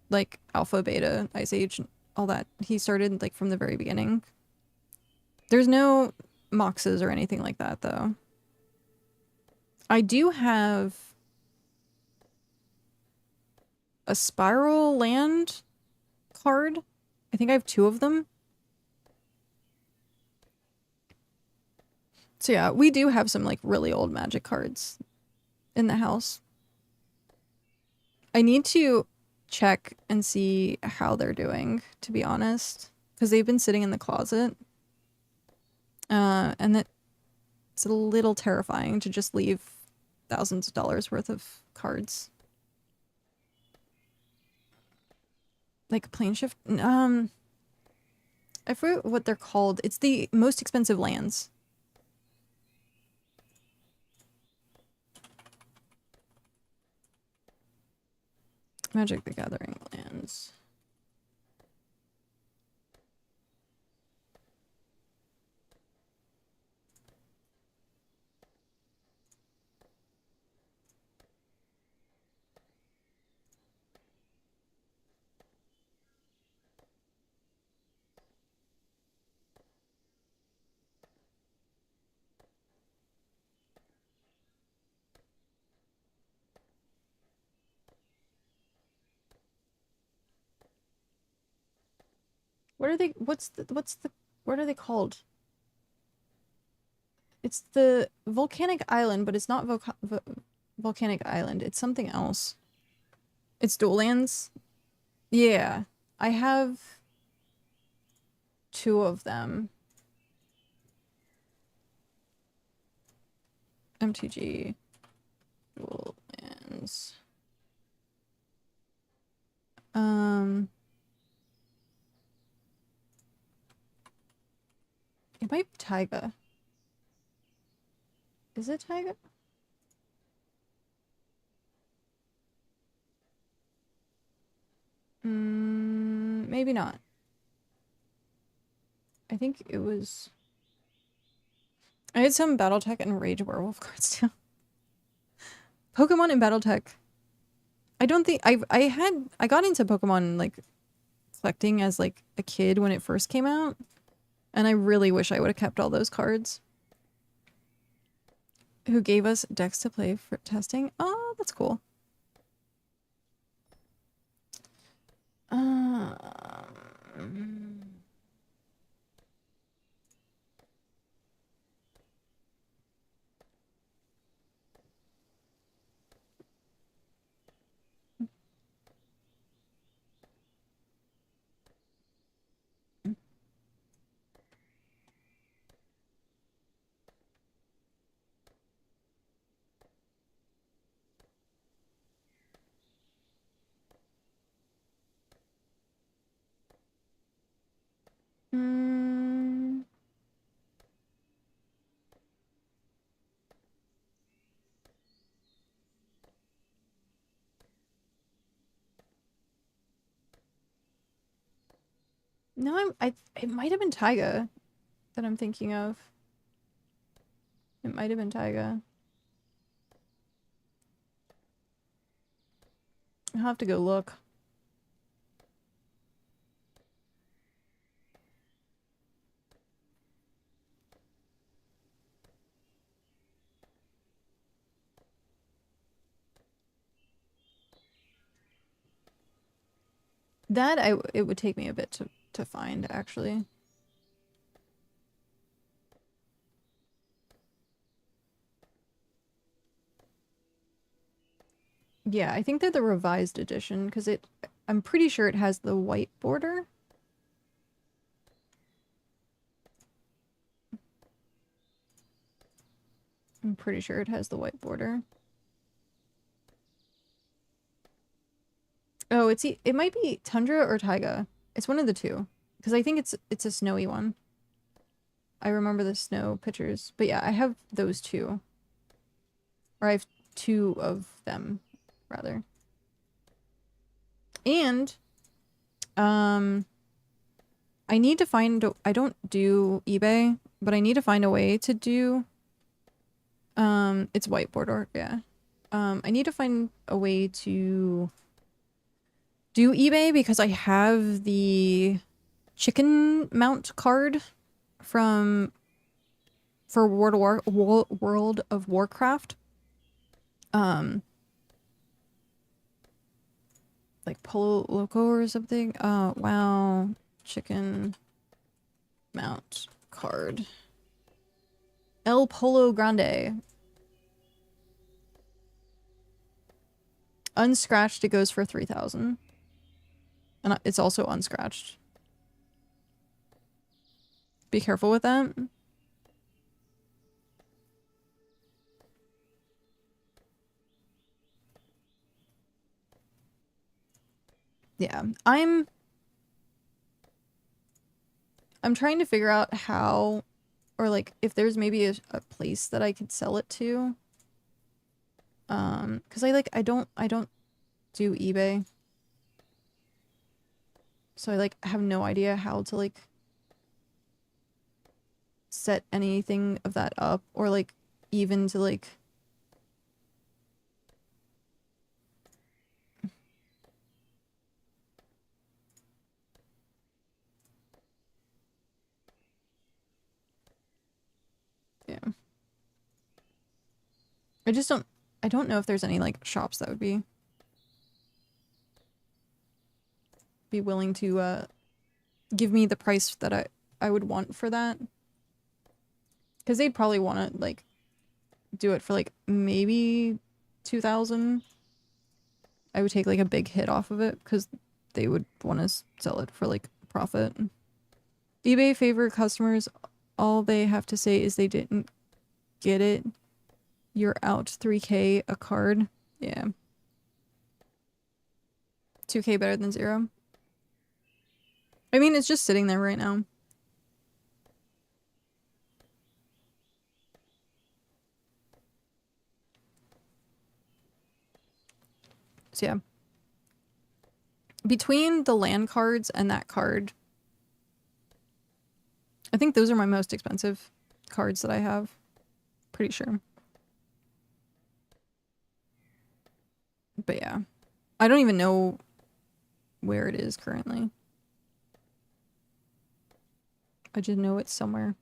S1: like Alpha, Beta, Ice Age, all that. He started like from the very beginning. There's no Moxes or anything like that though. I do have a Spiral Land card. I think I have 2 of them. So yeah, we do have some like really old Magic cards in the house. I need to check and see how they're doing, to be honest, because they've been sitting in the closet. And it's a little terrifying to just leave thousands of dollars worth of cards. Like plane shift? I forget what they're called. It's the most expensive lands. Magic the Gathering lands. What are they? What are they called? It's the volcanic island, but it's not volcanic island. It's something else. It's dual lands. Yeah, I have 2 of them. MTG dual lands. It might be Taiga. Is it Taiga? Maybe not. I think it was... I had some Battletech and Rage Werewolf cards too. Pokemon and Battletech. I don't think... I got into Pokemon, like, collecting as, like, a kid when it first came out. And I really wish I would have kept all those cards. Who gave us decks to play for testing? Oh, that's cool. Mm. No, it might have been Taiga that I'm thinking of. It might have been Taiga. I'll have to go look. That it would take me a bit to find, actually. Yeah, I think they're the revised edition, because I'm pretty sure it has the white border. I'm pretty sure it has the white border. Oh, it might be Tundra or Taiga. It's one of the two. Because I think it's a snowy one. I remember the snow pictures. But yeah, I have those two. Or I have two of them, rather. And, I need to find... I don't do eBay, but I need to find a way to do... it's white border, yeah. I need to find a way to do eBay because I have the chicken mount card for World of Warcraft. Like Polo Loco or something. Wow. Chicken mount card. El Polo Grande. Unscratched, it goes for 3,000. And it's also unscratched. Be careful with that. Yeah, I'm trying to figure out how, or like if there's maybe a place that I could sell it to. Because I don't do eBay. So I like have no idea how to like set anything of that up or like even to like yeah. I don't know if there's any like shops that would be willing to give me the price that I would want for that. Because they'd probably want to like do it for like maybe 2,000. I would take like a big hit off of it because they would want to sell it for like profit. eBay favor customers. All they have to say is they didn't get it. You're out 3K a card. Yeah. 2K better than 0. I mean, it's just sitting there right now. So yeah. Between the land cards and that card, I think those are my most expensive cards that I have. Pretty sure. But yeah. I don't even know where it is currently. I just know it's somewhere.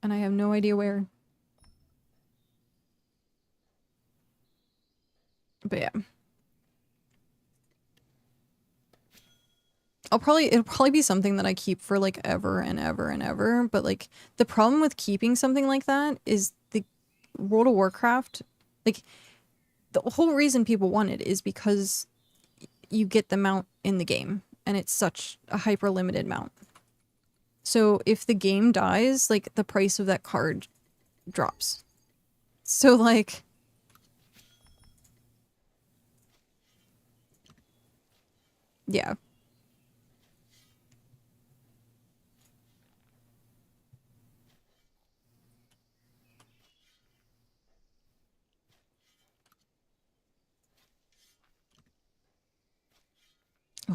S1: And I have no idea where. But yeah. It'll probably be something that I keep for like ever and ever and ever. But like the problem with keeping something like that is the World of Warcraft, like the whole reason people want it is because you get the mount in the game and it's such a hyper limited mount. So if the game dies, like the price of that card drops. So like yeah.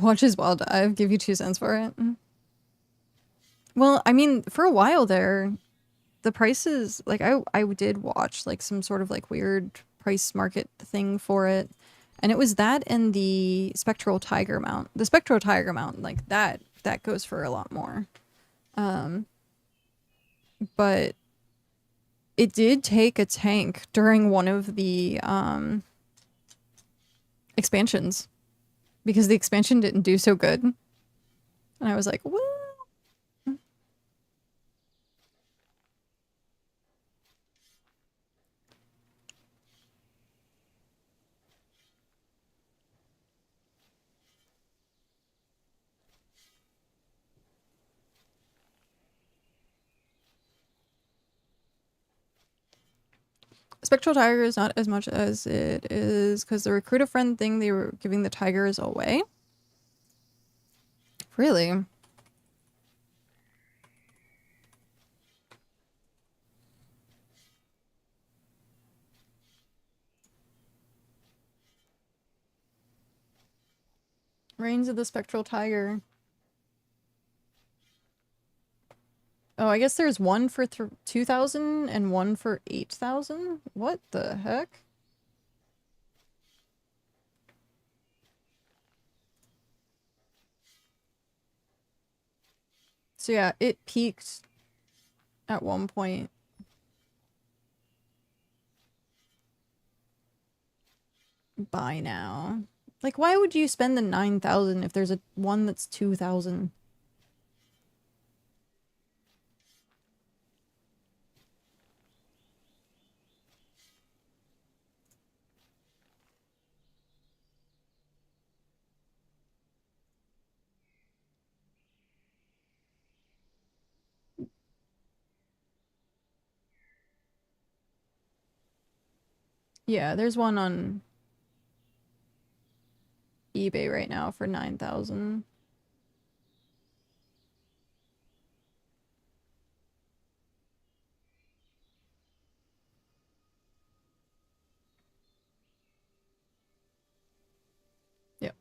S1: Watch his wild dive. Give you 2 cents for it. Well, I mean, for a while there, the prices, like, I did watch, like, some sort of, like, weird price market thing for it. And it was that and the Spectral Tiger mount. The Spectral Tiger mount, like, that goes for a lot more. But it did take a tank during one of the expansions. Because the expansion didn't do so good. And I was like, what? Spectral Tiger is not as much as it is because the recruit a friend thing they were giving the tigers away. Really? Reigns of the Spectral Tiger. Oh, I guess there's one for 2,000 and one for 8,000? What the heck? So yeah, it peaked at one point. Buy now. Like, why would you spend the 9,000 if there's a one that's 2,000? Yeah, there's one on eBay right now for 9,000. Yep.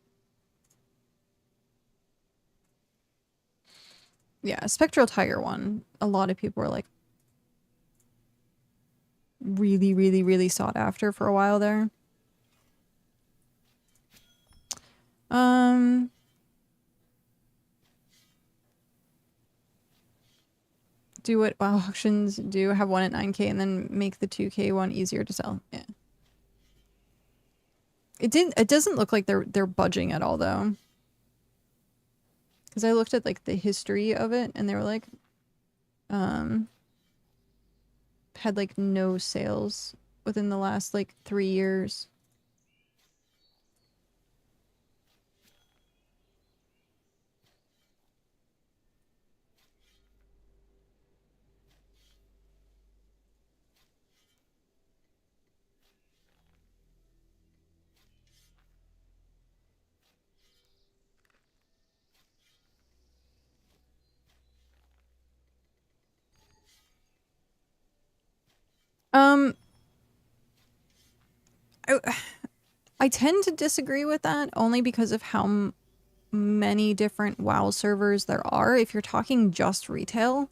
S1: Yeah, Spectral Tiger one. A lot of people were like really, really, really sought after for a while there. Do what WoW auctions do, have one at 9K and then make the 2K one easier to sell. Yeah. It doesn't look like they're budging at all though. Cuz I looked at like the history of it and they were like had like no sales within the last like 3 years. I tend to disagree with that only because of how many different WoW servers there are. If you're talking just retail,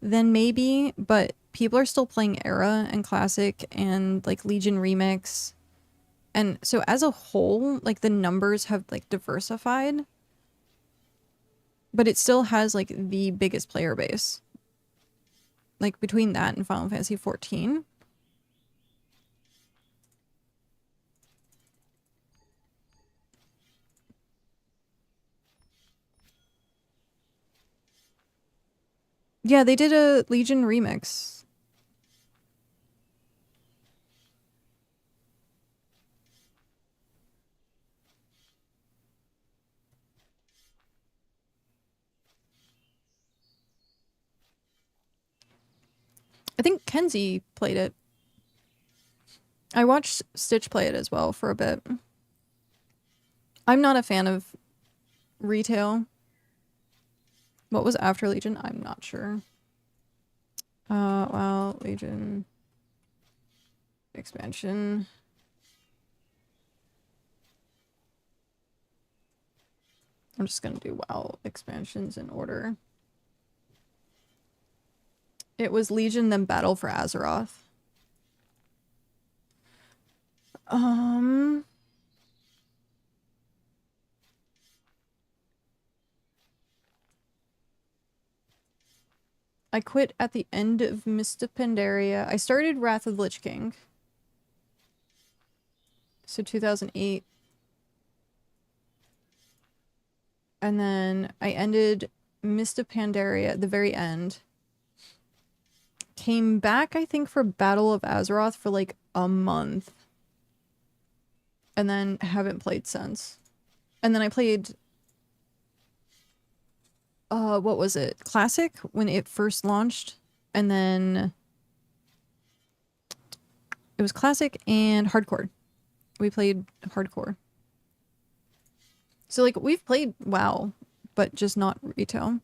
S1: then maybe, but people are still playing Era and Classic and like Legion Remix. And so as a whole, like the numbers have like diversified, but it still has like the biggest player base. Like between that and Final Fantasy 14. Yeah, they did a Legion remix. I think Kenzie played it. I watched Stitch play it as well for a bit. I'm not a fan of retail. What was after Legion? I'm not sure. Well, Legion expansion. I'm just gonna do WoW expansions in order. It was Legion, then Battle for Azeroth. I quit at the end of Mist of Pandaria. I started Wrath of the Lich King. So 2008. And then I ended Mist of Pandaria at the very end. Came back, I think, for Battle of Azeroth for like a month. And then haven't played since. And then I played... what was it? Classic when it first launched. And then... It was Classic and Hardcore. We played Hardcore. So, like, we've played WoW, but just not retail.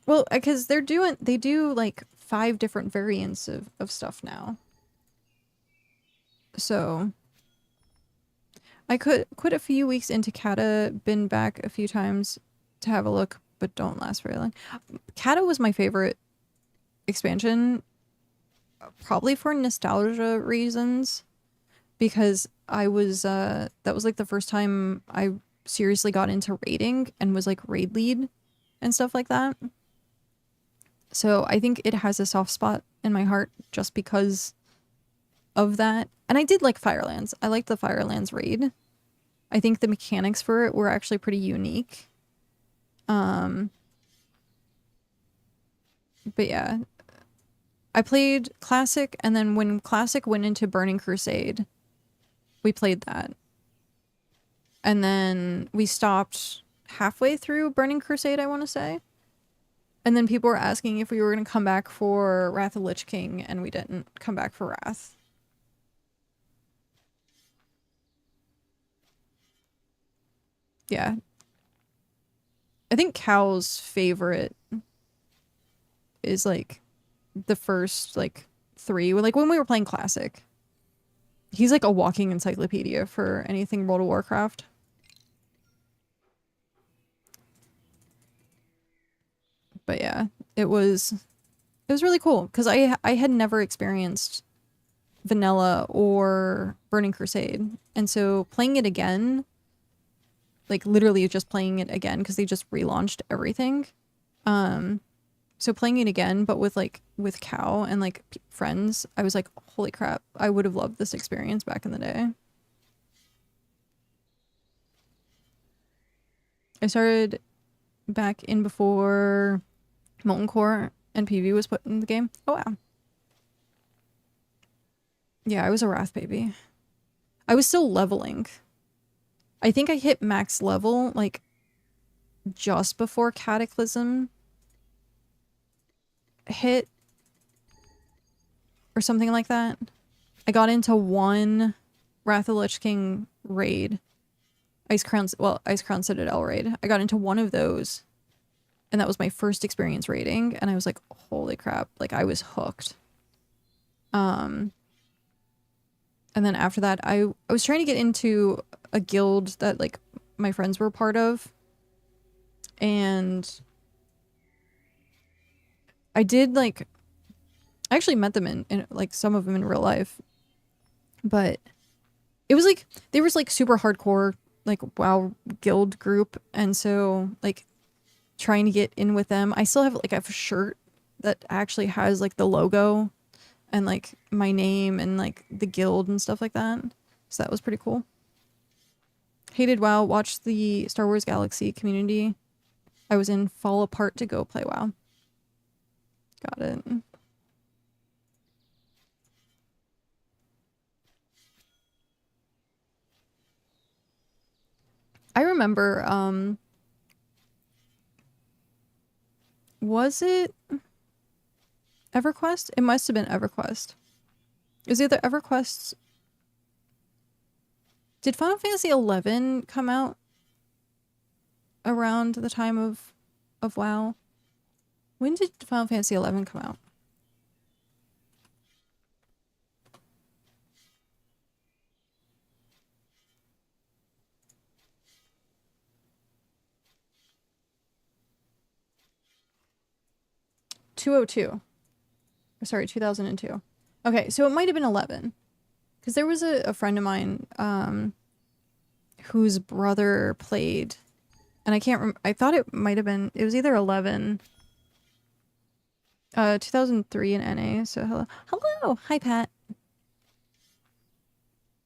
S1: Well, because they do, like, 5 different variants of stuff now. So, I quit a few weeks into Kata, been back a few times to have a look, but don't last very long. Kata was my favorite expansion, probably for nostalgia reasons, because I was, that was like the first time I seriously got into raiding and was like raid lead and stuff like that. So I think it has a soft spot in my heart just because of that. And I did like Firelands. I liked the Firelands raid. I think the mechanics for it were actually pretty unique. But yeah. I played Classic, and then when Classic went into Burning Crusade, we played that. And then we stopped halfway through Burning Crusade, I want to say. And then people were asking if we were going to come back for Wrath of Lich King, and we didn't come back for Wrath. Yeah. I think Cal's favorite is, like, the first, like, 3. Like, when we were playing Classic. He's, like, a walking encyclopedia for anything World of Warcraft. But yeah, it was really cool because I had never experienced vanilla or Burning Crusade, and so playing it again, like literally just playing it again because they just relaunched everything. So playing it again, but with Cow and like friends, I was like, holy crap, I would have loved this experience back in the day. I started back in before Molten Core and PV was put in the game. Oh wow. Yeah, I was a Wrath baby. I was still leveling. I think I hit max level like just before Cataclysm hit or something like that. I got into one Wrath of the Lich King raid. Ice Crown Citadel raid. I got into one of those, and that was my first experience raiding, and I was like, holy crap, like I was hooked. And then after that, I was trying to get into a guild that like my friends were part of, and I did like, I actually met them in like some of them in real life, but it was like, they were like super hardcore, like WoW guild group, and so like trying to get in with them. I still have like a shirt that actually has like the logo and like my name and like the guild and stuff like that. So that was pretty cool. Hated WoW, watched the Star Wars Galaxy community. I was in Fall Apart to go play WoW. Got it. I remember, was it EverQuest? It must have been EverQuest. It was either EverQuest. Did Final Fantasy XI come out around the time of WoW? When did Final Fantasy 11 come out? Sorry, 2002. Okay, so it might have been 11. Because there was a friend of mine whose brother played, and I can't remember. I thought it might have been, it was either 11, 2003 in NA, so hello. Hello! Hi, Pat.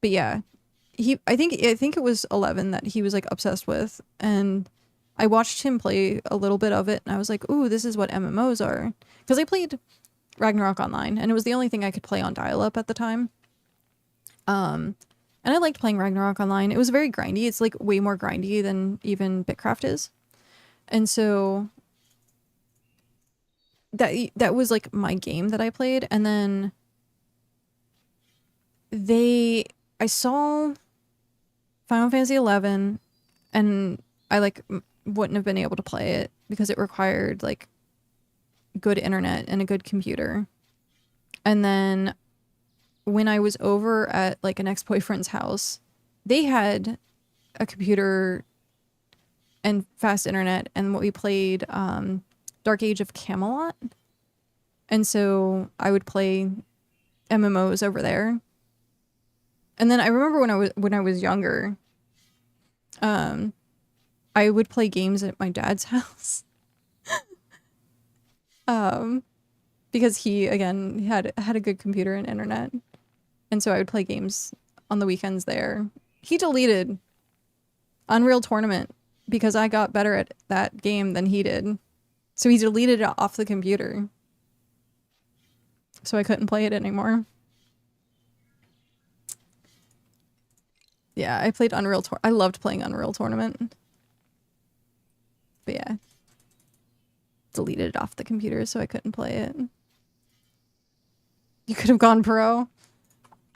S1: But yeah, I think it was 11 that he was like obsessed with, and I watched him play a little bit of it, and I was like, ooh, this is what MMOs are. Because I played Ragnarok Online, and it was the only thing I could play on dial-up at the time. And I liked playing Ragnarok Online. It was very grindy. It's like way more grindy than even BitCraft is. And so that was like my game that I played. And then I saw Final Fantasy 11, and I like wouldn't have been able to play it because it required like good internet and a good computer. And then when I was over at like an ex-boyfriend's house, they had a computer and fast internet, and what we played Dark Age of Camelot. And so I would play MMOs over there. And then I remember when I was younger, I would play games at my dad's house. Because he again had a good computer and internet. And so I would play games on the weekends there. He deleted Unreal Tournament because I got better at that game than he did. So he deleted it off the computer. So I couldn't play it anymore. Yeah, I played I loved playing Unreal Tournament. But yeah. Deleted it off the computer so I couldn't play it. You could have gone pro.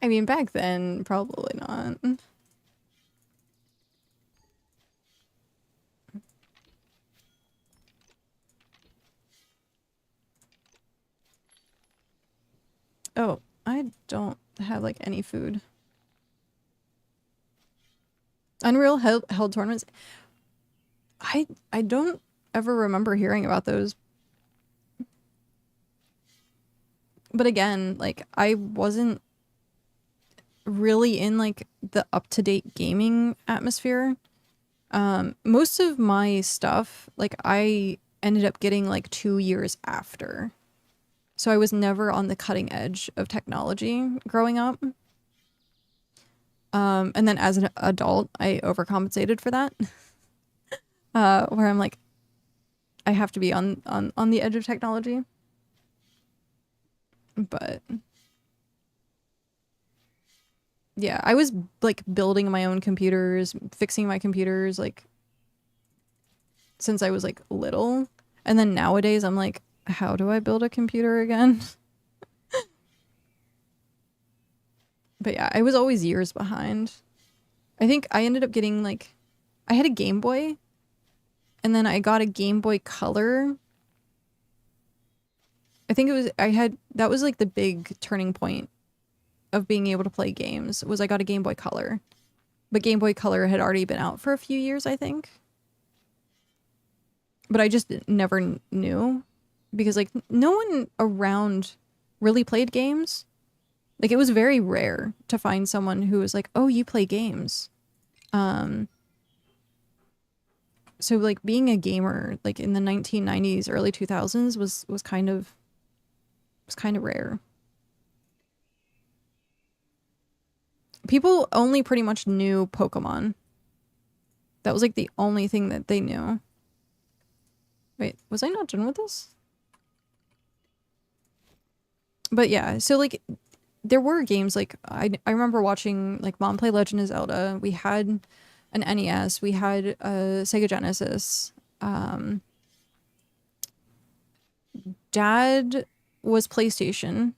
S1: I mean, back then, probably not. Oh, I don't have like any food. Unreal held tournaments. I don't ever remember hearing about those. But again, like I wasn't really in like the up-to-date gaming atmosphere. Most of my stuff, like I ended up getting like 2 years after. So I was never on the cutting edge of technology growing up. And then as an adult, I overcompensated for that. Where I'm like, I have to be on the edge of technology. But yeah, I was like building my own computers, fixing my computers like since I was like little. And then nowadays I'm like, how do I build a computer again? But yeah, I was always years behind. I think I ended up getting like, I had a Game Boy, and then I got a Game Boy Color. I think that was like the big turning point of being able to play games, was I got a Game Boy Color. But Game Boy Color had already been out for a few years, I think. But I just never knew, because like no one around really played games. Like it was very rare to find someone who was like, oh, you play games. So like being a gamer like in the 1990s, early 2000s was kind of rare. People only pretty much knew Pokemon. That was like the only thing that they knew. Wait, was I not done with this? But yeah, so like there were games like I remember watching like Mom play Legend of Zelda. We had an NES, we had a Sega Genesis. Dad was PlayStation.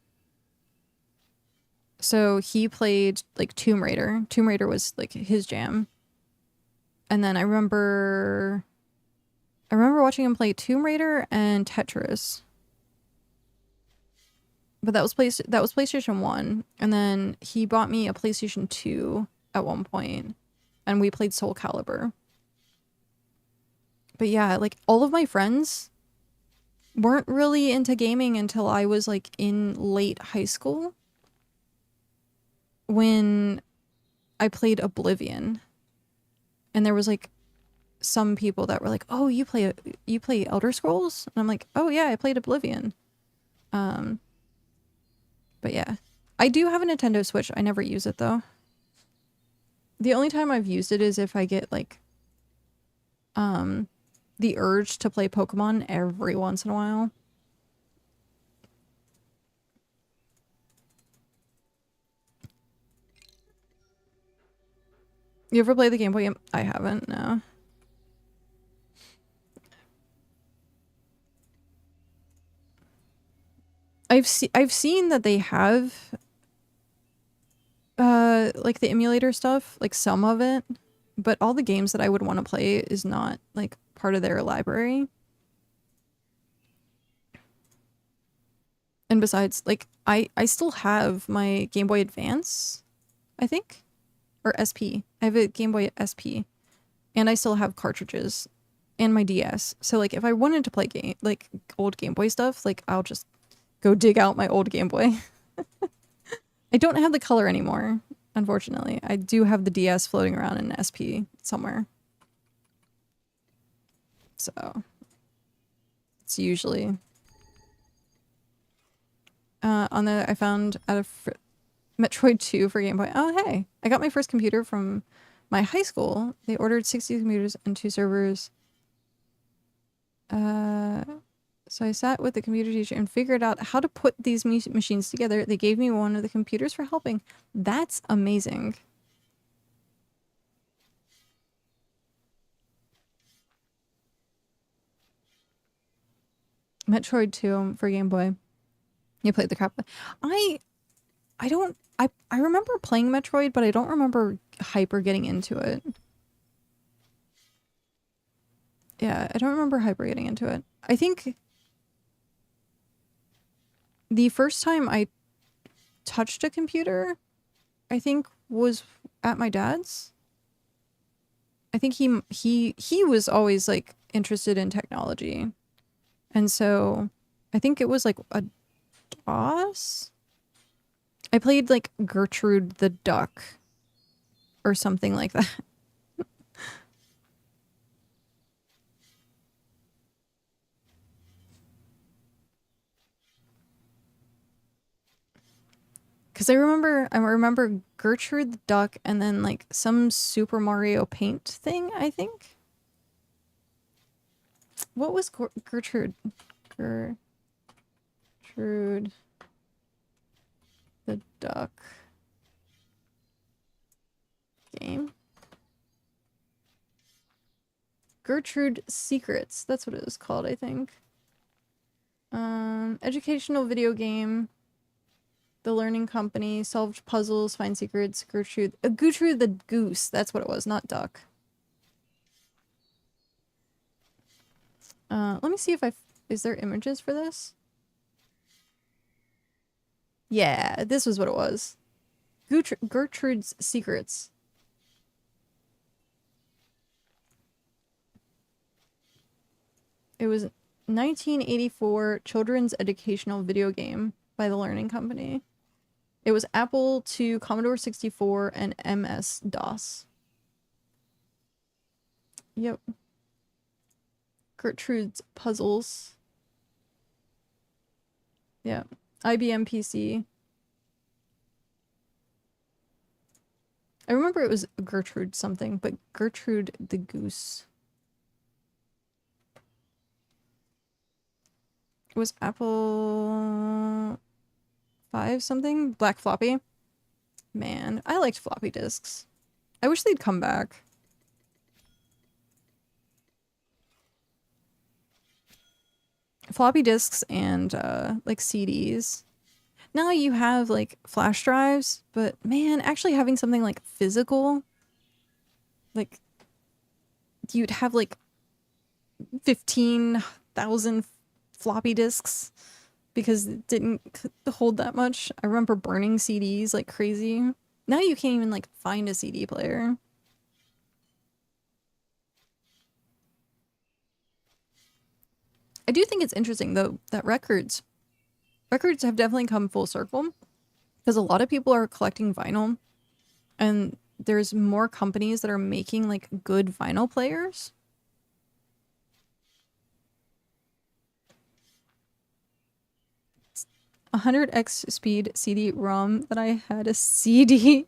S1: So he played like Tomb Raider. Tomb Raider was like his jam. And then I remember I remember watching him play Tomb Raider and Tetris. But that was PlayStation 1. And then he bought me a PlayStation 2 at one point, and we played Soul Calibur. But yeah, like all of my friends weren't really into gaming until I was like in late high school when I played Oblivion. And there was like some people that were like, "Oh, you play Elder Scrolls?" And I'm like, "Oh yeah, I played Oblivion." But yeah. I do have a Nintendo Switch. I never use it though. The only time I've used it is if I get like the urge to play Pokemon every once in a while. You ever play the Game Boy game? I haven't, no. I've seen that they have like the emulator stuff, like some of it, but all the games that I would want to play is not like part of their library. And besides, like I still have my Game Boy Advance, I think, or SP. I have a Game Boy SP, and I still have cartridges and my DS. So like if I wanted to play like old Game Boy stuff, like I'll just go dig out my old Game Boy. I don't have the color anymore, unfortunately. I do have the DS floating around in SP somewhere. So it's usually I found out of Metroid 2 for Game Boy. Oh hey, I got my first computer from my high school. They ordered 60 computers and 2 servers. So I sat with the computer teacher and figured out how to put these machines together. They gave me one of the computers for helping. That's amazing. Metroid 2 for Game Boy. You played the crap. I remember playing Metroid, but I don't remember hyper getting into it. Yeah, I don't remember hyper getting into it. I think the first time I touched a computer, I think, was at my dad's. I think he was always like interested in technology. And so I think it was like a DOS. I played like Gertrude the Duck or something like that. Because I remember Gertrude the Duck and then like some Super Mario Paint thing, I think. What was Gertrude? Gertrude the Duck game? Gertrude Secrets. That's what it was called, I think. Educational video game. The Learning Company, solved puzzles, find secrets, Gertrude the Goose, that's what it was, not Duck. Let me see if is there images for this? Yeah, this was what it was. Gertrude's Secrets. It was 1984 children's educational video game by the Learning Company. It was Apple II, Commodore 64, and MS-DOS. Yep. Gertrude's Puzzles. Yeah. IBM PC. I remember it was Gertrude something, but Gertrude the Goose. It was Apple 5 something? Black floppy? Man, I liked floppy disks. I wish they'd come back. Floppy disks and like CDs. Now you have like flash drives, but man, actually having something like physical, like you'd have like 15,000 floppy disks because it didn't hold that much. I remember burning CDs like crazy. Now you can't even like find a CD player. I do think it's interesting though that records have definitely come full circle because a lot of people are collecting vinyl and there's more companies that are making like good vinyl players. A 100x speed CD-ROM that I had a CD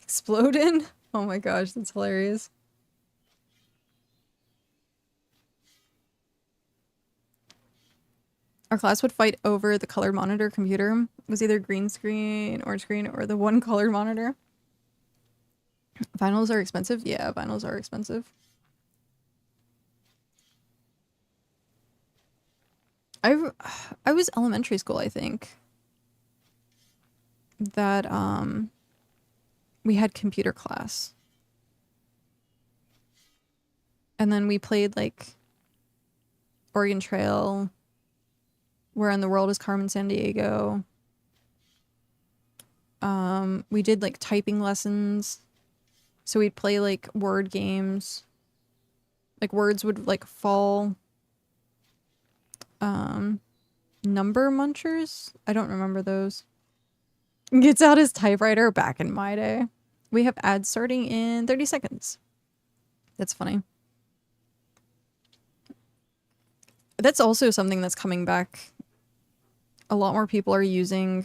S1: explode in. Oh my gosh, that's hilarious. Our class would fight over the colored monitor computer. It was either green screen, orange screen, or the one colored monitor. Vinyls are expensive? Yeah, vinyls are expensive. I was elementary school, I think. That we had computer class. And then we played like Oregon Trail, Where in the World is Carmen Sandiego. We did like typing lessons. So we'd play like word games. Like words would like fall. Number munchers? I don't remember those. Gets out his typewriter back in my day. We have ads starting in 30 seconds. That's funny. That's also something that's coming back. A lot more people are using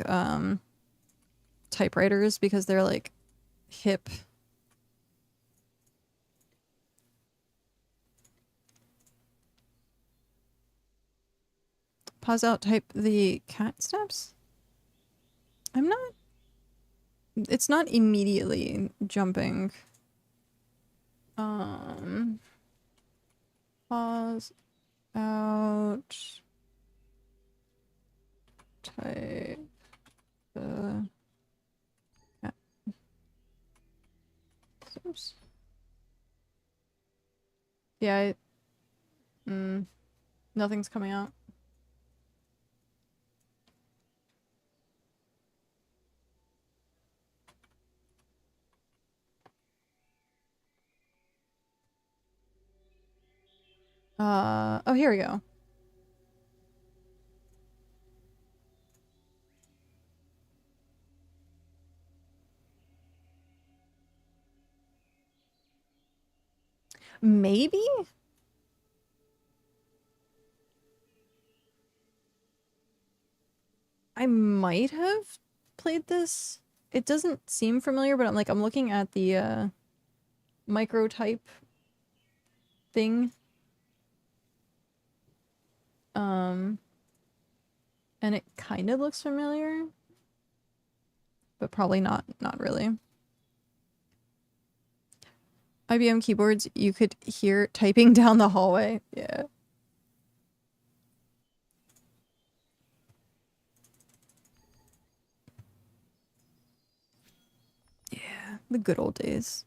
S1: typewriters because they're like hip. Pause out, type the cat steps? I'm not... It's not immediately jumping. Pause out. Type the cat steps. Yeah, nothing's coming out. Oh, here we go. Maybe? I might have played this. It doesn't seem familiar, but I'm looking at the microtype thing. And it kind of looks familiar, but probably not really. IBM keyboards, you could hear typing down the hallway. Yeah. Yeah, the good old days.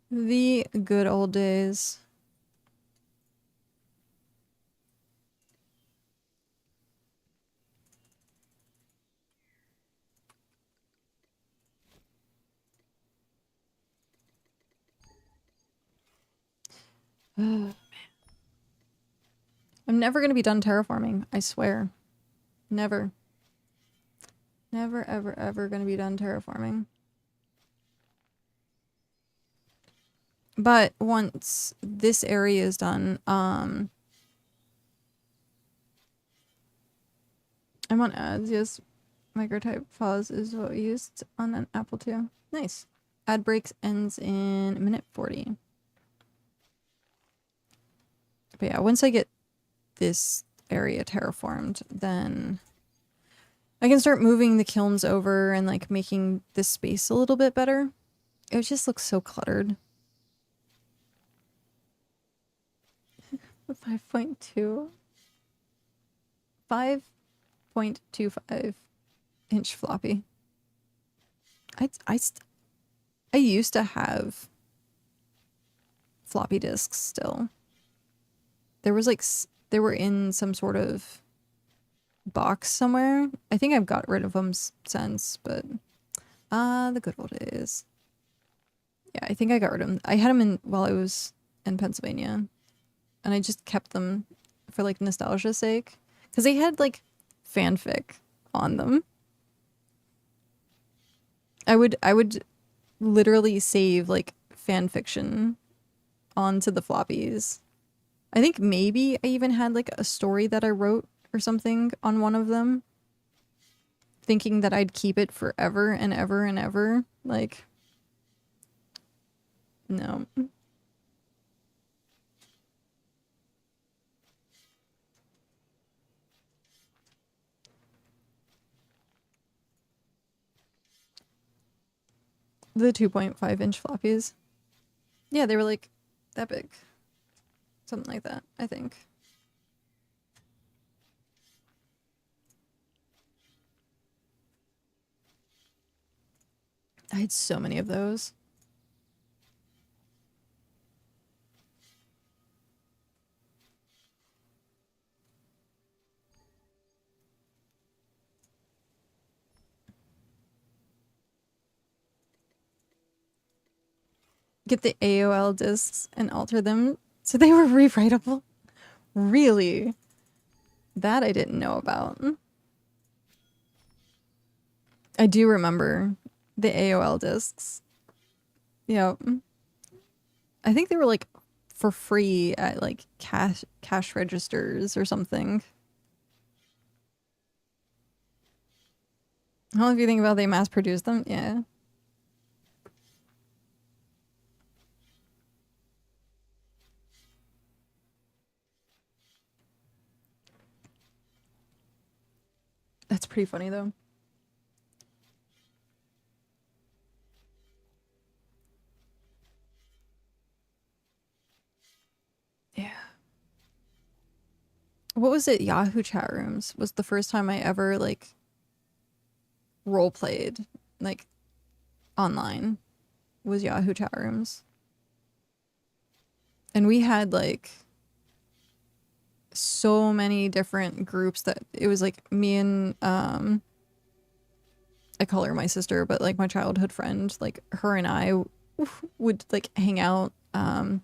S1: The good old days. I'm never gonna be done terraforming, I swear. Never. Never, ever, ever gonna be done terraforming. But once this area is done, I'm on ads, yes. Microtype pause is what we used on an Apple II. Nice. Ad breaks ends in minute 40. But yeah, once I get this area terraformed, then I can start moving the kilns over and like making this space a little bit better. It just looks so cluttered. 5.2. 5.25 inch floppy. I used to have floppy disks still. There was like they were in some sort of box somewhere. I think I've got rid of them since, but the good old days. Yeah, I think I got rid of them. I had them in while I was in Pennsylvania, and I just kept them for like nostalgia's sake because they had like fanfic on them. I would literally save like fan fiction onto the floppies. I think maybe I even had like a story that I wrote or something on one of them, thinking that I'd keep it forever and ever and ever. Like, no. The 2.5-inch floppies. Yeah, they were like that big. Something like that, I think. I had so many of those. Get the AOL discs and alter them so they were rewritable. Really? That I didn't know about. I do remember the AOL discs. Yep. I think they were like for free at like cash registers or something. I don't know if you think about they mass produced them. Yeah. That's pretty funny though. Yeah. What was it? Yahoo chat rooms was the first time I ever like role played like online, was Yahoo chat rooms. And we had like so many different groups that it was like me and I call her my sister, but like my childhood friend, like her and I would like hang out and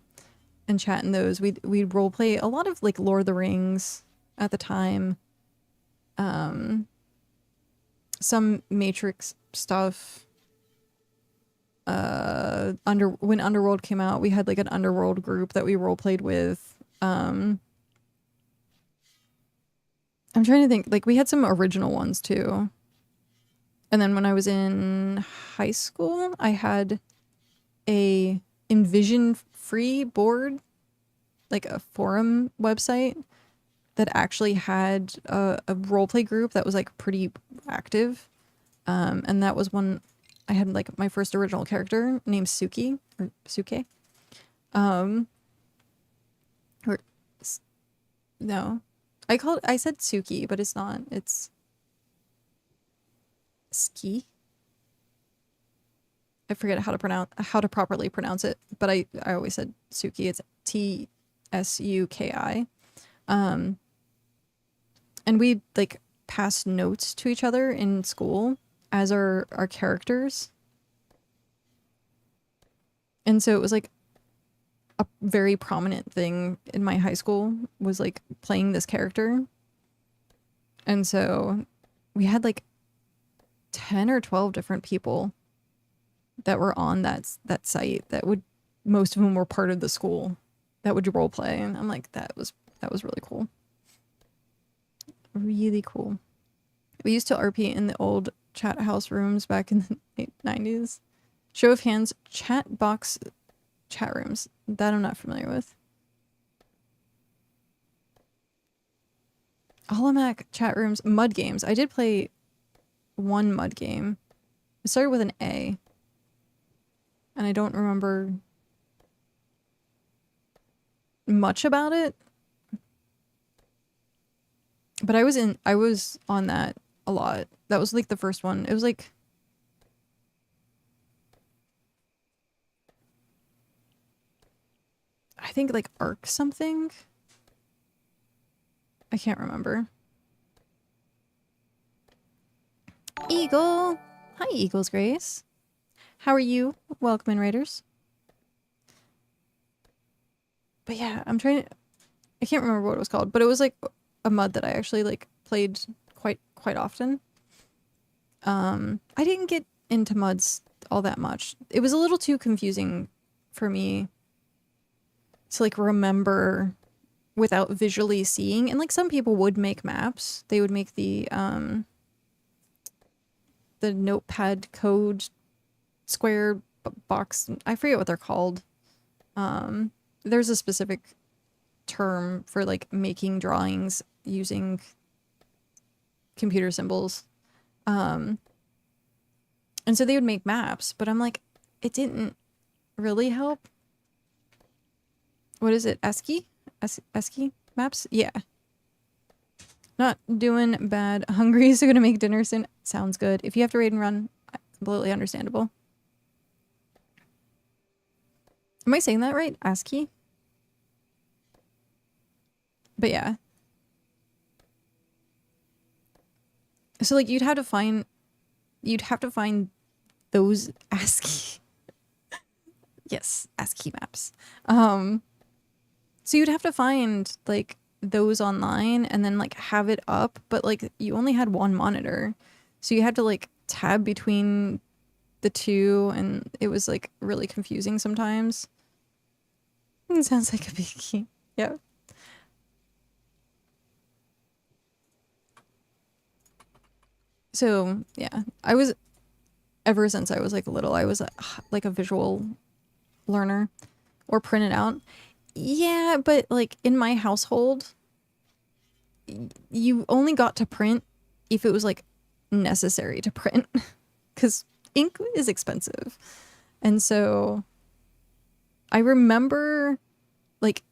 S1: chat in those. We'd role play a lot of like Lord of the Rings at the time. Some Matrix stuff. When Underworld came out, we had like an Underworld group that we role played with. I'm trying to think, like we had some original ones too. And then when I was in high school, I had a Envision free board, like a forum website that actually had a roleplay group that was like pretty active. And that was when I had like my first original character named Suki or Suke. Or no, I said Suki, but it's not. It's Ski. I forget how to properly pronounce it, but I always said Suki. It's Tsuki. And we like pass notes to each other in school as our characters. And so it was like a very prominent thing in my high school was like playing this character. And so we had like 10 or 12 different people that were on that site that would, most of them were part of the school that would role play. And I'm like, that was really cool. Really cool. We used to RP in the old chat house rooms back in the 90s. Show of hands, chat box chat rooms. That I'm not familiar with. Holomac chat rooms, mud games. I did play one mud game. It started with an A. And I don't remember much about it. But I was on that a lot. That was like the first one. It was like I think like Arc something. I can't remember. Eagle! Hi, Eagle's Grace. How are you? Welcome in, Raiders. But yeah, I'm trying to... I can't remember what it was called, but it was like a mod that I actually like played quite often. I didn't get into mods all that much. It was a little too confusing for me to like remember without visually seeing. And like some people would make maps. They would make the notepad code square box. I forget what they're called. There's a specific term for like making drawings using computer symbols. And so they would make maps, but I'm like, it didn't really help. What is it? ASCII? ASCII maps? Yeah. Not doing bad. Hungry, so gonna make dinner soon. Sounds good. If you have to raid and run, completely understandable. Am I saying that right? ASCII? But yeah. So like you'd have to find those ASCII. Yes, ASCII maps. So you'd have to find like those online and then like have it up, but like you only had one monitor. So you had to like tab between the two and it was like really confusing sometimes. It sounds like a big key. Yeah. So yeah, ever since I was like little, I was like a visual learner or print it out. Yeah, but like in my household, you only got to print if it was like necessary to print because ink is expensive. And so I remember like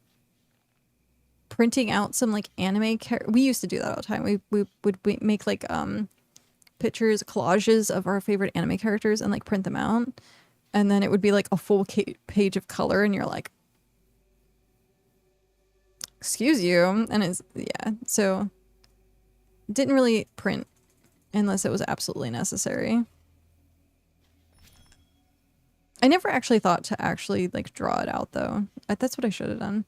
S1: printing out some like anime we used to do that all the time. We would make like pictures, collages of our favorite anime characters and like print them out. And then it would be like a full page of color and you're like, excuse you. And it's, yeah. So didn't really print unless it was absolutely necessary. I never actually thought to actually like draw it out though. That's what I should have done.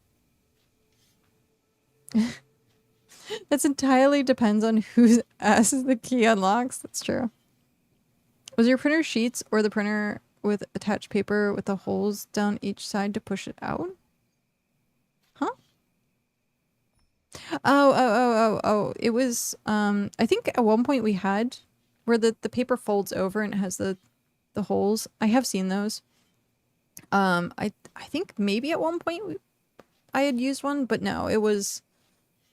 S1: That's entirely depends on whose ass the key unlocks. That's true. Was your printer sheets or the printer with attached paper with the holes down each side to push it out? Huh? Oh. It was, I think at one point we had where the paper folds over and it has the holes. I have seen those. I think maybe at one point I had used one, but no, it was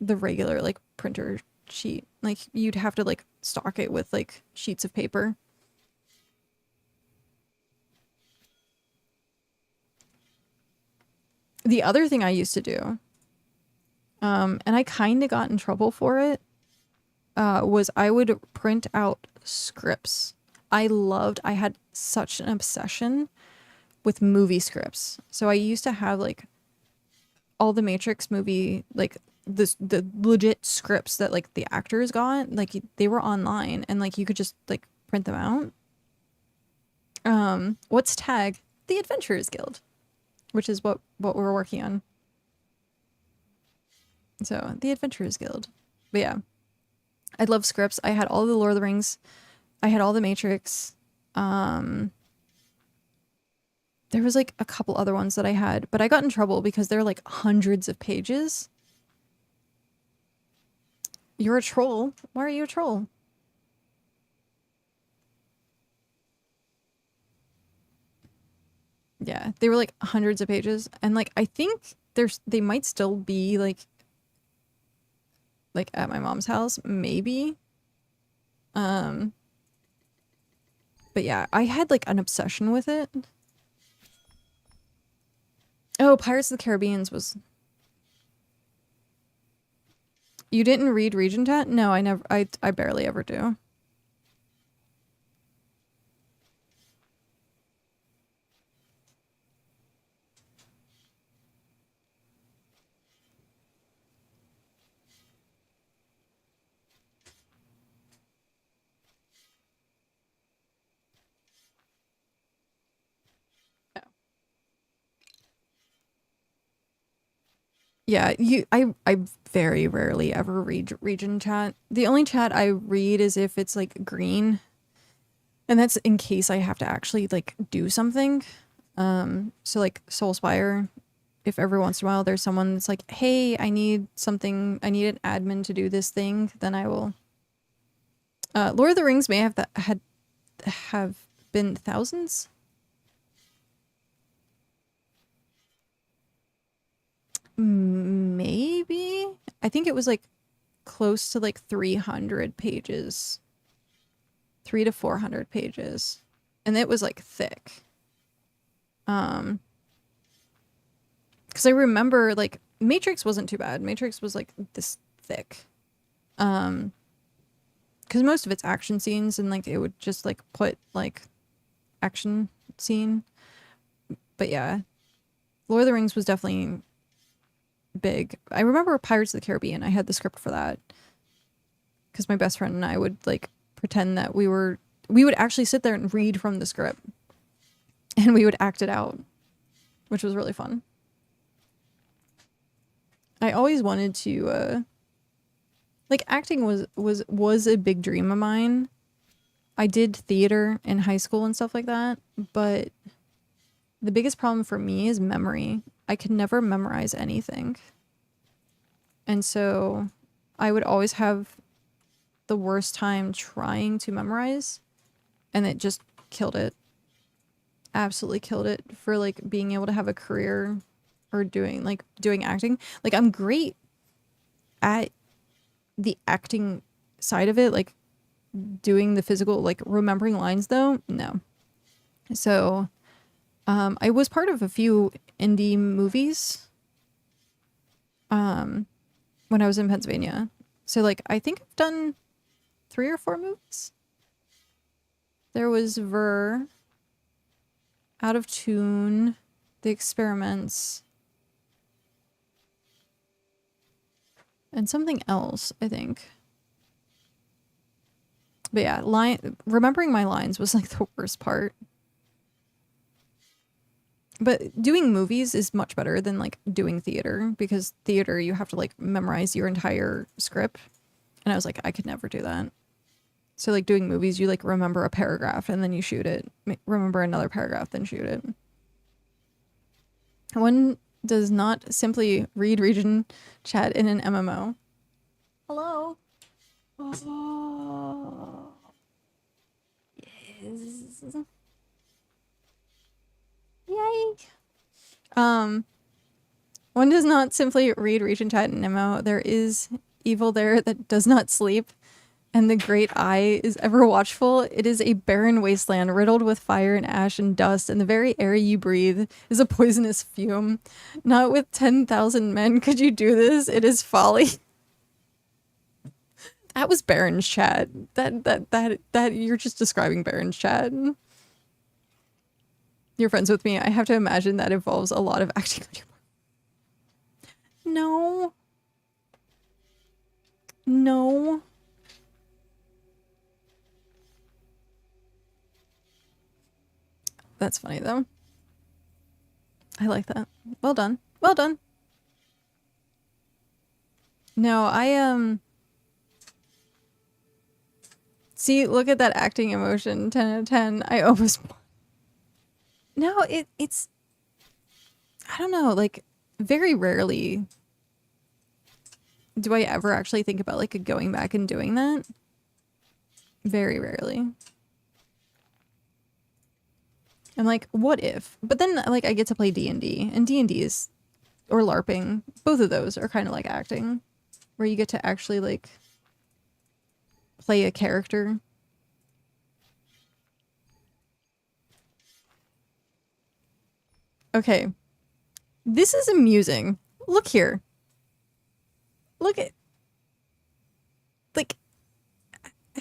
S1: the regular like printer sheet. Like you'd have to like stock it with like sheets of paper. The other thing I used to do, and I kind of got in trouble for it, was I would print out scripts. I had such an obsession with movie scripts. So I used to have like all the Matrix movie, like the legit scripts that like the actors got, like they were online and like you could just like print them out. What's T.A.G? The Adventurers Guild, which is what we're working on. So the Adventurers Guild. But yeah, I love scripts. I had all the Lord of the Rings. I had all the Matrix. There was like a couple other ones that I had, but I got in trouble because they're like hundreds of pages. You're a troll. Why are you a troll? Yeah, they were like hundreds of pages, and like I think they might still be like at my mom's house, maybe. But yeah, I had like an obsession with it. Oh, Pirates of the Caribbean's was... You didn't read Region Chat? No, I never. I barely ever do. Yeah, I very rarely ever read region chat. The only chat I read is if it's like green. And that's in case I have to actually like do something. So like Soulspire, if every once in a while there's someone that's like, hey, I need something, I need an admin to do this thing, then I will. Lord of the Rings may have been thousands. Maybe. I think it was like close to like 300 pages. 300 to 400 pages. And it was like thick. Because I remember like Matrix wasn't too bad. Matrix was like this thick. Because most of it's action scenes and like it would just like put like action scene. But yeah, Lord of the Rings was definitely big. I remember Pirates of the Caribbean. I had the script for that because my best friend and I would like pretend that we would actually sit there and read from the script and we would act it out, which was really fun. I always wanted to like acting was a big dream of mine. I did theater in high school and stuff like that, but the biggest problem for me is memory. I could never memorize anything. And so I would always have the worst time trying to memorize, and it just killed it. Absolutely killed it for like being able to have a career or doing acting. Like I'm great at the acting side of it, like doing the physical, like remembering lines though, no. So I was part of a few indie movies when I was in Pennsylvania. So like I think I've done 3 or 4 movies. There was Ver, Out of Tune, The Experiments, and something else, I think. But yeah, remembering my lines was like the worst part. But doing movies is much better than like doing theater, because theater you have to like memorize your entire script. And I was like, I could never do that. So like doing movies, you like remember a paragraph and then you shoot it. Remember another paragraph, then shoot it. One does not simply read region chat in an MMO. Hello. Oh. Yes. Yay. One does not simply read region chat in MMO. There is evil there that does not sleep, and the great eye is ever watchful. It is a barren wasteland riddled with fire and ash and dust, and the very air you breathe is a poisonous fume. Not with 10,000 men could you do this. It is folly. That was Baron's chat. That you're just describing Baron's chat. You're friends with me. I have to imagine that involves a lot of acting on your part. No. No. That's funny though. I like that. Well done. Well done. No, see, look at that acting emotion. 10 out of 10. I almost... No, it's... I don't know, like, very rarely do I ever actually think about, like, going back and doing that. Very rarely. I'm like, what if? But then, like, I get to play D&D, and D&D is... Or LARPing. Both of those are kind of like acting. Where you get to actually, like, play a character. Okay. This is amusing. Look here. Look at... Like...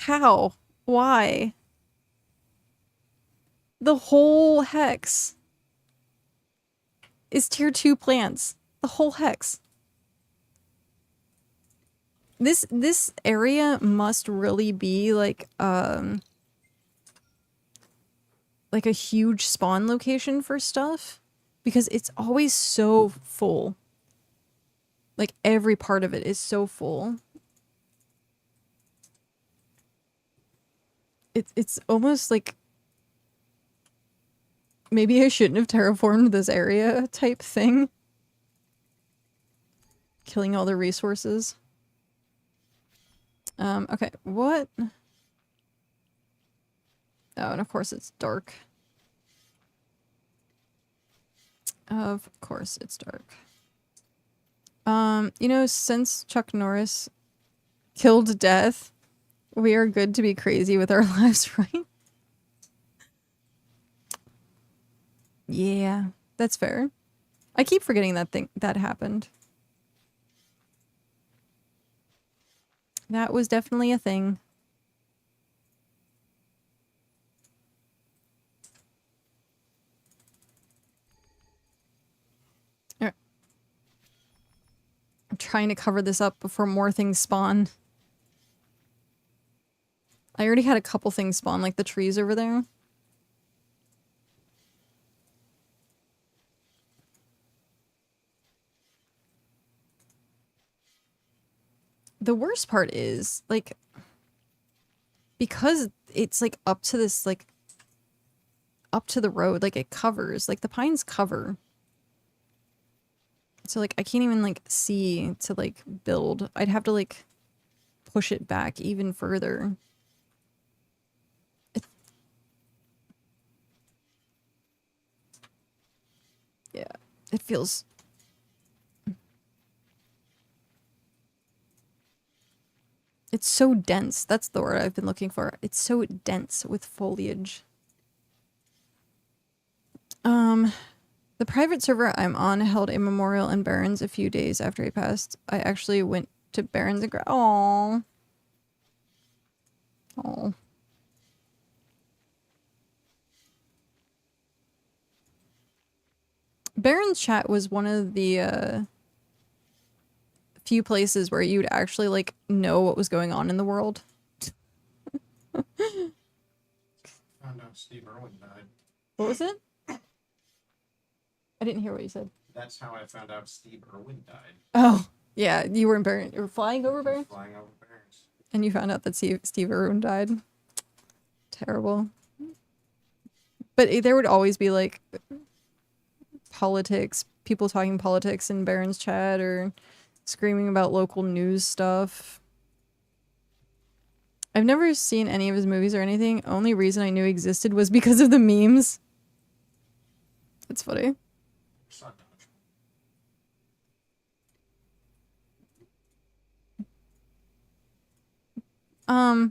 S1: How? Why? The whole hex is tier 2 plants. The whole hex. This area must really be like a huge spawn location for stuff, because it's always so full. Like every part of it is so full. It's almost like maybe I shouldn't have terraformed this area type thing. Killing all the resources. Okay, what? Oh, and of course it's dark. Of course it's dark. You know, since Chuck Norris killed death, we are good to be crazy with our lives, right? Yeah, that's fair. I keep forgetting that happened. That was definitely a thing. Alright. I'm trying to cover this up before more things spawn. I already had a couple things spawn, like the trees over there. The worst part is, like, because it's, like, up to this, like, up to the road, like, it covers, like, the pines cover. So, like, I can't even, like, see to, like, build. I'd have to, like, push it back even further. Yeah, it feels... It's so dense. That's the word I've been looking for. It's so dense with foliage. The private server I'm on held a memorial in Barrens a few days after he passed. I actually went to Barrens and Aww. Aww. Barrens chat was one of the few places where you'd actually like know what was going on in the world.
S4: Found out Steve Irwin died.
S1: What was it? I didn't hear what you said.
S4: That's how I found out Steve Irwin died.
S1: Oh, yeah, you were in Barrens. You were flying over Barrens?
S4: Flying over Barrens.
S1: And you found out that Steve Irwin died. Terrible. But there would always be like politics, people talking politics in Barrens chat or screaming about local news stuff. I've never seen any of his movies or anything. Only reason I knew he existed was because of the memes. It's funny. I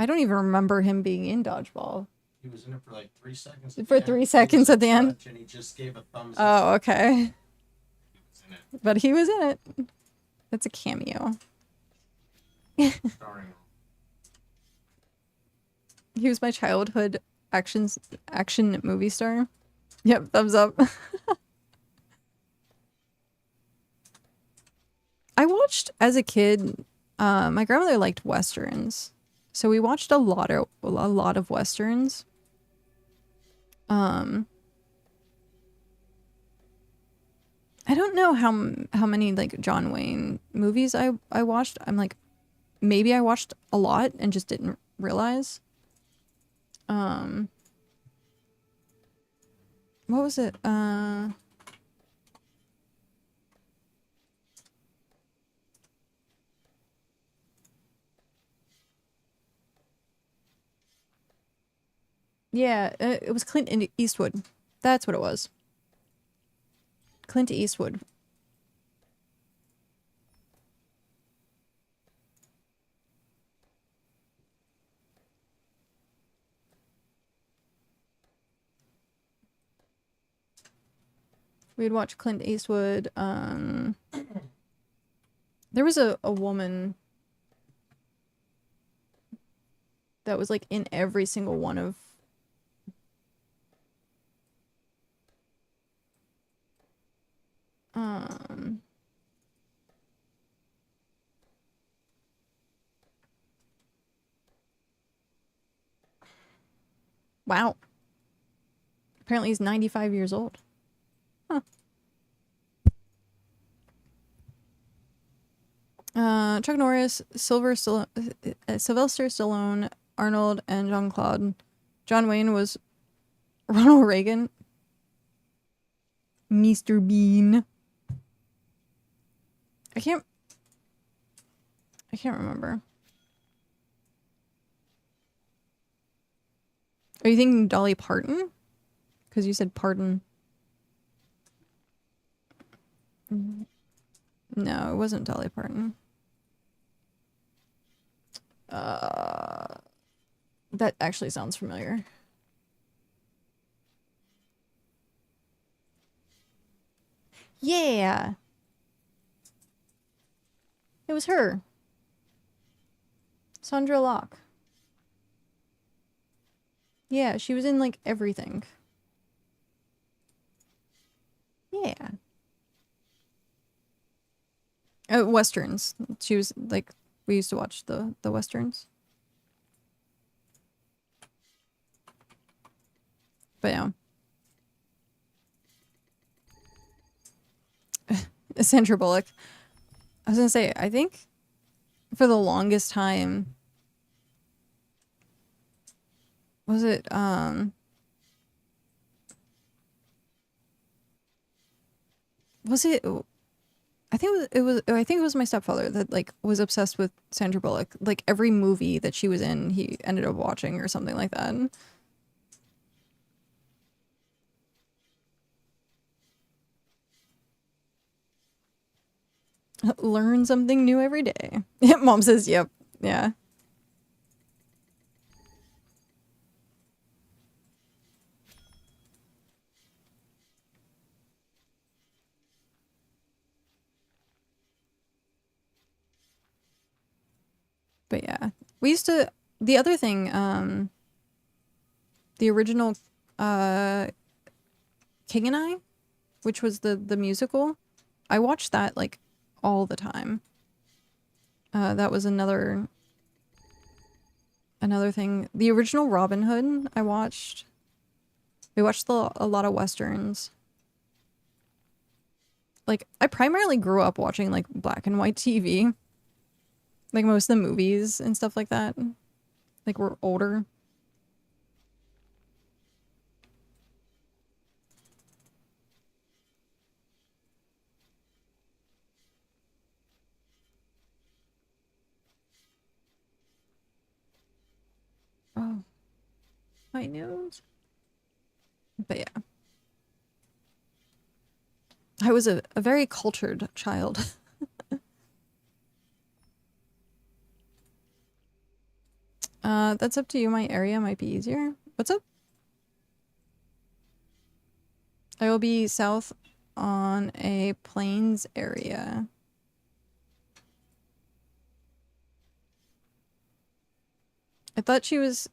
S1: don't even remember him being in Dodgeball.
S4: He was in it for like 3 seconds.
S1: For 3 seconds at the end?
S4: And he just gave a thumbs up.
S1: Oh, okay.
S4: He was in it.
S1: But he was in it. That's a cameo.
S4: Starring.
S1: He was my childhood action movie star. Yep, thumbs up. I watched as a kid. My grandmother liked westerns, so we watched a lot of westerns. I don't know how many like John Wayne movies I watched. I'm like, maybe I watched a lot and just didn't realize. What was it? Yeah, it was Clint Eastwood. That's what it was. Clint Eastwood. We'd watch Clint Eastwood. There was a woman that was like in every single one of wow. Apparently he's 95 years old. Huh. Chuck Norris, Sylvester Stallone, Arnold, and Jean-Claude. John Wayne was Ronald Reagan. Mr. Bean. I can't remember. Are you thinking Dolly Parton? Because you said pardon. No, it wasn't Dolly Parton. That actually sounds familiar. Yeah. It was her. Sandra Locke. Yeah, she was in like everything. Yeah. Westerns. She was like, we used to watch the westerns. But yeah. Sandra Bullock. I was gonna say, I think for the longest time, was it, was it, I think I think it was my stepfather that like was obsessed with Sandra Bullock. Like every movie that she was in, he ended up watching or something like that. Learn something new every day. Mom says, yep. Yeah. But yeah. We used to, the other thing, the original King and I, which was the musical, I watched that like all the time. That was another thing. The original Robin Hood I watched. We watched a lot of westerns. Like I primarily grew up watching like black and white TV. Like most of the movies and stuff like that. Like we're older. Oh, my nose. But yeah. I was a very cultured child. That's up to you. My area might be easier. What's up? I will be south on a plains area. I thought she was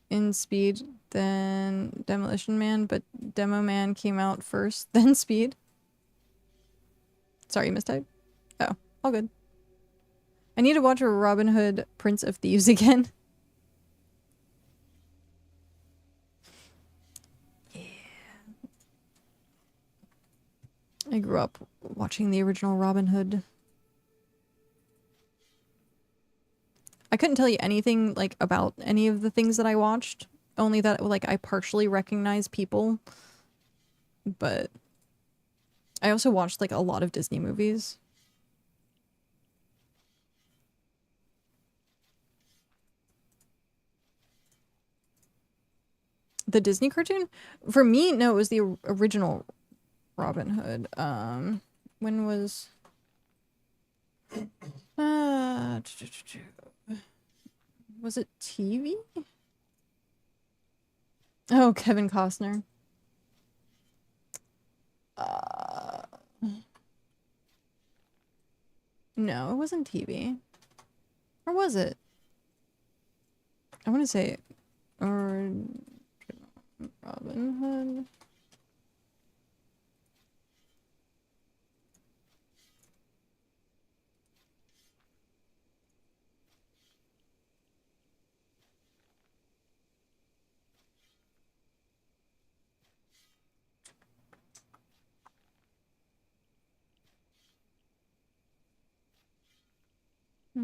S1: in Speed, then Demolition Man, but Demo Man came out first, then Speed. Sorry, mistype. Oh, all good. I need to watch a Robin Hood Prince of Thieves again. Yeah. I grew up watching the original Robin Hood. I couldn't tell you anything like about any of the things that I watched, only that like I partially recognize people. But I also watched like a lot of Disney movies. The Disney cartoon? For me, no, it was the original Robin Hood. When was was it TV? Oh, Kevin Costner. No, it wasn't TV. Or was it? I want to say or Robin Hood. That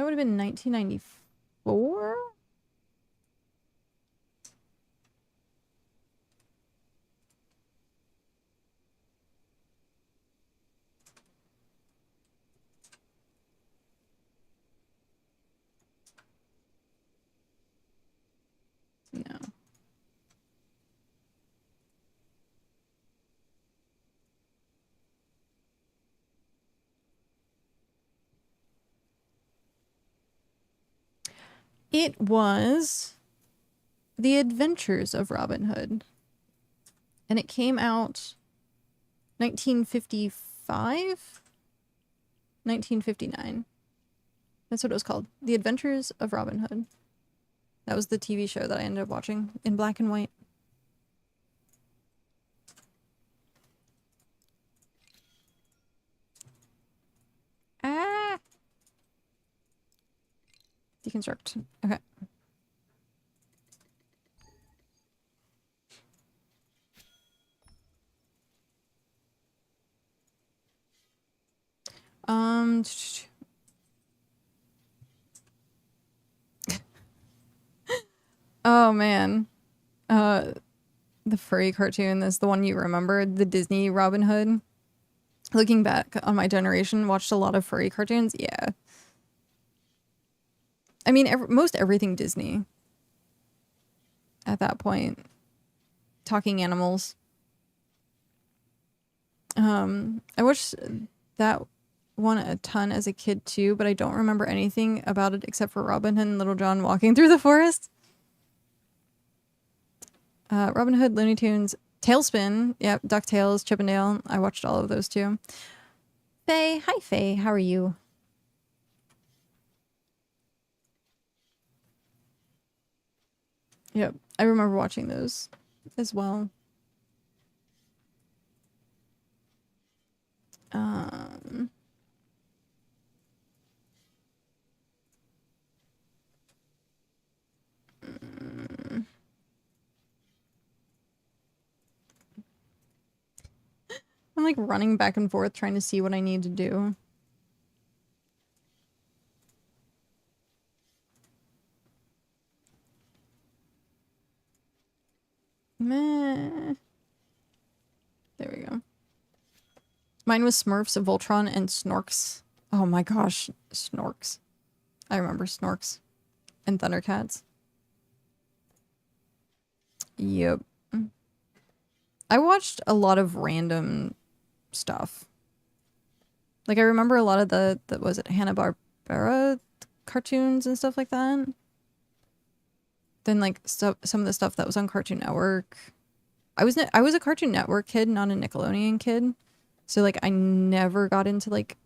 S1: would have been 1994? No. It was The Adventures of Robin Hood. And it came out 1955? 1959. That's what it was called. The Adventures of Robin Hood. That was the TV show that I ended up watching in black and white. Ah! Deconstruct. Okay. Oh man. The furry cartoon is the one you remember, the Disney Robin Hood. Looking back on my generation, watched a lot of furry cartoons. Yeah. I mean, most everything Disney at that point. Talking animals. I watched that one a ton as a kid too, but I don't remember anything about it except for Robin Hood and Little John walking through the forest. Robin Hood, Looney Tunes, Tailspin, yep, DuckTales, Chip and Dale. I watched all of those too. Faye, hi Faye, how are you? Yep, I remember watching those as well. I'm like running back and forth trying to see what I need to do. Meh. There we go. Mine was Smurfs, Voltron, and Snorks. Oh my gosh, Snorks. I remember Snorks. And Thundercats. Yep. I watched a lot of random stuff. Like, I remember a lot of the was it Hanna-Barbera cartoons and stuff like that. Then, like, some of the stuff that was on Cartoon Network. I was a Cartoon Network kid, not a Nickelodeon kid. So, like, I never got into, like,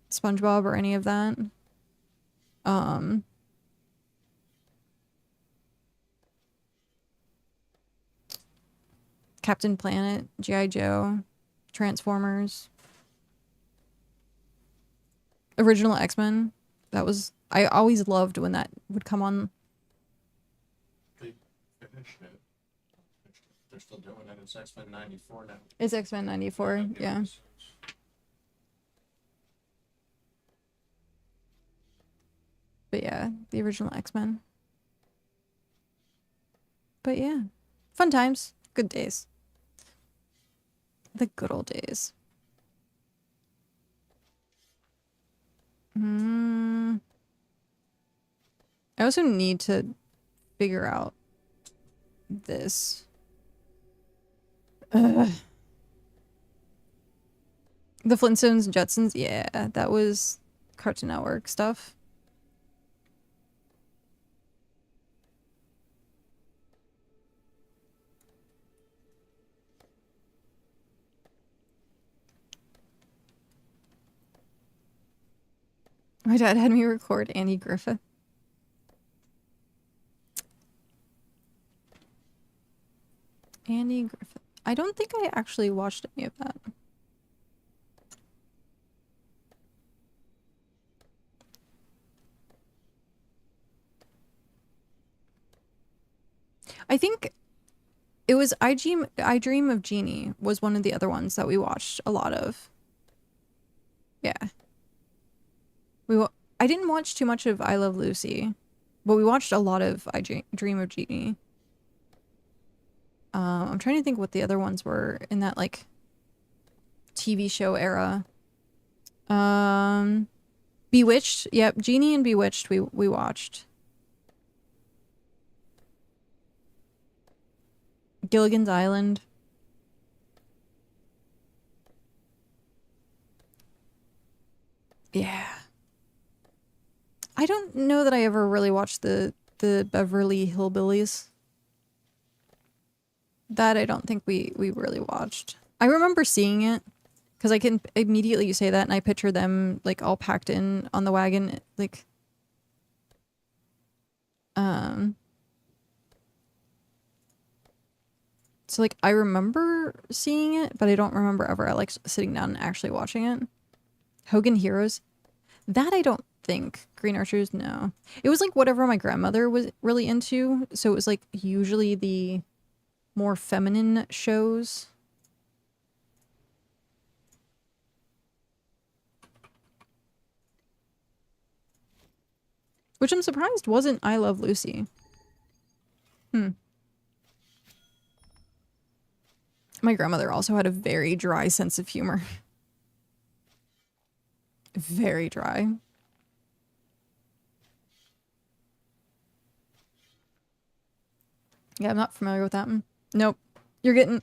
S1: SpongeBob or any of that. Captain Planet, G.I. Joe, Transformers. Original X-Men. That was... I always loved when that would come on.
S4: They finished it. They're still doing it. It's X-Men 94 now.
S1: It's X-Men 94, yeah. But yeah, the original X-Men. But yeah, fun times, good days. The good old days. I also need to figure out this. The Flintstones and Jetsons, yeah, that was Cartoon Network stuff. My dad had me record Annie Griffith. Annie Griffith. I don't think I actually watched any of that. I think it was I Dream of Jeannie was one of the other ones that we watched a lot of. Yeah. I didn't watch too much of I Love Lucy, but we watched a lot of Dream of Jeannie. I'm trying to think what the other ones were in that like TV show era. Bewitched. Yep, Jeannie and Bewitched we watched. Gilligan's Island. Yeah. I don't know that I ever really watched the Beverly Hillbillies. That I don't think we really watched. I remember seeing it because I can immediately say that and I picture them like all packed in on the wagon like so like I remember seeing it, but I don't remember ever like sitting down and actually watching it. Hogan Heroes. That I don't think. Green Archers, no. It was like whatever my grandmother was really into, so it was like usually the more feminine shows. Which I'm surprised wasn't I Love Lucy. My grandmother also had a very dry sense of humor. Very dry. Yeah, I'm not familiar with that one. Nope. You're getting...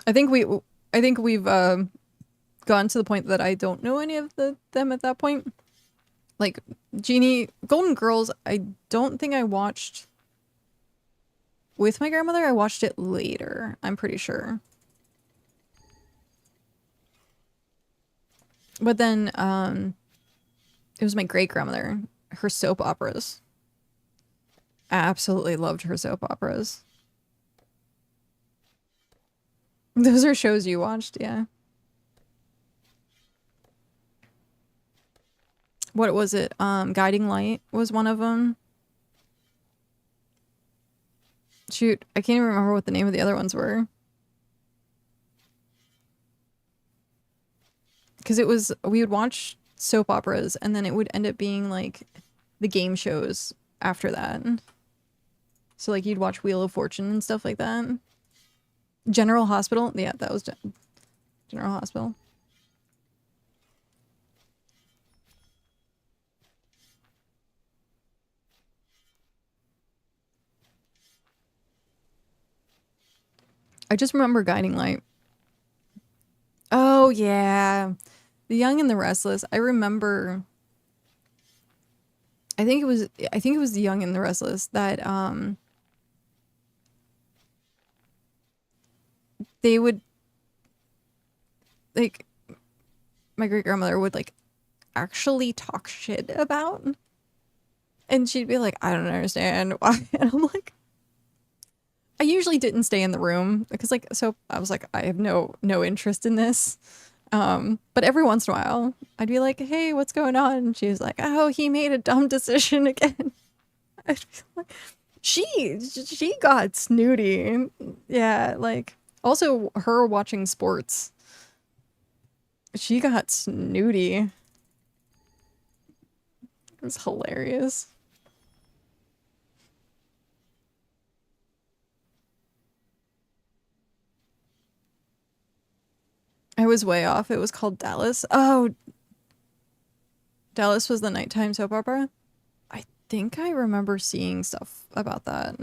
S1: I think we've gotten to the point that I don't know any of them at that point. Like, Genie... Golden Girls, I don't think I watched with my grandmother. I watched it later, I'm pretty sure. But then, it was my great-grandmother. Her soap operas. I absolutely loved her soap operas. Those are shows you watched, yeah. What was it? Guiding Light was one of them. Shoot, I can't even remember what the name of the other ones were. Because it was, we would watch soap operas and then it would end up being like the game shows after that. So like you'd watch Wheel of Fortune and stuff like that. General Hospital? Yeah, that was General Hospital. I just remember Guiding Light. Oh, yeah. The Young and the Restless. I remember... I think it was The Young and the Restless that, they would... Like, my great-grandmother would, like, actually talk shit about. And she'd be like, I don't understand why. And I'm like... I usually didn't stay in the room because like, so I was like, I have no interest in this. But every once in a while I'd be like, hey, what's going on? And she was like, oh, he made a dumb decision again. I'd be like, she got snooty. Yeah. Like also her watching sports. She got snooty. It was hilarious. I was way off. It was called Dallas. Oh, Dallas was the nighttime soap opera. I think I remember seeing stuff about that.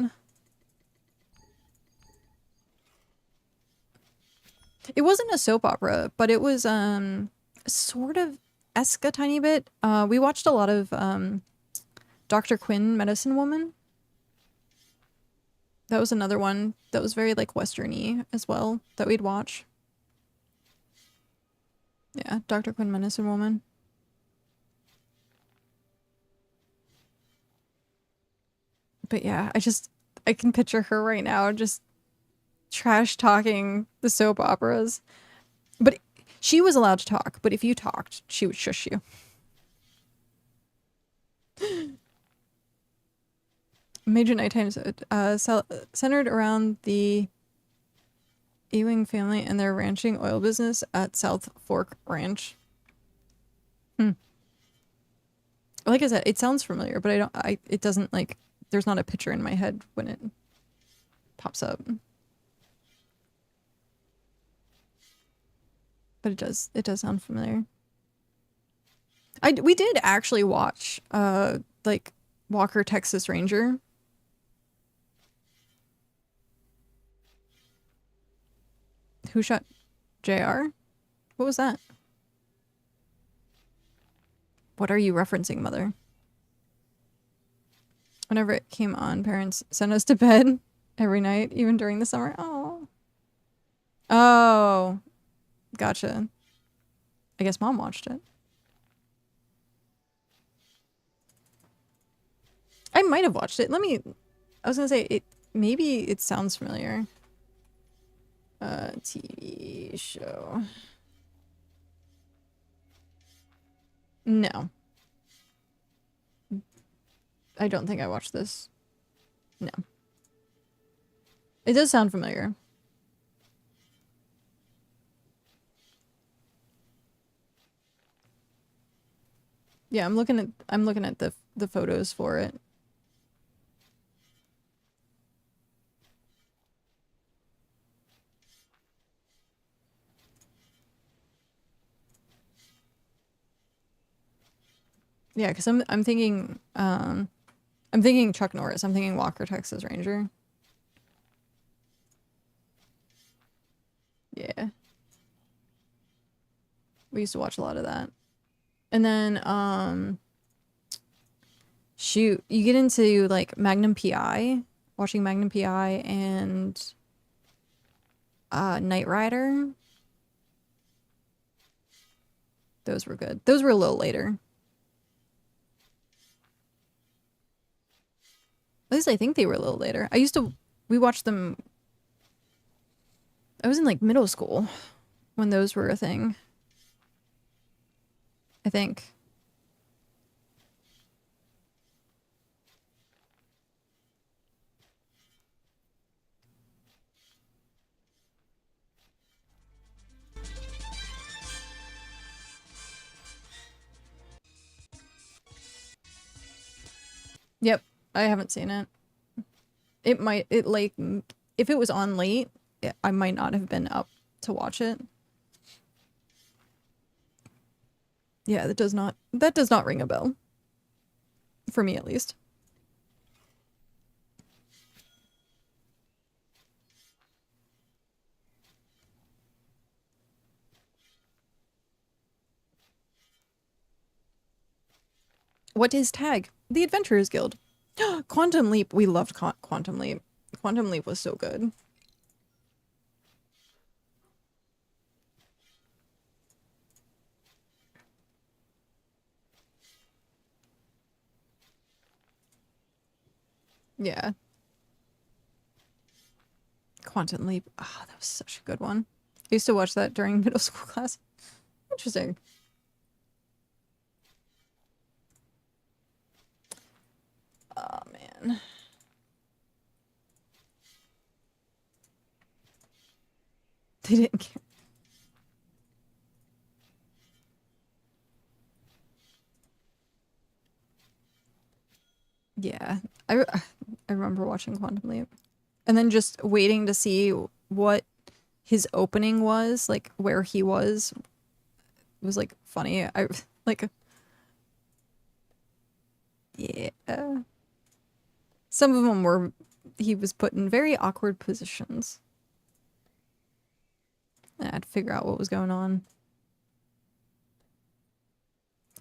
S1: It wasn't a soap opera, but it was sort of esque a tiny bit. We watched a lot of Dr. Quinn, Medicine Woman. That was another one that was very like Western-y as well that we'd watch. Yeah, Dr. Quinn, Medicine Woman. But yeah, I can picture her right now just trash talking the soap operas. But she was allowed to talk, but if you talked, she would shush you. Major nighttime centered around the Ewing family and their ranching oil business at South Fork Ranch. Like I said, it sounds familiar, but it doesn't, like, there's not a picture in my head when it pops up. But it does sound familiar. We did actually watch, like, Walker, Texas Ranger. Who shot JR? What was that? What are you referencing, mother? Whenever it came on, parents sent us to bed every night, even during the summer. Oh. Oh. Gotcha. I guess mom watched it. I might have watched it. I was gonna say, maybe it sounds familiar. TV show. No. I don't think I watched this. No. It does sound familiar. Yeah, I'm looking at the photos for it. Yeah, because I'm thinking Chuck Norris. I'm thinking Walker, Texas Ranger. Yeah. We used to watch a lot of that. And then shoot, you get into like Magnum PI, watching Magnum PI and Knight Rider. Those were good. Those were a little later. At least I think they were a little later. We watched them. I was in like middle school when those were a thing. I think. Yep, I haven't seen it. If it was on late, I might not have been up to watch it. Yeah, that does not ring a bell. For me, at least. What is T.A.G? The Adventurers Guild. Quantum Leap. We loved Quantum Leap. Quantum Leap was so good. Yeah. Quantum Leap. Ah, that was such a good one. I used to watch that during middle school class. Interesting. Oh, man. They didn't care. Yeah. I remember watching Quantum Leap. And then just waiting to see what his opening was, like where he was like funny. I like yeah. Some of them were he was put in very awkward positions. I had to figure out what was going on.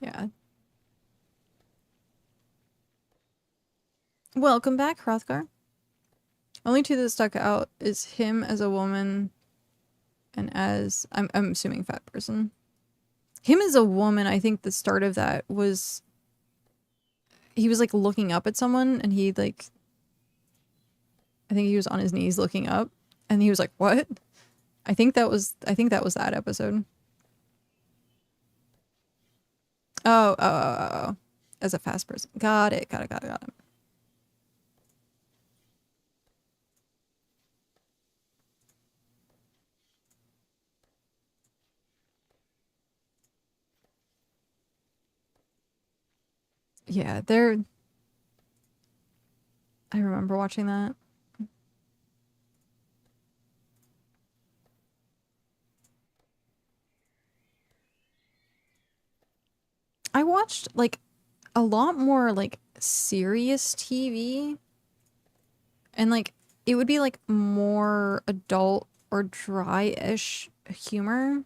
S1: Yeah. Welcome back, Hrothgar. Only two that stuck out is him as a woman and as I'm assuming fat person. Him as a woman, I think the start of that was he was like looking up at someone and he like I think he was on his knees looking up and he was like, "What?" I think that was that episode. Oh. As a fast person. Got it. Yeah, they're... I remember watching that. I watched, like, a lot more, like, serious TV. And, like, it would be, like, more adult or dry-ish humor.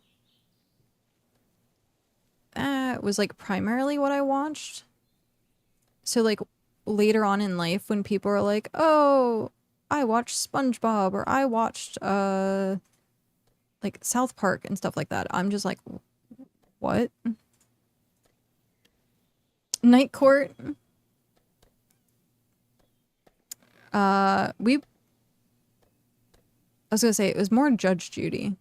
S1: That was, like, primarily what I watched. So, like, later on in life when people are like, oh, I watched SpongeBob or I watched, like, South Park and stuff like that, I'm just like, what? Night Court. I was gonna say, it was more Judge Judy.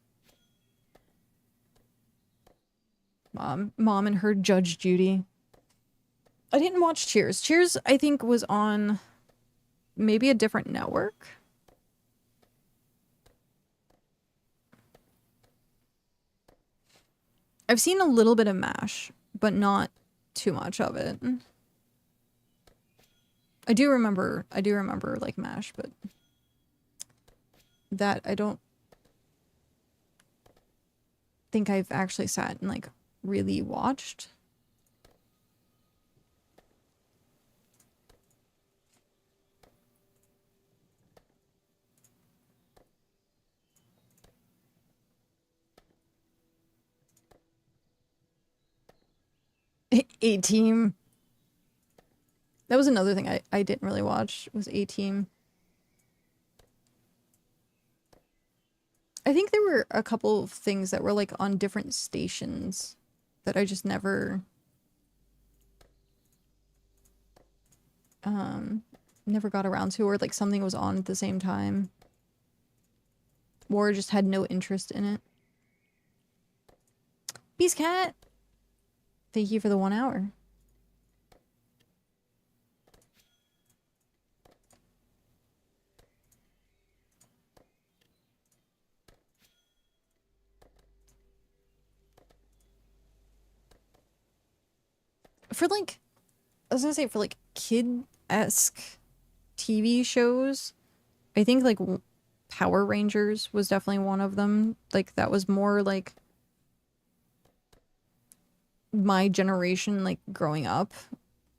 S1: Mom and her Judge Judy. I didn't watch Cheers. Cheers, I think, was on maybe a different network. I've seen a little bit of MASH, but not too much of it. I do remember like MASH, but that I don't think I've actually sat and like really watched. A-Team. That was another thing I didn't really watch, was A-Team. I think there were a couple of things that were like on different stations that I just never never got around to, or like something was on at the same time, or just had no interest in it. Peace Cat! Thank you for the 1 hour. For like, I was gonna say, for like kid-esque TV shows, I think like Power Rangers was definitely one of them. Like that was more like my generation, like growing up,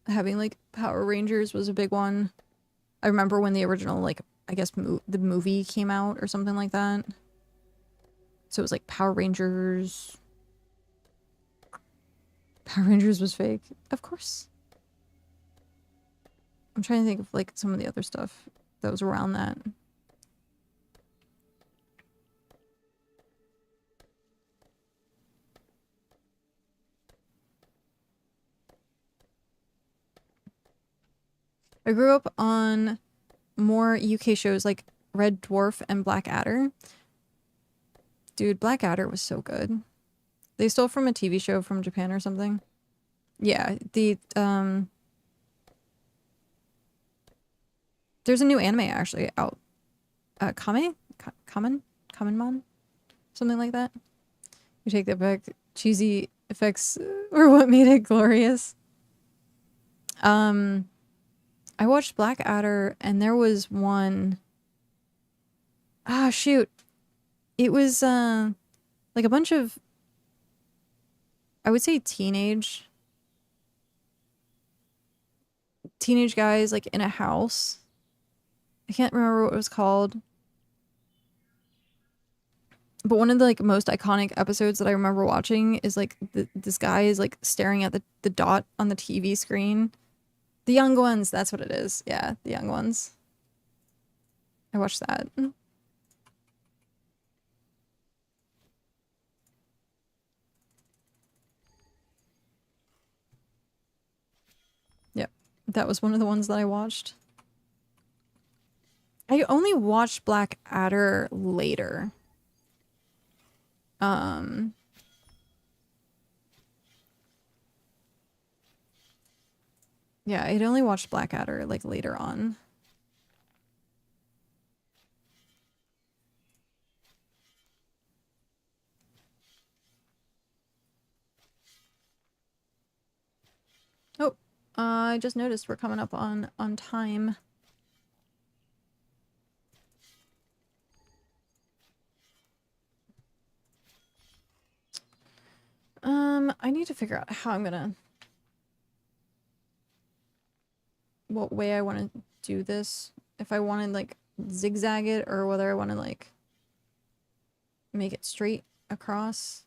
S1: having like Power Rangers was a big one. I remember when the original, like, I guess the movie came out or something like that. So it was like Power Rangers. Power Rangers was fake. Of course. I'm trying to think of like some of the other stuff that was around that. I grew up on more UK shows like Red Dwarf and Blackadder. Dude, Blackadder was so good. They stole from a TV show from Japan or something. Yeah, there's a new anime actually out. Kamen? Something like that. You take that back. Cheesy effects were what made it glorious. I watched Blackadder and there was one... Ah, shoot. It was, like a bunch of... I would say teenage guys, like, in a house. I can't remember what it was called. But one of the, like, most iconic episodes that I remember watching is, like, this guy is, like, staring at the dot on the TV screen. The Young Ones, that's what it is. Yeah, The Young Ones. I watched that. Yep, that was one of the ones that I watched. I only watched Blackadder later. Yeah, I'd only watched Blackadder, like, later on. Oh, I just noticed we're coming up on time. I need to figure out how I'm gonna... what way I want to do this. If I want to, like, zigzag it, or whether I want to, like, make it straight across.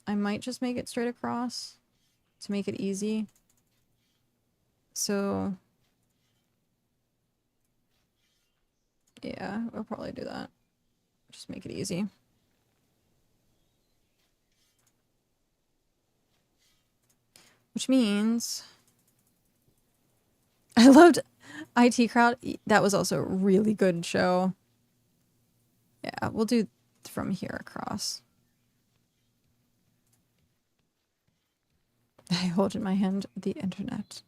S1: I might just make it straight across to make it easy. So... yeah, I'll probably do that. Just make it easy. Which means... I loved IT Crowd. That was also a really good show. Yeah, we'll do from here across. I hold in my hand the internet.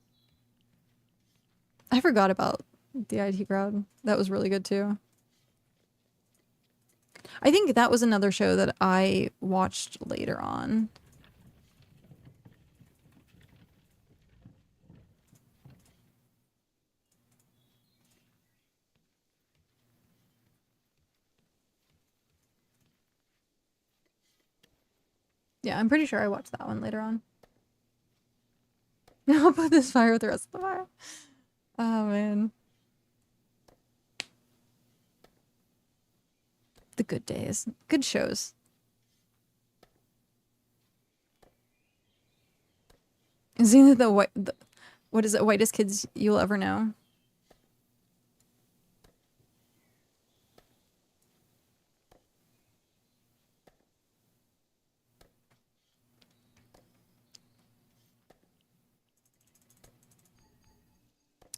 S1: I forgot about the IT Crowd. That was really good too. I think that was another show that I watched later on. Yeah, I'm pretty sure I watched that one later on. I'll put this fire with the rest of the fire. Oh, man. The good days. Good shows. Isn't it the what is it? Whitest kids you'll ever know?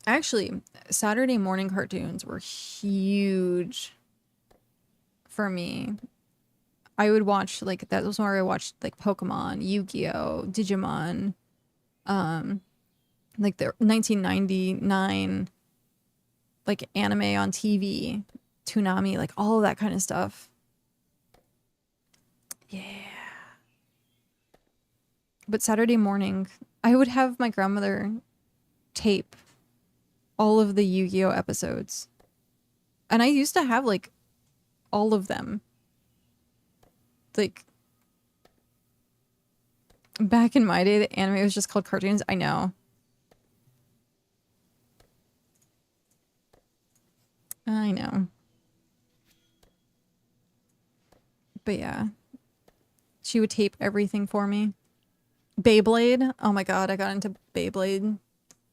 S1: Actually, Saturday morning cartoons were huge for me. I would watch, like, that was where I watched, like, Pokemon, Yu-Gi-Oh, Digimon, like the 1999, like, anime on TV, Toonami, like, all of that kind of stuff. Yeah. But Saturday morning, I would have my grandmother tape all of the Yu-Gi-Oh episodes. And I used to have, like, all of them. Like, back in my day, the anime was just called cartoons. I know. I know. But yeah. She would tape everything for me. Beyblade. Oh my god, I got into Beyblade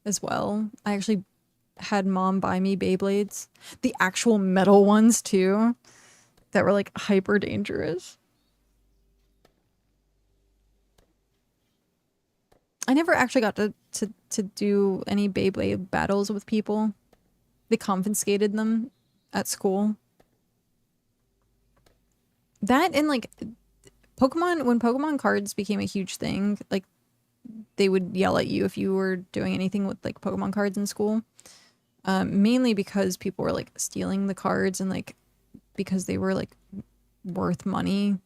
S1: as well. I actually had mom buy me Beyblades. The actual metal ones too. That were like hyper dangerous. I never actually got to do any Beyblade battles with people. They confiscated them at school. That and like Pokemon, when Pokemon cards became a huge thing, like they would yell at you if you were doing anything with like Pokemon cards in school. Mainly because people were like stealing the cards and like because they were like worth money.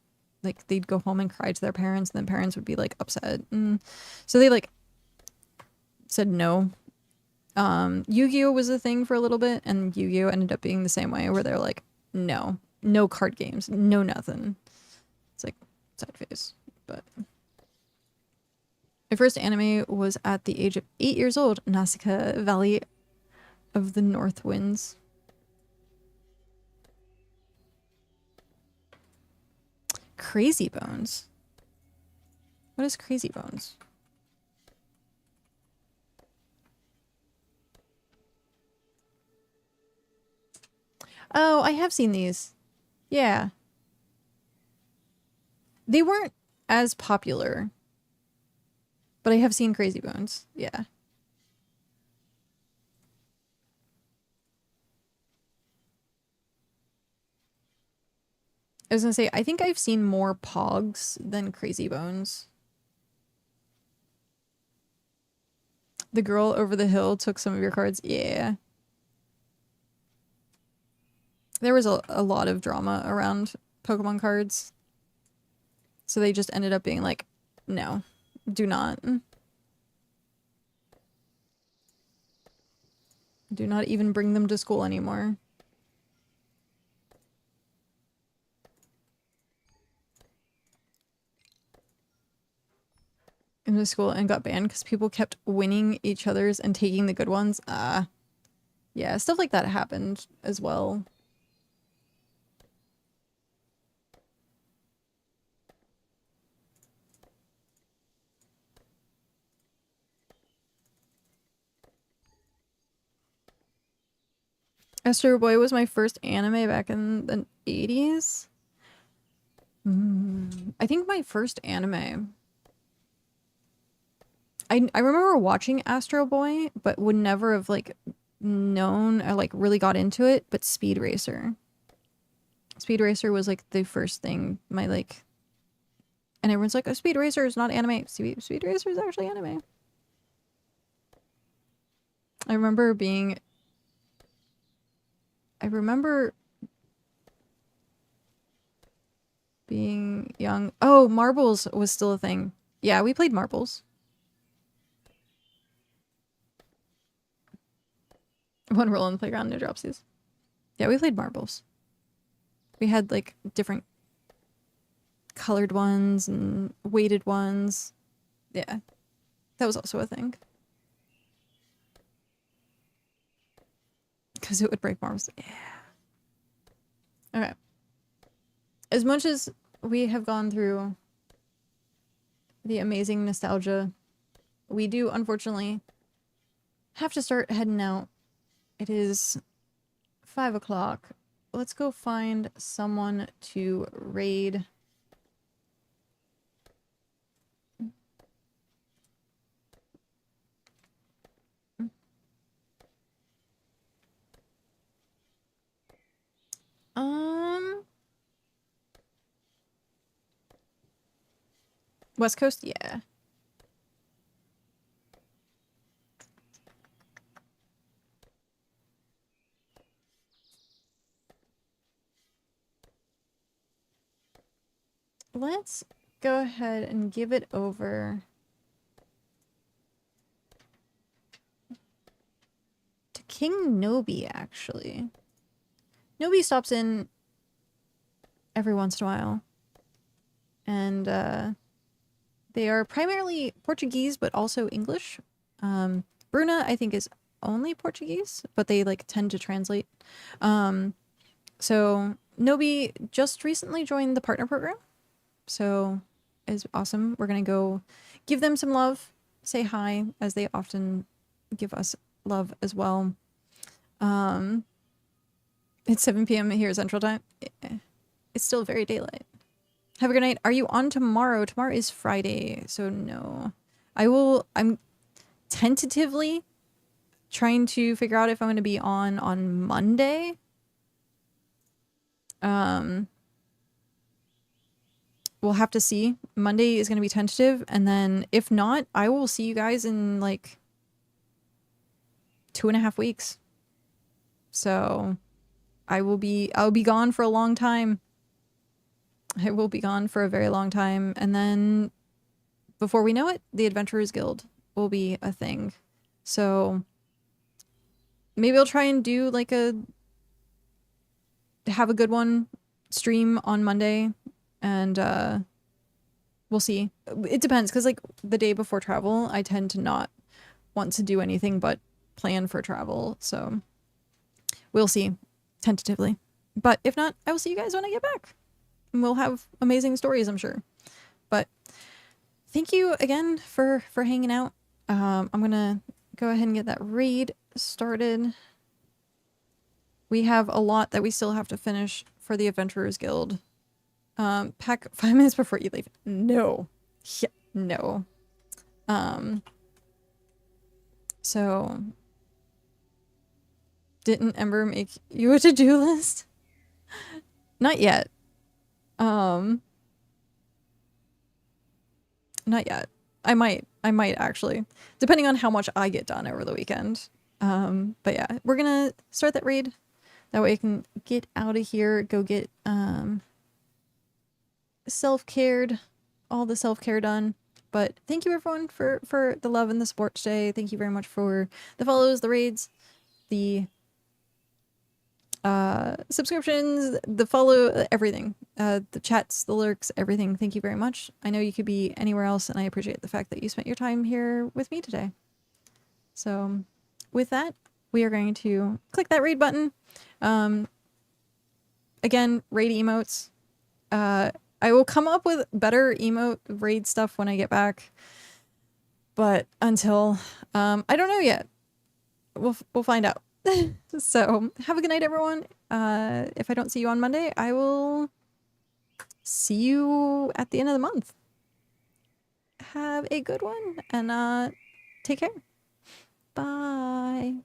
S1: Like they'd go home and cry to their parents and then parents would be like upset. And so they like said no. Yu-Gi-Oh was a thing for a little bit and Yu-Gi-Oh ended up being the same way where they're like, no card games, no nothing. It's like sad face, but my first anime was at the age of 8 years old, Nausicaa Valley of the North Winds. Crazy Bones. What is Crazy Bones? Oh, I have seen these. Yeah. They weren't as popular, but I have seen Crazy Bones. Yeah. I was gonna say, I think I've seen more Pogs than Crazy Bones. The girl over the hill took some of your cards. Yeah. There was a lot of drama around Pokemon cards. So they just ended up being like, no, do not. Do not even bring them to school anymore. In the school and got banned because people kept winning each other's and taking the good ones. Yeah, stuff like that happened as well. Astro Boy was my first anime back in the 80s. I think my first anime. I remember watching Astro Boy, but would never have like known or like really got into it. But Speed Racer. Speed Racer was like the first thing my like. And everyone's like, "Oh, Speed Racer is not anime." Speed Racer is actually anime. I remember being young. Oh, marbles was still a thing. Yeah, we played marbles. One roll on the playground, no dropsies. Yeah, we played marbles. We had like different colored ones and weighted ones. Yeah, that was also a thing. Because it would break marbles. Yeah. Okay. As much as we have gone through the amazing nostalgia, we do unfortunately have to start heading out. It is 5 o'clock. Let's go find someone to raid. West Coast? Yeah. Let's go ahead and give it over to King Nobi, actually. Nobi stops in every once in a while. And they are primarily Portuguese, but also English. Bruna, I think, is only Portuguese, but they like tend to translate. So Nobi just recently joined the partner program. So is awesome. We're gonna go give them some love, say hi, as they often give us love as well. It's 7 p.m. here Central Time. It's still very daylight. Have a good night. Are you on tomorrow? Tomorrow is Friday, so no. I'm tentatively trying to figure out if I'm going to be on Monday. We'll have to see. Monday is going to be tentative, and then if not, I will see you guys in like 2.5 weeks. So I'll be gone for a long time. I will be gone for a very long time, and then before we know it, the Adventurers Guild will be a thing. So maybe I'll try and do like have a good one stream on Monday, and we'll see. It depends, because like the day before travel, I tend to not want to do anything but plan for travel. So we'll see, tentatively. But if not, I will see you guys when I get back. And we'll have amazing stories, I'm sure. But thank you again for hanging out. I'm gonna go ahead and get that raid started. We have a lot that we still have to finish for the Adventurers Guild. Pack 5 minutes before you leave. No. Yeah, no. So didn't Ember make you a to-do list? Not yet. Not yet. I might actually, depending on how much I get done over the weekend. But yeah, we're gonna start that raid. That way I can get out of here, go get self-cared, all the self-care done. But thank you everyone for the love and the support today. Thank you very much for the follows, the raids, the subscriptions, the follow, everything, the chats, the lurks, everything. Thank you very much. I know you could be anywhere else, and I appreciate the fact that you spent your time here with me today. So with that, we are going to click that raid button. Again, raid emotes. I will come up with better emote raid stuff when I get back, but until I don't know yet. We'll find out. So have a good night, everyone. If I don't see you on Monday, I will see you at the end of the month. Have a good one, and take care. Bye.